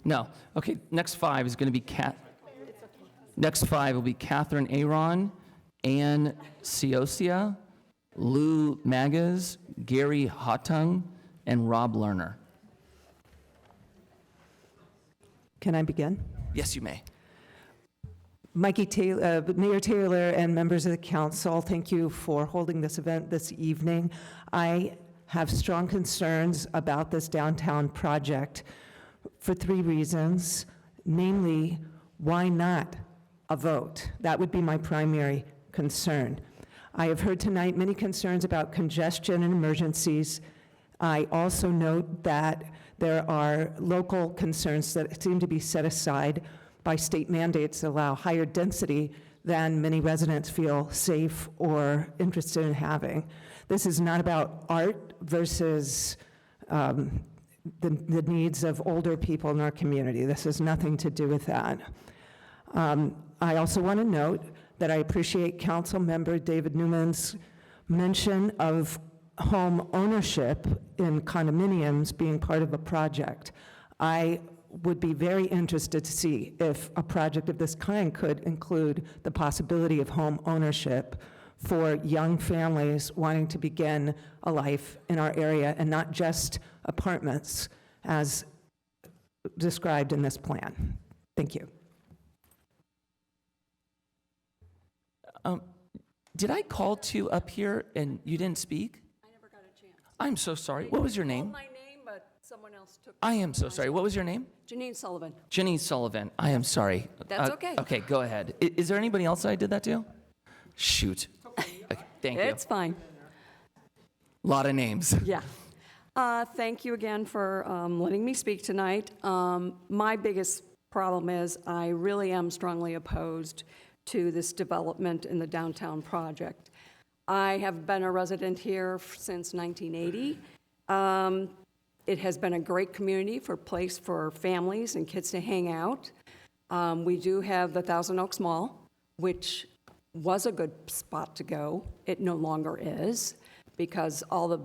No. Okay, next 5 is going to be Next 5 will be Catherine Aaron, Ann Siosia, Lou Magas, Gary Hottung, and Rob Lerner. Can I begin? Yes, you may. Mayor Taylor and members of the council, thank you for holding this event this evening. I have strong concerns about this downtown project for 3 reasons. Namely, why not a vote? That would be my primary concern. I have heard tonight many concerns about congestion and emergencies. I also note that there are local concerns that seem to be set aside by state mandates that allow higher density than many residents feel safe or interested in having. This is not about art versus the needs of older people in our community. This has nothing to do with that. I also want to note that I appreciate Council Member David Newman's mention of home ownership in condominiums being part of a project. I would be very interested to see if a project of this kind could include the possibility of home ownership for young families wanting to begin a life in our area and not just apartments as described in this plan. Thank you. Did I call to up here and you didn't speak? I never got a chance. I'm so sorry. What was your name? Called my name, but someone else took I am so sorry. What was your name? Janine Sullivan. Janine Sullivan. I am sorry. That's okay. Okay, go ahead. Is there anybody else I did that to? Shoot. Okay, thank you. It's fine. A lot of names. Yeah. Thank you again for letting me speak tonight. My biggest problem is I really am strongly opposed to this development in the downtown project. I have been a resident here since 1980. It has been a great community for place for families and kids to hang out. We do have the Thousand Oaks Mall, which was a good spot to go. It no longer is because all the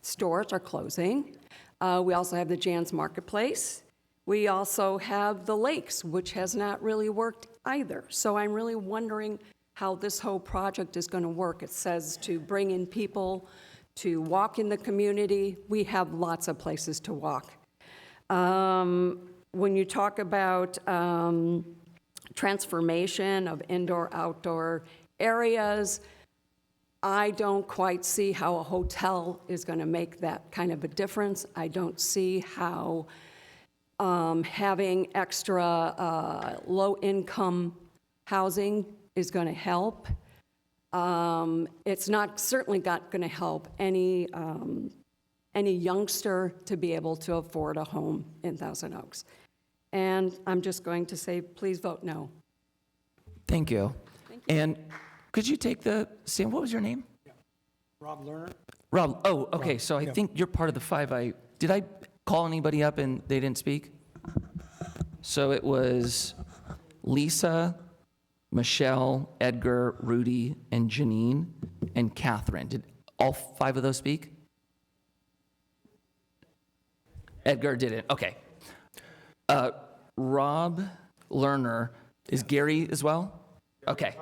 stores are closing. We also have the Jan's Marketplace. We also have the lakes, which has not really worked either. So I'm really wondering how this whole project is going to work. It says to bring in people to walk in the community. We have lots of places to walk. When you talk about transformation of indoor-outdoor areas, I don't quite see how a hotel is going to make that kind of a difference. I don't see how having extra low-income housing is going to help. It's not certainly not going to help any youngster to be able to afford a home in Thousand Oaks. And I'm just going to say, please vote no. Thank you. And could you take the stand? What was your name? Rob Lerner. Rob, oh, okay, so I yeah. think you're part of the five. Did I call anybody up and they didn't speak? So it was Lisa, Michelle, Edgar, Rudy, and Janine, and Catherine. Did all five of those speak? Edgar didn't, okay. Rob Lerner, is Gary as well? Okay.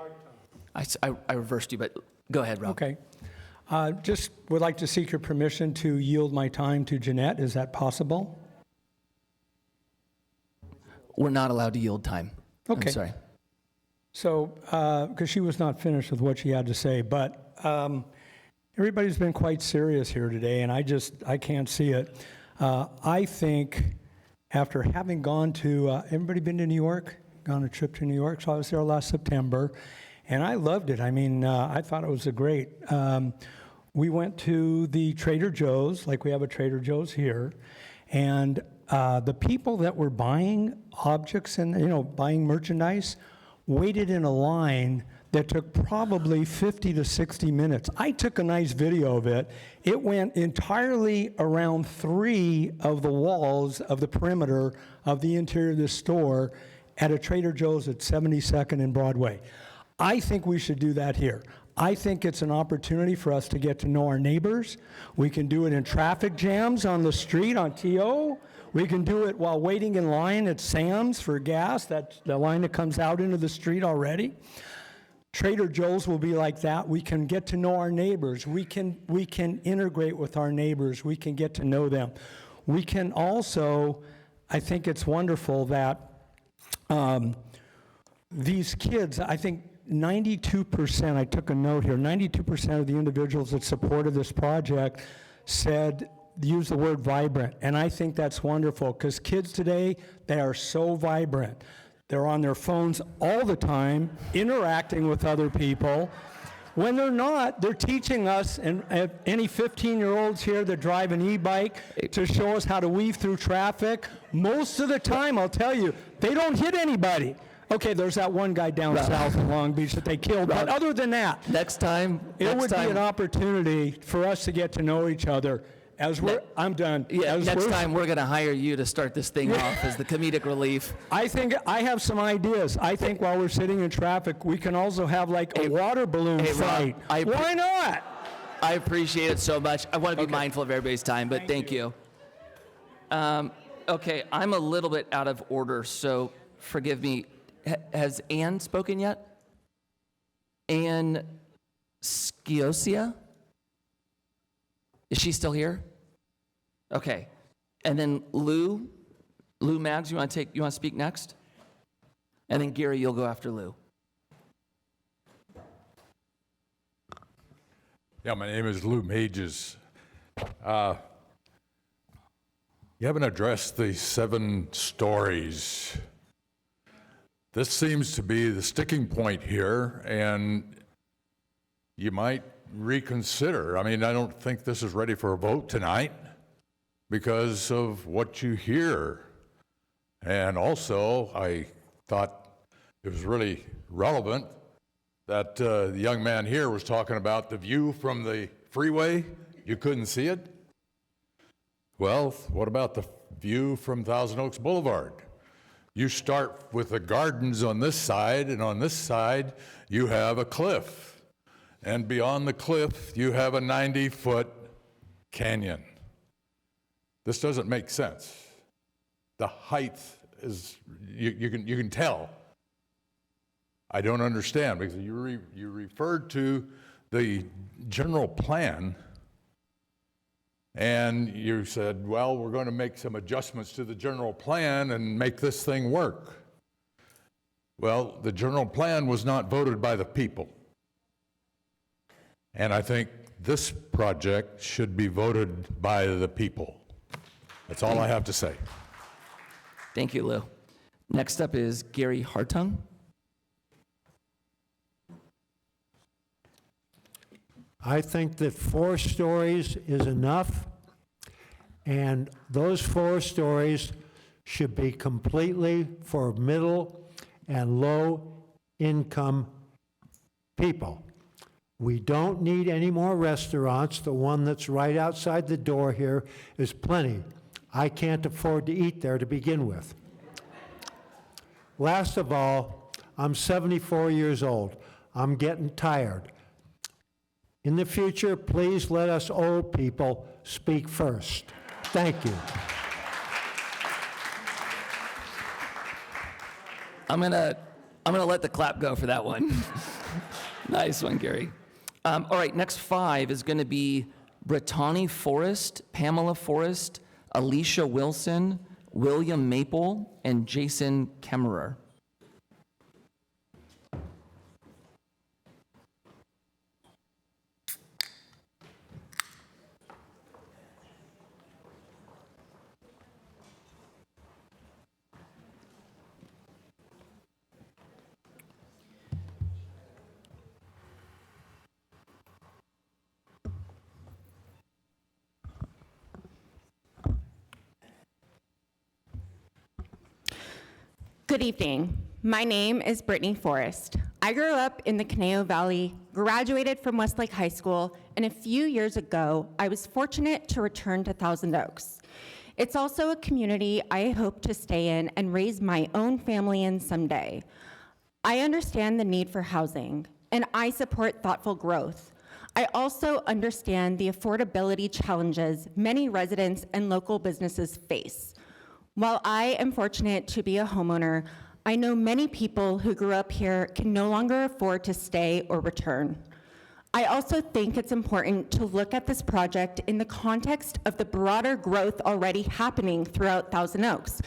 I reversed you, but go ahead, Rob. Okay. Just would like to seek your permission to yield my time to Jeanette. Is that possible? We're not allowed to yield time. Okay. I'm sorry. So, because she was not finished with what she had to say, but everybody's been quite serious here today, and I can't see it. I think after having gone to, everybody been to New York? Gone on a trip to New York? So I was there last September, and I loved it. I mean, I thought it was great. We went to the Trader Joe's, like we have a Trader Joe's here, and the people that were buying objects and, buying merchandise waited in a line that took probably 50 to 60 minutes. I took a nice video of it. It went entirely around 3 of the walls of the perimeter of the interior of the store at a Trader Joe's at 72nd and Broadway. I think we should do that here. I think it's an opportunity for us to get to know our neighbors. We can do it in traffic jams on the street on TO. We can do it while waiting in line at Sam's for gas, that's the line that comes out into the street already. Trader Joe's will be like that. We can get to know our neighbors. We can integrate with our neighbors. We can get to know them. We can also, I think it's wonderful that these kids, I think 92%, I took a note here, 92% of the individuals that supported this project said, use the word vibrant. And I think that's wonderful because kids today, they are so vibrant. They're on their phones all the time, interacting with other people. When they're not, they're teaching us, and any 15-year-olds here that drive an e-bike, to show us how to weave through traffic. Most of the time, I'll tell you, they don't hit anybody. Okay, there's that one guy down south in Long Beach that they killed, but other than that, it would be an opportunity for us to get to know each other. I'm done. Yeah, next time we're going to hire you to start this thing off as the comedic relief. I think I have some ideas. I think while we're sitting in traffic, we can also have like a water balloon fight. Rob, why not? I appreciate it so much. I want to be mindful of everybody's time, but thank you. Okay, I'm a little bit out of order, so forgive me. Has Ann spoken yet? Ann Sciosia? Is she still here? Okay. And then Lou Maggs, you want to speak next? And then Gary, you'll go after Lou. Yeah, my name is Lou Mages. You haven't addressed the 7 stories. This seems to be the sticking point here, and you might reconsider. I mean, I don't think this is ready for a vote tonight because of what you hear. And also, I thought it was really relevant that the young man here was talking about the view from the freeway. You couldn't see it? Well, what about the view from Thousand Oaks Boulevard? You start with the gardens on this side, and on this side, you have a cliff. And beyond the cliff, you have a 90-foot canyon. This doesn't make sense. The height is, you can tell. I don't understand, because you referred to the general plan, and you said, well, we're going to make some adjustments to the general plan and make this thing work. Well, the general plan was not voted by the people. And I think this project should be voted by the people. That's all I have to say. Thank you, Lou. Next up is Gary Hartung. I think that 4 stories is enough, and those 4 stories should be completely for middle and low income people. We don't need any more restaurants. The one that's right outside the door here is plenty. I can't afford to eat there to begin with. Last of all, I'm 74 years old. I'm getting tired. In the future, please let us old people speak first. Thank you. I'm gonna let the clap go for that one. Nice one, Gary. All right, next 5 is going to be Brittany Forrest, Pamela Forrest, Alicia Wilson, William Maple, and Jason Kemmerer. Good evening. My name is Brittany Forrest. I grew up in the Conejo Valley, graduated from Westlake High School, and a few years ago, I was fortunate to return to Thousand Oaks. It's also a community I hope to stay in and raise my own family in someday. I understand the need for housing, and I support thoughtful growth. I also understand the affordability challenges many residents and local businesses face. While I am fortunate to be a homeowner, I know many people who grew up here can no longer afford to stay or return. I also think it's important to look at this project in the context of the broader growth already happening throughout Thousand Oaks.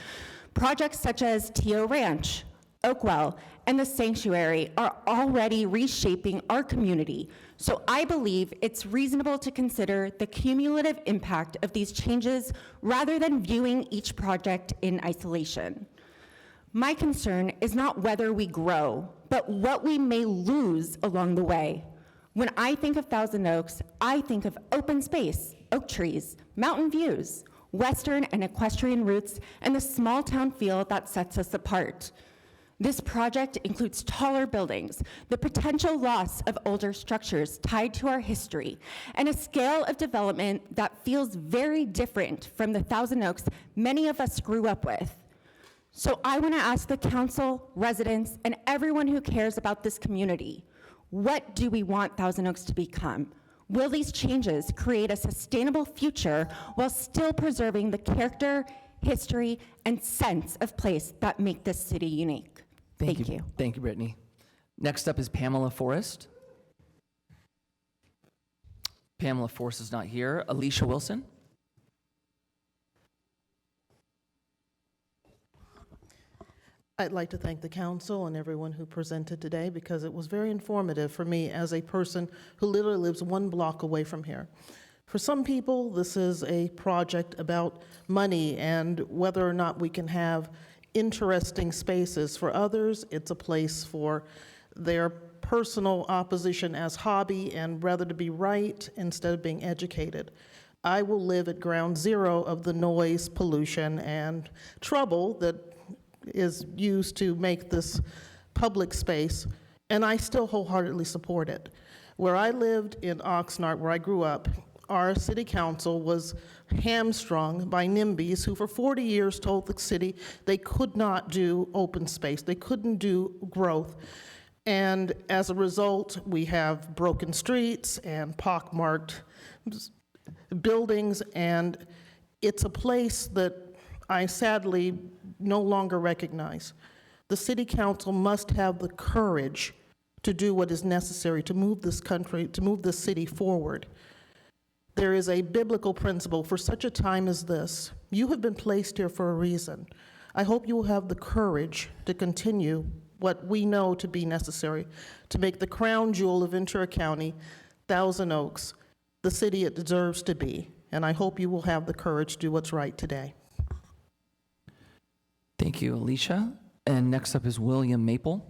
Projects such as Tio Ranch, Oakwell, and the Sanctuary are already reshaping our community. So I believe it's reasonable to consider the cumulative impact of these changes rather than viewing each project in isolation. My concern is not whether we grow, but what we may lose along the way. When I think of Thousand Oaks, I think of open space, oak trees, mountain views, western and equestrian routes, and the small town feel that sets us apart. This project includes taller buildings, the potential loss of older structures tied to our history, and a scale of development that feels very different from the Thousand Oaks many of us grew up with. So I want to ask the council, residents, and everyone who cares about this community, what do we want Thousand Oaks to become? Will these changes create a sustainable future while still preserving the character, history, and sense of place that make this city unique? Thank you. Thank you, Brittany. Next up is Pamela Forrest. Pamela Forrest is not here. Alicia Wilson. I'd like to thank the council and everyone who presented today because it was very informative for me as a person who literally lives 1 block away from here. For some people, this is a project about money and whether or not we can have interesting spaces. For others, it's a place for their personal opposition as hobby and rather to be right instead of being educated. I will live at ground zero of the noise, pollution, and trouble that is used to make this public space, and I still wholeheartedly support it. Where I lived in Oxnard, where I grew up, our city council was hamstrung by NIMBYs who for 40 years told the city they could not do open space, they couldn't do growth. And as a result, we have broken streets and pockmarked buildings, and it's a place that I sadly no longer recognize. The city council must have the courage to do what is necessary to move this country, to move this city forward. There is a biblical principle for such a time as this. You have been placed here for a reason. I hope you will have the courage to continue what we know to be necessary to make the crown jewel of Ventura County, Thousand Oaks, the city it deserves to be. And I hope you will have the courage to do what's right today. Thank you, Alicia. And next up is William Maple.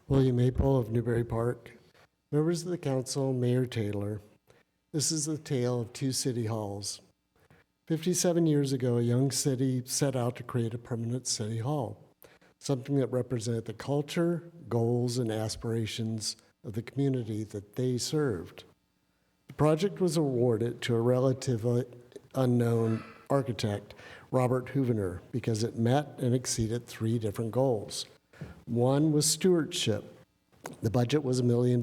William Maple of Newbury Park. Members of the council, Mayor Taylor, this is the tale of 2 city halls. 57 years ago, a young city set out to create a permanent city hall. something that represented the culture, goals, and aspirations of the community that they served. The project was awarded to a relatively unknown architect, Robert Houvener, because it met and exceeded 3 different goals. One was stewardship. The budget was $1 million.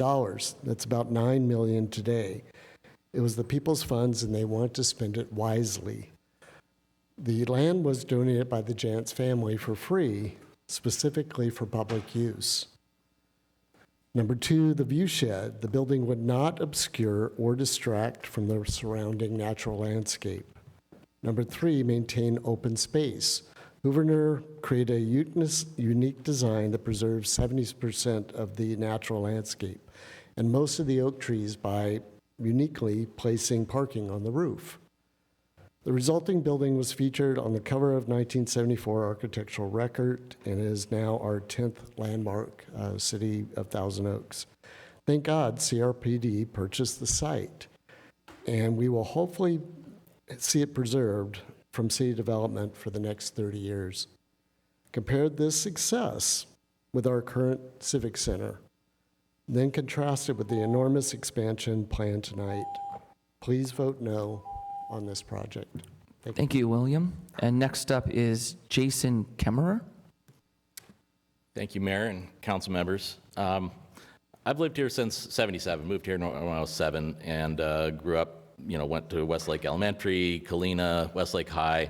That's about $9 million today. It was the people's funds, and they wanted to spend it wisely. The land was donated by the Jantz family for free, specifically for public use. Number 2, the view shed. The building would not obscure or distract from the surrounding natural landscape. Number 3, maintain open space. Houvener created a unique design that preserves 70% of the natural landscape and most of the oak trees by uniquely placing parking on the roof. The resulting building was featured on the cover of 1974 Architectural Record and is now our 10th landmark, City of Thousand Oaks. Thank God CRPD purchased the site, and we will hopefully see it preserved from city development for the next 30 years. Compare this success with our current Civic Center, then contrast it with the enormous expansion planned tonight. Please vote no on this project. Thank you, William. And next up is Jason Kemmerer. Thank you, Mayor and council members. I've lived here since '77, moved here when I was 7, and grew up, went to Westlake Elementary, Kalina, Westlake High.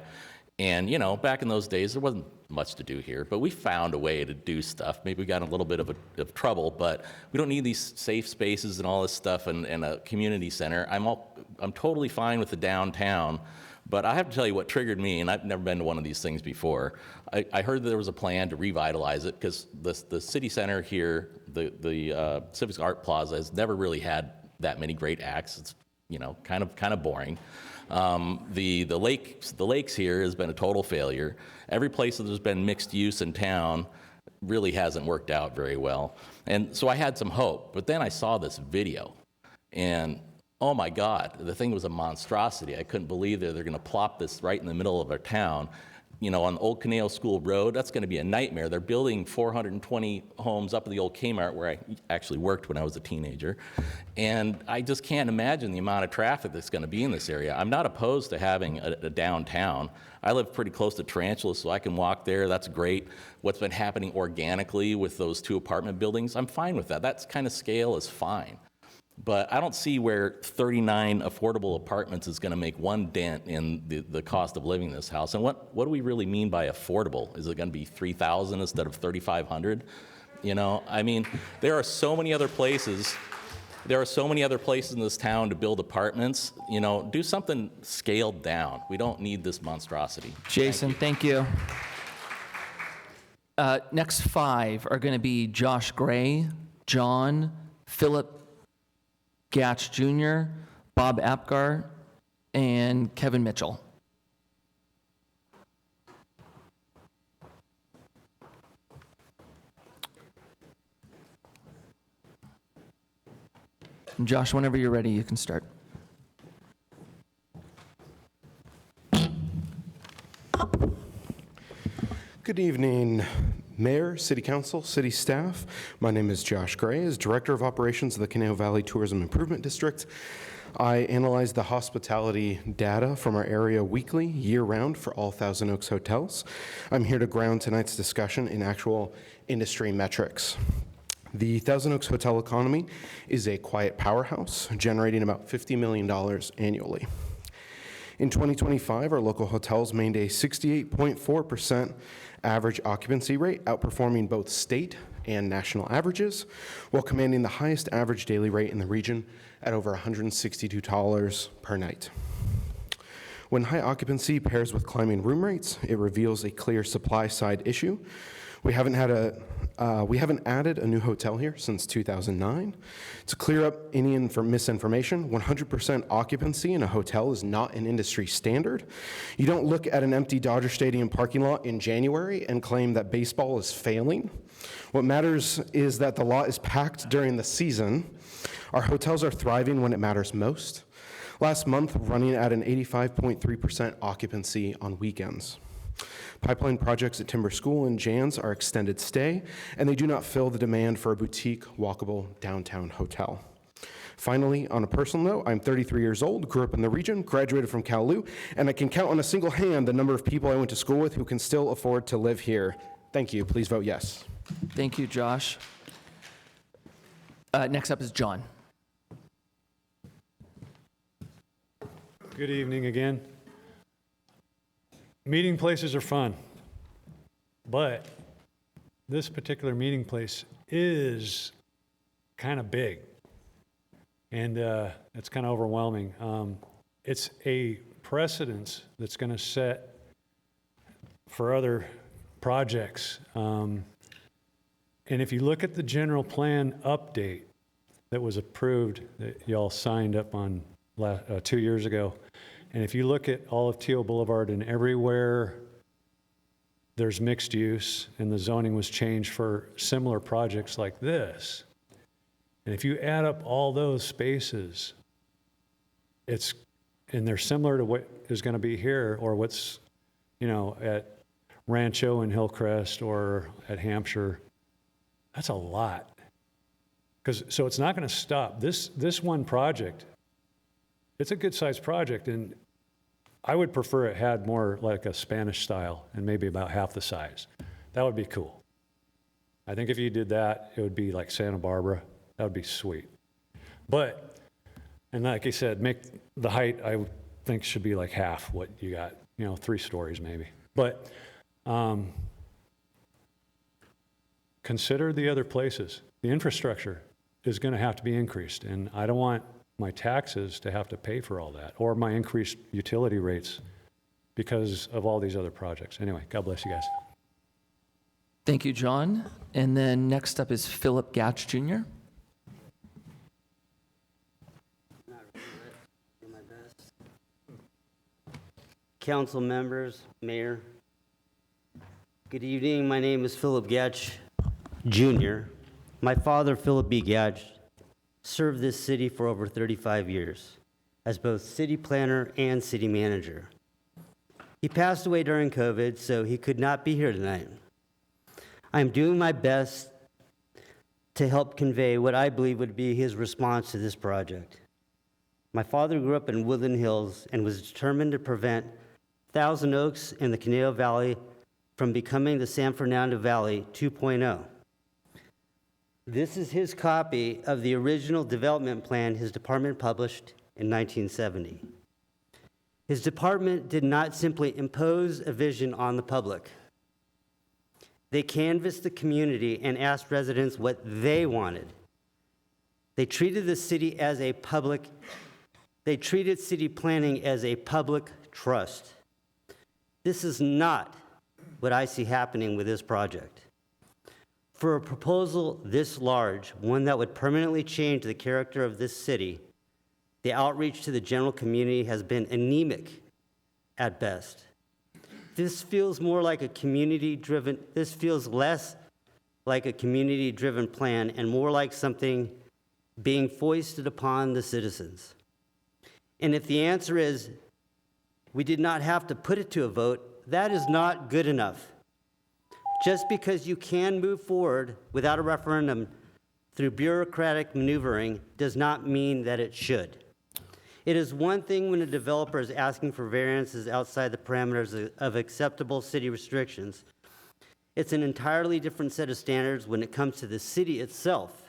And, back in those days, there wasn't much to do here, but we found a way to do stuff. Maybe we got in a little bit of trouble, but we don't need these safe spaces and all this stuff and a community center. I'm totally fine with the downtown, but I have to tell you what triggered me, and I've never been to one of these things before. I heard that there was a plan to revitalize it because the city center here, the Civic Art Plaza, has never really had that many great acts. It's kind of boring. The lakes here has been a total failure. Every place that there's been mixed use in town really hasn't worked out very well. And so I had some hope, but then I saw this video, and oh my God, the thing was a monstrosity. I couldn't believe that they're going to plop this right in the middle of our town. On Old Canale School Road, that's going to be a nightmare. They're building 420 homes up at the old Kmart where I actually worked when I was a teenager. And I just can't imagine the amount of traffic that's going to be in this area. I'm not opposed to having a downtown. I live pretty close to Tarantula, so I can walk there. That's great. What's been happening organically with those 2 apartment buildings, I'm fine with that. That kind of scale is fine. But I don't see where 39 affordable apartments is going to make one dent in the cost of living in this house. And what do we really mean by affordable? Is it going to be $3,000 instead of $3,500? There are so many other places. There are so many other places in this town to build apartments. Do something scaled down. We don't need this monstrosity. Jason, thank you. Next 5 are going to be Josh Gray, John, Philip Gatch Jr., Bob Apgar, and Kevin Mitchell. Josh, whenever you're ready, you can start. Good evening, Mayor, City Council, City staff. My name is Josh Gray. As Director of Operations of the Conejo Valley Tourism Improvement District, I analyze the hospitality data from our area weekly, year-round, for all Thousand Oaks hotels. I'm here to ground tonight's discussion in actual industry metrics. The Thousand Oaks hotel economy is a quiet powerhouse, generating about $50 million annually. In 2025, our local hotels maintained a 68.4% average occupancy rate, outperforming both state and national averages, while commanding the highest average daily rate in the region at over $162 per night. When high occupancy pairs with climbing room rates, it reveals a clear supply-side issue. We haven't added a new hotel here since 2009. To clear up any misinformation, 100% occupancy in a hotel is not an industry standard. You don't look at an empty Dodger Stadium parking lot in January and claim that baseball is failing. What matters is that the lot is packed during the season. Our hotels are thriving when it matters most. Last month, running at an 85.3% occupancy on weekends. Pipeline projects at Timber School and Jan's are extended stay, and they do not fill the demand for a boutique, walkable downtown hotel. Finally, on a personal note, I'm 33 years old, grew up in the region, graduated from Cal Lu, and I can count on a single hand the number of people I went to school with who can still afford to live here. Thank you. Please vote yes. Thank you, Josh. Next up is John. Good evening again. Meeting places are fun, but this particular meeting place is kind of big, and it's kind of overwhelming. It's a precedence that's going to set for other projects. And if you look at the general plan update that was approved, that y'all signed up on 2 years ago, and if you look at all of Teal Boulevard and everywhere there's mixed use and the zoning was changed for similar projects like this, and if you add up all those spaces, and they're similar to what is going to be here or what's, at Rancho and Hillcrest or at Hampshire, that's a lot. So it's not going to stop. This one project, it's a good-sized project, and I would prefer it had more like a Spanish style and maybe about half the size. That would be cool. I think if you did that, it would be like Santa Barbara. That would be sweet. But, and like I said, make the height, I would think should be like half what you got, 3 stories maybe. But consider the other places. The infrastructure is going to have to be increased, and I don't want my taxes to have to pay for all that, or my increased utility rates because of all these other projects. Anyway, God bless you guys. Thank you, John. And then next up is Philip Gatch Jr. Council members, Mayor, good evening. My name is Philip Gatch Jr. My father, Philip B. Gatch, served this city for over 35 years as both city planner and city manager. He passed away during COVID, so he could not be here tonight. I am doing my best to help convey what I believe would be his response to this project. My father grew up in Woodland Hills and was determined to prevent Thousand Oaks and the Conejo Valley from becoming the San Fernando Valley 2.0. This is his copy of the original development plan his department published in 1970. His department did not simply impose a vision on the public. They canvassed the community and asked residents what they wanted. They treated city planning as a public trust. This is not what I see happening with this project. For a proposal this large, one that would permanently change the character of this city, the outreach to the general community has been anemic at best. This feels less like a community-driven plan and more like something being foisted upon the citizens. And if the answer is, we did not have to put it to a vote, that is not good enough. Just because you can move forward without a referendum through bureaucratic maneuvering does not mean that it should. It is one thing when a developer is asking for variances outside the parameters of acceptable city restrictions. It's an entirely different set of standards when it comes to the city itself.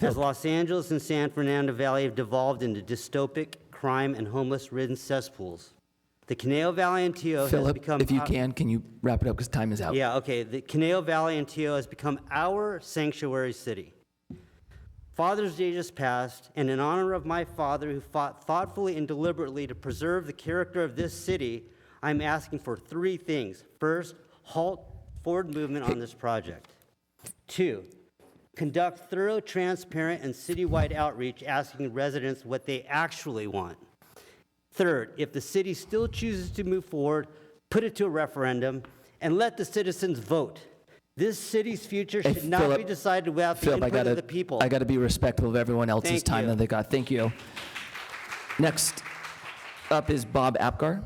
As Los Angeles and San Fernando Valley have devolved into dystopic, crime and homeless-ridden cesspools, the Conejo Valley and Teal has become... Philip, if you can you wrap it up because time is out? Yeah, okay. The Conejo Valley and Teal has become our sanctuary city. Father's Day just passed, and in honor of my father who fought thoughtfully and deliberately to preserve the character of this city, I'm asking for 3 things. First, halt forward movement on this project. 2, conduct thorough, transparent, and citywide outreach asking residents what they actually want. 3rd, if the city still chooses to move forward, put it to a referendum and let the citizens vote. This city's future should not be decided without the input of the people. I got to be respectful of everyone else's time that they got. Thank you. Next up is Bob Apgar.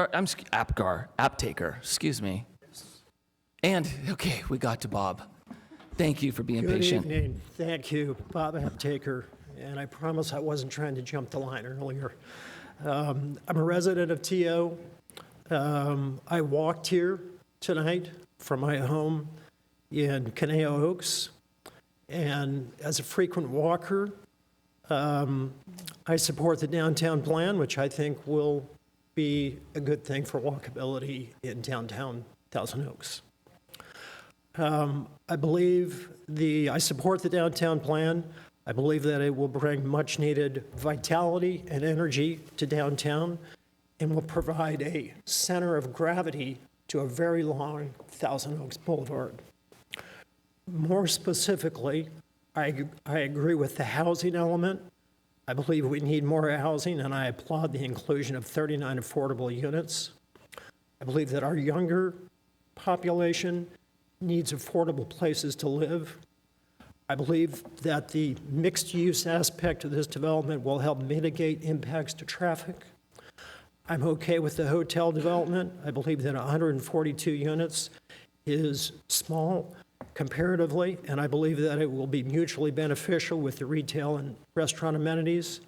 Aptaker, excuse me. And, okay, we got to Bob. Thank you for being patient. Good evening. Thank you, Bob Aptaker. And I promise I wasn't trying to jump the line earlier. I'm a resident of TO. I walked here tonight from my home in Caneo Oaks. And as a frequent walker, I support the downtown plan, which I think will be a good thing for walkability in downtown Thousand Oaks. I support the downtown plan. I believe that it will bring much needed vitality and energy to downtown and will provide a center of gravity to a very long Thousand Oaks Boulevard. More specifically, I agree with the housing element. I believe we need more housing, and I applaud the inclusion of 39 affordable units. I believe that our younger population needs affordable places to live. I believe that the mixed-use aspect of this development will help mitigate impacts to traffic. I'm okay with the hotel development. I believe that 142 units is small comparatively, and I believe that it will be mutually beneficial with the retail and restaurant amenities.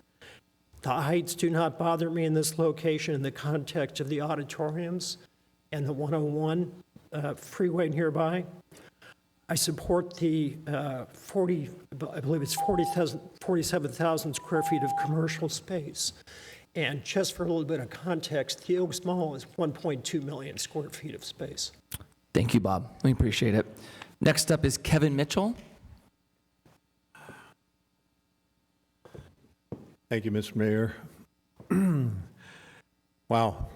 The heights do not bother me in this location in the context of the auditoriums and the 101 freeway nearby. I support the 47,000 square feet of commercial space. And just for a little bit of context, the Oaks Mall is 1.2 million square feet of space. Thank you, Bob. We appreciate it. Next up is Kevin Mitchell. Thank you, Mr. Mayor. Wow,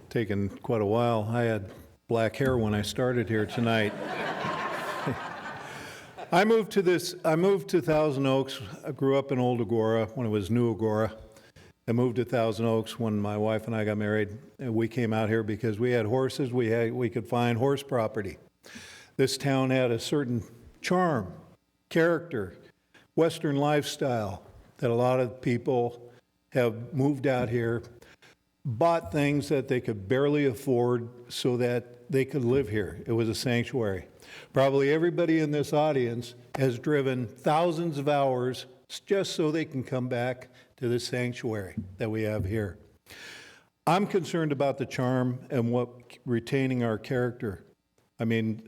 taken quite a while. I had black hair when I started here tonight. I moved to Thousand Oaks. I grew up in Old Agoura when it was New Agoura. I moved to Thousand Oaks when my wife and I got married, and we came out here because we had horses. We could find horse property. This town had a certain charm, character, Western lifestyle that a lot of people have moved out here, bought things that they could barely afford so that they could live here. It was a sanctuary. Probably everybody in this audience has driven thousands of hours just so they can come back to this sanctuary that we have here. I'm concerned about the charm and retaining our character. I mean,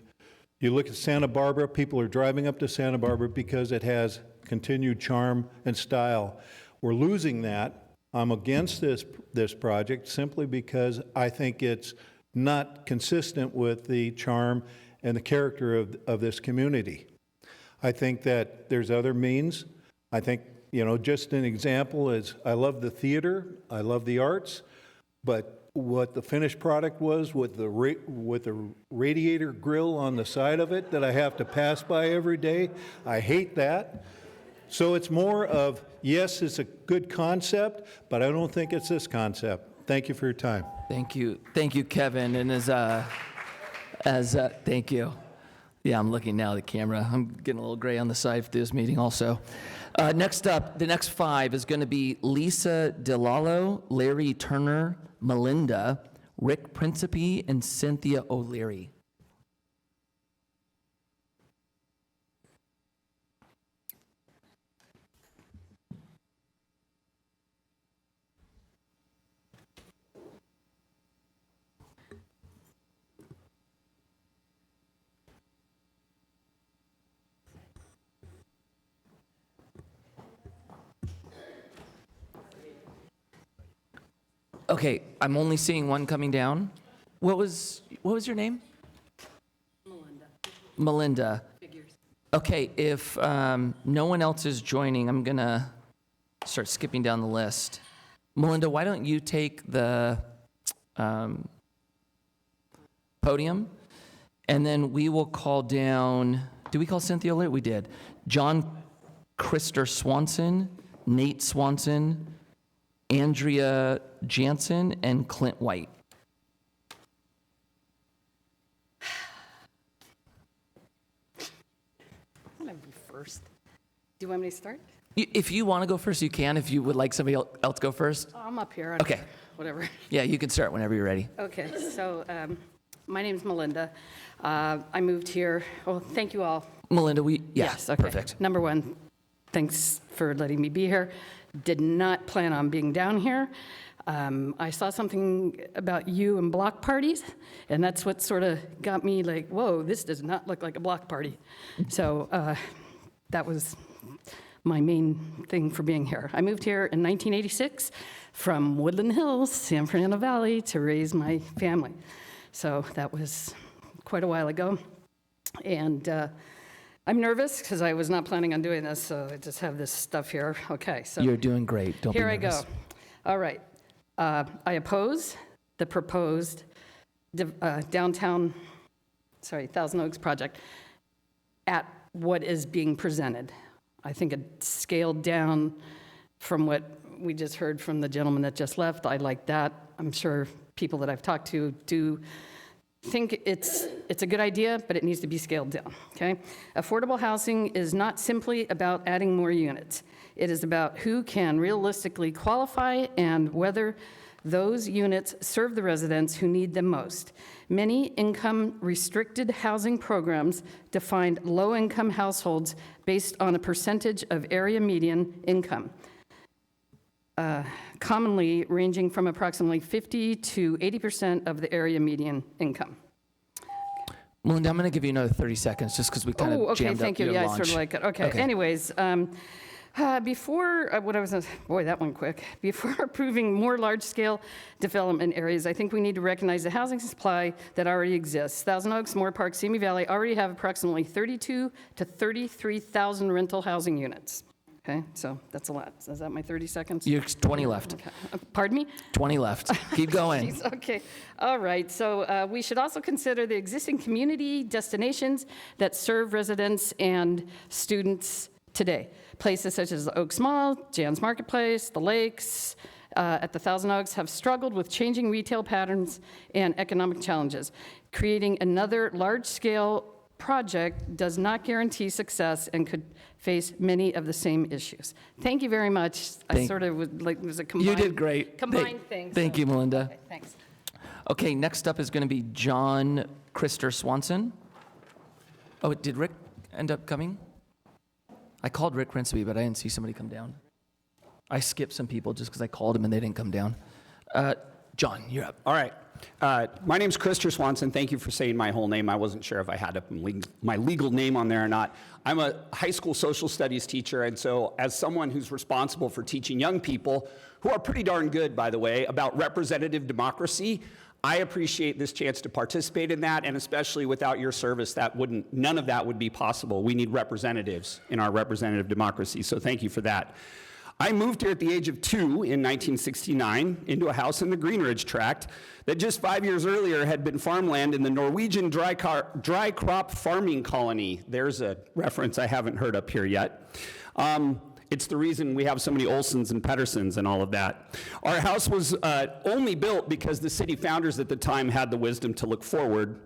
you look at Santa Barbara, people are driving up to Santa Barbara because it has continued charm and style. We're losing that. I'm against this project simply because I think it's not consistent with the charm and the character of this community. I think that there's other means. I think, just an example is I love the theater, I love the arts, but what the finished product was with the radiator grill on the side of it that I have to pass by every day, I hate that. So it's more of, yes, it's a good concept, but I don't think it's this concept. Thank you for your time. Thank you, Kevin. And thank you. Yeah, I'm looking now at the camera. I'm getting a little gray on the side for this meeting also. Next up, the next five is going to be Lisa DeLallo, Larry Turner, Melinda, Rick Principe, and Cynthia O'Leary. Okay, I'm only seeing one coming down. What was your name? Melinda. Figures. Okay, if no one else is joining, I'm gonna start skipping down the list. Melinda, why don't you take the podium, and then we will call down. Did we call Cynthia O'Leary? We did. John Krister Swanson, Nate Swanson, Andrea Jansen, and Clint White. I'm going to be first. Do you want me to start? If you want to go first, you can. If you would like somebody else go first. Oh, I'm up here. Okay. whatever. Yeah, you can start whenever you're ready. Okay, so my name's Melinda. I moved here. Well, thank you all. Melinda, Yes, okay. perfect. Number one, thanks for letting me be here. Did not plan on being down here. I saw something about you and block parties, and that's what sort of got me like, whoa, this does not look like a block party. So that was my main thing for being here. I moved here in 1986 from Woodland Hills, San Fernando Valley, to raise my family. So that was quite a while ago. And I'm nervous because I was not planning on doing this, so I just have this stuff here. Okay, so You're doing great. Don't here be I nervous. go. All right. I oppose the proposed downtown, Thousand Oaks project at what is being presented. I think it's scaled down from what we just heard from the gentleman that just left. I like that. I'm sure people that I've talked to do think it's a good idea, but it needs to be scaled down, okay? Affordable housing is not simply about adding more units. It is about who can realistically qualify and whether those units serve the residents who need them most. Many income-restricted housing programs define low-income households based on a percentage of area median income, commonly ranging from approximately 50 to 80% of the area median income. Melinda, I'm going to give you another 30 seconds just because we kind of okay, jammed thank up you. your Yeah, launch. I sort of like it. Okay. Anyways, before boy, that went quick. Before approving more large-scale development areas, I think we need to recognize the housing supply that already exists. Thousand Oaks, Moore Park, Simi Valley already have approximately 32 to 33,000 rental housing units. Okay, so that's a lot. Is that my 30 seconds? You have 20 left. Okay. Pardon me? 20 left. Keep going. Jeez, okay. All right. So we should also consider the existing community destinations that serve residents and students today. Places such as the Oaks Mall, Jan's Marketplace, the lakes at the Thousand Oaks have struggled with changing retail patterns and economic challenges. Creating another large-scale project does not guarantee success and could face many of the same issues. Thank you very much. I sort of would like, it was a combined. You did great. Combined thing. Thank you, Melinda. Okay, thanks. Okay, next up is going to be John Krister Swanson. Oh, did Rick end up coming? I called Rick Rinsby, but I didn't see somebody come down. I skipped some people just because I called them and they didn't come down. John, you're up. All right. My name's Krister Swanson. Thank you for saying my whole name. I wasn't sure if I had my legal name on there or not. I'm a high school social studies teacher, and so as someone who's responsible for teaching young people, who are pretty darn good, by the way, about representative democracy, I appreciate this chance to participate in that, and especially without your service, none of that would be possible. We need representatives in our representative democracy, so thank you for that. I moved here at the age of 2 in 1969 into a house in the Greenridge tract that just 5 years earlier had been farmland in the Norwegian dry crop farming colony. There's a reference I haven't heard up here yet. It's the reason we have so many Olsons and Pedersens and all of that. Our house was only built because the city founders at the time had the wisdom to look forward.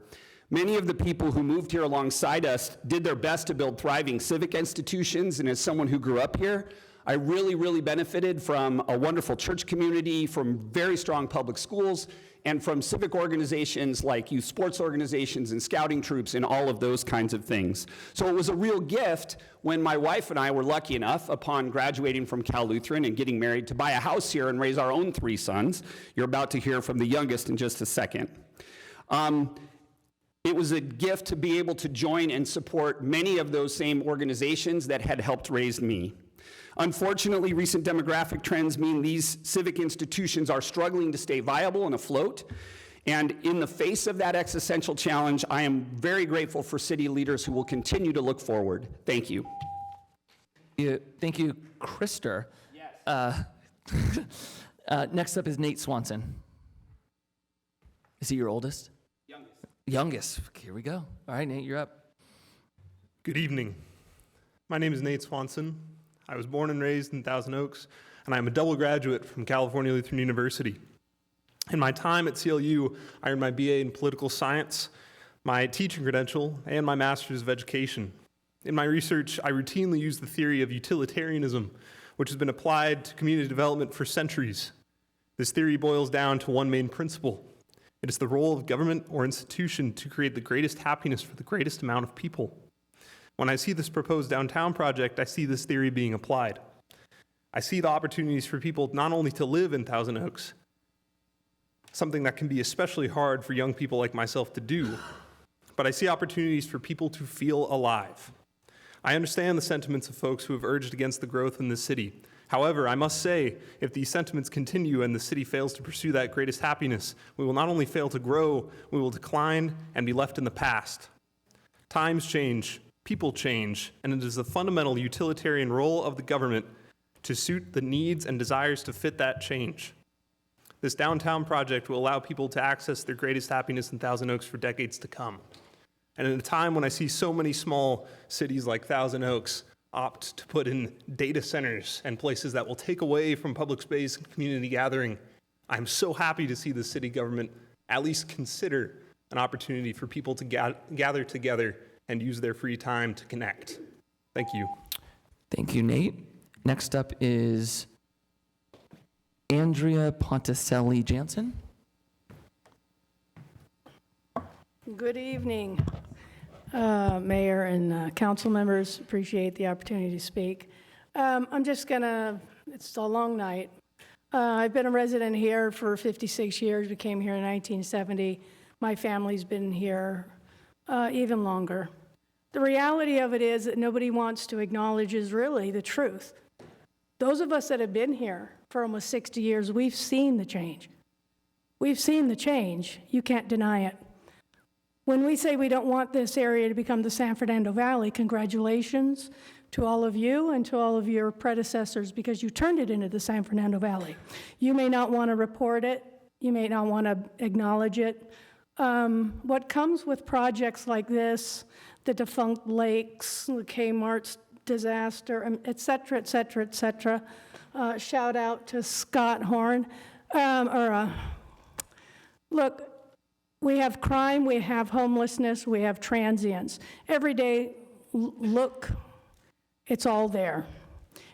Many of the people who moved here alongside us did their best to build thriving civic institutions, and as someone who grew up here, I really, really benefited from a wonderful church community, from very strong public schools, and from civic organizations like youth sports organizations and scouting troops and all of those kinds of things. So it was a real gift when my wife and I were lucky enough, upon graduating from Cal Lutheran and getting married, to buy a house here and raise our own 3 sons. You're about to hear from the youngest in just a second. It was a gift to be able to join and support many of those same organizations that had helped raise me. Unfortunately, recent demographic trends mean these civic institutions are struggling to stay viable and afloat. And in the face of that existential challenge, I am very grateful for city leaders who will continue to look forward. Thank you. Thank you, Krister. Yes. Next up is Nate Swanson. Is he your oldest? Youngest. Here we go. All right, Nate, you're up. Good evening. My name is Nate Swanson. I was born and raised in Thousand Oaks, and I'm a double graduate from California Lutheran University. In my time at CLU, I earned my BA in political science, my teaching credential, and my master's of education. In my research, I routinely use the theory of utilitarianism, which has been applied to community development for centuries. This theory boils down to one main principle. It is the role of government or institution to create the greatest happiness for the greatest amount of people. When I see this proposed downtown project, I see this theory being applied. I see the opportunities for people not only to live in Thousand Oaks, something that can be especially hard for young people like myself to do, but I see opportunities for people to feel alive. I understand the sentiments of folks who have urged against the growth in this city. However, I must say, if these sentiments continue and the city fails to pursue that greatest happiness, we will not only fail to grow, we will decline and be left in the past. Times change, people change, and it is the fundamental utilitarian role of the government to suit the needs and desires to fit that change. This downtown project will allow people to access their greatest happiness in Thousand Oaks for decades to come. And in a time when I see so many small cities like Thousand Oaks opt to put in data centers and places that will take away from public space and community gathering, I'm so happy to see the city government at least consider an opportunity for people to gather together and use their free time to connect. Thank you. Thank you, Nate. Next up is Andrea Ponticelli-Jansen. Good evening, Mayor and council members. Appreciate the opportunity to speak. I'm just gonna, it's a long night. I've been a resident here for 56 years. We came here in 1970. My family's been here even longer. The reality of it is that nobody wants to acknowledge is really the truth. Those of us that have been here for almost 60 years, we've seen the change. We've seen the change. You can't deny it. When we say we don't want this area to become the San Fernando Valley, congratulations to all of you and to all of your predecessors, because you turned it into the San Fernando Valley. You may not want to report it. You may not want to acknowledge it. What comes with projects like this, the defunct lakes, the Kmart's disaster, et cetera, et cetera, et cetera. Shout out to Scott Horn. Look, we have crime, we have homelessness, we have transients. Every day, look, it's all there.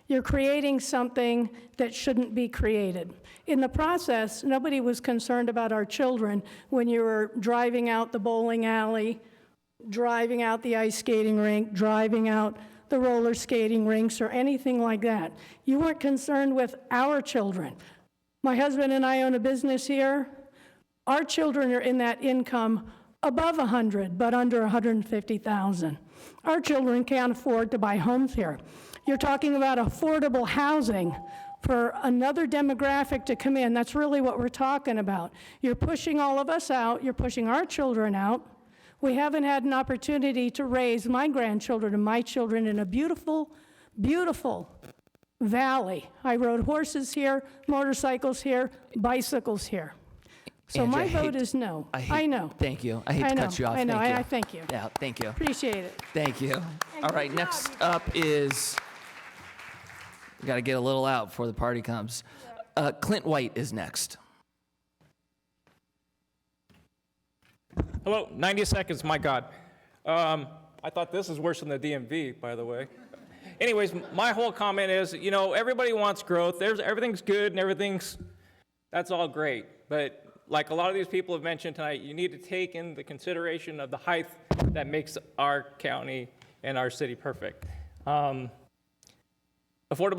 You're creating something that shouldn't be created. In the process, nobody was concerned about our children when you were driving out the bowling alley, driving out the ice skating rink, driving out the roller skating rinks, or anything like that. You weren't concerned with our children. My husband and I own a business here. Our children are in that income above 100, but under 150,000. Our children can't afford to buy homes here. You're talking about affordable housing for another demographic to come in. That's really what we're talking about. You're pushing all of us out. You're pushing our children out. We haven't had an opportunity to raise my grandchildren and my children in a beautiful, beautiful valley. I rode horses here, motorcycles here, bicycles here. So Andrea, my vote is no. I know. Thank you. I hate to cut you off. I know. Thank you. I thank you. Yeah, thank you. Appreciate it. Thank you. All right, next up is, we got to get a little out before the party comes. Clint White is next. Hello, 90 seconds, my God. I thought this is worse than the DMV, by the way. Anyways, my whole comment is, you know, everybody wants growth. Everything's good and that's all great. But like a lot of these people have mentioned tonight, you need to take in the consideration of the height that makes our county and our city perfect. Affordable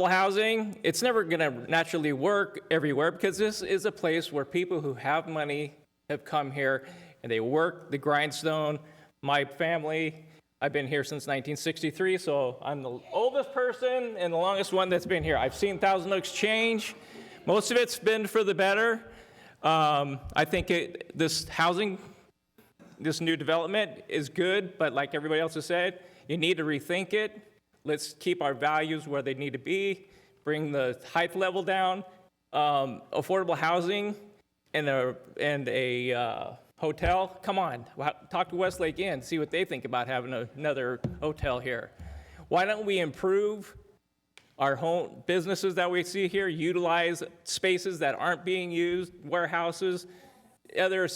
housing, it's never going to naturally work everywhere because this is a place where people who have money have come here and they work the grindstone. My family, I've been here since 1963, so I'm the oldest person and the longest one that's been here. I've seen Thousand Oaks change. Most of it's been for the better. I think this new development is good, but like everybody else has said, you need to rethink it. Let's keep our values where they need to be, bring the height level down, affordable housing, and a hotel. Come on, talk to Westlake Inn, see what they think about having another hotel here. Why don't we improve our home businesses that we see here, utilize spaces that aren't being used, warehouses, other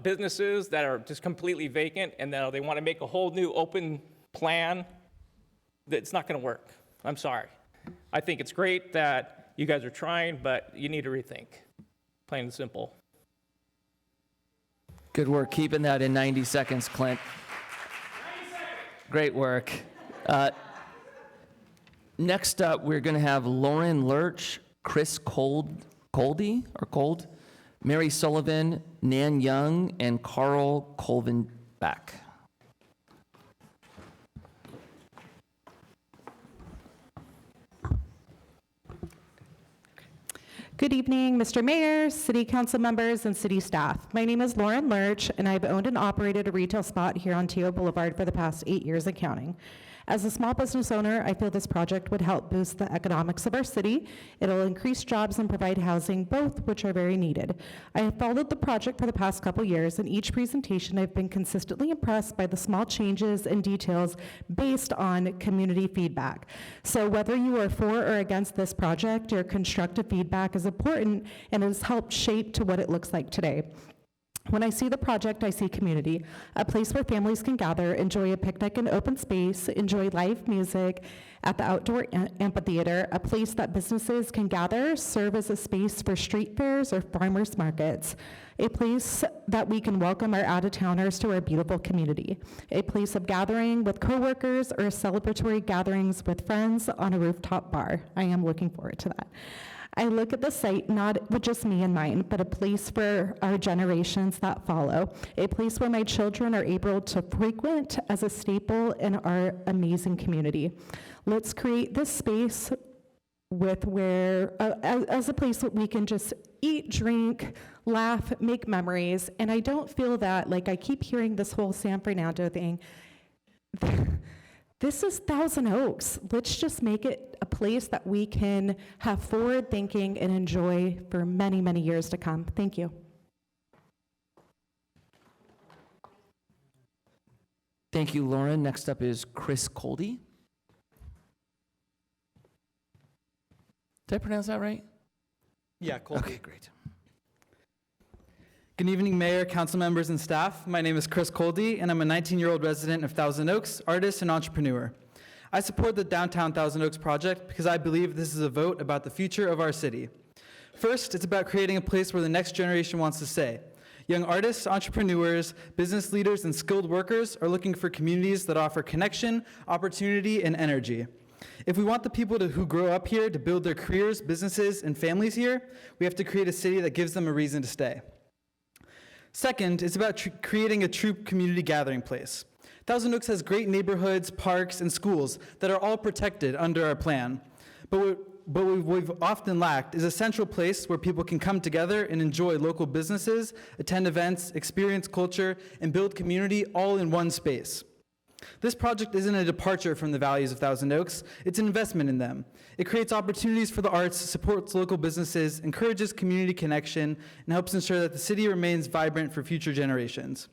businesses that are just completely vacant, and now they want to make a whole new open plan. It's not going to work. I'm sorry. I think it's great that you guys are trying, but you need to rethink. Plain and simple. Good work keeping that in 90 seconds, Clint. Great work. Next up, we're going to have Lauren Lurch, Chris Cold, Mary Sullivan, Nan Young, and Carl Colvin-Back. Good evening, Mr. Mayor, City Council members, and City staff. My name is Lauren Lurch, and I've owned and operated a retail spot here on Teo Boulevard for the past 8 years and counting. As a small business owner, I feel this project would help boost the economics of our city. It'll increase jobs and provide housing, both which are very needed. I have followed the project for the past couple years, and each presentation I've been consistently impressed by the small changes and details based on community feedback. So whether you are for or against this project, your constructive feedback is important and has helped shape to what it looks like today. When I see the project, I see community, a place where families can gather, enjoy a picnic in open space, enjoy live music at the outdoor amphitheater, a place that businesses can gather, serve as a space for street fairs or farmers markets, a place that we can welcome our out-of-towners to our beautiful community, a place of gathering with coworkers or celebratory gatherings with friends on a rooftop bar. I am looking forward to that. I look at the site not with just me in mind, but a place for our generations that follow, a place where my children are able to frequent as a staple in our amazing community. Let's create this space with as a place that we can just eat, drink, laugh, make memories. And I don't feel that, like I keep hearing this whole San Fernando thing. This is Thousand Oaks. Let's just make it a place that we can have forward thinking and enjoy for many, many years to come. Thank you. Thank you, Lauren. Next up is Chris Coldy. Did I pronounce that right? Yeah, Colby. Okay, great. Good evening, Mayor, council members, and staff. My name is Chris Coldy, and I'm a 19-year-old resident of Thousand Oaks, artist and entrepreneur. I support the Downtown Thousand Oaks project because I believe this is a vote about the future of our city. First, it's about creating a place where the next generation wants to stay. Young artists, entrepreneurs, business leaders, and skilled workers are looking for communities that offer connection, opportunity, and energy. If we want the people who grow up here to build their careers, businesses, and families here, we have to create a city that gives them a reason to stay. Second, it's about creating a true community gathering place. Thousand Oaks has great neighborhoods, parks, and schools that are all protected under our plan. But what we've often lacked is a central place where people can come together and enjoy local businesses, attend events, experience culture, and build community all in one space. This project isn't a departure from the values of Thousand Oaks, it's an investment in them. It creates opportunities for the arts, supports local businesses, encourages community connection, and helps ensure that the city remains vibrant for future generations.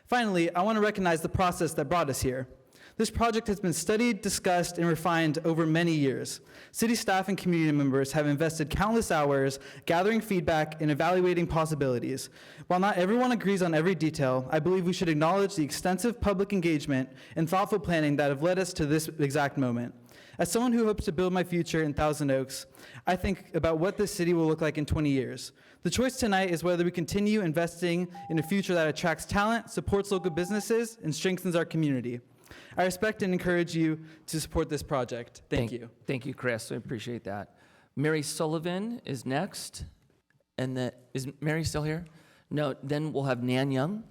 Finally, I want to recognize the process that brought us here. This project has been studied, discussed, and refined over many years. City staff and community members have invested countless hours gathering feedback and evaluating possibilities. While not everyone agrees on every detail, I believe we should acknowledge the extensive public engagement and thoughtful planning that have led us to this exact moment. As someone who hopes to build my future in Thousand Oaks, I think about what this city will look like in 20 years. The choice tonight is whether we continue investing in a future that attracts talent, supports local businesses, and strengthens our community. I respect and encourage you to support this project. Thank you. Thank you, Chris. I appreciate that. Mary Sullivan is next. And is Mary still here? No, then we'll have Nan Young.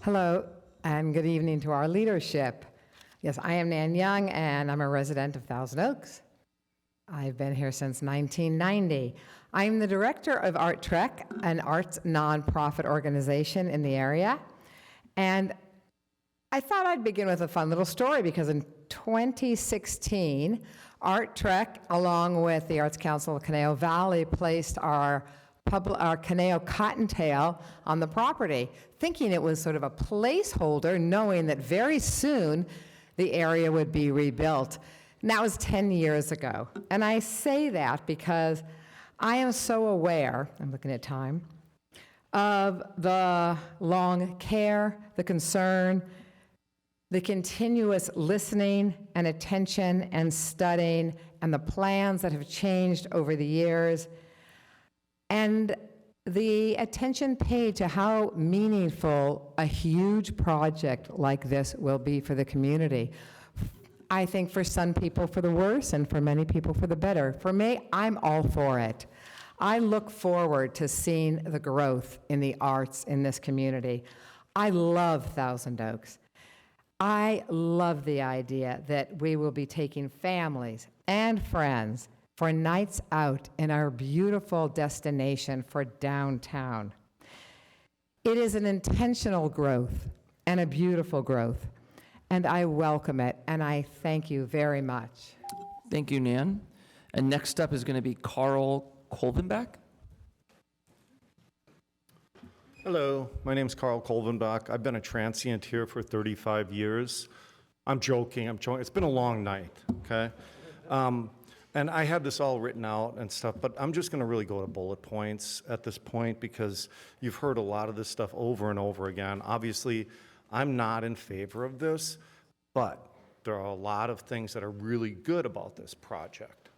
Hello, and good evening to our leadership. Yes, I am Nan Young, and I'm a resident of Thousand Oaks. I've been here since 1990. I'm the director of Art Trek, an arts nonprofit organization in the area. And I thought I'd begin with a fun little story because in 2016, Art Trek, along with the Arts Council of Conejo Valley, placed our Conejo Cottontail on the property, thinking it was sort of a placeholder, knowing that very soon the area would be rebuilt. And that was 10 years ago. And I say that because I am so aware, I'm looking at time, of the long care, the concern, the continuous listening and attention and studying and the plans that have changed over the years, and the attention paid to how meaningful a huge project like this will be for the community. I think for some people for the worse and for many people for the better. For me, I'm all for it. I look forward to seeing the growth in the arts in this community. I love Thousand Oaks. I love the idea that we will be taking families and friends for nights out in our beautiful destination for downtown. It is an intentional growth and a beautiful growth, and I welcome it, and I thank you very much. Thank you, Nan. And next up is going to be Carl Kolvenbach. Hello, my name's Carl Kolvenbach. I've been a transient here for 35 years. I'm joking. It's been a long night, okay? And I had this all written out and stuff, but I'm just going to really go to bullet points at this point because you've heard a lot of this stuff over and over again. Obviously, I'm not in favor of this, but there are a lot of things that are really good about this project.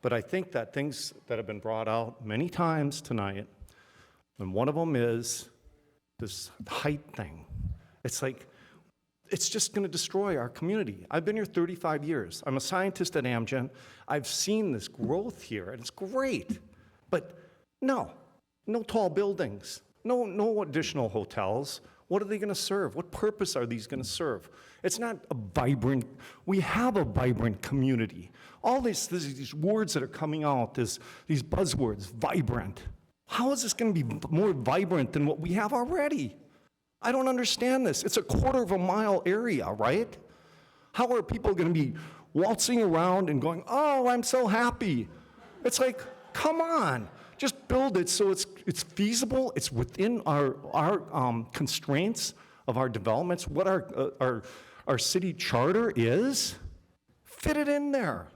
But I think that things that have been brought out many times tonight, and one of them is this height thing. It's like, it's just going to destroy our community. I've been here 35 years. I'm a scientist at Amgen. I've seen this growth here, and it's great. But no tall buildings, no additional hotels. What are they going to serve? What purpose are these going to serve? It's not a vibrant, we have a vibrant community. All these words that are coming out, these buzzwords, vibrant. How is this going to be more vibrant than what we have already? I don't understand this. It's a quarter of a mile area, right? How are people going to be waltzing around and going, oh, I'm so happy? It's like, come on, just build it so it's feasible, it's within our constraints of our developments, what our city charter is. Fit it in there.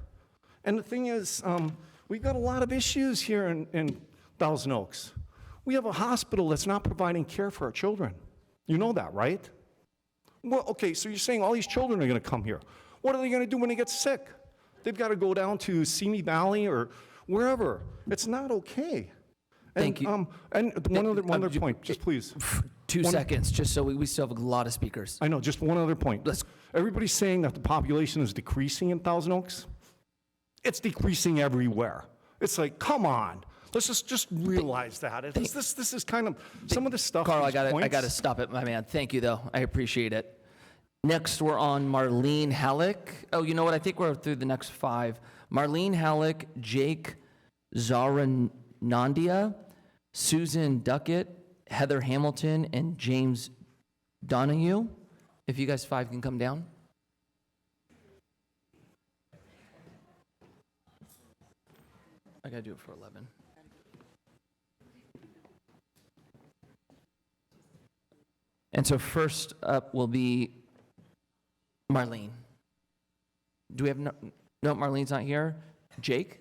And the thing is, we've got a lot of issues here in Thousand Oaks. We have a hospital that's not providing care for our children. You know that, right? Well, okay, so you're saying all these children are going to come here. What are they going to do when they get sick? They've got to go down to Simi Valley or wherever. It's not okay. Thank you. And one other point, just please. 2 seconds, just so we still have a lot of speakers. I know, just one other point. Everybody's saying that the population is decreasing in Thousand Oaks. It's decreasing everywhere. It's like, come on. Let's just realize that. This is kind of some of the stuff. Carl, I got to stop it, my man. Thank you, though. I appreciate it. Next, we're on Marlene Halleck. Oh, you know what? I think we're through the next 5. Marlene Halleck, Jake Zaranandia, Susan Duckett, Heather Hamilton, and James Donahue. If you guys 5 can come down. I got to do it for 11. And so first up will be Marlene. Do we have no, Marlene's not here. Jake?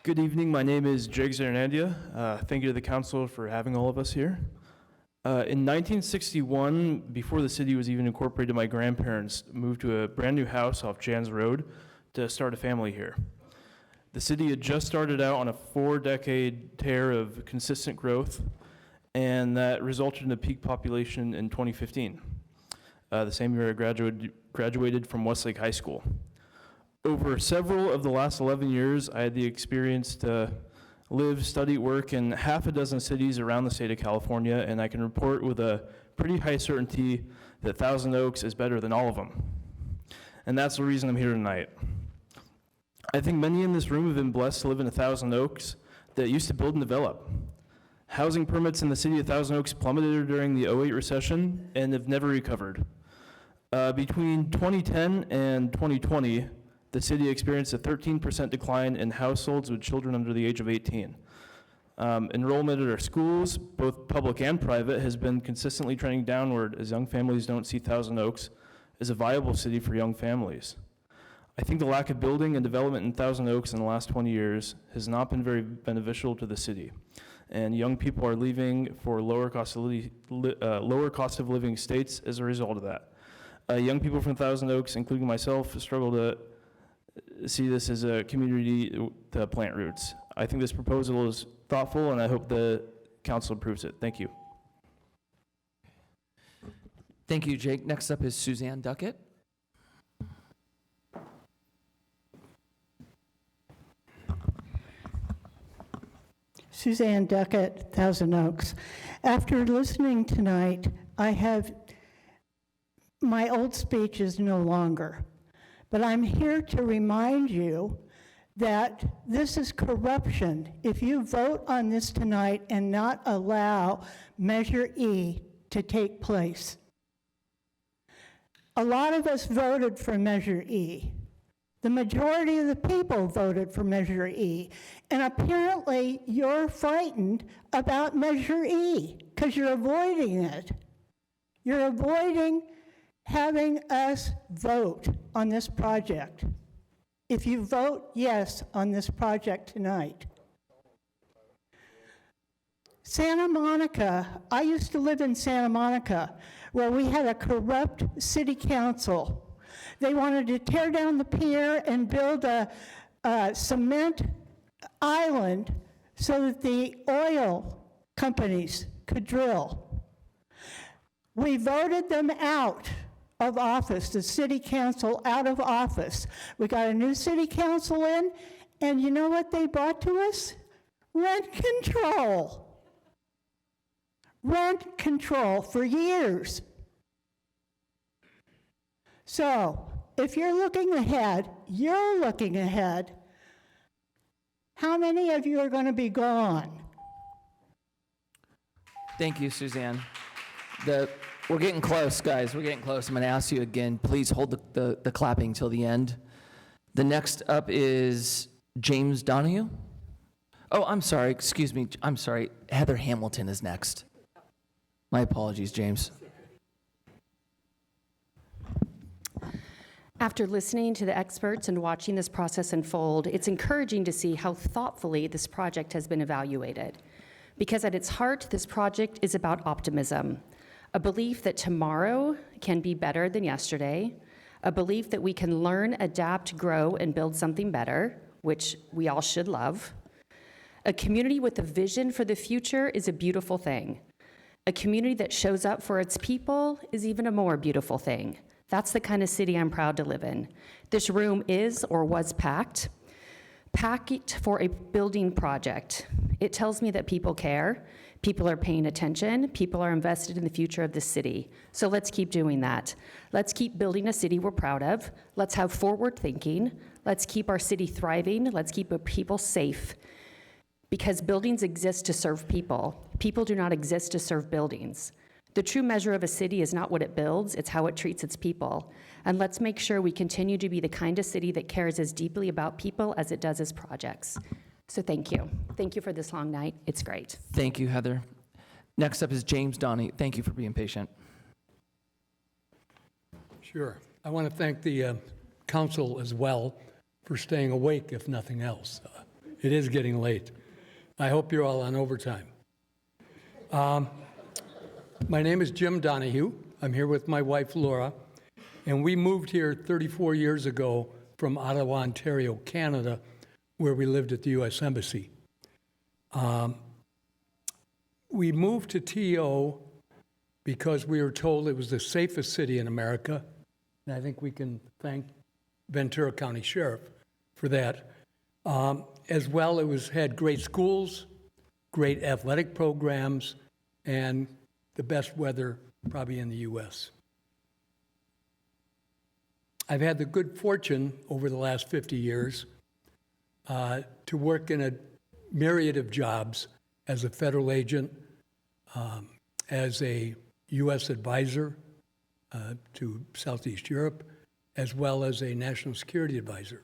Good evening. My name is Jake Zaranandia. Thank you to the council for having all of us here. In 1961, before the city was even incorporated, my grandparents moved to a brand new house off Jans Road to start a family here. The city had just started out on a 4-decade tear of consistent growth, and that resulted in a peak population in 2015, the same year I graduated from Westlake High School. Over several of the last 11 years, I had the experience to live, study, work in half a dozen cities around the state of California, and I can report with a pretty high certainty that Thousand Oaks is better than all of them. And that's the reason I'm here tonight. I think many in this room have been blessed to live in Thousand Oaks that used to build and develop. Housing permits in the city of Thousand Oaks plummeted during the 2008 recession and have never recovered. Between 2010 and 2020, the city experienced a 13% decline in households with children under the age of 18. Enrollment at our schools, both public and private, has been consistently trending downward as young families don't see Thousand Oaks as a viable city for young families. I think the lack of building and development in Thousand Oaks in the last 20 years has not been very beneficial to the city. And young people are leaving for lower cost of living states as a result of that. Young people from Thousand Oaks, including myself, struggle to see this as a community to plant roots. I think this proposal is thoughtful, and I hope the council approves it. Thank you. Thank you, Jake. Next up is Suzanne Duckett. Suzanne Duckett, Thousand Oaks. After listening tonight, my old speech is no longer, but I'm here to remind you that this is corruption. If you vote on this tonight and not allow Measure E to take place. A lot of us voted for Measure E. The majority of the people voted for Measure E. And apparently you're frightened about Measure E because you're avoiding it. You're avoiding having us vote on this project. If you vote yes on this project tonight. Santa Monica, I used to live in Santa Monica where we had a corrupt city council. They wanted to tear down the pier and build a cement island so that the oil companies could drill. We voted them out of office, the city council out of office. We got a new city council in, and you know what they brought to us? Rent control. Rent control for years. So, if you're looking ahead, how many of you are going to be gone? Thank you, Suzanne. We're getting close, guys. We're getting close. I'm going to ask you again, please hold the clapping till the end. The next up is James Donahue. Oh, I'm sorry. Excuse me. I'm sorry. Heather Hamilton is next. My apologies, James. After listening to the experts and watching this process unfold, it's encouraging to see how thoughtfully this project has been evaluated. Because at its heart, this project is about optimism, a belief that tomorrow can be better than yesterday, a belief that we can learn, adapt, grow, and build something better, which we all should love. A community with a vision for the future is a beautiful thing. A community that shows up for its people is even a more beautiful thing. That's the kind of city I'm proud to live in. This room is or was packed for a building project. It tells me that people care, people are paying attention, people are invested in the future of the city. So let's keep doing that. Let's keep building a city we're proud of. Let's have forward thinking. Let's keep our city thriving. Let's keep our people safe. Because buildings exist to serve people. People do not exist to serve buildings. The true measure of a city is not what it builds, it's how it treats its people. And let's make sure we continue to be the kind of city that cares as deeply about people as it does its projects. So thank you. Thank you for this long night. It's great. Thank you, Heather. Next up is James Donahue. Thank you for being patient. Sure. I want to thank the council as well for staying awake, if nothing else. It is getting late. I hope you're all on overtime. My name is Jim Donahue. I'm here with my wife, Laura, and we moved here 34 years ago from Ottawa, Ontario, Canada, where we lived at the U.S. Embassy. We moved to TO because we were told it was the safest city in America, and I think we can thank Ventura County Sheriff for that. As well, it had great schools, great athletic programs, and the best weather probably in the U.S. I've had the good fortune over the last 50 years to work in a myriad of jobs as a federal agent, as a U.S. advisor to Southeast Europe, as well as a national security advisor.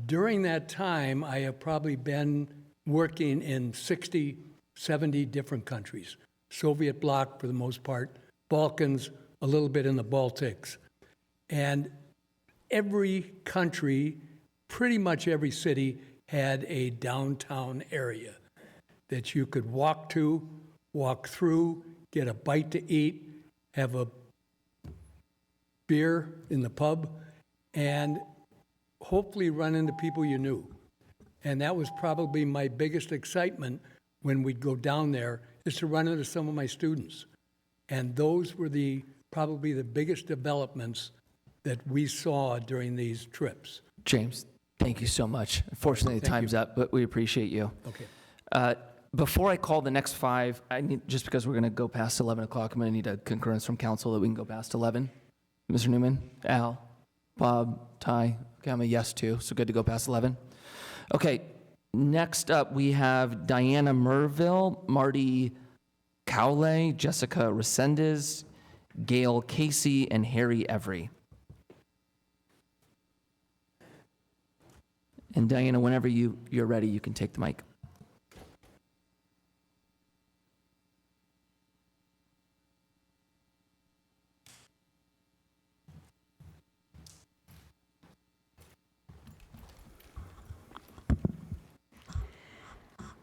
During that time, I have probably been working in 60, 70 different countries. Soviet bloc for the most part, Balkans, a little bit in the Baltics. And every country, pretty much every city had a downtown area that you could walk to, walk through, get a bite to eat, have a beer in the pub, and hopefully run into people you knew. And that was probably my biggest excitement when we'd go down there, is to run into some of my students. And those were probably the biggest developments that we saw during these trips. James, thank you so much. Unfortunately, the time's up, but we appreciate you. Okay. Before I call the next five, just because we're going to go past 11 o'clock, I'm going to need a concurrence from council that we can go past 11. Mr. Newman, Al, Bob, Ty. Okay, I'm a yes too, so good to go past 11. Okay, next up we have Diana Merville, Marty Cowley, Jessica Resendez, Gail Casey, and Harry Every. And Diana, whenever you're ready, you can take the mic.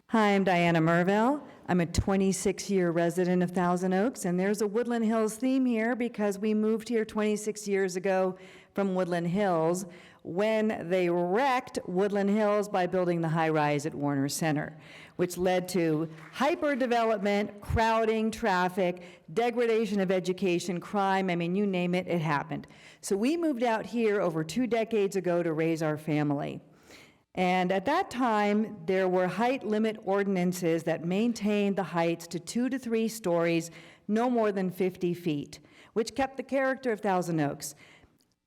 Hi, I'm Diana Merville. I'm a 26-year resident of Thousand Oaks, and there's a Woodland Hills theme here because we moved here 26 years ago from Woodland Hills when they wrecked Woodland Hills by building the high-rise at Warner Center, which led to hyper-development, crowding, traffic, degradation of education, crime. I mean, you name it, it happened. So we moved out here over 2 decades ago to raise our family. And at that time, there were height limit ordinances that maintained the heights to 2 to 3 stories, no more than 50 feet, which kept the character of Thousand Oaks.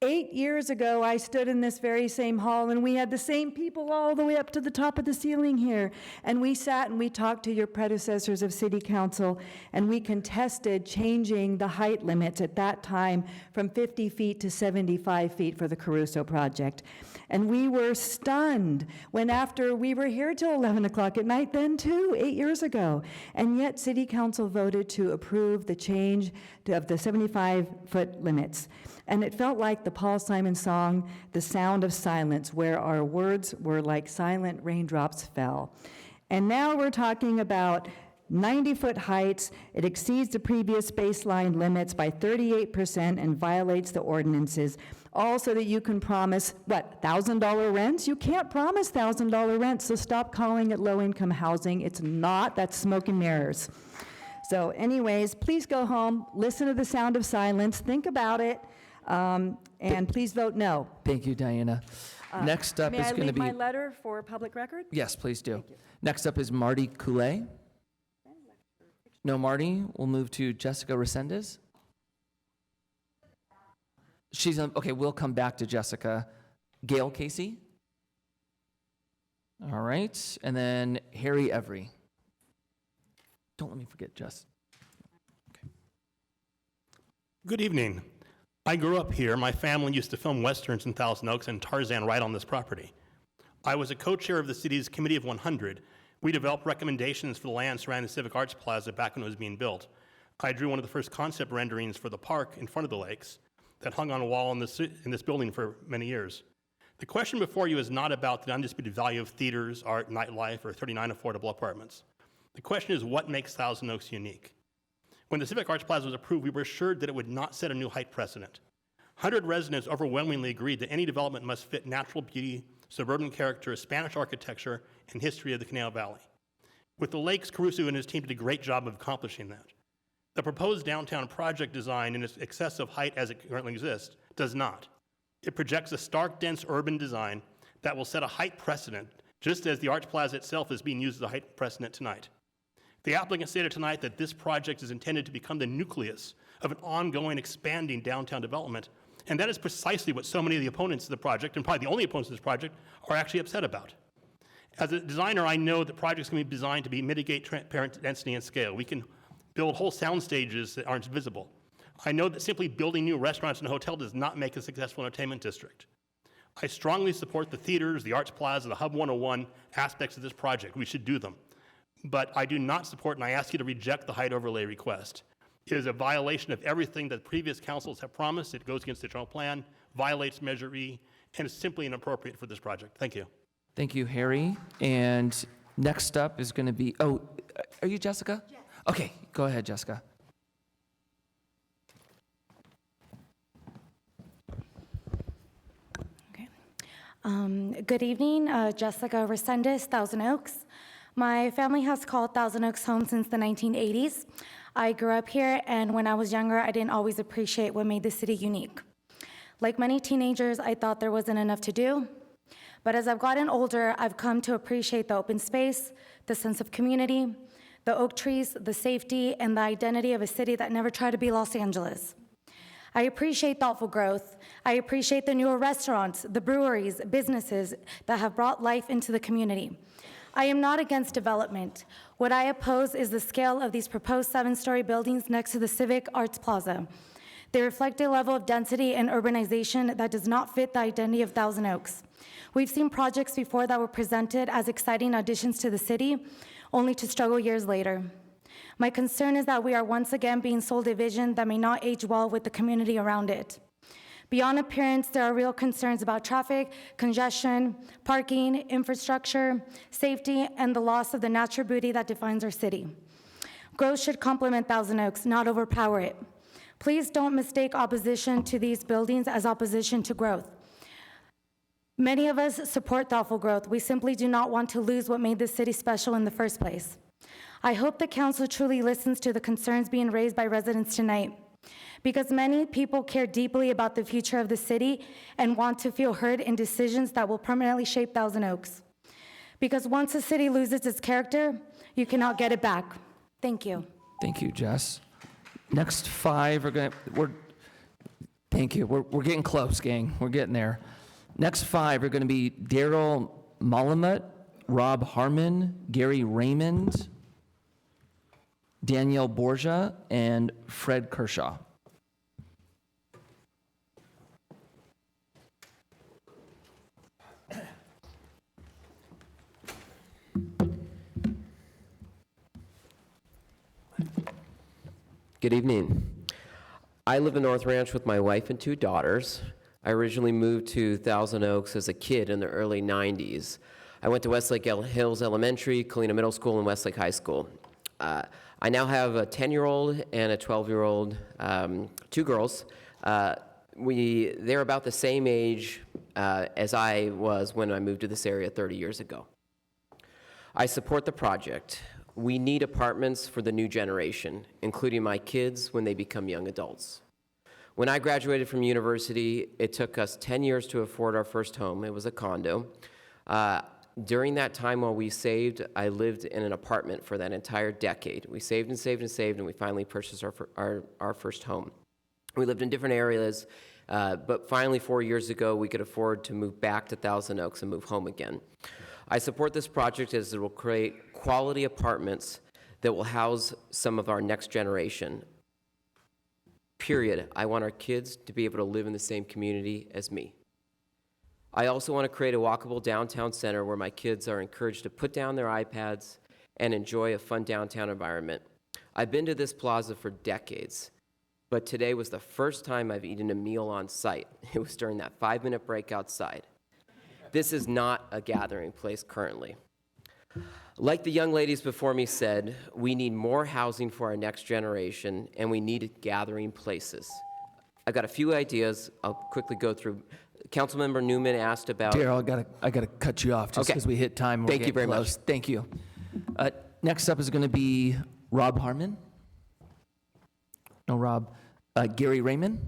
8 years ago, I stood in this very same hall, and we had the same people all the way up to the top of the ceiling here. And we sat and we talked to your predecessors of city council, and we contested changing the height limits at that time from 50 feet to 75 feet for the Caruso project. And we were stunned when after we were here till 11 o'clock at night then too, 8 years ago. And yet city council voted to approve the change of the 75-foot limits. And it felt like the Paul Simon song, The Sound of Silence, where our words were like silent raindrops fell. And now we're talking about 90-foot heights. It exceeds the previous baseline limits by 38% and violates the ordinances. All so that you can promise, what, $1,000 rents? You can't promise $1,000 rents, so stop calling it low-income housing. It's not, that's smoke and mirrors. So anyways, please go home, listen to The Sound of Silence, think about it, and please vote no. Thank you, Diana. Next up is going to be... May I leave my letter for public record? Yes, please do. Next up is Marty Cowley. No Marty. We'll move to Jessica Resendez. She's on, okay, we'll come back to Jessica. Gail Casey. All right. And then Harry Every. Don't let me forget Jess. Okay. Good evening. I grew up here. My family used to film westerns in Thousand Oaks and Tarzan right on this property. I was a co-chair of the city's Committee of 100. We developed recommendations for the land surrounding the Civic Arts Plaza back when it was being built. I drew one of the first concept renderings for the park in front of the lakes that hung on a wall in this building for many years. The question before you is not about the undisputed value of theaters, art, nightlife, or 39 affordable apartments. The question is what makes Thousand Oaks unique? When the Civic Arts Plaza was approved, we were assured that it would not set a new height precedent. 100 residents overwhelmingly agreed that any development must fit natural beauty, suburban character, Spanish architecture, and history of the Canal Valley. With the lakes, Caruso and his team did a great job of accomplishing that. The proposed downtown project design in its excessive height as it currently exists does not. It projects a stark, dense urban design that will set a height precedent, just as the Arts Plaza itself is being used as a height precedent tonight. The applicant stated tonight that this project is intended to become the nucleus of an ongoing, expanding downtown development, and that is precisely what so many of the opponents of the project, and probably the only opponents of this project, are actually upset about. As a designer, I know that projects can be designed to mitigate transparent density and scale. We can build whole sound stages that aren't visible. I know that simply building new restaurants and a hotel does not make a successful entertainment district. I strongly support the theaters, the Arts Plaza, the Hub 101 aspects of this project. We should do them. But I do not support, and I ask you to reject the height overlay request. It is a violation of everything that previous councils have promised. It goes against the general plan. violates Measure E, and is simply inappropriate for this project. Thank you. Thank you, Harry. And next up is going to be, oh, are you Jessica? Yes. Okay, go ahead, Jessica. Good evening, Jessica Resendez, Thousand Oaks. My family has called Thousand Oaks home since the 1980s. I grew up here, and when I was younger, I didn't always appreciate what made the city unique. Like many teenagers, I thought there wasn't enough to do. But as I've gotten older, I've come to appreciate the open space, the sense of community, the oak trees, the safety, and the identity of a city that never tried to be Los Angeles. I appreciate thoughtful growth. I appreciate the newer restaurants, the breweries, businesses that have brought life into the community. I am not against development. What I oppose is the scale of these proposed 7-story buildings next to the Civic Arts Plaza. They reflect a level of density and urbanization that does not fit the identity of Thousand Oaks. We've seen projects before that were presented as exciting additions to the city, only to struggle years later. My concern is that we are once again being sold a vision that may not age well with the community around it. Beyond appearance, there are real concerns about traffic, congestion, parking, infrastructure, safety, and the loss of the natural beauty that defines our city. Growth should complement Thousand Oaks, not overpower it. Please don't mistake opposition to these buildings as opposition to growth. Many of us support thoughtful growth. We simply do not want to lose what made this city special in the first place. I hope the council truly listens to the concerns being raised by residents tonight, because many people care deeply about the future of the city and want to feel heard in decisions that will permanently shape Thousand Oaks. Because once a city loses its character, you cannot get it back. Thank you. Thank you, Jess. Next 5 are going to, thank you. We're getting close, gang. We're getting there. Next 5 are going to be Daryl Malamut, Rob Harmon, Gary Raymond, Danielle Borgia, and Fred Kershaw. Good evening. I live in North Ranch with my wife and 2 daughters. I originally moved to Thousand Oaks as a kid in the early 90s. I went to Westlake Hills Elementary, Colina Middle School, and Westlake High School. I now have a 10-year-old and a 12-year-old, 2 girls. They're about the same age as I was when I moved to this area 30 years ago. I support the project. We need apartments for the new generation, including my kids when they become young adults. When I graduated from university, it took us 10 years to afford our first home. It was a condo. During that time while we saved, I lived in an apartment for that entire decade. We saved and saved and saved, and we finally purchased our first home. We lived in different areas, but finally 4 years ago, we could afford to move back to Thousand Oaks and move home again. I support this project as it will create quality apartments that will house some of our next generation. Period. I want our kids to be able to live in the same community as me. I also want to create a walkable downtown center where my kids are encouraged to put down their iPads and enjoy a fun downtown environment. I've been to this plaza for decades, but today was the first time I've eaten a meal on site. It was during that 5-minute break outside. This is not a gathering place currently. Like the young ladies before me said, we need more housing for our next generation, and we need gathering places. I've got a few ideas I'll quickly go through. Councilmember Newman asked about... Daryl, I gotta cut you off just because we hit time. Thank you very much. Thank you. Next up is going to be Rob Harmon. No, Rob. Gary Raymond.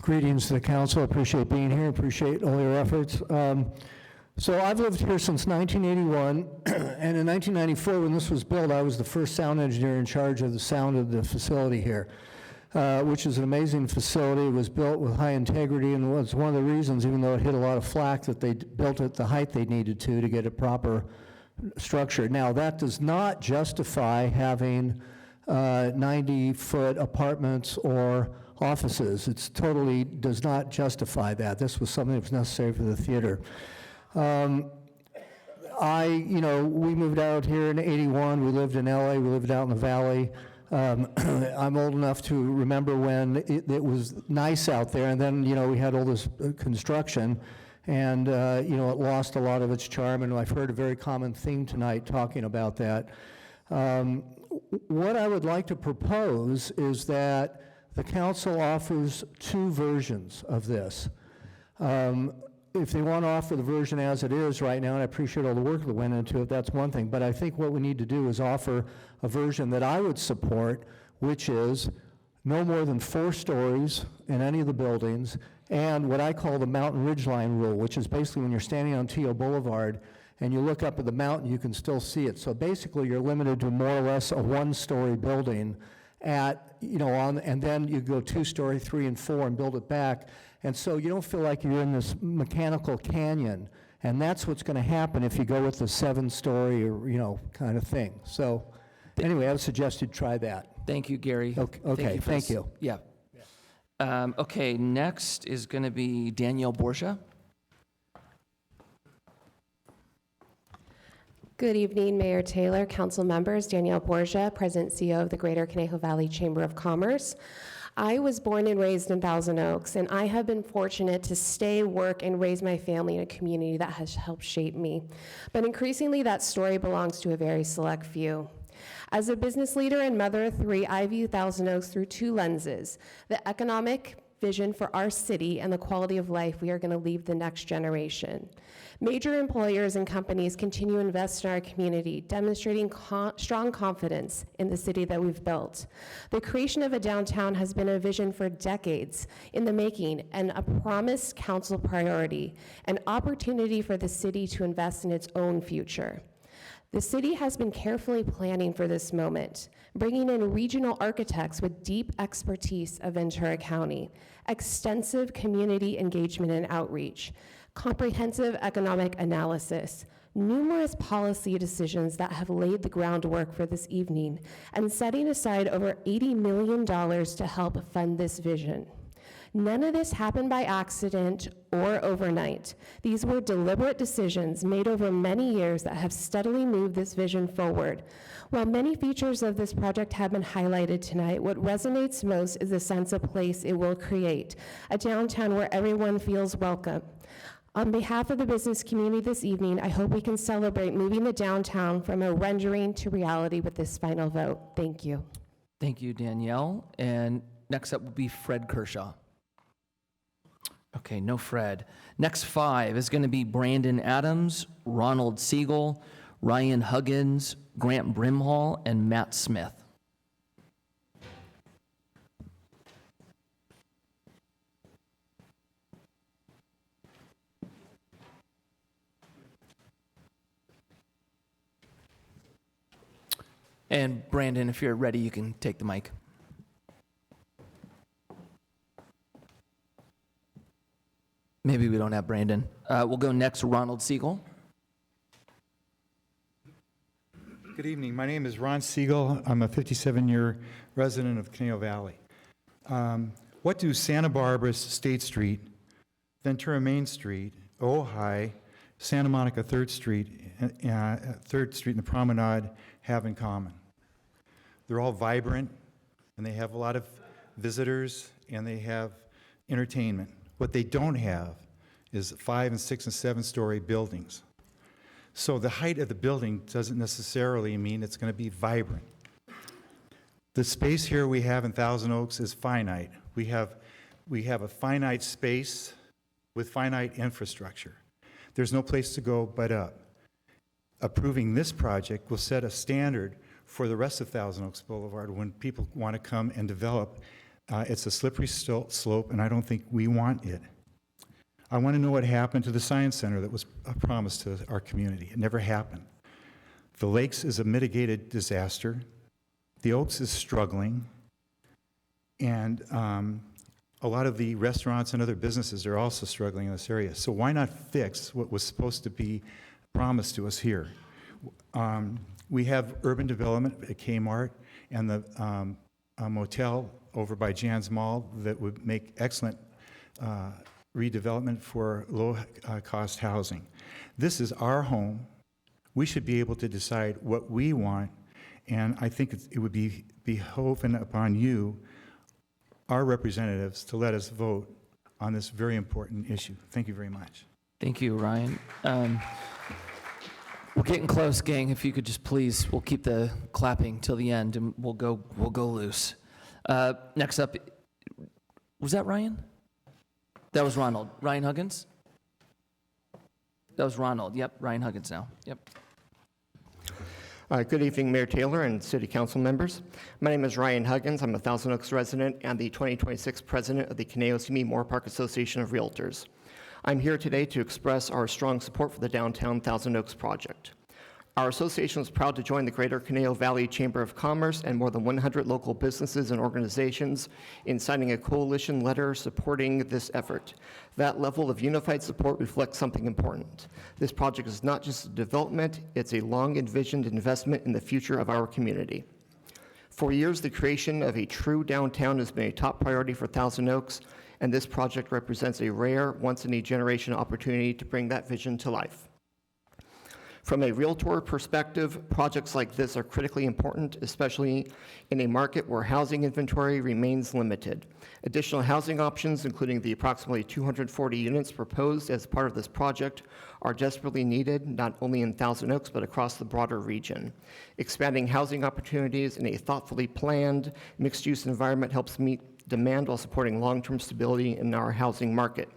Greetings to the council. Appreciate being here. Appreciate all your efforts. So I've lived here since 1981, and in 1994, when this was built, I was the first sound engineer in charge of the sound of the facility here, which is an amazing facility. It was built with high integrity, and was one of the reasons, even though it hit a lot of flack, that they built it the height they needed to get a proper structure. Now, that does not justify having 90-foot apartments or offices. It totally does not justify that. This was something that was necessary for the theater. We moved out here in '81. We lived in LA. We lived out in the valley. I'm old enough to remember when it was nice out there, and then, we had all this construction, and, it lost a lot of its charm, and I've heard a very common theme tonight talking about that. What I would like to propose is that the council offers two versions of this. If they want to offer the version as it is right now, and I appreciate all the work that went into it, that's one thing, but I think what we need to do is offer a version that I would support, which is no more than 4 stories in any of the buildings, and what I call the mountain ridgeline rule, which is basically when you're standing on Teal Boulevard and you look up at the mountain, you can still see it. So basically, you're limited to more or less a 1-story building at, and then you go 2-story, 3 and 4 and build it back. And so you don't feel like you're in this mechanical canyon. And that's what's going to happen if you go with the 7-story or, kind of thing. So anyway, I would suggest you try that. Thank you, Gary. Okay, thank you. Yeah. Okay, next is going to be Danielle Borgia. Good evening, Mayor Taylor, council members. Danielle Borgia, President and CEO of the Greater Conejo Valley Chamber of Commerce. I was born and raised in Thousand Oaks, and I have been fortunate to stay, work, and raise my family in a community that has helped shape me. But increasingly, that story belongs to a very select few. As a business leader and mother of 3, I view Thousand Oaks through 2 lenses: the economic vision for our city and the quality of life we are going to leave the next generation. Major employers and companies continue to invest in our community, demonstrating strong confidence in the city that we've built. The creation of a downtown has been a vision for decades in the making and a promised council priority, an opportunity for the city to invest in its own future. The city has been carefully planning for this moment, bringing in regional architects with deep expertise of Ventura County, extensive community engagement and outreach, comprehensive economic analysis, numerous policy decisions that have laid the groundwork for this evening, and setting aside over $80 million to help fund this vision. None of this happened by accident or overnight. These were deliberate decisions made over many years that have steadily moved this vision forward. While many features of this project have been highlighted tonight, what resonates most is the sense of place it will create, a downtown where everyone feels welcome. On behalf of the business community this evening, I hope we can celebrate moving the downtown from a rendering to reality with this final vote. Thank you. Thank you, Danielle. And next up will be Fred Kershaw. Okay, no Fred. Next 5 is going to be Brandon Adams, Ronald Siegel, Ryan Huggins, Grant Brimhall, and Matt Smith. And Brandon, if you're ready, you can take the mic. Maybe we don't have Brandon. We'll go next to Ronald Siegel. Good evening. My name is Ron Siegel. I'm a 57-year resident of Conejo Valley. What do Santa Barbara State Street, Ventura Main Street, Ojai, Santa Monica 3rd Street, 3rd Street and the Promenade have in common? They're all vibrant, and they have a lot of visitors, and they have entertainment. What they don't have is 5 and 6 and 7-story buildings. So the height of the building doesn't necessarily mean it's going to be vibrant. The space here we have in Thousand Oaks is finite. We have a finite space with finite infrastructure. There's no place to go but up. Approving this project will set a standard for the rest of Thousand Oaks Boulevard when people want to come and develop. It's a slippery slope, and I don't think we want it. I want to know what happened to the Science Center that was promised to our community. It never happened. The Lakes is a mitigated disaster. The Oaks is struggling. And a lot of the restaurants and other businesses are also struggling in this area. So why not fix what was supposed to be promised to us here? We have urban development at Kmart and the motel over by Jan's Mall that would make excellent redevelopment for low-cost housing. This is our home. We should be able to decide what we want And I think it would be behoven upon you, our representatives, to let us vote on this very important issue. Thank you very much. Thank you, Ryan. We're getting close, gang. If you could just please, we'll keep the clapping till the end, and we'll go loose. Next up, was that Ryan? That was Ronald. Ryan Huggins? That was Ronald. Yep, Ryan Huggins now. Yep. Good evening, Mayor Taylor and City Council members. My name is Ryan Huggins. I'm a Thousand Oaks resident and the 2026 president of the Coneohsimi Moorpark Association of Realtors. I'm here today to express our strong support for the downtown Thousand Oaks project. Our association is proud to join the Greater Conejo Valley Chamber of Commerce and more than 100 local businesses and organizations in signing a coalition letter supporting this effort. That level of unified support reflects something important. This project is not just a development, it's a long envisioned investment in the future of our community. For years, the creation of a true downtown has been a top priority for Thousand Oaks, and this project represents a rare, once-in-a-generation opportunity to bring that vision to life. From a realtor perspective, projects like this are critically important, especially in a market where housing inventory remains limited. Additional housing options, including the approximately 240 units proposed as part of this project, are desperately needed, not only in Thousand Oaks, but across the broader region. Expanding housing opportunities in a thoughtfully planned, mixed-use environment helps meet demand while supporting long-term stability in our housing market.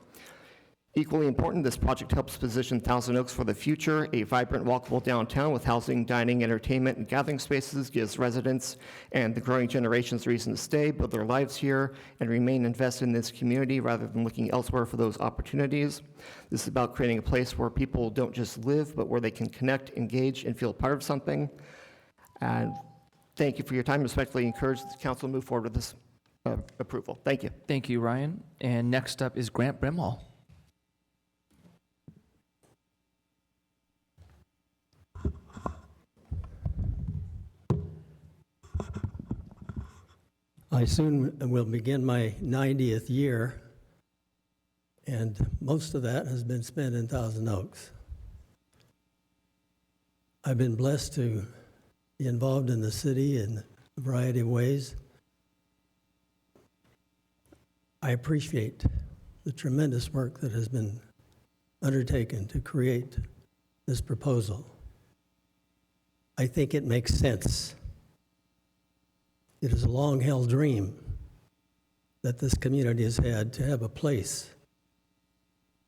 Equally important, this project helps position Thousand Oaks for the future. A vibrant, walkable downtown with housing, dining, entertainment, and gathering spaces gives residents and the growing generations a reason to stay, build their lives here, and remain invested in this community rather than looking elsewhere for those opportunities. This is about creating a place where people don't just live, but where they can connect, engage, and feel part of something. And thank you for your time. I respectfully encourage the council to move forward with this approval. Thank you. Thank you, Ryan. And next up is Grant Brimhall. I soon will begin my 90th year, and most of that has been spent in Thousand Oaks. I've been blessed to be involved in the city in a variety of ways. I appreciate the tremendous work that has been undertaken to create this proposal. I think it makes sense. It is a long-held dream that this community has had to have a place,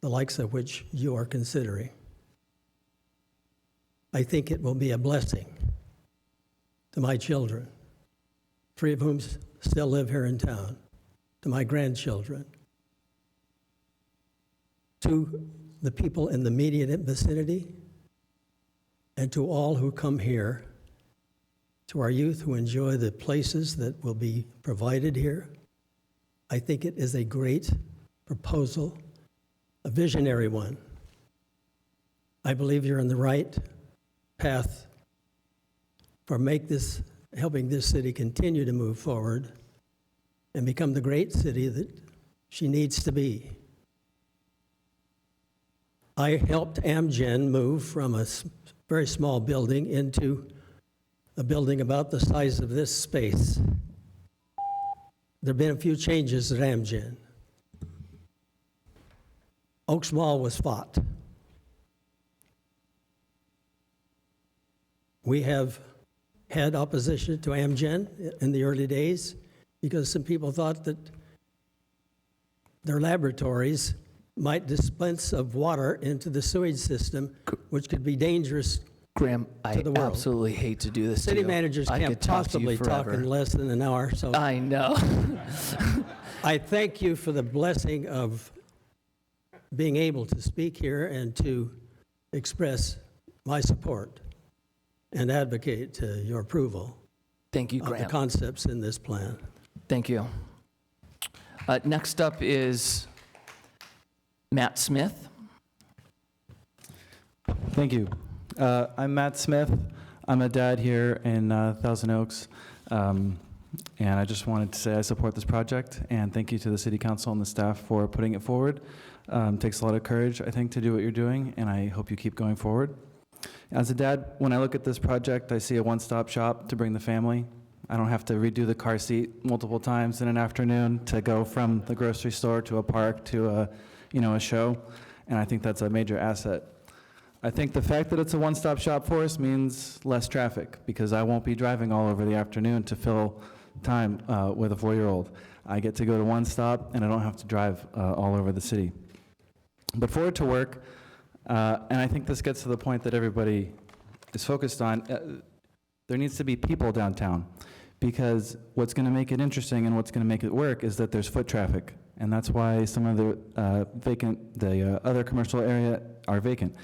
the likes of which you are considering. I think it will be a blessing to my children, 3 of whom still live here in town, to my grandchildren, to the people in the immediate vicinity, and to all who come here, to our youth who enjoy the places that will be provided here. I think it is a great proposal, a visionary one. I believe you're on the right path for helping this city continue to move forward and become the great city that she needs to be. I helped Amgen move from a very small building into a building about the size of this space. There have been a few changes at Amgen. Oaks Mall was fought. We have had opposition to Amgen in the early days because some people thought that their laboratories might dispense of water into the sewage system, which could be dangerous. Graham, I absolutely hate to do this to you. City managers can't possibly talk in less than an hour, so. I know. I thank you for the blessing of being able to speak here and to express my support and advocate your approval. Thank you, of Graham. the concepts in this plan. Thank you. Next up is Matt Smith. Thank you. I'm Matt Smith. I'm a dad here in Thousand Oaks. And I just wanted to say I support this project, and thank you to the City Council and the staff for putting it forward. It takes a lot of courage, I think, to do what you're doing, and I hope you keep going forward. As a dad, when I look at this project, I see a one-stop shop to bring the family. I don't have to redo the car seat multiple times in an afternoon to go from the grocery store to a park to a show, and I think that's a major asset. I think the fact that it's a one-stop shop for us means less traffic, because I won't be driving all over the afternoon to fill time with a 4-year-old. I get to go to one stop, and I don't have to drive all over the city. But for it to work, and I think this gets to the point that everybody is focused on, there needs to be people downtown, because what's going to make it interesting and what's going to make it work is that there's foot traffic, and that's why some of the other commercial area are vacant.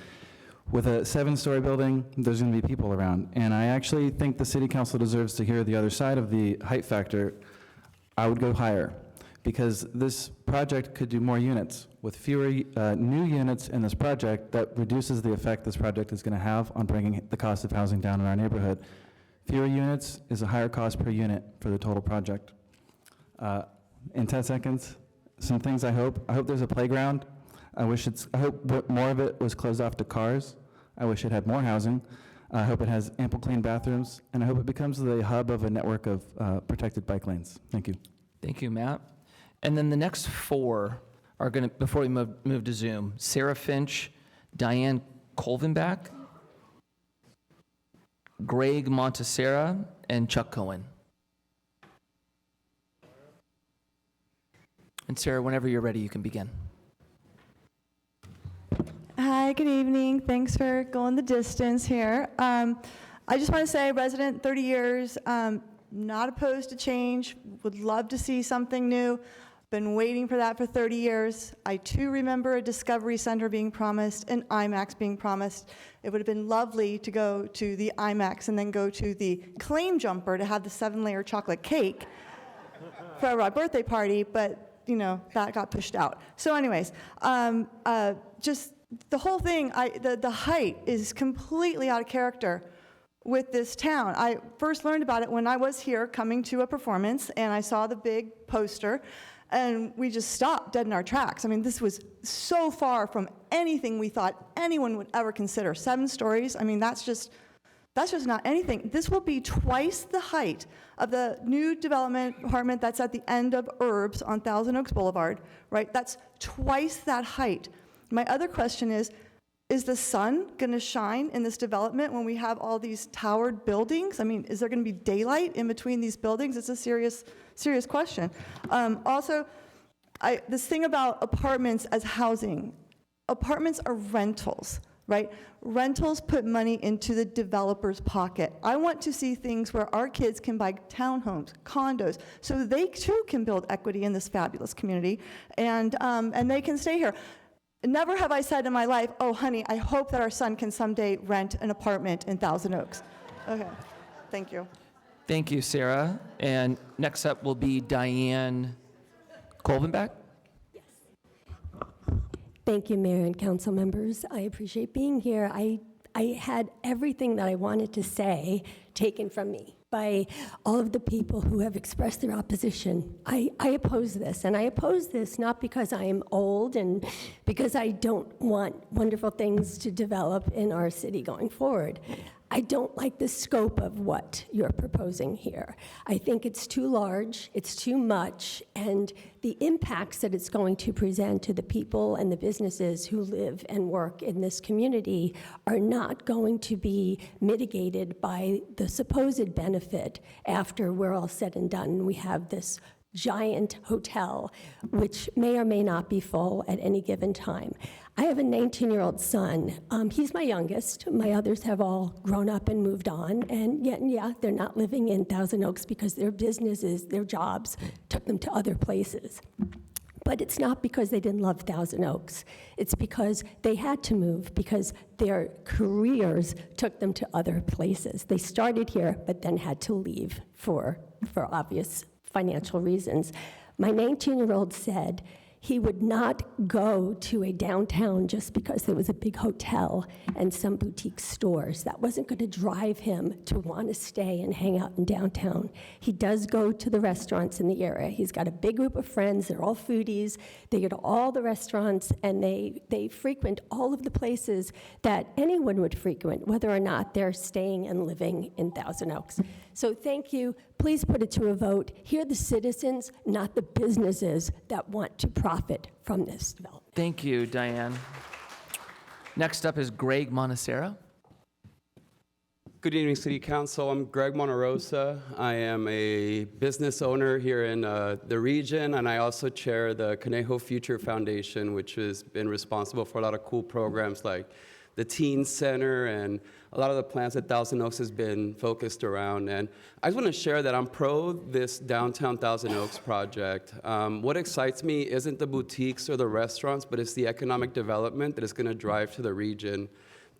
With a 7-story building, there's going to be people around, and I actually think the city council deserves to hear the other side of the height factor. I would go higher, because this project could do more units. With fewer new units in this project, that reduces the effect this project is going to have on bringing the cost of housing down in our neighborhood. Fewer units is a higher cost per unit for the total project. In 10 seconds, some things I hope there's a playground. I hope more of it was closed off to cars. I wish it had more housing. I hope it has ample clean bathrooms, and I hope it becomes the hub of a network of protected bike lanes. Thank you. Thank you, Matt. And then the next 4 are going to, before we move to Zoom, Sarah Finch, Diane Colvenbach, Greg Montesera, and Chuck Cohen. And Sarah, whenever you're ready, you can begin. Hi, good evening. Thanks for going the distance here. I just want to say, resident 30 years, not opposed to change, would love to see something new. Been waiting for that for 30 years. I too remember a Discovery Center being promised, an IMAX being promised. It would have been lovely to go to the IMAX and then go to the Claim Jumper to have the 7-layer chocolate cake for our birthday party, but you know, that got pushed out. So anyways, just the whole thing, the height is completely out of character with this town. I first learned about it when I was here coming to a performance, and I saw the big poster, and we just stopped dead in our tracks. I mean, this was so far from anything we thought anyone would ever consider. 7 stories, I mean, that's just not anything. This will be twice the height of the new development apartment that's at the end of Herbs on Thousand Oaks Boulevard, right? That's twice that height. My other question is the sun going to shine in this development when we have all these towered buildings? I mean, is there going to be daylight in between these buildings? It's a serious question. Also, this thing about apartments as housing. Apartments are rentals, right? Rentals put money into the developer's pocket. I want to see things where our kids can buy townhomes, condos, so they too can build equity in this fabulous community, and they can stay here. Never have I said in my life, oh, honey, I hope that our son can someday rent an apartment in Thousand Oaks. Okay, thank you. Thank you, Sarah. And next up will be Diane Colvenbach. Thank you, Mayor and council members. I appreciate being here. I had everything that I wanted to say taken from me by all of the people who have expressed their opposition. I oppose this, and I oppose this not because I am old and because I don't want wonderful things to develop in our city going forward. I don't like the scope of what you're proposing here. I think it's too large, it's too much, and the impacts that it's going to present to the people and the businesses who live and work in this community are not going to be mitigated by the supposed benefit after we're all said and done. We have this giant hotel, which may or may not be full at any given time. I have a 19-year-old son. He's my youngest. My others have all grown up and moved on, and yet, yeah, they're not living in Thousand Oaks because their businesses, their jobs took them to other places. But it's not because they didn't love Thousand Oaks. It's because they had to move because their careers took them to other places. They started here, but then had to leave for obvious financial reasons. My 19-year-old said He would not go to a downtown just because there was a big hotel and some boutique stores. That wasn't going to drive him to want to stay and hang out in downtown. He does go to the restaurants in the area. He's got a big group of friends. They're all foodies. They go to all the restaurants, and they frequent all of the places that anyone would frequent, whether or not they're staying and living in Thousand Oaks. So thank you. Please put it to a vote. Hear the citizens, not the businesses that want to profit from this development. Thank you, Diane. Next up is Greg Monacera. Good evening, City Council. I'm Greg Monterosa. I am a business owner here in the region, and I also chair the Conejo Future Foundation, which has been responsible for a lot of cool programs like the Teen Center and a lot of the plans that Thousand Oaks has been focused around. And I just want to share that I'm pro this downtown Thousand Oaks project. What excites me isn't the boutiques or the restaurants, but it's the economic development that is going to drive to the region.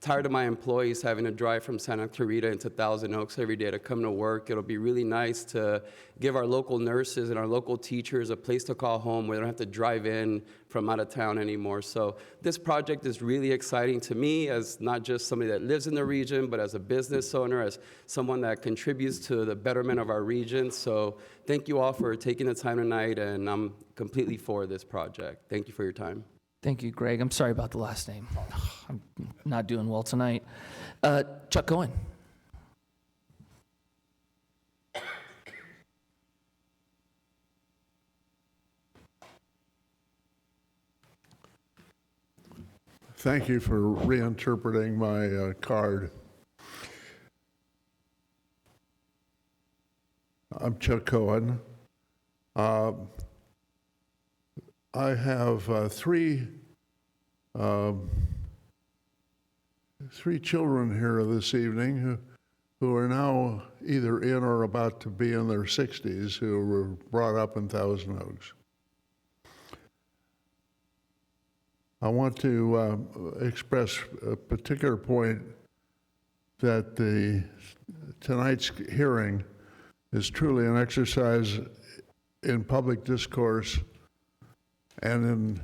Tired of my employees having to drive from Santa Clarita into Thousand Oaks every day to come to work. It'll be really nice to give our local nurses and our local teachers a place to call home where they don't have to drive in from out of town anymore. So this project is really exciting to me as not just somebody that lives in the region, but as a business owner, as someone that contributes to the betterment of our region. So thank you all for taking the time tonight, and I'm completely for this project. Thank you for your time. Thank you, Greg. I'm sorry about the last name. I'm not doing well tonight. Chuck Cohen. Thank you for reinterpreting my card. I'm Chuck Cohen. I have three children here this evening who are now either in or about to be in their 60s, who were brought up in Thousand Oaks. I want to express a particular point that tonight's hearing is truly an exercise in public discourse and in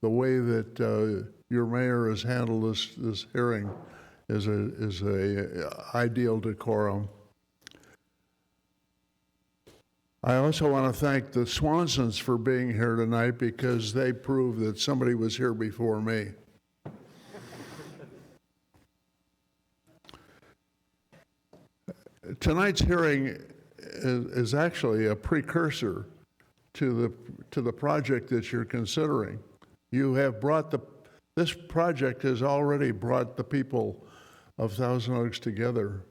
the way that your mayor has handled this hearing is a ideal decorum. I also want to thank the Swansons for being here tonight because they proved that somebody was here before me. Tonight's hearing is actually a precursor to the project that you're considering. You have brought this project has already brought the people of Thousand Oaks together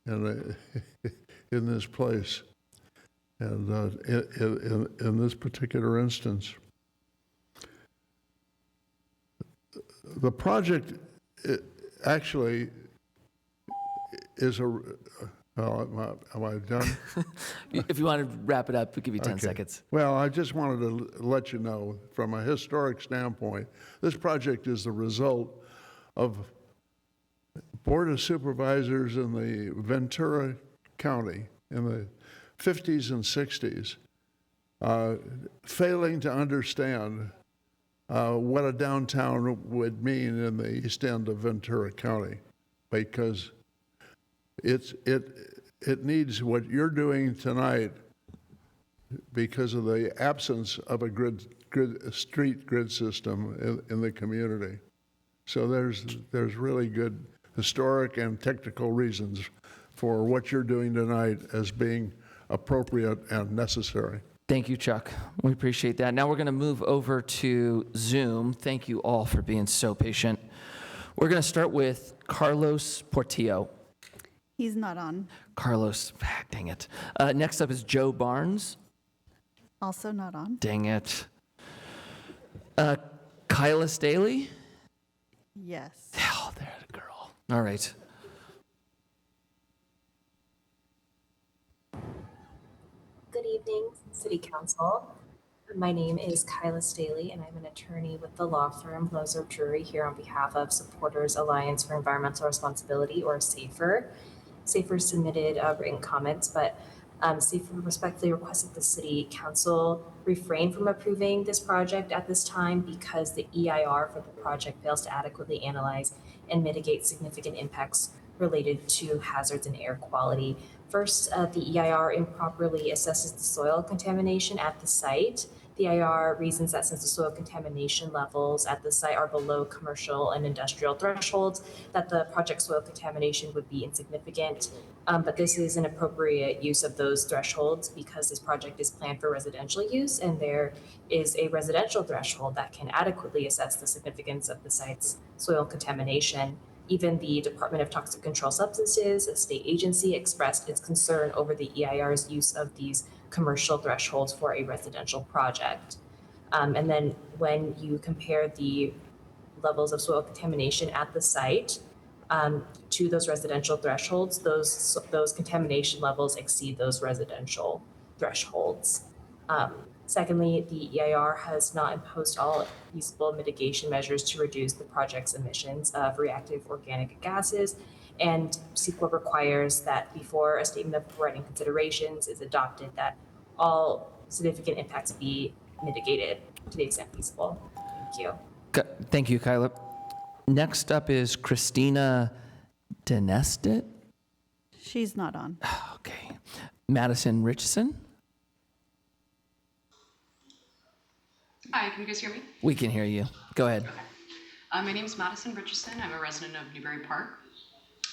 in this place, and in this particular instance. The project actually is a. Am I done? If you want to wrap it up, we'll give you 10 seconds. Well, I just wanted to let you know, from a historic standpoint, this project is the result of Board of Supervisors in the Ventura County in the 50s and 60s failing to understand what a downtown would mean in the east end of Ventura County, because it needs what you're doing tonight because of the absence of a street grid system in the community. So there's really good historic and technical reasons for what you're doing tonight as being appropriate and necessary. Thank you, Chuck. We appreciate that. Now we're going to move over to Zoom. Thank you all for being so patient. We're going to start with Carlos Portillo. He's not on. Carlos, dang it. Next up is Joe Barnes. Also not on. Dang it. Kyla Staley. Yes. Oh, there's a girl. All right. Good evening, City Council. My name is Kyla Staley, and I'm an attorney with the law firm Lozer Drury here on behalf of Supporters Alliance for Environmental Responsibility, or SAFER. SAFER submitted written comments, but CFOR respectfully requests that the City Council refrain from approving this project at this time because the EIR for the project fails to adequately analyze and mitigate significant impacts related to hazards and air quality. First, the EIR improperly assesses the soil contamination at the site. The EIR reasons that since the soil contamination levels at the site are below commercial and industrial thresholds, that the project soil contamination would be insignificant. But this is an appropriate use of those thresholds because this project is planned for residential use, and there is a residential threshold that can adequately assess the significance of the site's soil contamination. Even the Department of Toxic Control Substances, a state agency, expressed its concern over the EIR's use of these commercial thresholds for a residential project. And then when you compare the levels of soil contamination at the site to those residential thresholds, those contamination levels exceed those residential thresholds. Secondly, the EIR has not imposed all feasible mitigation measures to reduce the project's emissions of reactive organic gases, and CEQA requires that before a statement of overriding considerations is adopted, that all significant impacts be mitigated to the extent feasible. Thank you. Thank you, Kyla. Next up is Christina Denestet. She's not on. Okay. Madison Richardson. Hi, can you guys hear me? We can hear you. Go ahead. My name is Madison Richardson. I'm a resident of Newbury Park.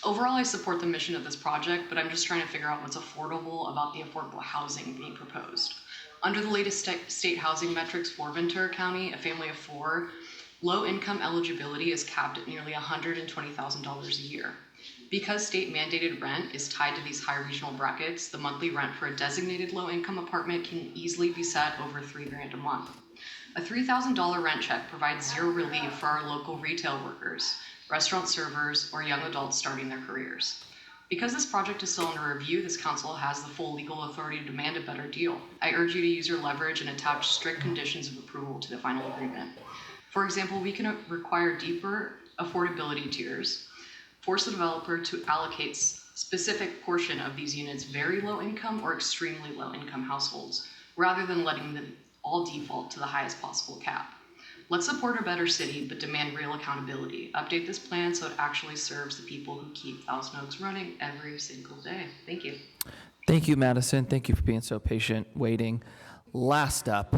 Overall, I support the mission of this project, but I'm just trying to figure out what's affordable about the affordable housing being proposed. Under the latest state housing metrics for Ventura County, a family of 4, low-income eligibility is capped at nearly $120,000 a year. Because state mandated rent is tied to these high regional brackets, the monthly rent for a designated low-income apartment can easily be set over $3,000 a month. A $3,000 rent check provides zero relief for our local retail workers, restaurant servers, or young adults starting their careers. Because this project is still under review, this council has the full legal authority to demand a better deal. I urge you to use your leverage and attach strict conditions of approval to the final agreement. For example, we can require deeper affordability tiers, force the developer to allocate specific portion of these units very low income or extremely low income households, rather than letting them all default to the highest possible cap. Let's support a better city, but demand real accountability. Update this plan so it actually serves the people who keep Thousand Oaks running every single day. Thank you. Thank you, Madison. Thank you for being so patient, waiting. Last up,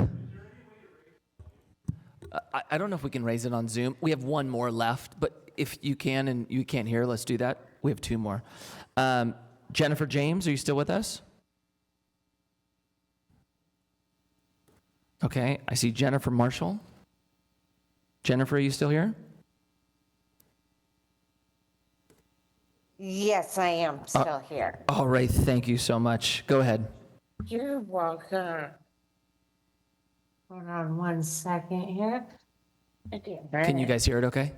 I don't know if we can raise it on Zoom. We have one more left, but if you can and you can't hear, let's do that. We have 2 more. Jennifer James, are you still with us? Okay, I see Jennifer Marshall. Jennifer, are you still here? Yes, I am still here. All right, thank you so much. Go ahead. You're welcome. Hold on one second here. Can you guys hear it okay?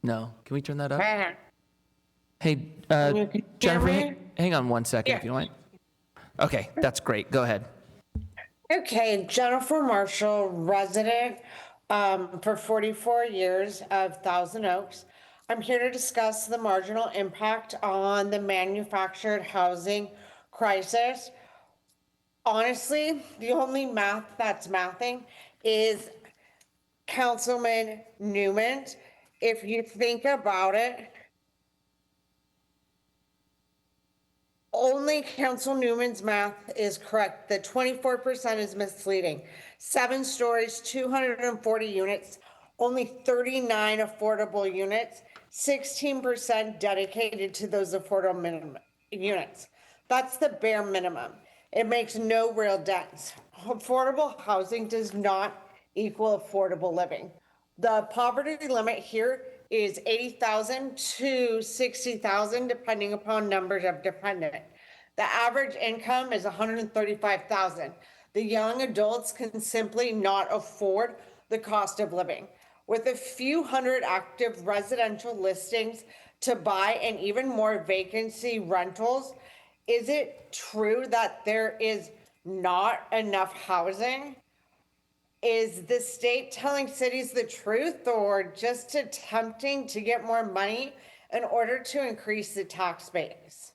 No. Can we turn that up? Hey, Jennifer, hang on one second if you don't mind. Okay, that's great. Go ahead. Okay, Jennifer Marshall, resident for 44 years of Thousand Oaks. I'm here to discuss the marginal impact on the manufactured housing crisis. Honestly, the only math that's mathing is Councilman Newman. If you think about it, only Council Newman's math is correct. The 24% is misleading. 7 stories, 240 units, only 39 affordable units, 16% dedicated to those affordable minimum units. That's the bare minimum. It makes no real dents. Affordable housing does not equal affordable living. The poverty limit here is $80,000 to $60,000, depending upon numbers of dependent. The average income is $135,000. The young adults can simply not afford the cost of living. With a few hundred active residential listings to buy and even more vacancy rentals, is it true that there is not enough housing? Is the state telling cities the truth or just attempting to get more money in order to increase the tax base?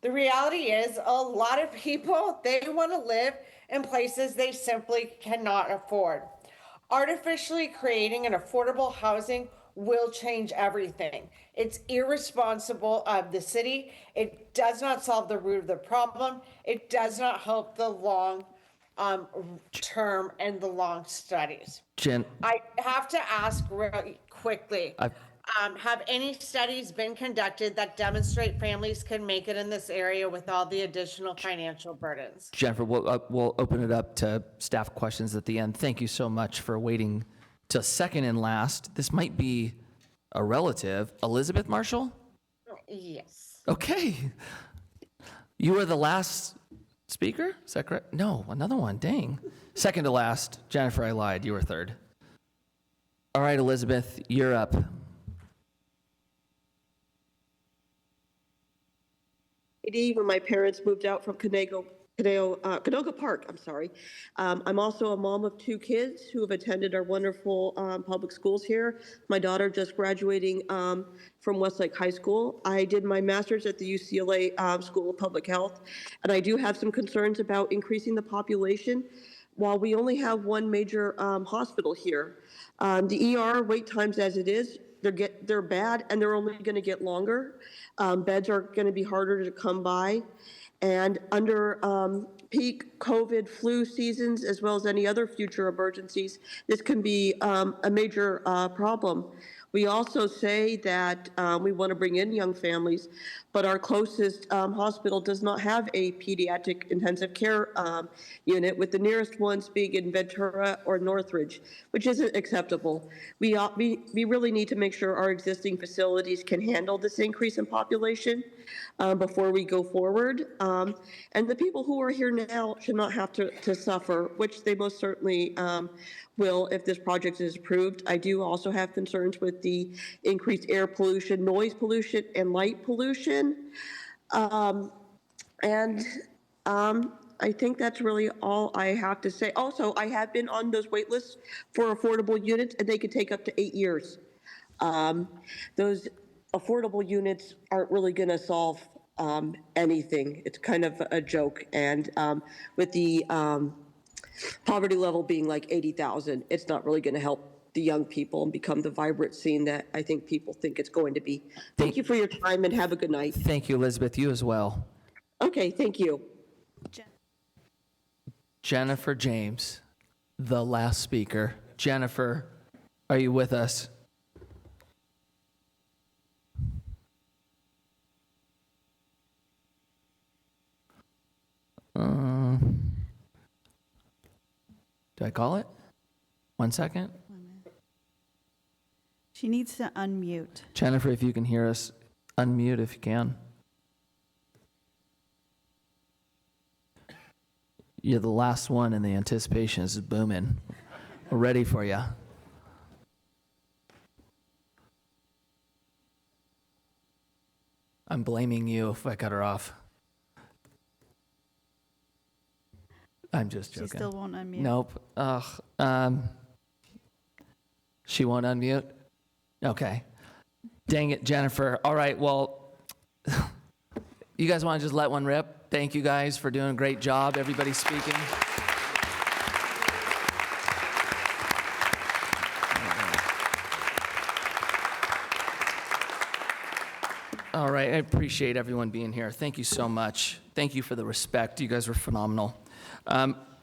The reality is a lot of people, they want to live in places they simply cannot afford. Artificially creating an affordable housing will change everything. It's irresponsible of the city. It does not solve the root of the problem. It does not help the long term and the long studies. Jen, I have to ask really quickly, have any studies been conducted that demonstrate families can make it in this area with all the additional financial burdens? Jennifer, we'll open it up to staff questions at the end. Thank you so much for waiting till second and last. This might be a relative. Elizabeth Marshall? Yes. Okay. You were the last speaker? Is that correct? No, another one. Dang. Second to last. Jennifer, I lied. You were third. All right, Elizabeth, you're up. When my parents moved out from Canoga Park, I'm also a mom of 2 kids who have attended our wonderful public schools here. My daughter just graduating from Westlake High School. I did my master's at the UCLA School of Public Health, and I do have some concerns about increasing the population. While we only have one major hospital here, the ER wait times as it is, they're bad, and they're only going to get longer. Beds are going to be harder to come by. And under peak COVID flu seasons, as well as any other future emergencies, this can be a major problem. We also say that we want to bring in young families, but our closest hospital does not have a pediatric intensive care unit, with the nearest ones being in Ventura or Northridge, which isn't acceptable. We really need to make sure our existing facilities can handle this increase in population before we go forward. And the people who are here now should not have to suffer, which they most certainly will if this project is approved. I do also have concerns with the increased air pollution, noise pollution, and light pollution. I think that's really all I have to say. Also, I have been on those wait lists for affordable units, and they could take up to 8 years. Those affordable units aren't really going to solve anything. It's kind of a joke. And with the poverty level being like 80,000, it's not really going to help the young people and become the vibrant scene that I think people think it's going to be. Thank you for your time, and have a good night. Thank you, Elizabeth. You as well. Okay, thank you. Jennifer James, the last speaker. Jennifer, are you with us? Do I call it? 1 second. She needs to unmute. Jennifer, if you can hear us, unmute if you can. You're the last one, and the anticipation is booming. We're ready for you. I'm blaming you if I cut her off. I'm just joking. She still won't unmute. Nope. She won't unmute? Okay. Dang it, Jennifer. All right, well, you guys want to just let one rip? Thank you guys for doing a great job, everybody speaking. All right, I appreciate everyone being here. Thank you so much. Thank you for the respect. You guys were phenomenal.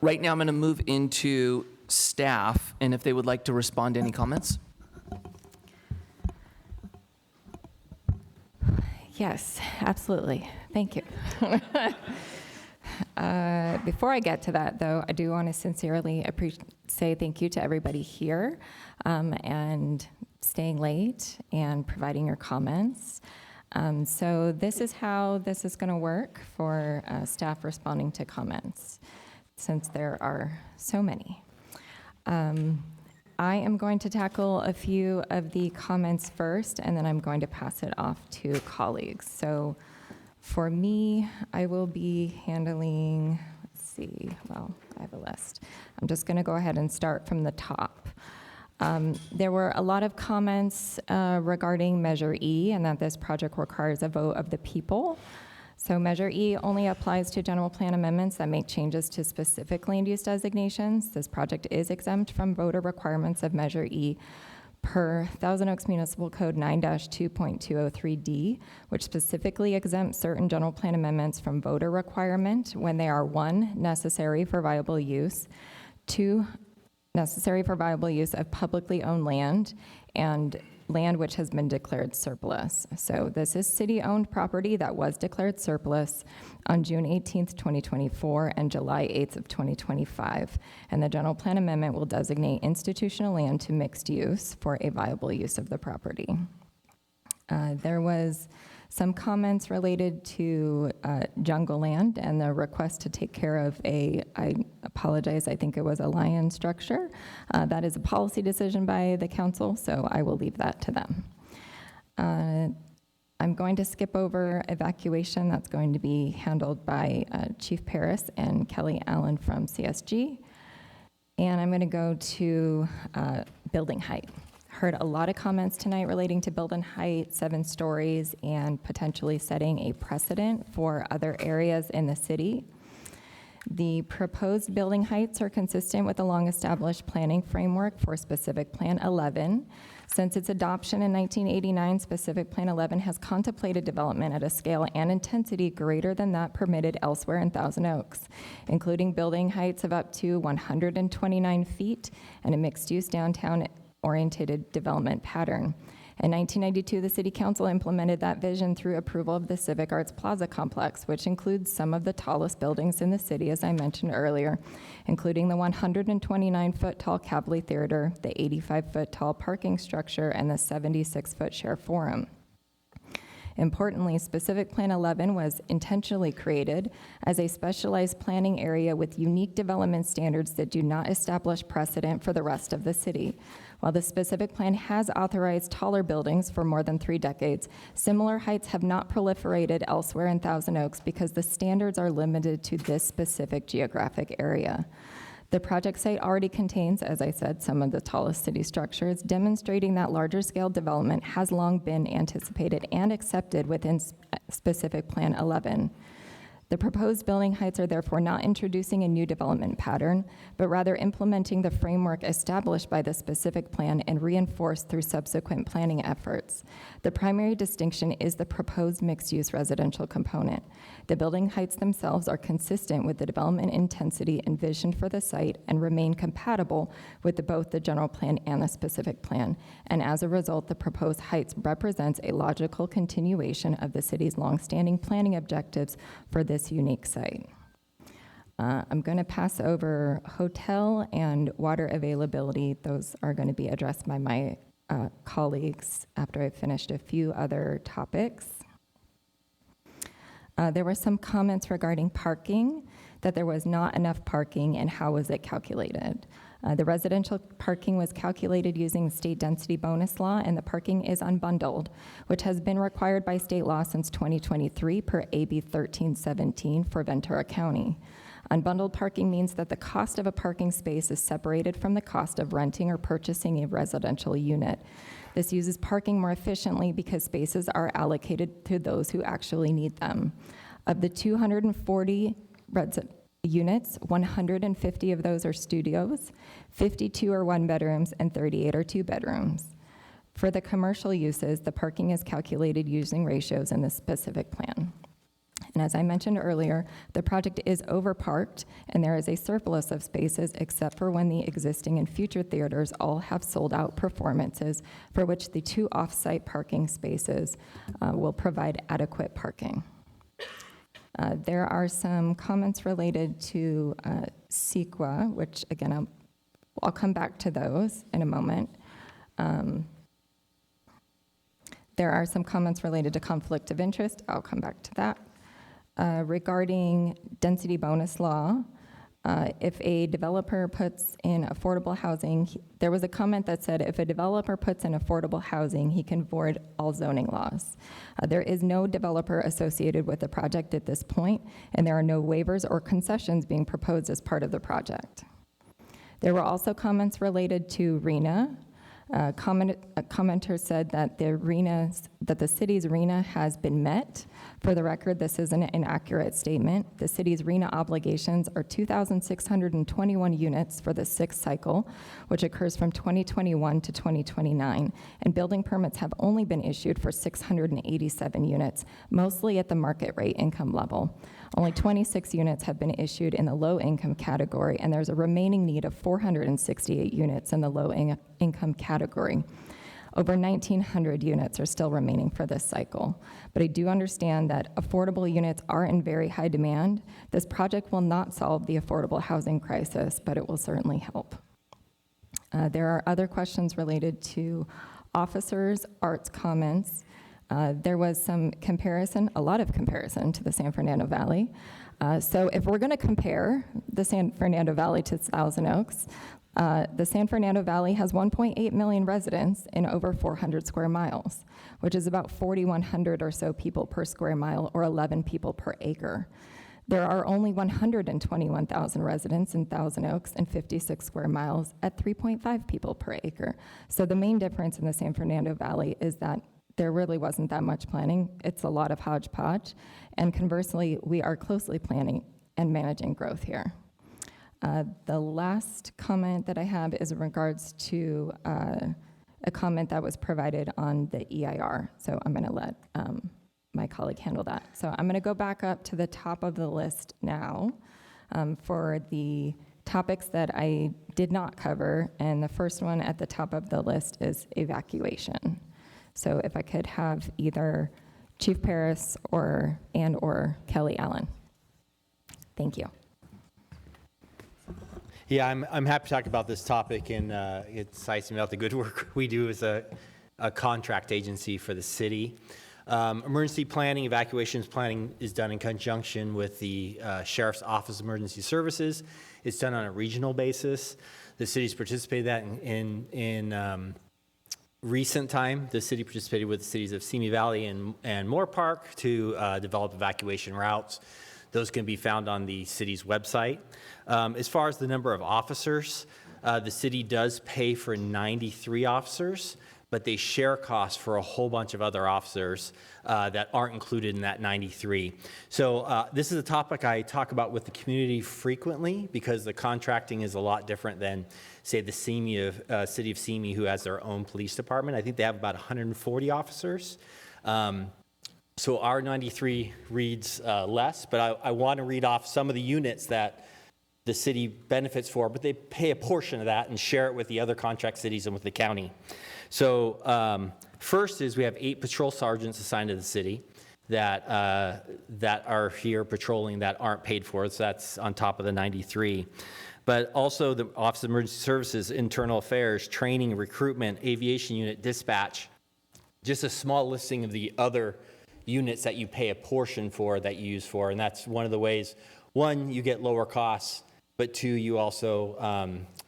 Right now, I'm going to move into staff, and if they would like to respond to any comments. Yes, absolutely. Thank you. Before I get to that, though, I do want to sincerely say thank you to everybody here and staying late and providing your comments. So this is how this is going to work for staff responding to comments, since there are so many. I am going to tackle a few of the comments first, and then I'm going to pass it off to colleagues. So for me, I will be handling, I have a list. I'm just going to go ahead and start from the top. There were a lot of comments regarding Measure E, and that this project requires a vote of the people. So Measure E only applies to general plan amendments that make changes to specific land use designations. This project is exempt from voter requirements of Measure E per Thousand Oaks Municipal Code 9-2.203D, which specifically exempts certain general plan amendments from voter requirement when they are 1, necessary for viable use, 2, necessary for viable use of publicly owned land, and land which has been declared surplus. So this is city-owned property that was declared surplus on June 18th, 2024 and July 8th of 2025. And the general plan amendment will designate institutional land to mixed use for a viable use of the property. There was some comments related to jungle land and the request to take care of I apologize, I think it was a lion structure. That is a policy decision by the council, so I will leave that to them. I'm going to skip over evacuation. That's going to be handled by Chief Paris and Kelly Allen from CSG. And I'm going to go to building height. Heard a lot of comments tonight relating to building height, 7 stories, and potentially setting a precedent for other areas in the city. The proposed building heights are consistent with the long-established planning framework for Specific Plan 11. Since its adoption in 1989, Specific Plan 11 has contemplated development at a scale and intensity greater than that permitted elsewhere in Thousand Oaks, including building heights of up to 129 feet and a mixed-use downtown-oriented development pattern. In 1992, the City Council implemented that vision through approval of the Civic Arts Plaza complex, which includes some of the tallest buildings in the city, as I mentioned earlier, including the 129-foot tall Kavli Theater, the 85-foot tall parking structure, and the 76-foot Share Forum. Importantly, Specific Plan 11 was intentionally created as a specialized planning area with unique development standards that do not establish precedent for the rest of the city. While the specific plan has authorized taller buildings for more than 3 decades, similar heights have not proliferated elsewhere in Thousand Oaks because the standards are limited to this specific geographic area. The project site already contains, as I said, some of the tallest city structures, demonstrating that larger scale development has long been anticipated and accepted within Specific Plan 11. The proposed building heights are therefore not introducing a new development pattern, but rather implementing the framework established by the specific plan and reinforced through subsequent planning efforts. The primary distinction is the proposed mixed-use residential component. The building heights themselves are consistent with the development intensity envisioned for the site and remain compatible with both the general plan and the specific plan. And as a result, the proposed heights represents a logical continuation of the city's longstanding planning objectives for this unique site. I'm going to pass over hotel and water availability. Those are going to be addressed by my colleagues after I've finished a few other topics. There were some comments regarding parking, that there was not enough parking and how was it calculated. The residential parking was calculated using the state density bonus law, and the parking is unbundled, which has been required by state law since 2023 per AB 1317 for Ventura County. Unbundled parking means that the cost of a parking space is separated from the cost of renting or purchasing a residential unit. This uses parking more efficiently because spaces are allocated to those who actually need them. Of the 240 units, 150 of those are studios, 52 are 1 bedrooms, and 38 are 2 bedrooms. For the commercial uses, the parking is calculated using ratios in the specific plan. And as I mentioned earlier, the project is overparked, and there is a surplus of spaces except for when the existing and future theaters all have sold-out performances for which the 2 off-site parking spaces will provide adequate parking. There are some comments related to CEQA, which again, I'll come back to those in a moment. There are some comments related to conflict of interest. I'll come back to that. Regarding density bonus law, if a developer puts in affordable housing, there was a comment that said if a developer puts in affordable housing, he can void all zoning laws. There is no developer associated with the project at this point, and there are no waivers or concessions being proposed as part of the project. There were also comments related to RENA. A commenter said that the city's RENA has been met. For the record, this is an inaccurate statement. The city's RENA obligations are 2,621 units for the 6th cycle, which occurs from 2021 to 2029, and building permits have only been issued for 687 units, mostly at the market rate income level. Only 26 units have been issued in the low income category, and there's a remaining need of 468 units in the low income category. Over 1,900 units are still remaining for this cycle. But I do understand that affordable units are in very high demand. This project will not solve the affordable housing crisis, but it will certainly help. There are other questions related to officers, arts comments. There was some comparison, a lot of comparison to the San Fernando Valley. So if we're going to compare the San Fernando Valley to Thousand Oaks, the San Fernando Valley has 1.8 million residents in over 400 square miles, which is about 4,100 or so people per square mile, or 11 people per acre. There are only 121,000 residents in Thousand Oaks and 56 square miles at 3.5 people per acre. So the main difference in the San Fernando Valley is that there really wasn't that much planning. It's a lot of hodgepodge. And conversely, we are closely planning and managing growth here. The last comment that I have is in regards to a comment that was provided on the EIR. So I'm going to let my colleague handle that. So I'm going to go back up to the top of the list now for the topics that I did not cover. And the first one at the top of the list is evacuation. So if I could have either Chief Paris or Kelly Allen. Thank you. Yeah, I'm happy to talk about this topic, and it's exciting about the good work we do as a contract agency for the city. Emergency planning, evacuations planning is done in conjunction with the Sheriff's Office of Emergency Services. It's done on a regional basis. The city's participated in that in recent time. The city participated with the cities of Simi Valley and Moore Park to develop evacuation routes. Those can be found on the city's website. As far as the number of officers, the city does pay for 93 officers, but they share costs for a whole bunch of other officers that aren't included in that 93. So this is a topic I talk about with the community frequently because the contracting is a lot different than, say, the city of Simi, who has their own police department. I think they have about 140 officers. So our 93 reads less, but I want to read off some of the units that the city benefits for, but they pay a portion of that and share it with the other contract cities and with the county. So first is we have 8 patrol sergeants assigned to the city that are here patrolling that aren't paid for, so that's on top of the 93. But also the Office of Emergency Services, Internal Affairs, Training, Recruitment, Aviation Unit, Dispatch, just a small listing of the other units that you pay a portion for that you use for, and that's one of the ways. One, you get lower costs, but 2, you also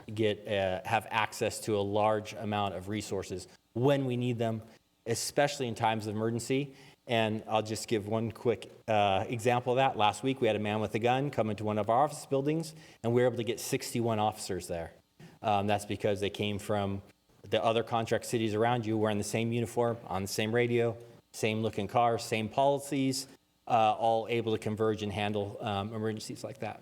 have access to a large amount of resources when we need them, especially in times of emergency. And I'll just give one quick example of that. Last week, we had a man with a gun come into one of our office buildings, and we were able to get 61 officers there. That's because they came from the other contract cities around you, wearing the same uniform, on the same radio, same looking cars, same policies, all able to converge and handle emergencies like that.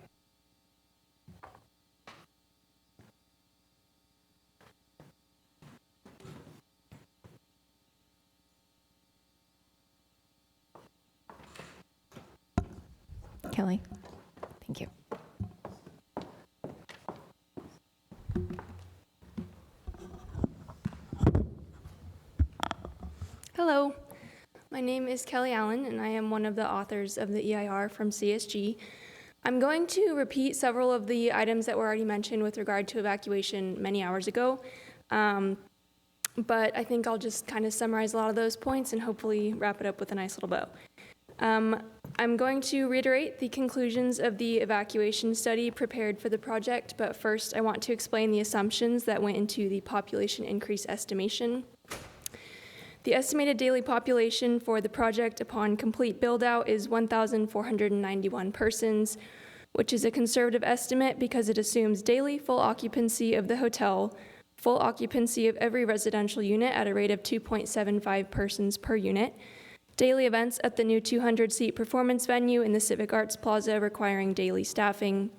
Kelly, thank you. Hello, my name is Kelly Allen, and I am one of the authors of the EIR from CSG. I'm going to repeat several of the items that were already mentioned with regard to evacuation many hours ago, but I think I'll just kind of summarize a lot of those points and hopefully wrap it up with a nice little bow. I'm going to reiterate the conclusions of the evacuation study prepared for the project, but first I want to explain the assumptions that went into the population increase estimation. The estimated daily population for the project upon complete build-out is 1,491 persons, which is a conservative estimate because it assumes daily full occupancy of the hotel full occupancy of every residential unit at a rate of 2.75 persons per unit, daily events at the new 200-seat performance venue in the Civic Arts Plaza requiring daily staffing,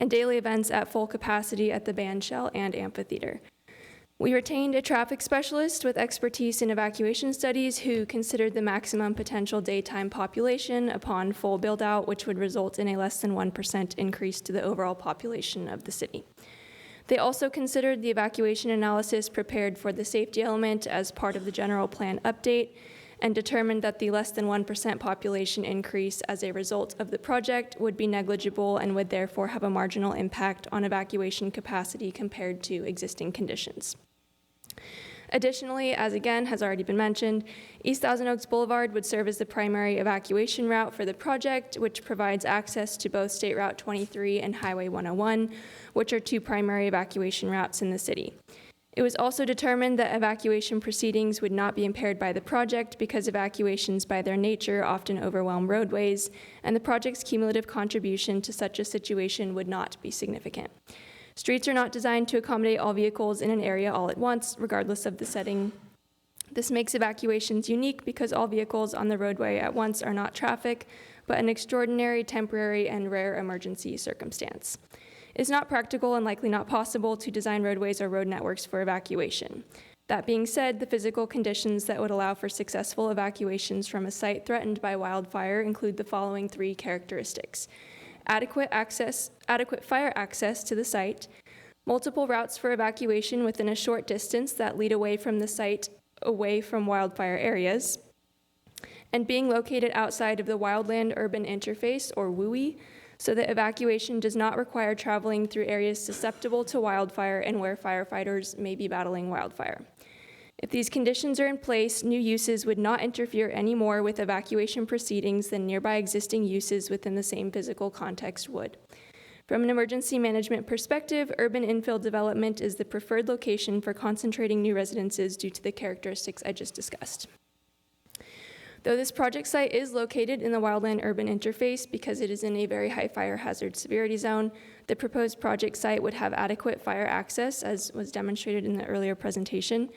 and daily events at full capacity at the bandshell and amphitheater. We retained a traffic specialist with expertise in evacuation studies who considered the maximum potential daytime population upon full build-out, which would result in a less than 1% increase to the overall population of the city. They also considered the evacuation analysis prepared for the safety element as part of the general plan update and determined that the less than 1% population increase as a result of the project would be negligible and would therefore have a marginal impact on evacuation capacity compared to existing conditions. Additionally, as again has already been mentioned, East Thousand Oaks Boulevard would serve as the primary evacuation route for the project, which provides access to both State Route 23 and Highway 101, which are two primary evacuation routes in the city. It was also determined that evacuation proceedings would not be impaired by the project because evacuations by their nature often overwhelm roadways, and the project's cumulative contribution to such a situation would not be significant. Streets are not designed to accommodate all vehicles in an area all at once, regardless of the setting. This makes evacuations unique because all vehicles on the roadway at once are not traffic, but an extraordinary, temporary, and rare emergency circumstance. It is not practical and likely not possible to design roadways or road networks for evacuation. That being said, the physical conditions that would allow for successful evacuations from a site threatened by wildfire include the following three characteristics: adequate fire access to the site, multiple routes for evacuation within a short distance that lead away from the site, away from wildfire areas, and being located outside of the wildland urban interface, or WUI, so that evacuation does not require traveling through areas susceptible to wildfire and where firefighters may be battling wildfire. If these conditions are in place, new uses would not interfere any more with evacuation proceedings than nearby existing uses within the same physical context would. From an emergency management perspective, urban infill development is the preferred location for concentrating new residences due to the characteristics I just discussed. Though this project site is located in the wildland urban interface because it is in a very high fire hazard severity zone, the proposed project site would have adequate fire access, as was demonstrated in the earlier presentation.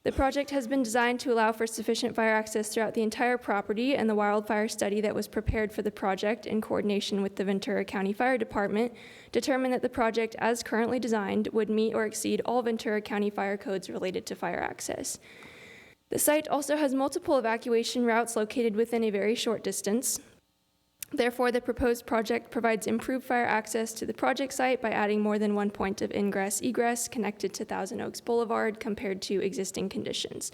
The project has been designed to allow for sufficient fire access throughout the entire property, and the wildfire study that was prepared for the project in coordination with the Ventura County Fire Department determined that the project, as currently designed, would meet or exceed all Ventura County fire codes related to fire access. The site also has multiple evacuation routes located within a very short distance. Therefore, the proposed project provides improved fire access to the project site by adding more than one point of ingress-egress connected to Thousand Oaks Boulevard compared to existing conditions.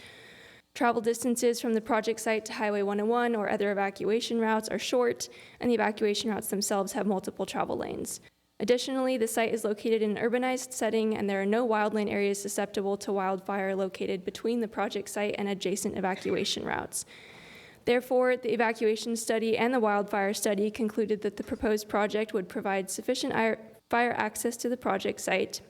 Travel distances from the project site to Highway 101 or other evacuation routes are short, and the evacuation routes themselves have multiple travel lanes. Additionally, the site is located in an urbanized setting, and there are no wildland areas susceptible to wildfire located between the project site and adjacent evacuation routes. Therefore, the evacuation study and the wildfire study concluded that the proposed project would provide sufficient fire access to the project site.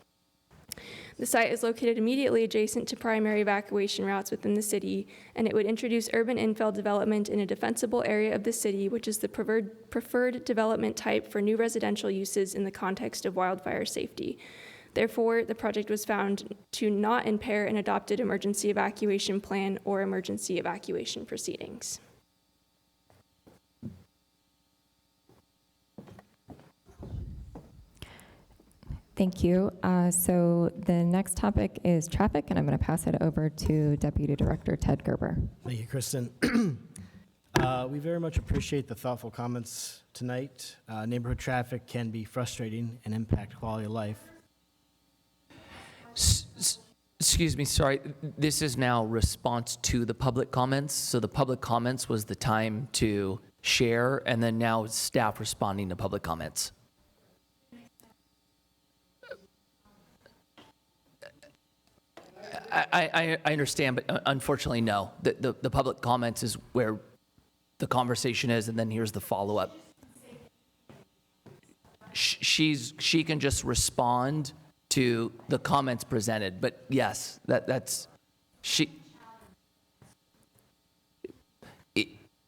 The site is located immediately adjacent to primary evacuation routes within the city, and it would introduce urban infill development in a defensible area of the city, which is the preferred development type for new residential uses in the context of wildfire safety. Therefore, the project was found to not impair an adopted emergency evacuation plan or emergency evacuation proceedings. Thank you. So the next topic is traffic, and I'm going to pass it over to Deputy Director Ted Gerber. Thank you, Kristen. We very much appreciate the thoughtful comments tonight. Neighborhood traffic can be frustrating and impact quality of life. Excuse me, sorry. This is now response to the public comments. So the public comments was the time to share, and then now it's staff responding to public comments. I understand, but unfortunately, no. The public comments is where the conversation is, and then here's the follow-up. She can just respond to the comments presented, but yes, that's she.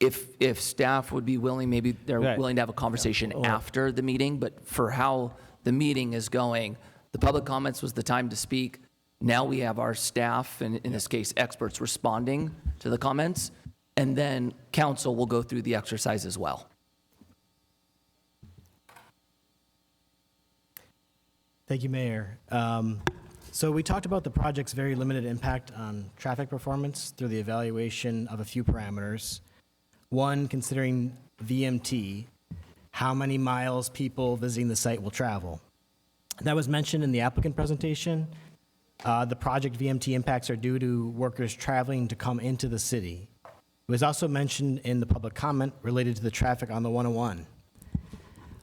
If staff would be willing, maybe they're willing to have a conversation after the meeting, but for how the meeting is going, The public comments was the time to speak. Now we have our staff, and in this case, experts, responding to the comments, and then council will go through the exercise as well. Thank you, Mayor. So we talked about the project's very limited impact on traffic performance through the evaluation of a few parameters. One, considering VMT, how many miles people visiting the site will travel. That was mentioned in the applicant presentation. The project VMT impacts are due to workers traveling to come into the city. It was also mentioned in the public comment related to the traffic on the 101.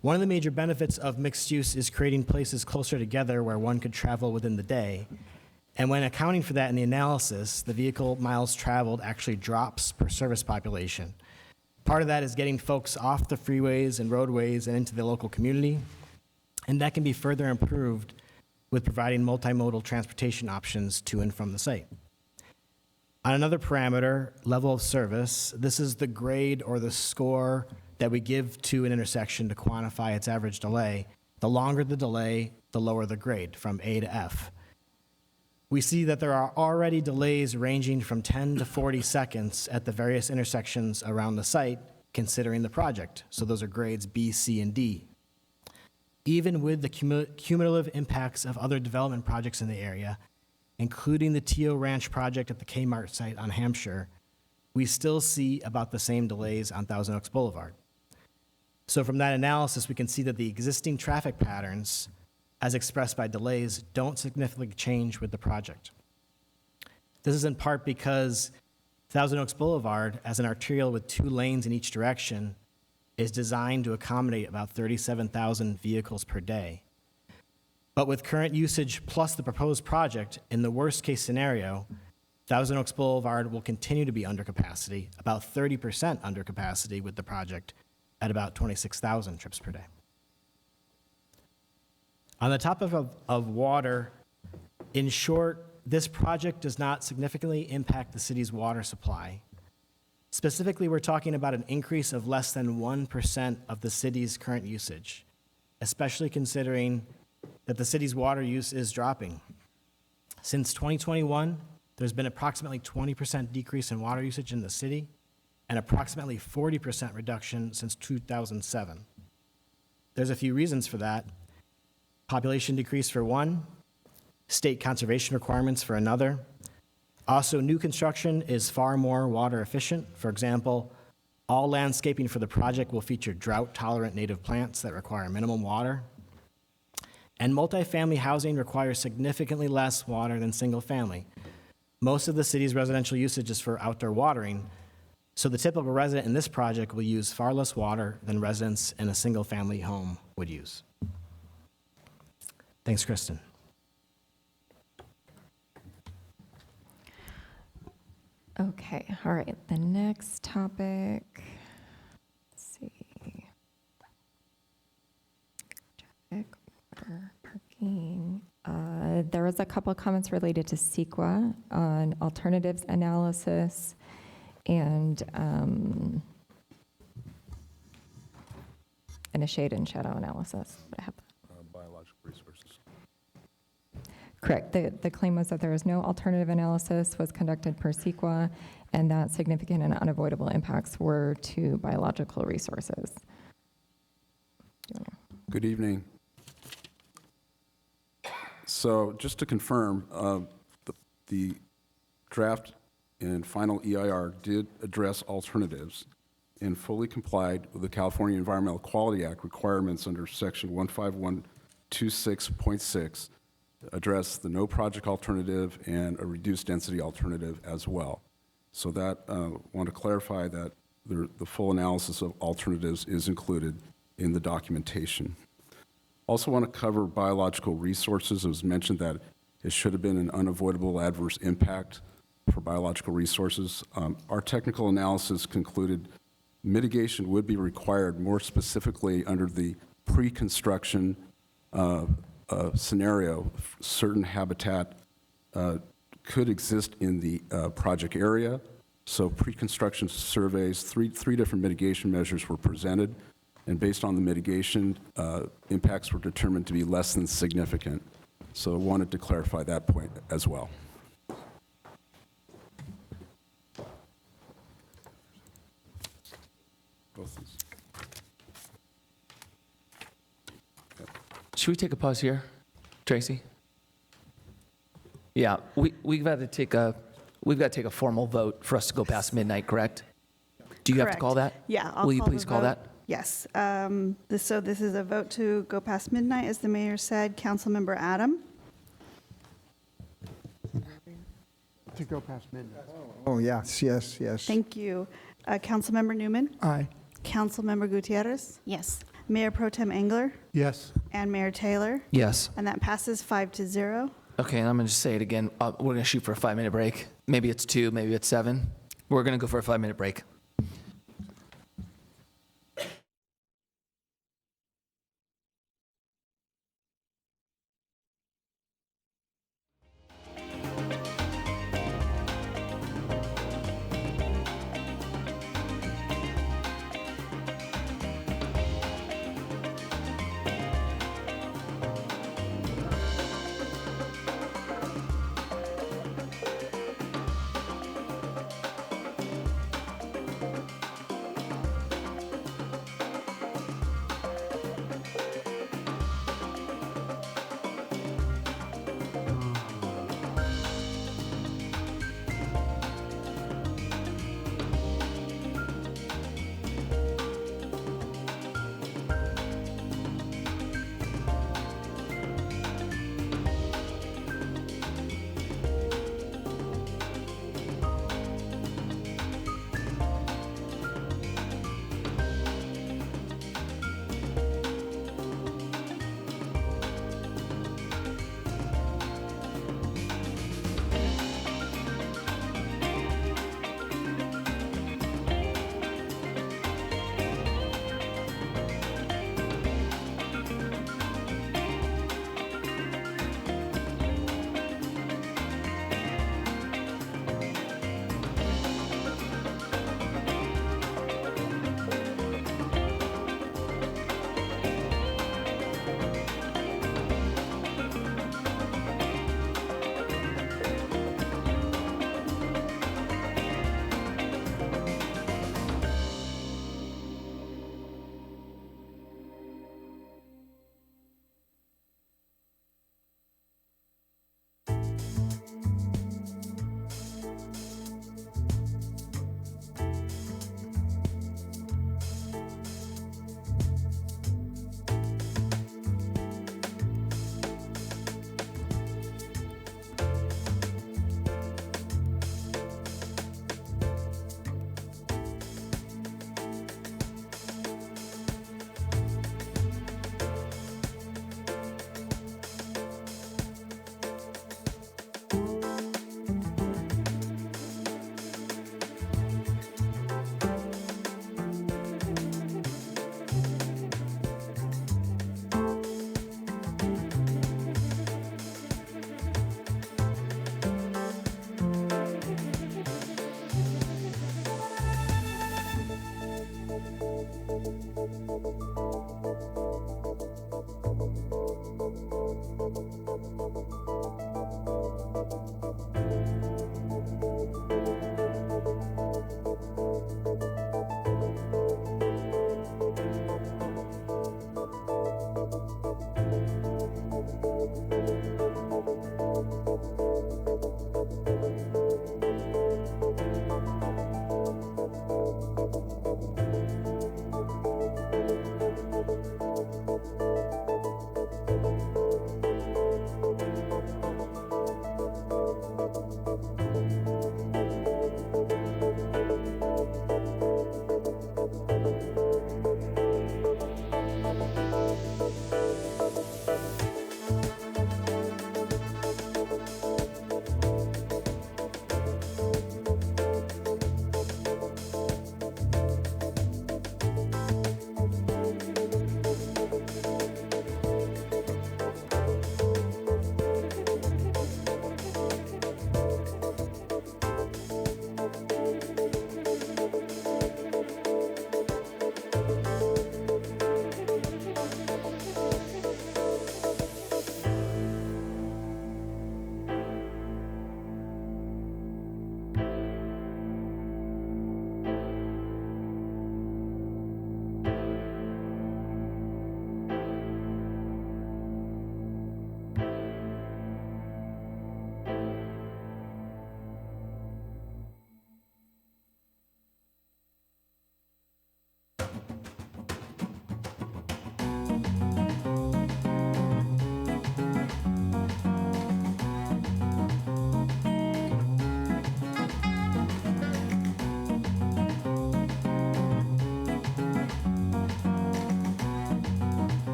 One of the major benefits of mixed use is creating places closer together where one could travel within the day. And when accounting for that in the analysis, the vehicle miles traveled actually drops per service population. Part of that is getting folks off the freeways and roadways and into the local community. And that can be further improved with providing multimodal transportation options to and from the site. On another parameter, level of service, this is the grade or the score that we give to an intersection to quantify its average delay. The longer the delay, the lower the grade, from A to F. We see that there are already delays ranging from 10 to 40 seconds at the various intersections around the site, considering the project. So those are grades B, C, and D. Even with the cumulative impacts of other development projects in the area, including the Tio Ranch project at the Kmart site on Hampshire, we still see about the same delays on Thousand Oaks Boulevard. So from that analysis, we can see that the existing traffic patterns, as expressed by delays, don't significantly change with the project. This is in part because Thousand Oaks Boulevard, as an arterial with 2 lanes in each direction, is designed to accommodate about 37,000 vehicles per day. But with current usage plus the proposed project, in the worst case scenario, Thousand Oaks Boulevard will continue to be under capacity, about 30% under capacity with the project, at about 26,000 trips per day. On the topic of water, in short, this project does not significantly impact the city's water supply. Specifically, we're talking about an increase of less than 1% of the city's current usage, especially considering that the city's water use is dropping. Since 2021, there's been approximately 20% decrease in water usage in the city and approximately 40% reduction since 2007. There's a few reasons for that. Population decrease for one, state conservation requirements for another. Also, new construction is far more water efficient. For example, all landscaping for the project will feature drought-tolerant native plants that require minimum water. And multifamily housing requires significantly less water than single family. Most of the city's residential usage is for outdoor watering, so the typical resident in this project will use far less water than residents in a single-family home would use. Thanks, Kristen. Okay, all right, the next topic, let's see. Traffic, water, parking. There was a couple of comments related to CEQA on alternatives analysis and a shade and shadow analysis. Biological resources. Correct. The claim was that there was no alternative analysis was conducted per CEQA, and that significant and unavoidable impacts were to biological resources. Good evening. So just to confirm, the draft and final EIR did address alternatives and fully complied with the California Environmental Quality Act requirements under Section 15126.6, address the no project alternative and a reduced density alternative as well. So that, want to clarify that the full analysis of alternatives is included in the documentation. Also want to cover biological resources. It was mentioned that it should have been an unavoidable adverse impact for biological resources. Our technical analysis concluded mitigation would be required, more specifically under the pre-construction scenario. Certain habitat could exist in the project area. So pre-construction surveys, three different mitigation measures were presented, and based on the mitigation, impacts were determined to be less than significant So I wanted to clarify that point as well. Both these. Should we take a pause here, Tracy? Yeah, we've got to take a formal vote for us to go past midnight, correct? Do you have to call that? Yeah, I'll Will you call the please call vote. that? Yes. So this is a vote to go past midnight, as the mayor said. Councilmember Adam? To go past midnight. Oh, yes, yes, yes. Thank you. Councilmember Newman? Aye. Councilmember Gutierrez? Yes. Mayor Pro Tem Engler? Yes. And Mayor Taylor? Yes. And that passes 5-0. Okay, and I'm going to just say it again. We're going to shoot for a 5-minute break. Maybe it's 2, maybe it's 7. We're going to go for a 5-minute break.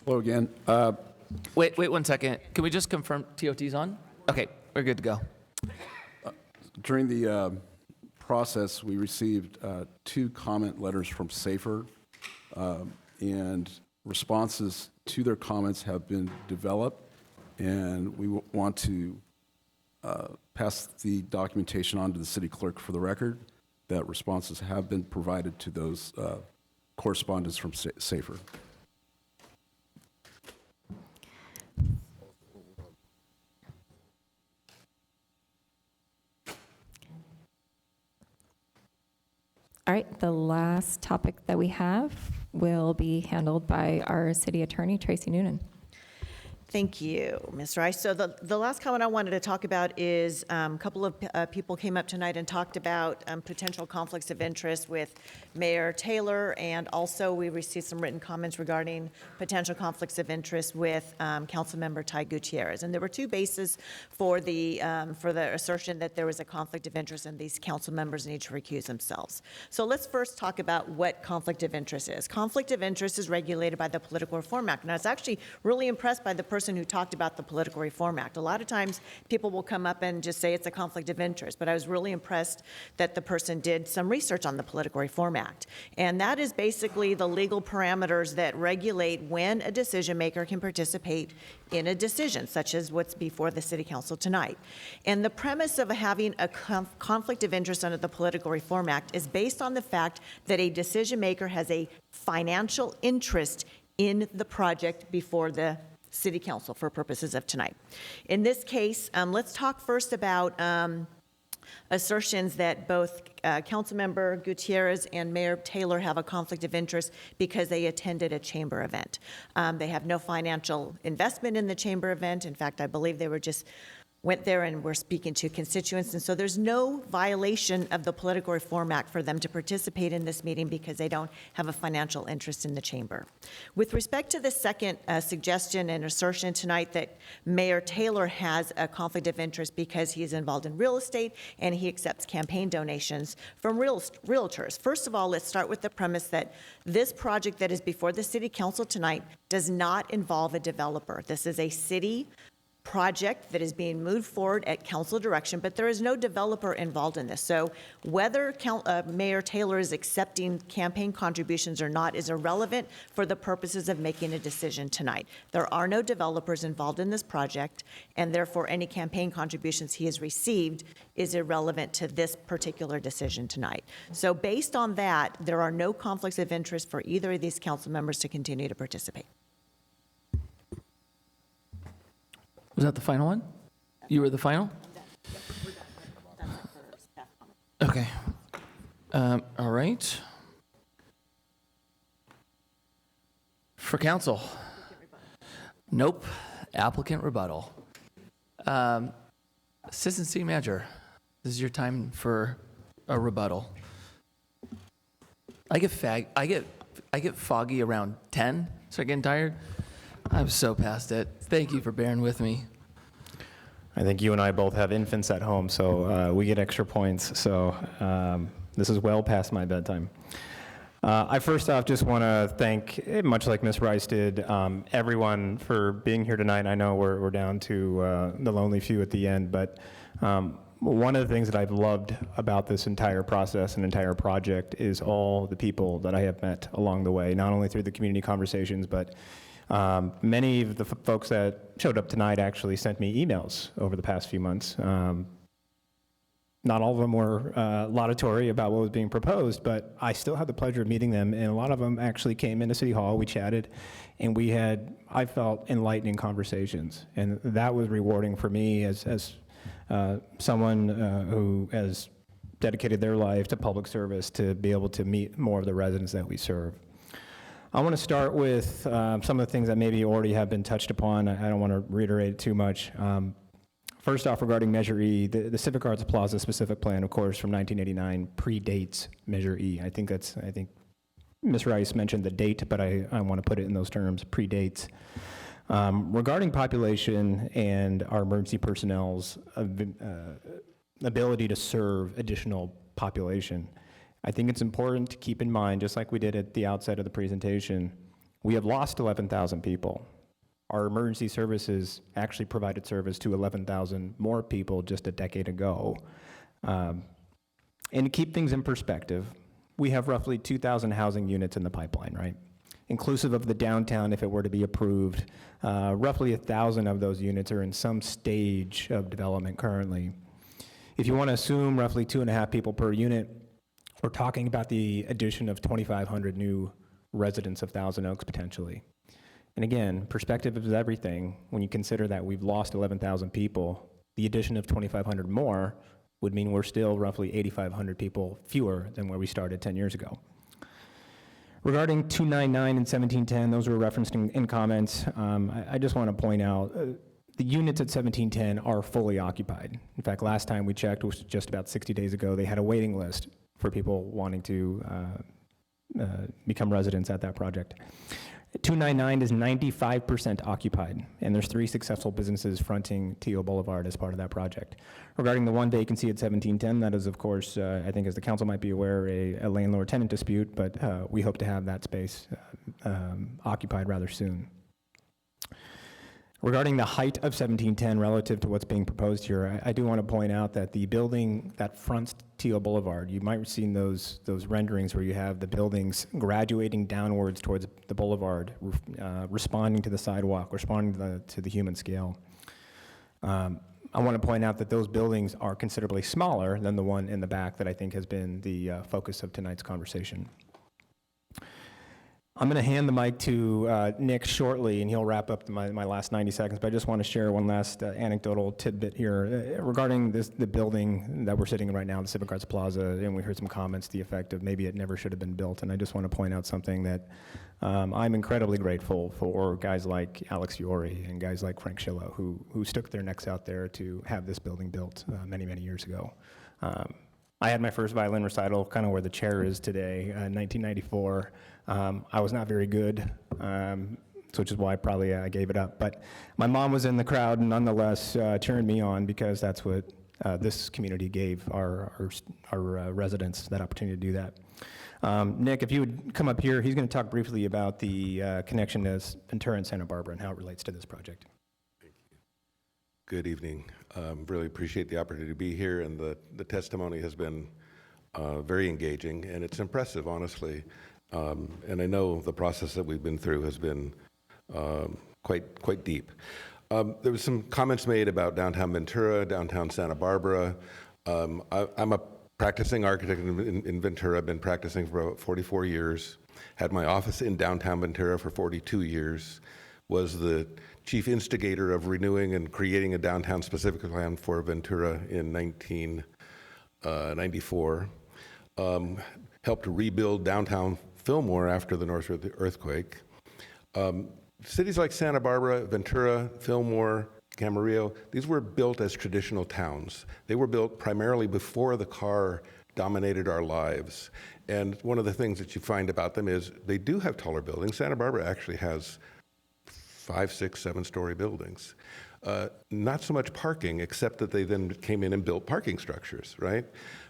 Hello again. Wait 1 second. Can we just confirm TOT's on? Okay, we're good to go. During the process, we received 2 comment letters from SAFER, and responses to their comments have been developed, and we want to pass the documentation on to the city clerk for the record that responses have been provided to those correspondence from SAFER. All right, the last topic that we have will be handled by our city attorney, Tracy Noonan. Thank you, Ms. Rice. So the last comment I wanted to talk about is a couple of people came up tonight and talked about potential conflicts of interest with Mayor Taylor, and also we received some written comments regarding potential conflicts of interest with Councilmember Ty Gutierrez. And there were 2 bases for the assertion that there was a conflict of interest and these council members need to recuse themselves. So let's first talk about what conflict of interest is. Conflict of interest is regulated by the Political Reform Act. And I was actually really impressed by the person who talked about the Political Reform Act. A lot of times people will come up and just say it's a conflict of interest, but I was really impressed that the person did some research on the Political Reform Act. And that is basically the legal parameters that regulate when a decision maker can participate in a decision, such as what's before the City Council tonight. And the premise of having a conflict of interest under the Political Reform Act is based on the fact that a decision maker has a financial interest in the project before the City Council for purposes of tonight. In this case, let's talk first about assertions that both Councilmember Gutierrez and Mayor Taylor have a conflict of interest because they attended a chamber event. They have no financial investment in the chamber event. In fact, I believe they went there and were speaking to constituents. And so there's no violation of the Political Reform Act for them to participate in this meeting because they don't have a financial interest in the chamber. With respect to the second suggestion and assertion tonight that Mayor Taylor has a conflict of interest because he is involved in real estate and he accepts campaign donations from realtors. First of all, let's start with the premise that this project that is before the City Council tonight does not involve a developer. This is a city project that is being moved forward at council direction, but there is no developer involved in this. So whether Mayor Taylor is accepting campaign contributions or not is irrelevant for the purposes of making a decision tonight. There are no developers involved in this project, and therefore any campaign contributions he has received is irrelevant to this particular decision tonight. So based on that, there are no conflicts of interest for either of these council members to continue to participate. Was that the final one? You were the final? Okay. All right. For council. Nope. Applicant rebuttal. Assistant City Manager, this is your time for a rebuttal. I get foggy around 10, so I'm getting tired. I'm so past it. Thank you for bearing with me. I think you and I both have infants at home, so we get extra points. So this is well past my bedtime. I first off just want to thank, much like Ms. Rice did, everyone for being here tonight. I know we're down to the lonely few at the end, but one of the things that I've loved about this entire process and entire project is all the people that I have met along the way, not only through the community conversations, but many of the folks that showed up tonight actually sent me emails over the past few months. Not all of them were laudatory about what was being proposed, but I still had the pleasure of meeting them, and a lot of them actually came into City Hall, we chatted, and we had, I felt, enlightening conversations. And that was rewarding for me as someone who has dedicated their life to public service to be able to meet more of the residents that we serve. I want to start with some of the things that maybe already have been touched upon. I don't want to reiterate it too much. First off, regarding Measure E, the Civic Arts Plaza specific plan, of course, from 1989 predates Measure E. I think Ms. Rice mentioned the date, but I want to put it in those terms, predates. Regarding population and our emergency personnel's ability to serve additional population, I think it's important to keep in mind, just like we did at the outset of the presentation, We have lost 11,000 people. Our emergency services actually provided service to 11,000 more people just a decade ago. And to keep things in perspective, we have roughly 2,000 housing units in the pipeline, right? Inclusive of the downtown, if it were to be approved, roughly 1,000 of those units are in some stage of development currently. If you want to assume roughly 2.5 people per unit, we're talking about the addition of 2,500 new residents of Thousand Oaks potentially. And again, perspective is everything. When you consider that we've lost 11,000 people, the addition of 2,500 more would mean we're still roughly 8,500 people fewer than where we started 10 years ago. Regarding 299 and 1710, those were referenced in comments. I just want to point out the units at 1710 are fully occupied. In fact, last time we checked, was just about 60 days ago, they had a waiting list for people wanting to become residents at that project. 299 is 95% occupied, and there's 3 successful businesses fronting Teal Boulevard as part of that project. Regarding the 1 vacancy at 1710, that is, of course, I think as the council might be aware, a landlord-tenant dispute, but we hope to have that space occupied rather soon. Regarding the height of 1710 relative to what's being proposed here, I do want to point out that the building that fronts Teal Boulevard, you might have seen those renderings where you have the buildings graduating downwards towards the boulevard, responding to the sidewalk, responding to the human scale. I want to point out that those buildings are considerably smaller than the one in the back that I think has been the focus of tonight's conversation. I'm going to hand the mic to Nick shortly, and he'll wrap up my last 90 seconds, but I just want to share one last anecdotal tidbit here. Regarding the building that we're sitting in right now, the Civic Arts Plaza, and we heard some comments to the effect of maybe it never should have been built, and I just want to point out something that I'm incredibly grateful for guys like Alex Fiore and guys like Frank Schillo, who stuck their necks out there to have this building built many, many years ago. I had my first violin recital kind of where the chair is today, 1994. I was not very good, which is why probably I gave it up. But my mom was in the crowd nonetheless cheering me on because that's what this community gave our residents, that opportunity to do that. Nick, if you would come up here, he's going to talk briefly about the connection to Ventura and Santa Barbara and how it relates to this project. Good evening. Really appreciate the opportunity to be here, and the testimony has been very engaging, and it's impressive, honestly. And I know the process that we've been through has been quite deep. There was some comments made about downtown Ventura, downtown Santa Barbara. I'm a practicing architect in Ventura. I've been practicing for about 44 years. Had my office in downtown Ventura for 42 years. Was the chief instigator of renewing and creating a downtown specific plan for Ventura in 1994. Helped rebuild downtown Fillmore after the North earthquake. Cities like Santa Barbara, Ventura, Fillmore, Camarillo, these were built as traditional towns. They were built primarily before the car dominated our lives. And one of the things that you find about them is they do have taller buildings. Santa Barbara actually has 5, 6, 7-story buildings. Not so much parking, except that they then came in and built parking structures, right?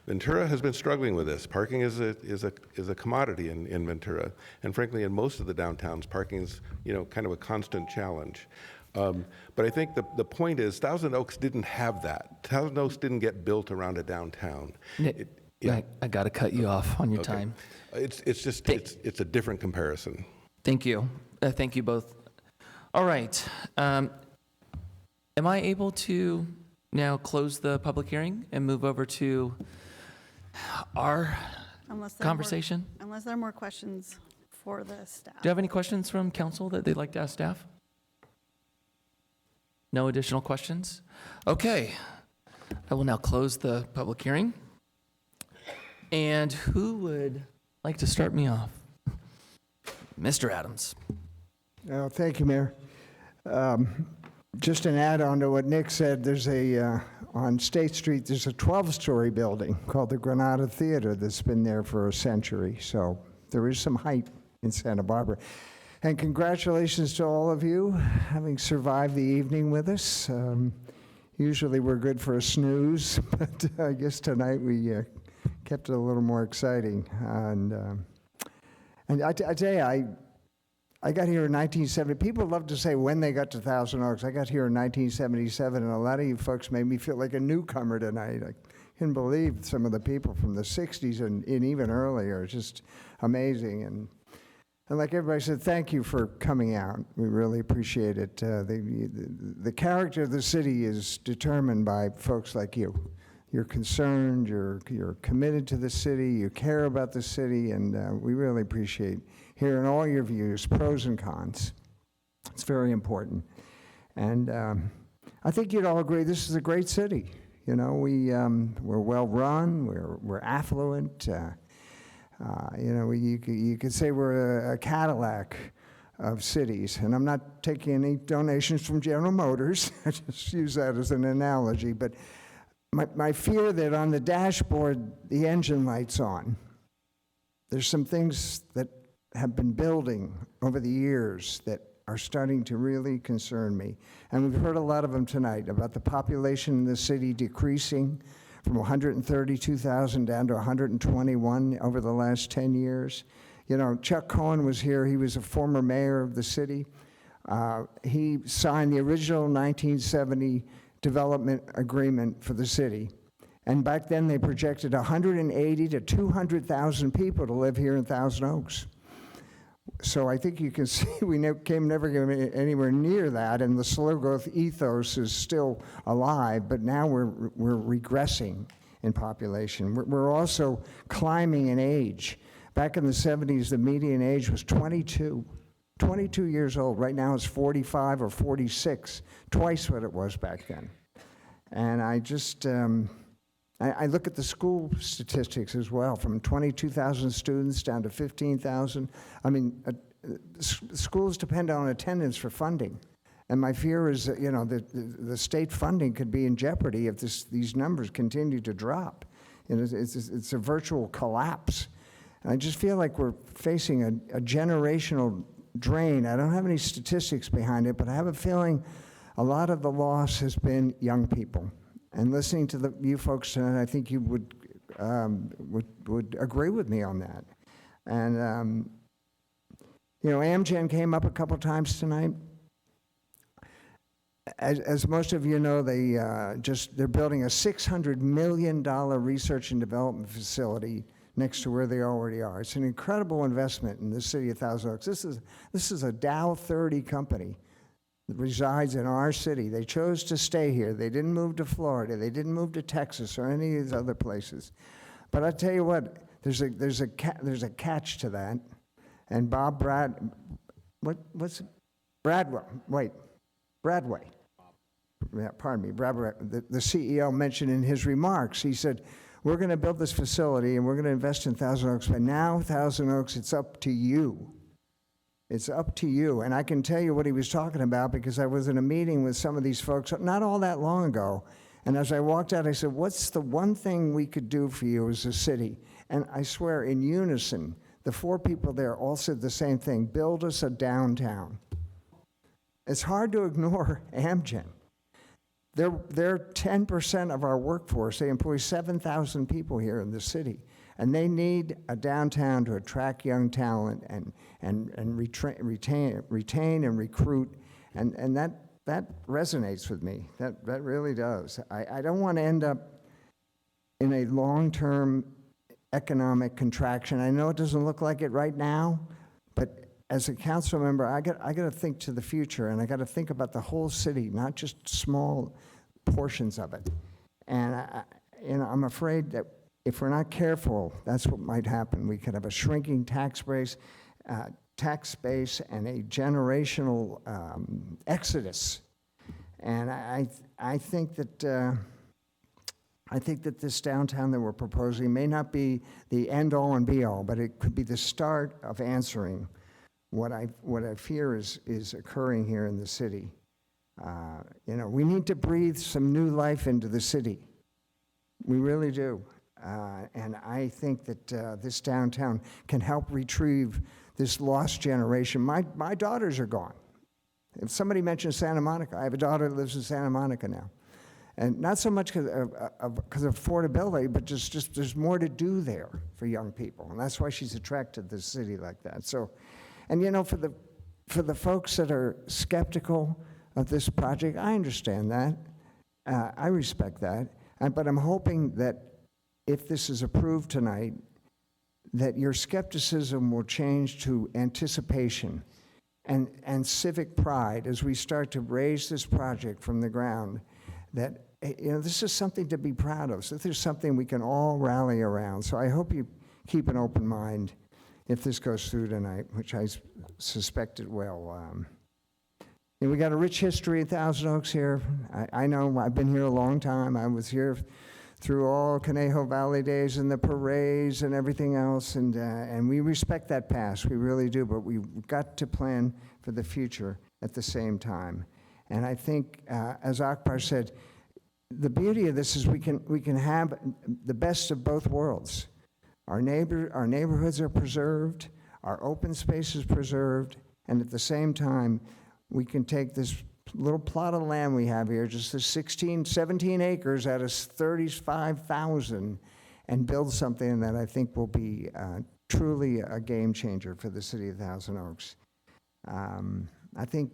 Ventura has been struggling with this. Parking is a commodity in Ventura, and frankly, in most of the downtowns, parking is kind of a constant challenge. But I think the point is, Thousand Oaks didn't have that. Thousand Oaks didn't get built around a downtown. Nick, I got to cut you off on your time. It's just it's a different comparison. Thank you. Thank you both. All right. Am I able to now close the public hearing and move over to our conversation? Unless there are more questions for the staff. Do you have any questions from council that they'd like to ask staff? No additional questions? Okay. I will now close the public hearing. And who would like to start me off? Mr. Adams. Thank you, Mayor. Just an add-on to what Nick said, there's on State Street, there's a 12-story building called the Granada Theater that's been there for a century. So there is some height in Santa Barbara. And congratulations to all of you having survived the evening with us. Usually we're good for a snooze, but I guess tonight we kept it a little more exciting. And I tell you, I got here in 1970. People love to say when they got to Thousand Oaks. I got here in 1977, and a lot of you folks made me feel like a newcomer tonight. I couldn't believe some of the people from the 60s and even earlier. It's just amazing. And like everybody said, thank you for coming out. We really appreciate it. The character of the city is determined by folks like you. You're concerned, you're committed to the city, you care about the city, and we really appreciate hearing all your views, pros and cons. It's very important. And I think you'd all agree this is a great city. You know, we're well run, we're affluent. You know, you could say we're a Cadillac of cities. And I'm not taking any donations from General Motors. I just use that as an analogy. But my fear that on the dashboard, the engine light's on. There's some things that have been building over the years that are starting to really concern me. And we've heard a lot of them tonight about the population in the city decreasing from 132,000 down to 121 over the last 10 years. You know, Chuck Cohen was here. He was a former mayor of the city. He signed the original 1970 development agreement for the city. And back then they projected 180 to 200,000 people to live here in Thousand Oaks. So I think you can see we never came anywhere near that, and the slow growth ethos is still alive, but now we're regressing in population. We're also climbing in age. Back in the 70s, the median age was 22 years old. Right now it's 45 or 46, twice what it was back then. And I just, I look at the school statistics as well, from 22,000 students down to 15,000. I mean, schools depend on attendance for funding. And my fear is that, you know, the state funding could be in jeopardy if these numbers continue to drop. And it's a virtual collapse. And I just feel like we're facing a generational drain. I don't have any statistics behind it, but I have a feeling a lot of the loss has been young people. And listening to you folks tonight, I think you would agree with me on that. And you know, Amgen came up a couple times tonight. As most of you know, they're building a $600 million research and development facility next to where they already are. It's an incredible investment in the city of Thousand Oaks. This is a Dow 30 company that resides in our city. They chose to stay here. They didn't move to Florida. They didn't move to Texas or any of these other places. But I tell you what, there's a catch to that. And Bob Bradway. Yeah, pardon me, Bradway, the CEO mentioned in his remarks. He said, "We're going to build this facility and we're going to invest in Thousand Oaks. But now, Thousand Oaks, it's up to you." It's up to you. And I can tell you what he was talking about because I was in a meeting with some of these folks not all that long ago. And as I walked out, I said, "What's the one thing we could do for you as a city?" And I swear, in unison, the four people there all said the same thing: build us a downtown. It's hard to ignore Amgen. They're 10% of our workforce. They employ 7,000 people here in the city. And they need a downtown to attract young talent and retain and recruit. And that resonates with me. That really does. I don't want to end up in a long-term economic contraction. I know it doesn't look like it right now, but as a council member, I got to think to the future, and I got to think about the whole city, not just small portions of it. And I'm afraid that if we're not careful, that's what might happen. We could have a shrinking tax base and a generational exodus. And I think that this downtown that we're proposing may not be the end all and be all, but it could be the start of answering what I fear is occurring here in the city. You know, we need to breathe some new life into the city. We really do. And I think that this downtown can help retrieve this lost generation. My daughters are gone. If somebody mentions Santa Monica, I have a daughter that lives in Santa Monica now. And not so much because of affordability, but just there's more to do there for young people. And that's why she's attracted to the city like that. So, and you know, for the for the folks that are skeptical of this project, I understand that. I respect that. But I'm hoping that if this is approved tonight, that your skepticism will change to anticipation and civic pride as we start to raise this project from the ground, that this is something to be proud of. So this is something we can all rally around. So I hope you keep an open mind if this goes through tonight, which I suspect it will. We got a rich history at Thousand Oaks here. I know I've been here a long time. I was here through all Conejo Valley days and the parades and everything else, and we respect that past, we really do, but we've got to plan for the future at the same time. And I think, as Akbar said, the beauty of this is we can have the best of both worlds. Our neighborhoods are preserved, our open space is preserved, and at the same time, we can take this little plot of land we have here, just the 17 acres out of 35,000, and build something that I think will be truly a game changer for the city of Thousand Oaks. I think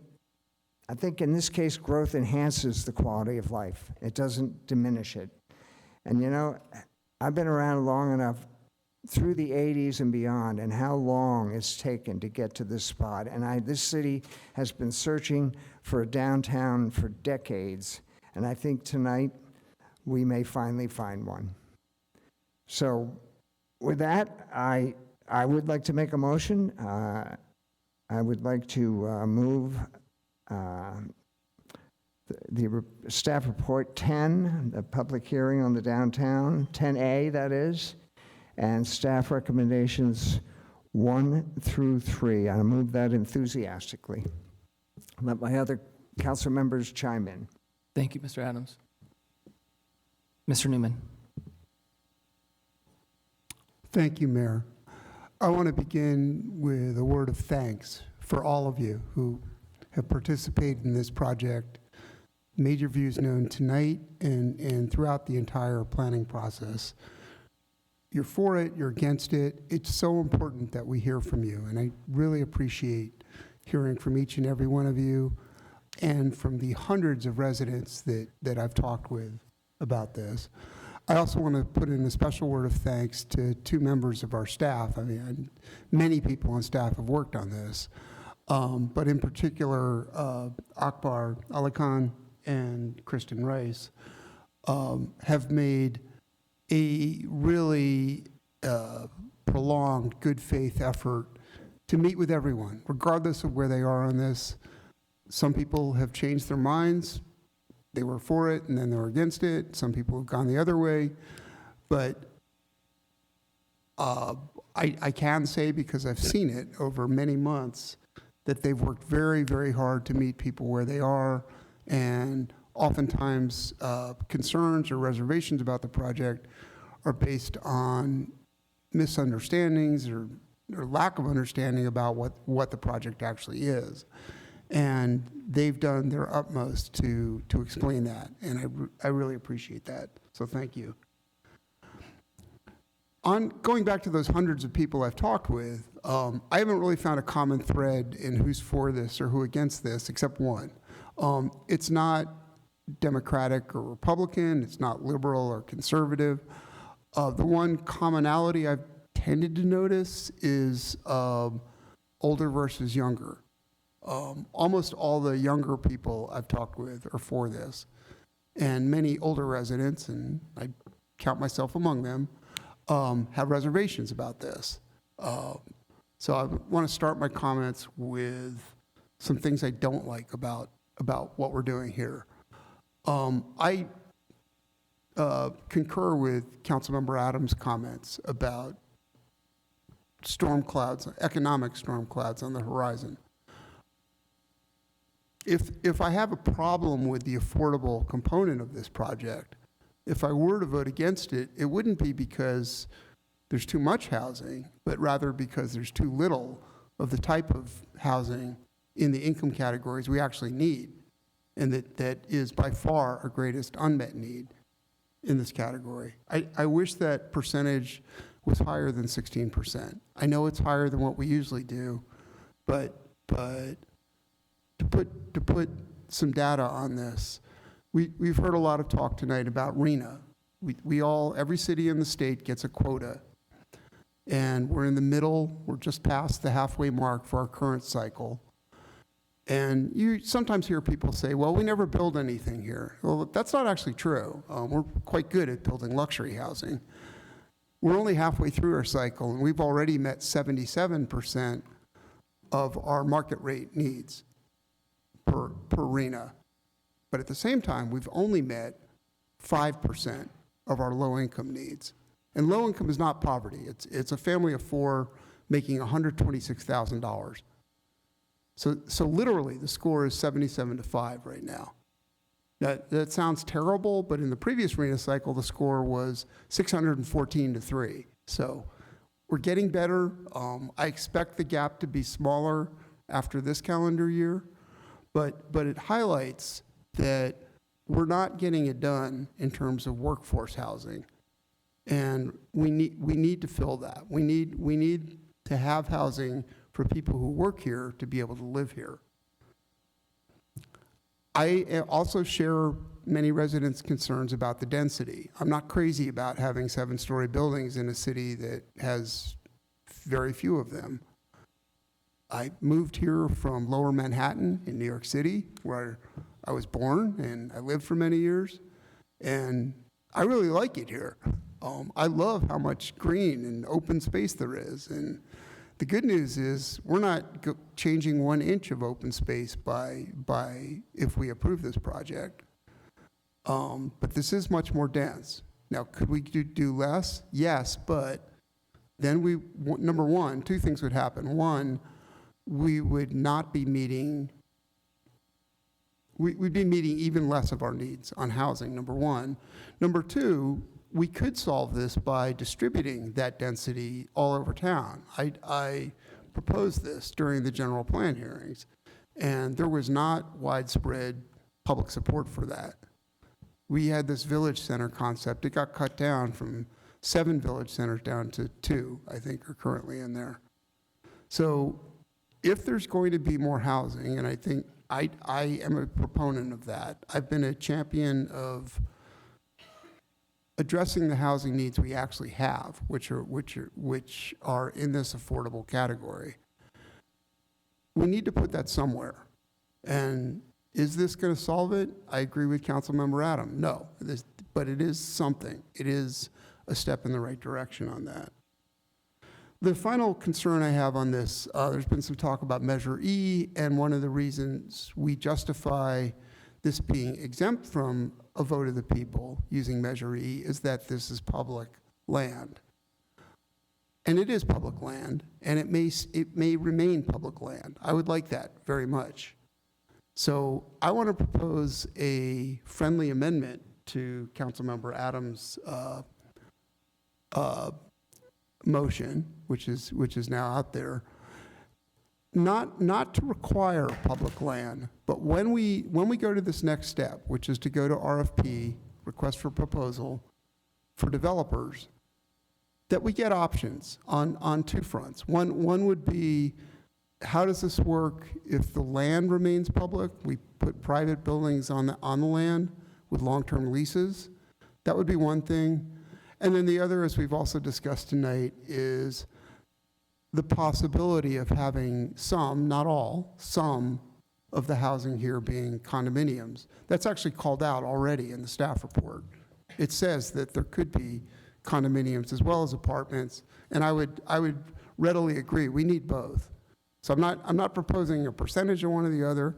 in this case, growth enhances the quality of life. It doesn't diminish it. And I've been around long enough through the 80s and beyond, and how long it's taken to get to this spot. And this city has been searching for a downtown for decades, and I think tonight we may finally find one. So with that, I would like to make a motion. I would like to move the staff report 10, the public hearing on the downtown, 10A that is, and staff recommendations 1 through 3. I move that enthusiastically. Let my other council members chime in. Thank you, Mr. Adams. Mr. Newman. Thank you, Mayor. I want to begin with a word of thanks for all of you who have participated in this project, made your views known tonight and throughout the entire planning process. You're for it, you're against it. It's so important that we hear from you, and I really appreciate hearing from each and every one of you and from the hundreds of residents that I've talked with about this. I also want to put in a special word of thanks to 2 members of our staff. I mean, many people on staff have worked on this, but in particular, Akbar Ali Khan and Kristen Rice have made a really prolonged good faith effort to meet with everyone, regardless of where they are on this. Some people have changed their minds. They were for it and then they were against it. Some people have gone the other way. But I can say, because I've seen it over many months, that they've worked very, very hard to meet people where they are. And oftentimes concerns or reservations about the project are based on misunderstandings or lack of understanding about what the project actually is. And they've done their utmost to explain that, and I really appreciate that, so thank you. On going back to those hundreds of people I've talked with, I haven't really found a common thread in who's for this or who against this, except one. It's not Democratic or Republican, it's not liberal or conservative. The one commonality I've tended to notice is older versus younger. Almost all the younger people I've talked with are for this. And many older residents, and I count myself among them, have reservations about this. So I want to start my comments with some things I don't like about what we're doing here. I concur with Councilmember Adams' comments about storm clouds, economic storm clouds on the horizon. If I have a problem with the affordable component of this project, if I were to vote against it, it wouldn't be because there's too much housing, but rather because there's too little of the type of housing in the income categories we actually need, and that is by far our greatest unmet need in this category. I wish that percentage was higher than 16%. I know it's higher than what we usually do, but but to put some data on this, we've heard a lot of talk tonight about RHNA. Every city in the state gets a quota, and we're in the middle, we're just past the halfway mark for our current cycle. And you sometimes hear people say, well, we never build anything here. Well, that's not actually true. We're quite good at building luxury housing. We're only halfway through our cycle, and we've already met 77% of our market rate needs per RHNA. But at the same time, we've only met 5% of our low-income needs. And low income is not poverty. It's a family of four making $126,000. So literally, the score is 77-5 right now. That sounds terrible, but in the previous RHNA cycle, the score was 614-3. So we're getting better. I expect the gap to be smaller after this calendar year, but it highlights that we're not getting it done in terms of workforce housing, and we need to fill that. We need to have housing for people who work here to be able to live here. I also share many residents' concerns about the density. I'm not crazy about having 7-story buildings in a city that has very few of them. I moved here from Lower Manhattan in New York City, where I was born and I lived for many years, and I really like it here. I love how much green and open space there is, and the good news is we're not changing 1 inch of open space by if we approve this project. But this is much more dense. Now, could we do less? Yes, but then number one, 2 things would happen. One, we would not be meeting, we'd be meeting even less of our needs on housing, number one. Number two, we could solve this by distributing that density all over town. I proposed this during the general plan hearings, and there was not widespread public support for that. We had this village center concept. It got cut down from 7 village centers down to 2, I think, are currently in there. So if there's going to be more housing, and I think I am a proponent of that, I've been a champion of addressing the housing needs we actually have, which are in this affordable category. We need to put that somewhere. And is this going to solve it? I agree with Councilmember Adam. No, but it is something. It is a step in the right direction on that. The final concern I have on this, there's been some talk about Measure E, and one of the reasons we justify this being exempt from a vote of the people using Measure E is that this is public land. And it is public land, and it may remain public land. I would like that very much. So I want to propose a friendly amendment to Councilmember Adams' motion, which is now out there, not to require public land, but when we go to this next step, which is to go to RFP, request for proposal, for developers, that we get options on 2 fronts. One would be, how does this work if the land remains public? We put private buildings on the land with long-term leases. That would be one thing. And then the other, as we've also discussed tonight, is the possibility of having some, not all, some of the housing here being condominiums. That's actually called out already in the staff report. It says that there could be condominiums as well as apartments, and I would readily agree. We need both. So I'm not proposing a percentage of one or the other.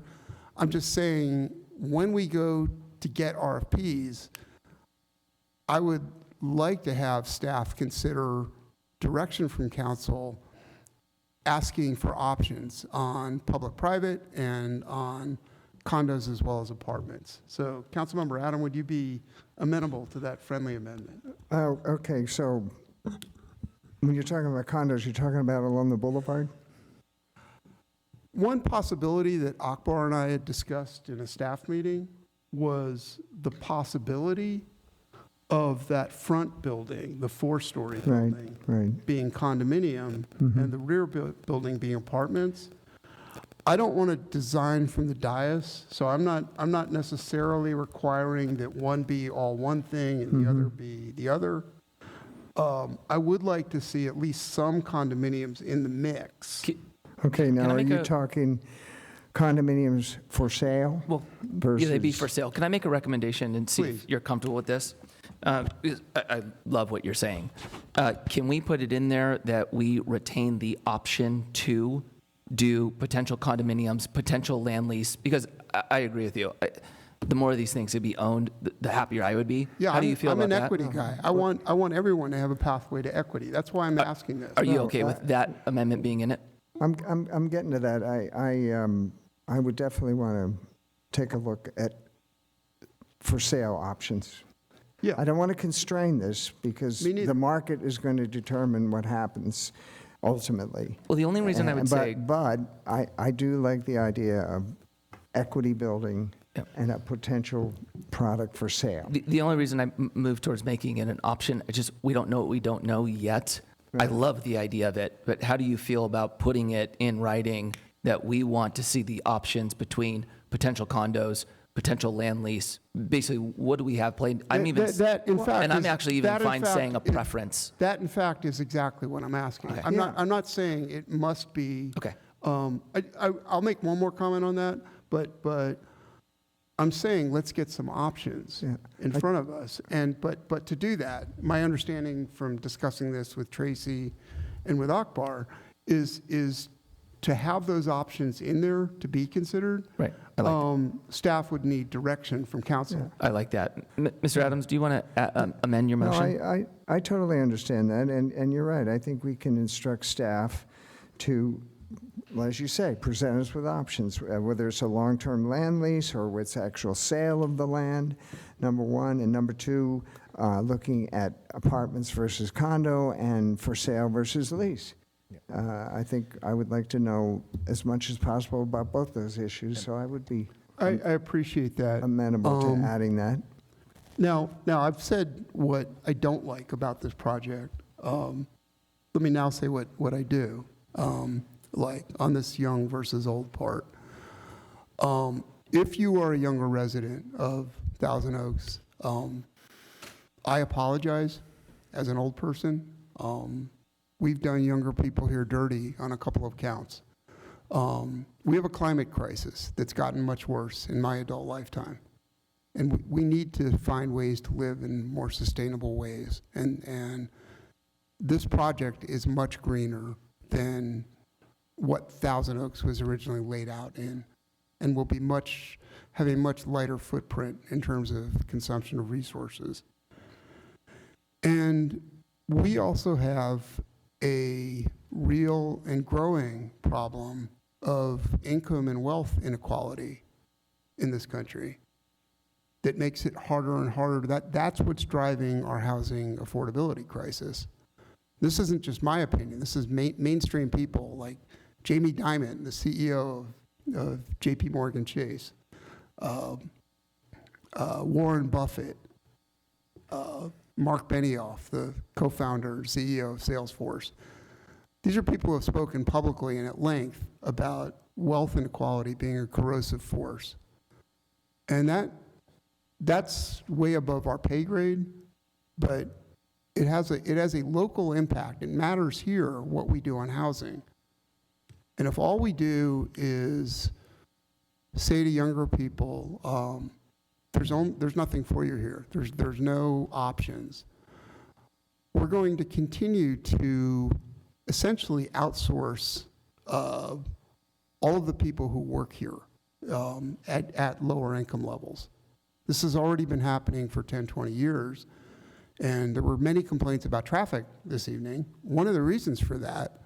I'm just saying when we go to get RFPs, I would like to have staff consider direction from council asking for options on public-private and on condos as well as apartments. So Councilmember Adam, would you be amenable to that friendly amendment? Oh, okay, so when you're talking about condos, you're talking about along the boulevard? One possibility that Akbar and I had discussed in a staff meeting was the possibility of that front building, the 4-story building, being condominium, and the rear building being apartments. I don't want to design from the dais, so I'm not necessarily requiring that one be all one thing and the other be the other. I would like to see at least some condominiums in the mix. Okay, now Can I are make you a- talking condominiums for sale? Well, versus yeah, they'd be for sale. Can I make a recommendation and see Please. if you're comfortable with this? Because I love what you're saying. Can we put it in there that we retain the option to do potential condominiums, potential land lease? Because I agree with you. The more of these things to be owned, the happier I would be. Yeah, How do you feel I'm about an that? equity guy. I want everyone to have a pathway to equity. That's why I'm asking this. Are you No, okay with that amendment being in it? I'm getting to that. I would definitely want to take a look at for sale options. Yeah. I don't want to constrain this because Me neither. the market is going to determine what happens ultimately. Well, the only reason I would say, But I do like the idea of equity building Yep. and a potential product for sale. the only reason I moved towards making it an option, it's just we don't know what we don't know yet. I love the idea of it, but how do you feel about putting it in writing that we want to see the options between potential condos, potential land lease? Basically, what do we have played? I'm even, That, in fact, and I'm is- actually even that, in fine fact, saying a is- preference. That, in fact, is exactly what I'm asking. Okay. I'm not saying it must be. Okay. I'll make one more comment on that, but I'm saying let's get some options in front of us. But to do that, my understanding from discussing this with Tracy and with Akbar is to have those options in there to be considered. Right. I like Staff would need direction from council. I like that. Mr. Adams, do you want to amend your No, motion? I totally understand that, and you're right. I think we can instruct staff to, well, as you say, present us with options, whether it's a long-term land lease or it's actual sale of the land, number one, and number two, looking at apartments versus condo and for sale versus lease. I think I would like to know as much as possible about both those issues, so I would be I appreciate that. amenable to adding that. Now, I've said what I don't like about this project. Let me now say what I do, like on this young versus old part. If you are a younger resident of Thousand Oaks, I apologize as an old person. We've done younger people here dirty on a couple of counts. We have a climate crisis that's gotten much worse in my adult lifetime. And we need to find ways to live in more sustainable ways. And this project is much greener than what Thousand Oaks was originally laid out in, and will be have a much lighter footprint in terms of consumption of resources. And we also have a real and growing problem of income and wealth inequality in this country that makes it harder and harder. That's what's driving our housing affordability crisis. This isn't just my opinion. This is mainstream people like Jamie Dimon, the CEO of JP Morgan Chase, Warren Buffett, Mark Benioff, the co-founder and CEO of Salesforce. These are people who have spoken publicly and at length about wealth inequality being a corrosive force. And that's way above our pay grade, but it has a local impact. It matters here what we do on housing. And if all we do is say to younger people, there's nothing for you here, there's no options, we're going to continue to essentially outsource all of the people who work here at lower income levels. This has already been happening for 10, 20 years, and there were many complaints about traffic this evening. One of the reasons for that,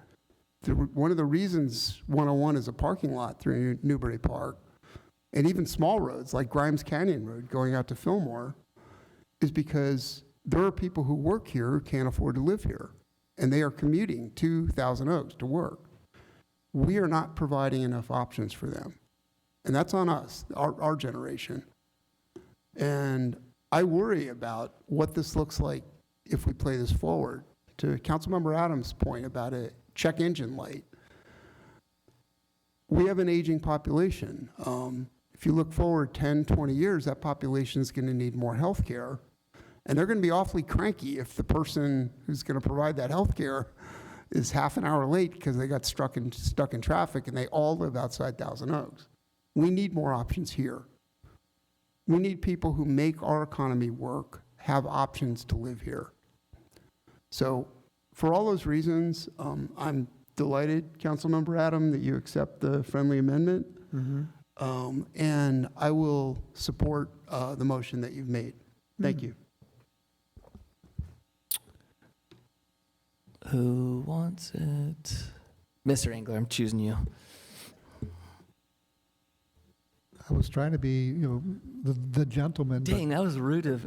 one of the reasons 101 is a parking lot through Newbury Park, and even small roads like Grimes Canyon Road going out to Fillmore, is because there are people who work here who can't afford to live here, and they are commuting to Thousand Oaks to work. We are not providing enough options for them, and that's on us, our generation. And I worry about what this looks like if we play this forward. To Councilmember Adams' point about a check engine light, we have an aging population. If you look forward 10, 20 years, that population is going to need more health care. And they're going to be awfully cranky if the person who's going to provide that health care is half an hour late because they got stuck in traffic and they all live outside Thousand Oaks. We need more options here. We need people who make our economy work, have options to live here. So for all those reasons, I'm delighted, Councilmember Adam, that you accept the friendly amendment. And I will support the motion that you've made. Thank you. Who wants it? Mr. Engler, I'm choosing you. I was trying to be, the gentleman. but, Dang, that was rude of,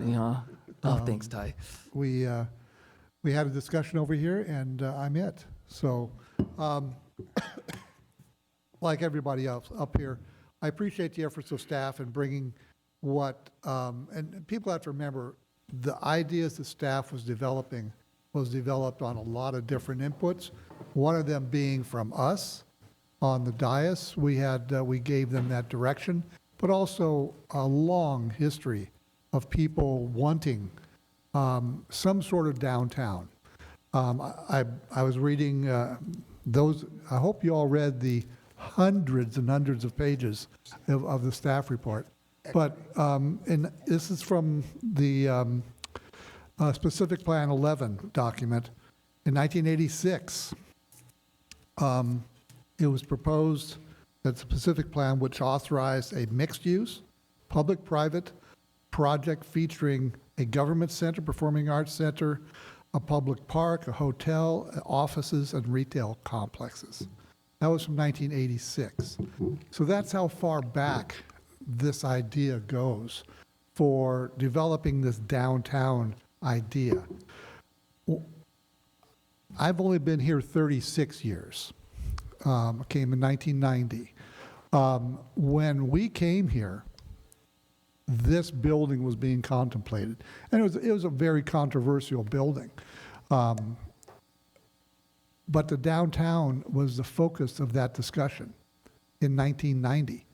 Oh, thanks, Ty. We had a discussion over here, and I'm it. So, like everybody else up here, I appreciate the efforts of staff in bringing what, and people have to remember, the ideas that staff was developed on a lot of different inputs. One of them being from us on the dais. We gave them that direction, but also a long history of people wanting some sort of downtown. I was reading those. I hope you all read the hundreds and hundreds of pages of the staff report. But and this is from the Specific Plan 11 document. In 1986, it was proposed that the specific plan, which authorized a mixed-use, public-private project featuring a government center, performing arts center, a public park, a hotel, offices, and retail complexes. That was from 1986. So that's how far back this idea goes for developing this downtown idea. I've only been here 36 years. I came in 1990. When we came here, this building was being contemplated, and it was a very controversial building. But the downtown was the focus of that discussion in 1990.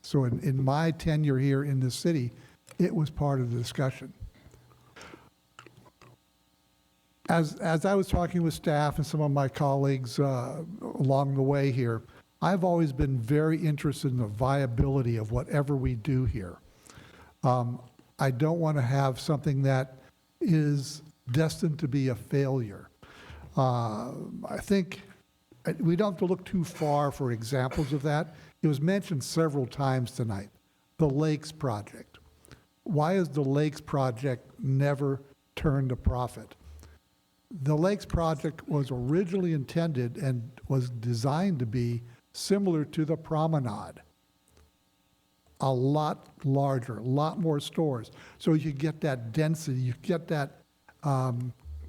So in my tenure here in the city, it was part of the discussion. As I was talking with staff and some of my colleagues along the way here, I've always been very interested in the viability of whatever we do here. I don't want to have something that is destined to be a failure. I think we don't have to look too far for examples of that. It was mentioned several times tonight, the Lakes Project. Why has the Lakes Project never turned a profit? The Lakes Project was originally intended and was designed to be similar to the Promenade. A lot larger, a lot more stores. So you get that density, you get that,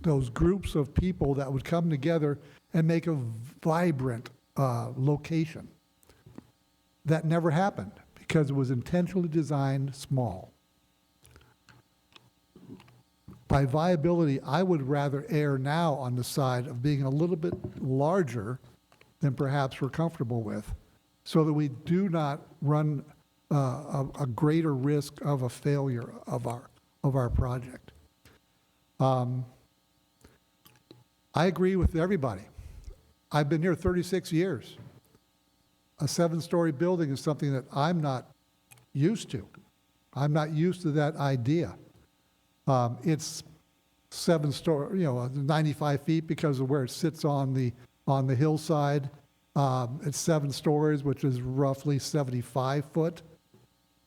those groups of people that would come together and make a vibrant location. That never happened because it was intentionally designed small. By viability, I would rather err now on the side of being a little bit larger than perhaps we're comfortable with, so that we do not run a greater risk of a failure of our project. I agree with everybody. I've been here 36 years. A 7-story building is something that I'm not used to. I'm not used to that idea. It's 7-story, 95 feet because of where it sits on the hillside. It's 7 stories, which is roughly 75 foot.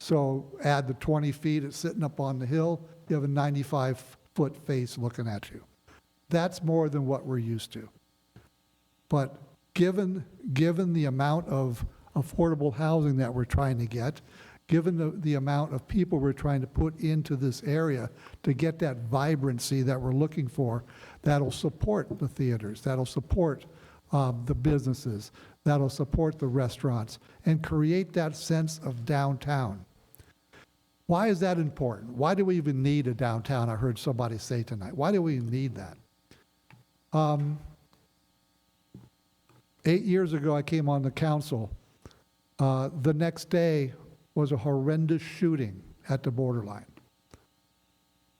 So add the 20 feet, it's sitting up on the hill, you have a 95-foot face looking at you. That's more than what we're used to. But given the amount of affordable housing that we're trying to get, given the amount of people we're trying to put into this area to get that vibrancy that we're looking for, that'll support the theaters, that'll support the businesses, that'll support the restaurants, and create that sense of downtown. Why is that important? Why do we even need a downtown? I heard somebody say tonight. Why do we need that? 8 years ago, I came on the council. The next day was a horrendous shooting at the borderline.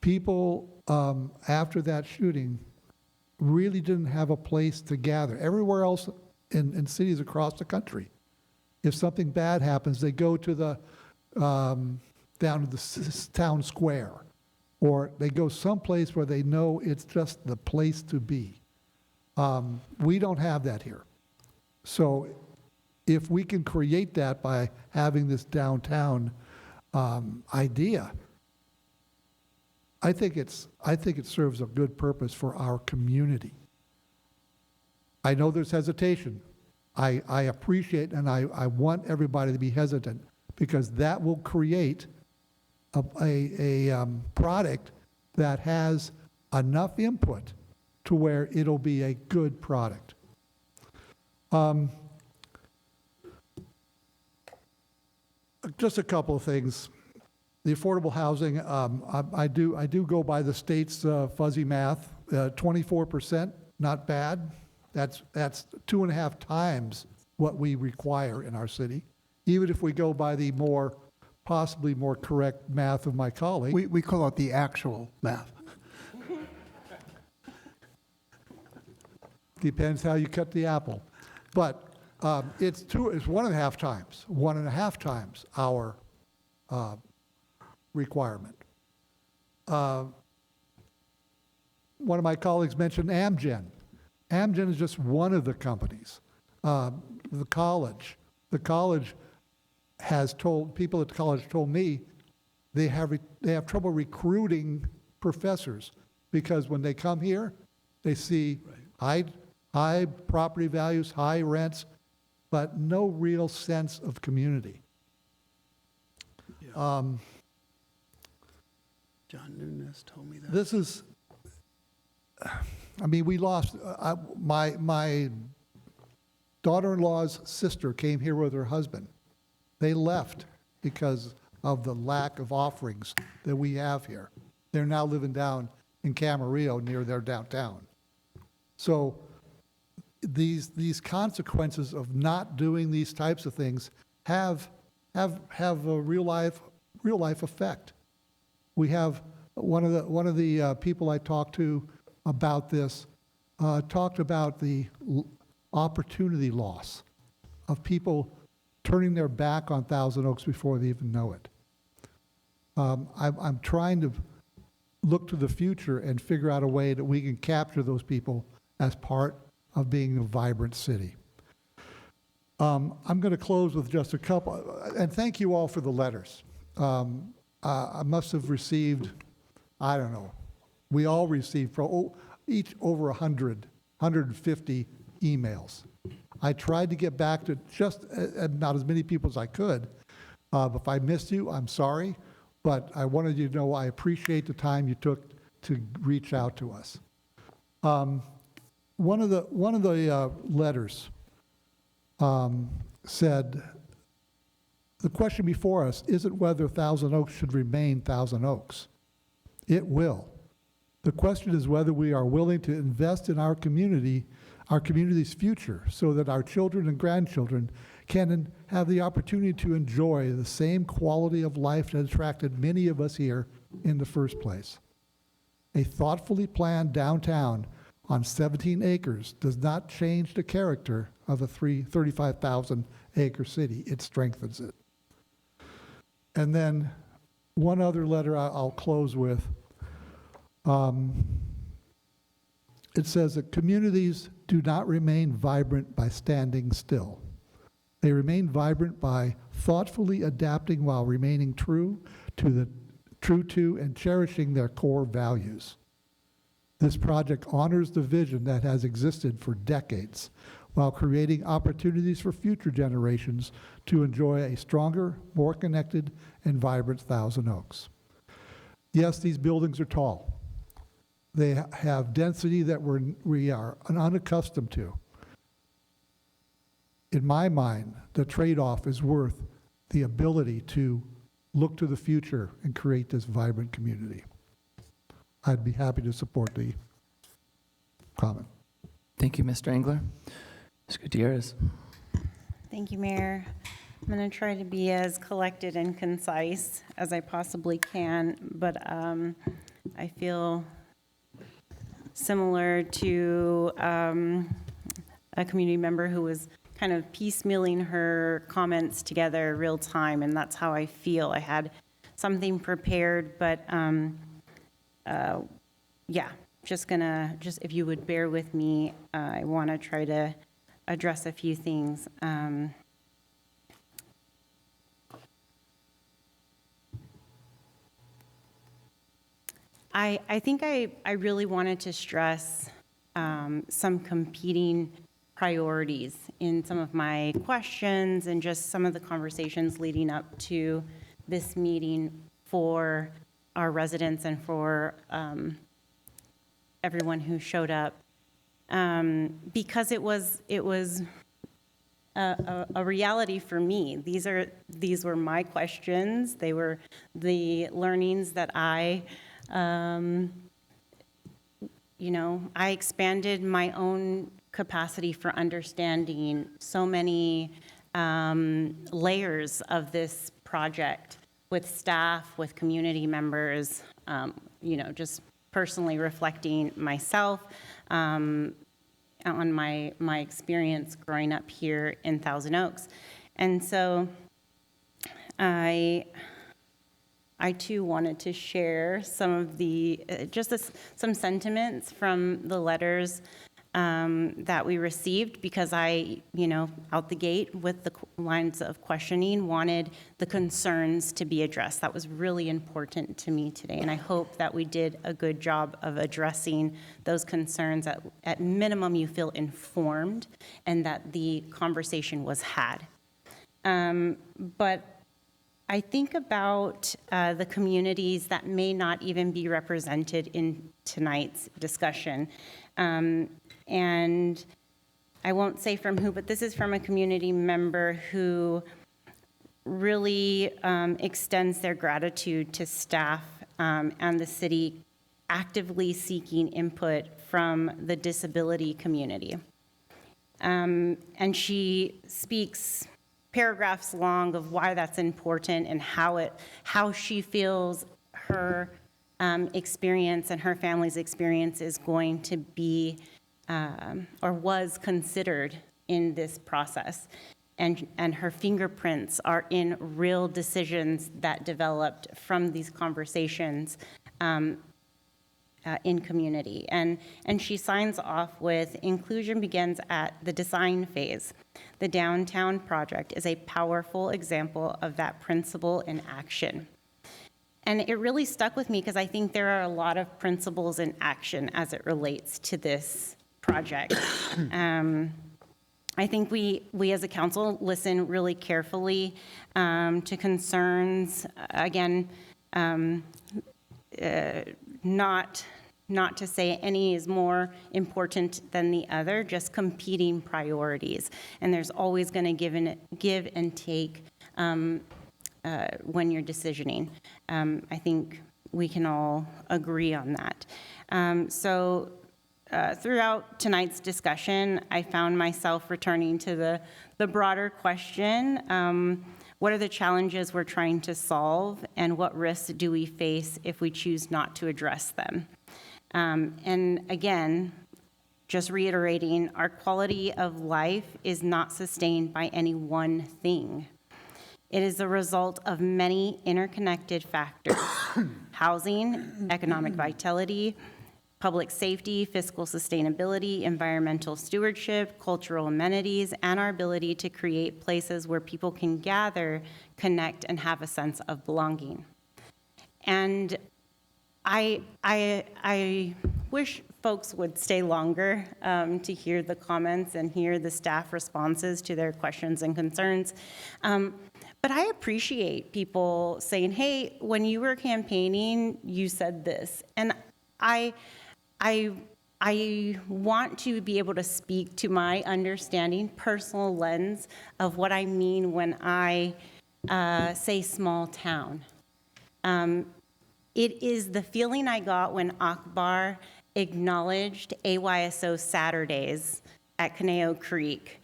People, after that shooting, really didn't have a place to gather. Everywhere else in cities across the country, if something bad happens, they go to the down to the town square, or they go someplace where they know it's just the place to be. We don't have that here. So if we can create that by having this downtown idea, I think it serves a good purpose for our community. I know there's hesitation. I appreciate and I want everybody to be hesitant, because that will create a product that has enough input to where it'll be a good product. Just a couple of things. The affordable housing, I do go by the state's fuzzy math. 24%, not bad. That's 2.5 times what we require in our city. Even if we go by the possibly more correct math of my colleague. We call it the actual math. Depends how you cut the apple. But it's 1.5 times our requirement. One of my colleagues mentioned Amgen. Amgen is just one of the companies. The college has told, people at the college told me they have trouble recruiting professors, because when they come here, they see high property values, high rents, but no real sense of community. John Nunes told me that. This is, I mean, we lost, my daughter-in-law's sister came here with her husband. They left because of the lack of offerings that we have here. They're now living down in Camarillo near their downtown. So these consequences of not doing these types of things have a real life effect. We have one of the people I talked to about this talked about the opportunity loss of people turning their back on Thousand Oaks before they even know it. I'm trying to look to the future and figure out a way that we can capture those people as part of being a vibrant city. I'm going to close with just a couple, and thank you all for the letters. I must have received, I don't know, we all received each over 150 emails. I tried to get back to just not as many people as I could. If I missed you, I'm sorry, but I wanted you to know I appreciate the time you took to reach out to us. One of the letters said, the question before us isn't whether Thousand Oaks should remain Thousand Oaks. It will. The question is whether we are willing to invest in our community, our community's future, so that our children and grandchildren can have the opportunity to enjoy the same quality of life that attracted many of us here in the first place. A thoughtfully planned downtown on 17 acres does not change the character of a 35,000-acre city. It strengthens it. And then one other letter I'll close with. It says that communities do not remain vibrant by standing still. They remain vibrant by thoughtfully adapting while remaining true to and cherishing their core values. This project honors the vision that has existed for decades while creating opportunities for future generations to enjoy a stronger, more connected, and vibrant Thousand Oaks. Yes, these buildings are tall. They have density that we are unaccustomed to. In my mind, the trade-off is worth the ability to look to the future and create this vibrant community. I'd be happy to support the comment. Thank you, Mr. Engler. Ms. Gutierrez. Thank you, Mayor. I'm going to try to be as collected and concise as I possibly can, but I feel similar to a community member who was kind of piecemealing her comments together real time, and that's how I feel. I had something prepared, but yeah, just if you would bear with me, I want to try to address a few things. I think I really wanted to stress some competing priorities in some of my questions and just some of the conversations leading up to this meeting for our residents and for everyone who showed up. Because it was a reality for me. These were my questions. They were the learnings that I expanded my own capacity for understanding so many layers of this project with staff, with community members, just personally reflecting myself on my experience growing up here in Thousand Oaks. And so I too wanted to share some of some sentiments from the letters that we received, because I, out the gate with the lines of questioning, wanted the concerns to be addressed. That was really important to me today, and I hope that we did a good job of addressing those concerns. At minimum, you feel informed and that the conversation was had. But I think about the communities that may not even be represented in tonight's discussion. And I won't say from who, but this is from a community member who really extends their gratitude to staff and the city actively seeking input from the disability community. And she speaks paragraphs long of why that's important and how she feels her experience and her family's experience is going to be or was considered in this process. And her fingerprints are in real decisions that developed from these conversations in community. And she signs off with, inclusion begins at the design phase. The downtown project is a powerful example of that principle in action. And it really stuck with me because I think there are a lot of principles in action as it relates to this project. I think we as a council listen really carefully to concerns, again, not to say any is more important than the other, just competing priorities. And there's always going to give and take when you're decisioning. I think we can all agree on that. So throughout tonight's discussion, I found myself returning to the broader question, what are the challenges we're trying to solve, and what risks do we face if we choose not to address them? And again, just reiterating, our quality of life is not sustained by any one thing. It is the result of many interconnected factors: housing, economic vitality, public safety, fiscal sustainability, environmental stewardship, cultural amenities, and our ability to create places where people can gather, connect, and have a sense of belonging. And I wish folks would stay longer to hear the comments and hear the staff responses to their questions and concerns. But I appreciate people saying, hey, when you were campaigning, you said this. And I want to be able to speak to my understanding, personal lens of what I mean when I say small town. It is the feeling I got when Akbar acknowledged AYSO Saturdays at Conejo Creek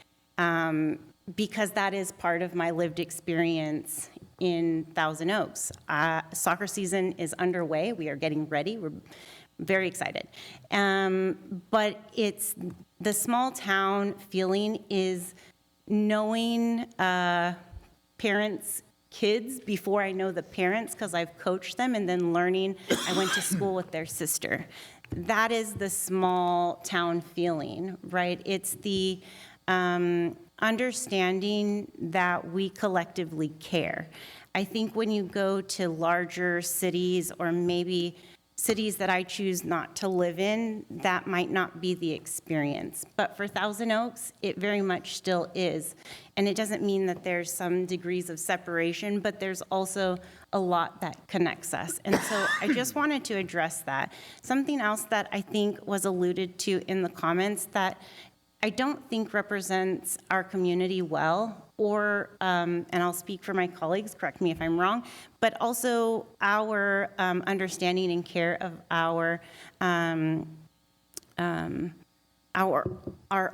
because that is part of my lived experience in Thousand Oaks. Soccer season is underway. We are getting ready. We're very excited. But it's the small town feeling is knowing parents' kids before I know the parents, because I've coached them, and then learning. I went to school with their sister. That is the small town feeling, right? It's the understanding that we collectively care. I think when you go to larger cities, or maybe cities that I choose not to live in, that might not be the experience. But for Thousand Oaks, it very much still is. And it doesn't mean that there's some degrees of separation, but there's also a lot that connects us. And so I just wanted to address that. Something else that I think was alluded to in the comments that I don't think represents our community well, or, and I'll speak for my colleagues, correct me if I'm wrong, but also our understanding and care of our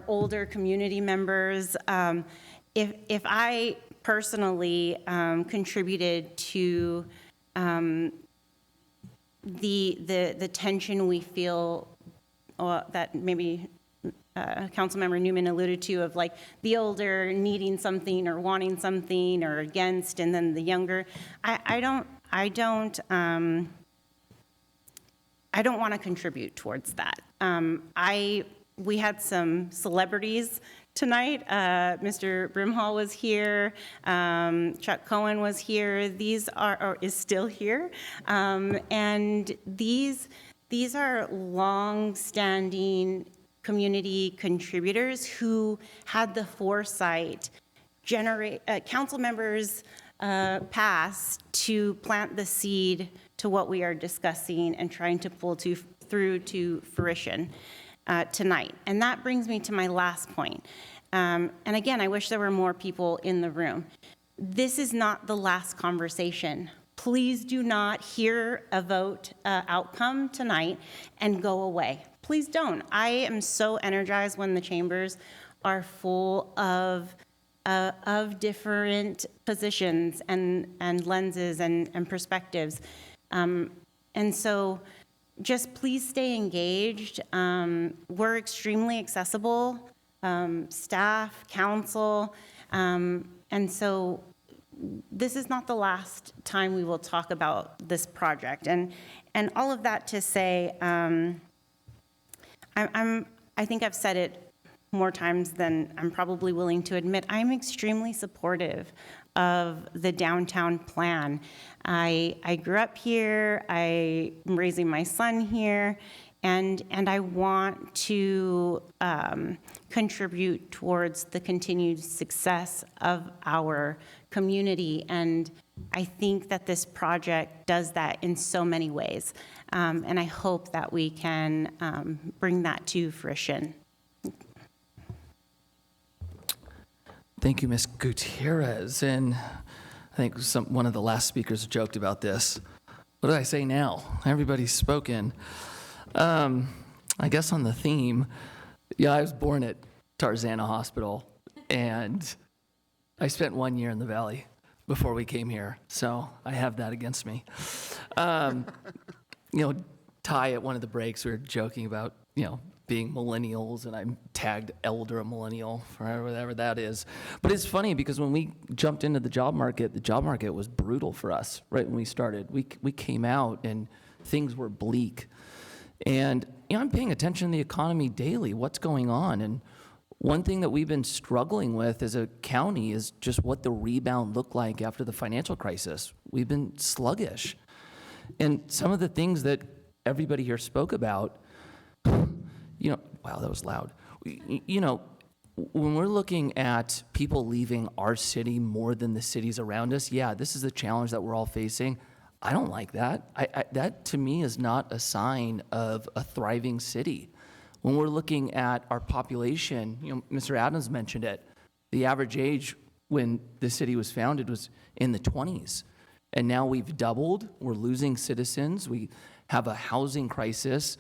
older community members. If I personally contributed to the tension we feel that maybe Councilmember Newman alluded to, of like the older needing something or wanting something or against, and then the younger. I don't want to contribute towards that. We had some celebrities tonight. Mr. Brimhall was here. Chuck Cohen was here. These are, or is still here. And these are long-standing community contributors who had the foresight, council members past, to plant the seed to what we are discussing and trying to pull through to fruition tonight. And that brings me to my last point. And again, I wish there were more people in the room. This is not the last conversation. Please do not hear a vote outcome tonight and go away. Please don't. I am so energized when the chambers are full of different positions and lenses and perspectives. And so just please stay engaged. We're extremely accessible, staff, council, and so this is not the last time we will talk about this project. And all of that to say, I think I've said it more times than I'm probably willing to admit. I'm extremely supportive of the downtown plan. I grew up here. I'm raising my son here, and I want to contribute towards the continued success of our community. And I think that this project does that in so many ways. And I hope that we can bring that to fruition. Thank you, Ms. Gutierrez. And I think one of the last speakers joked about this. What did I say now? Everybody's spoken. I guess on the theme, yeah, I was born at Tarzana Hospital, and I spent 1 year in the Valley before we came here, so I have that against me. Ty, at one of the breaks, we were joking about, being millennials, and I'm tagged elder millennial, for whatever that is. But it's funny because when we jumped into the job market was brutal for us right when we started. We came out and things were bleak. And I'm paying attention to the economy daily, what's going on. And one thing that we've been struggling with as a county is just what the rebound looked like after the financial crisis. We've been sluggish. And some of the things that everybody here spoke about, wow, that was loud. When we're looking at people leaving our city more than the cities around us, yeah, this is the challenge that we're all facing. I don't like that. That, to me, is not a sign of a thriving city. When we're looking at our population, Mr. Adams mentioned it, the average age when the city was founded was in the 20s. And now we've doubled. We're losing citizens. We have a housing crisis.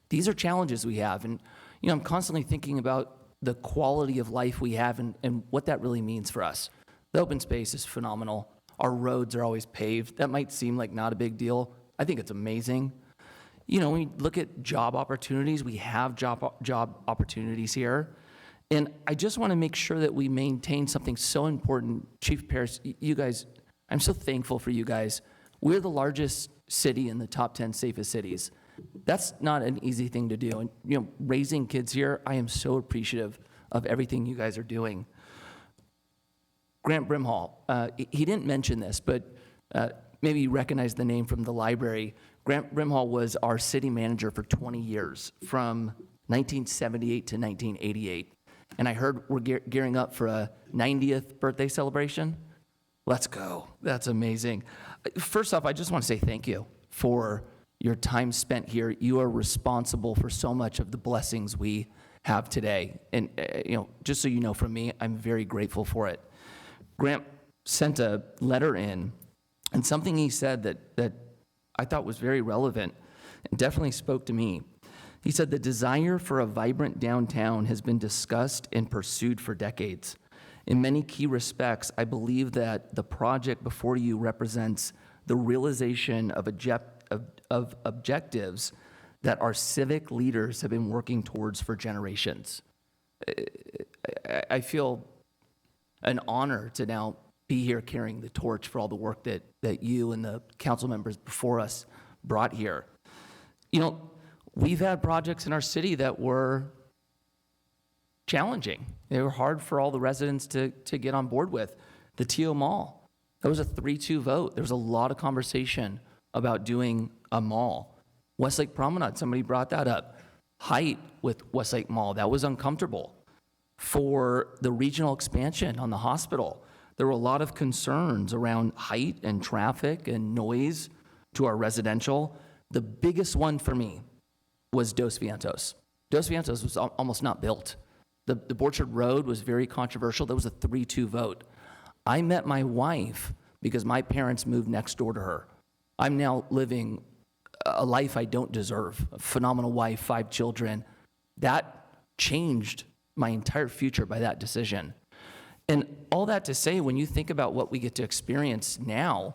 These are challenges we have. And, I'm constantly thinking about the quality of life we have and what that really means for us. The open space is phenomenal. Our roads are always paved. That might seem like not a big deal. I think it's amazing. You know, when you look at job opportunities, we have job opportunities here. And I just want to make sure that we maintain something so important. Chief Paris, you guys, I'm so thankful for you guys. We're the largest city in the top 10 safest cities. That's not an easy thing to do. And, you know, raising kids here, I am so appreciative of everything you guys are doing. Grant Brimhall, he didn't mention this, but maybe you recognize the name from the library. Grant Brimhall was our city manager for 20 years, from 1978 to 1988. And I heard we're gearing up for a 90th birthday celebration. Let's go. That's amazing. First off, I just want to say thank you for your time spent here. You are responsible for so much of the blessings we have today. And, you know, just so you know from me, I'm very grateful for it. Grant sent a letter in, and something he said that I thought was very relevant and definitely spoke to me. He said, the desire for a vibrant downtown has been discussed and pursued for decades. In many key respects, I believe that the project before you represents the realization of objectives that our civic leaders have been working towards for generations. I feel an honor to now be here carrying the torch for all the work that you and the council members before us brought here. You know, we've had projects in our city that were challenging. They were hard for all the residents to get on board with. The TO Mall, that was a 3-2 vote. There was a lot of conversation about doing a mall. Westlake Promenade, somebody brought that up. Height with Westlake Mall, that was uncomfortable. For the regional expansion on the hospital, there were a lot of concerns around height and traffic and noise to our residential. The biggest one for me was Dos Vientos. Dos Vientos was almost not built. The Borchard Road was very controversial. That was a 3-2 vote. I met my wife because my parents moved next door to her. I'm now living a life I don't deserve. A phenomenal wife, 5 children. That changed my entire future by that decision. And all that to say, when you think about what we get to experience now,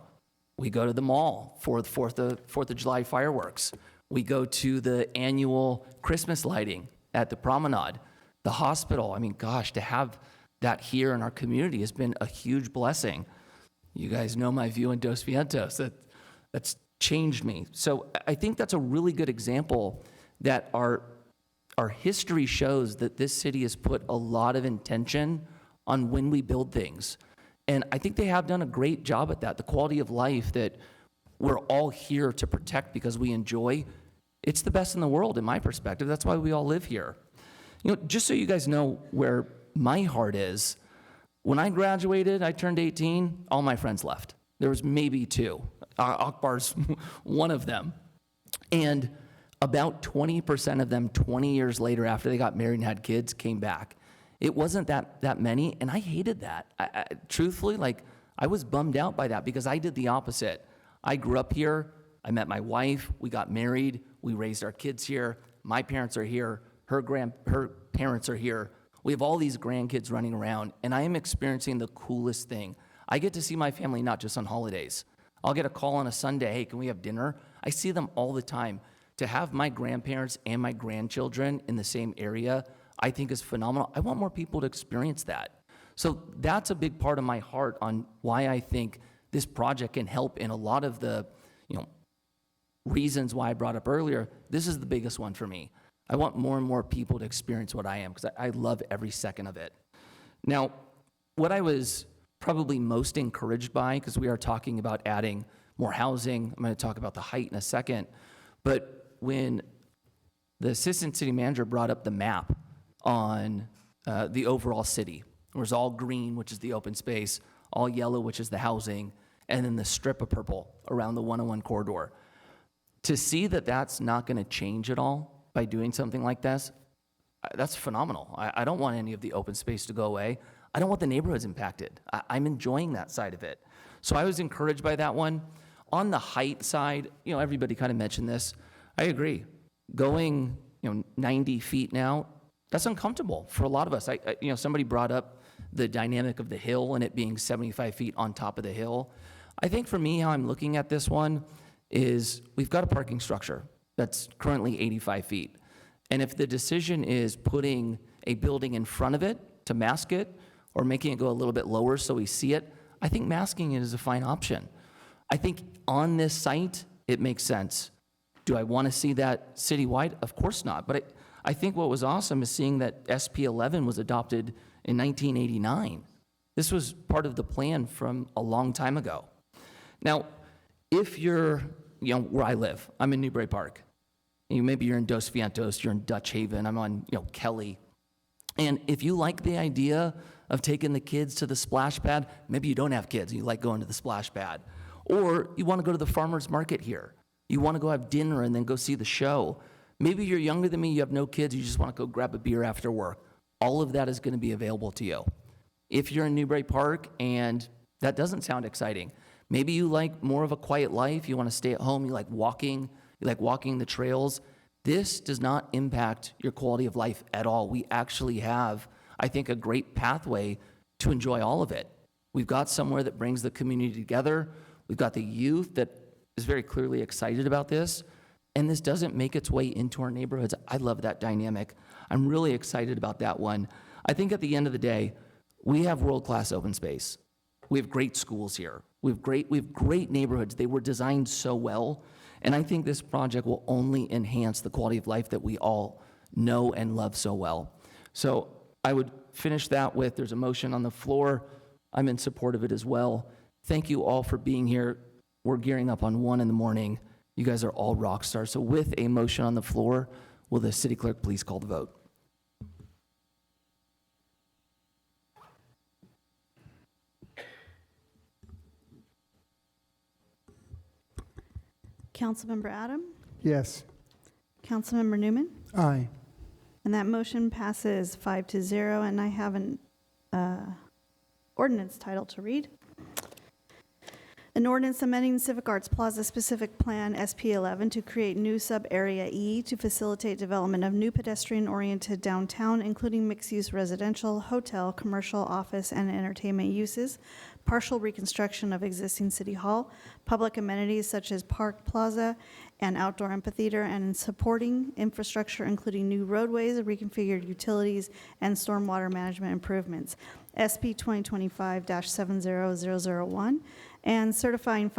we go to the mall for the 4th of July fireworks. We go to the annual Christmas lighting at the promenade. The hospital, I mean, gosh, to have that here in our community has been a huge blessing. You guys know my view on Dos Vientos. That's changed me. So I think that's a really good example that our history shows that this city has put a lot of intention on when we build things. And I think they have done a great job at that. The quality of life that we're all here to protect because we enjoy, it's the best in the world in my perspective. That's why we all live here. You know, just so you guys know where my heart is, when I graduated, I turned 18, all my friends left. There was maybe 2. Akbar's one of them. And about 20% of them 20 years later after they got married and had kids came back. It wasn't that many, and I hated that. Truthfully, like, I was bummed out by that because I did the opposite. I grew up here, I met my wife, we got married, we raised our kids here, my parents are here, her parents are here. We have all these grandkids running around, and I am experiencing the coolest thing. I get to see my family not just on holidays. I'll get a call on a Sunday, hey, can we have dinner? I see them all the time. To have my grandparents and my grandchildren in the same area, I think is phenomenal. I want more people to experience that. So that's a big part of my heart on why I think this project can help in a lot of the, you know, reasons why I brought up earlier. This is the biggest one for me. I want more and more people to experience what I am because I love every second of it. Now, what I was probably most encouraged by, because we are talking about adding more housing, I'm going to talk about the height in a second, but when the assistant city manager brought up the map on the overall city, it was all green, which is the open space, all yellow, which is the housing, and then the strip of purple around the 101 corridor. To see that that's not going to change at all by doing something like this, that's phenomenal. I don't want any of the open space to go away. I don't want the neighborhoods impacted. I'm enjoying that side of it. So I was encouraged by that one. On the height side, you know, everybody kind of mentioned this. I agree. Going, 90 feet now, That's uncomfortable for a lot of us. Somebody brought up the dynamic of the hill and it being 75 feet on top of the hill. I think for me, how I'm looking at this one is we've got a parking structure that's currently 85 feet. And if the decision is putting a building in front of it to mask it or making it go a little bit lower so we see it, I think masking it is a fine option. I think on this site, it makes sense. Do I want to see that citywide? Of course not. But I think what was awesome is seeing that SB 11 was adopted in 1989. This was part of the plan from a long time ago. Now, if you're, where I live, I'm in Newbury Park. Maybe you're in Dos Vientos, you're in Dutch Haven, I'm on, Kelly. And if you like the idea of taking the kids to the splash pad, maybe you don't have kids and you like going to the splash pad. Or you want to go to the farmer's market here. You want to go have dinner and then go see the show. Maybe you're younger than me, you have no kids, you just want to go grab a beer after work. All of that is going to be available to you. If you're in Newbury Park and that doesn't sound exciting, maybe you like more of a quiet life, you want to stay at home, you like walking the trails. This does not impact your quality of life at all. We actually have, I think, a great pathway to enjoy all of it. We've got somewhere that brings the community together. We've got the youth that is very clearly excited about this, and this doesn't make its way into our neighborhoods. I love that dynamic. I'm really excited about that one. I think at the end of the day, we have world-class open space. We have great schools here. We have great neighborhoods. They were designed so well, and I think this project will only enhance the quality of life that we all know and love so well. So I would finish that with, there's a motion on the floor. I'm in support of it as well. Thank you all for being here. We're gearing up on 1 a.m. You guys are all rock stars. So with a motion on the floor, will the city clerk please call the vote? Councilmember Adam? Yes. Councilmember Newman? Aye. And that motion passes 5-0, and I have an ordinance title to read. An ordinance amending Civic Arts Plaza Specific Plan SP 11 to create new sub-area E to facilitate development of new pedestrian-oriented downtown, including mixed-use residential, hotel, commercial, office, and entertainment uses, partial reconstruction of existing city hall, public amenities such as Park Plaza and outdoor amphitheater, and supporting infrastructure including new roadways, reconfigured utilities, and stormwater management improvements. SP 2025-70001, and certifying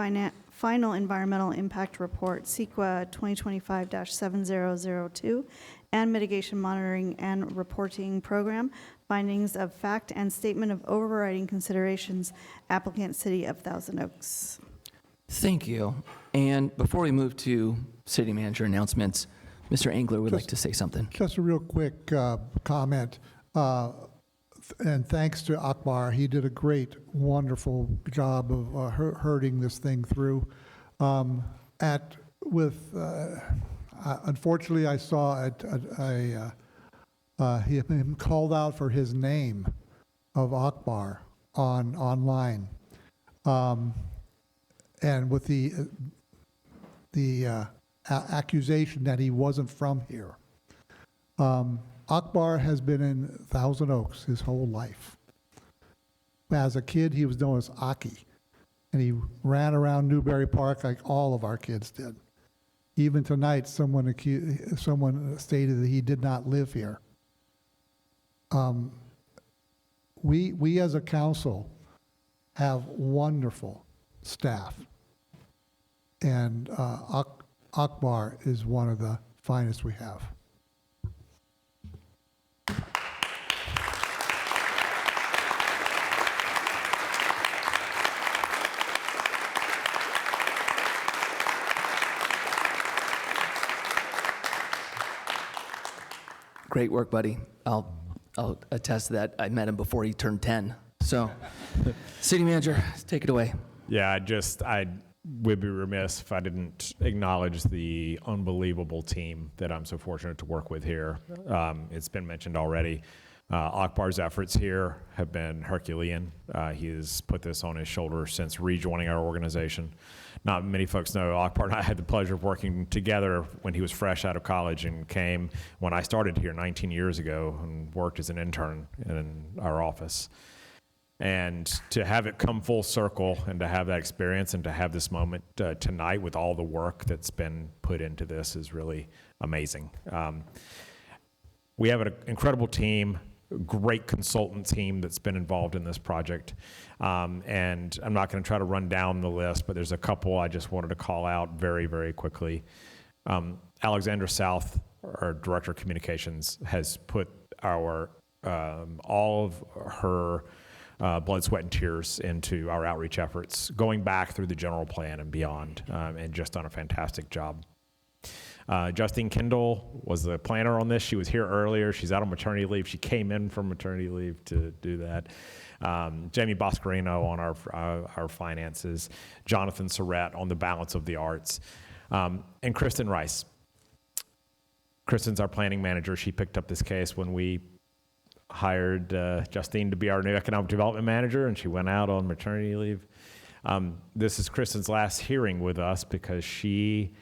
final environmental impact report, CEQA 2025-7002, and mitigation monitoring and reporting program, findings of fact and statement of overriding considerations, applicant City of Thousand Oaks. Thank you. And before we move to city manager announcements, Mr. Engler would like to say something. Just a real quick comment. And thanks to Akbar, he did a great, wonderful job of herding this thing through. Unfortunately, I saw him called out for his name of Akbar online, and with the accusation that he wasn't from here. Akbar has been in Thousand Oaks his whole life. As a kid, he was known as Aki, and he ran around Newbury Park like all of our kids did. Even tonight, someone stated that he did not live here. We as a council have wonderful staff, and Akbar is one of the finest we have. Great work, buddy. I'll attest to that. I met him before he turned 10. So, city manager, take it away. Yeah, I would be remiss if I didn't acknowledge the unbelievable team that I'm so fortunate to work with here. It's been mentioned already. Akbar's efforts here have been Herculean. He has put this on his shoulders since rejoining our organization. Not many folks know Akbar and I had the pleasure of working together when he was fresh out of college and came when I started here 19 years ago and worked as an intern in our office. And to have it come full circle and to have that experience and to have this moment tonight with all the work that's been put into this is really amazing. We have an incredible team, great consultant team that's been involved in this project. And I'm not going to try to run down the list, but there's a couple I just wanted to call out very, very quickly. Alexandra South, our Director of Communications, has put our all of her blood, sweat, and tears into our outreach efforts, going back through the general plan and beyond, and just done a fantastic job. Justine Kendall was the planner on this. She was here earlier. She's out on maternity leave. She came in from maternity leave to do that. Jamie Boscarino on our finances. Jonathan Surratt on the balance of the arts. And Kristen Rice. Kristen's our planning manager. She picked up this case when we hired Justine to be our new economic development manager, and she went out on maternity leave. This is Kristen's last hearing with us because she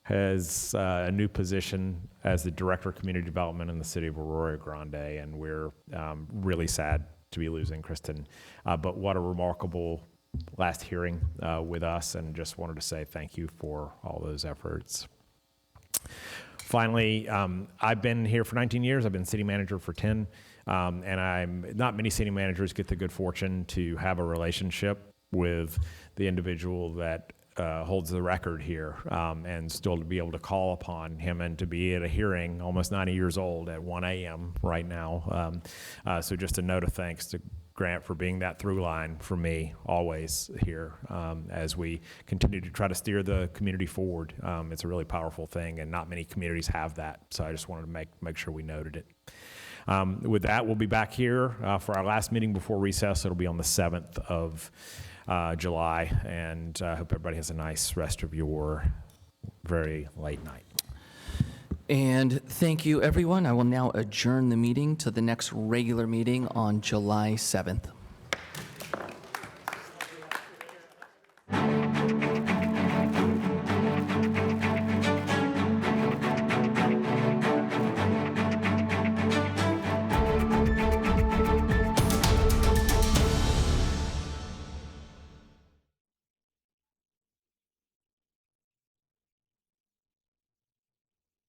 has a new position as the Director of Community Development in the city of Aurora Grande, and we're really sad to be losing Kristen. But what a remarkable last hearing with us, and just wanted to say thank you for all those efforts. Finally, I've been here for 19 years. I've been city manager for 10, and not many city managers get the good fortune to have a relationship with the individual that holds the record here, and still to be able to call upon him and to be at a hearing almost 90 years old at 1 a.m. right now. So just a note of thanks to Grant for being that through line for me always here as we continue to try to steer the community forward. It's a really powerful thing, and not many communities have that. So I just wanted to make sure we noted it. With that, we'll be back here for our last meeting before recess. It'll be on the 7th of July, and I hope everybody has a nice rest of your very late night. And thank you, everyone. I will now adjourn the meeting to the next regular meeting on July 7th.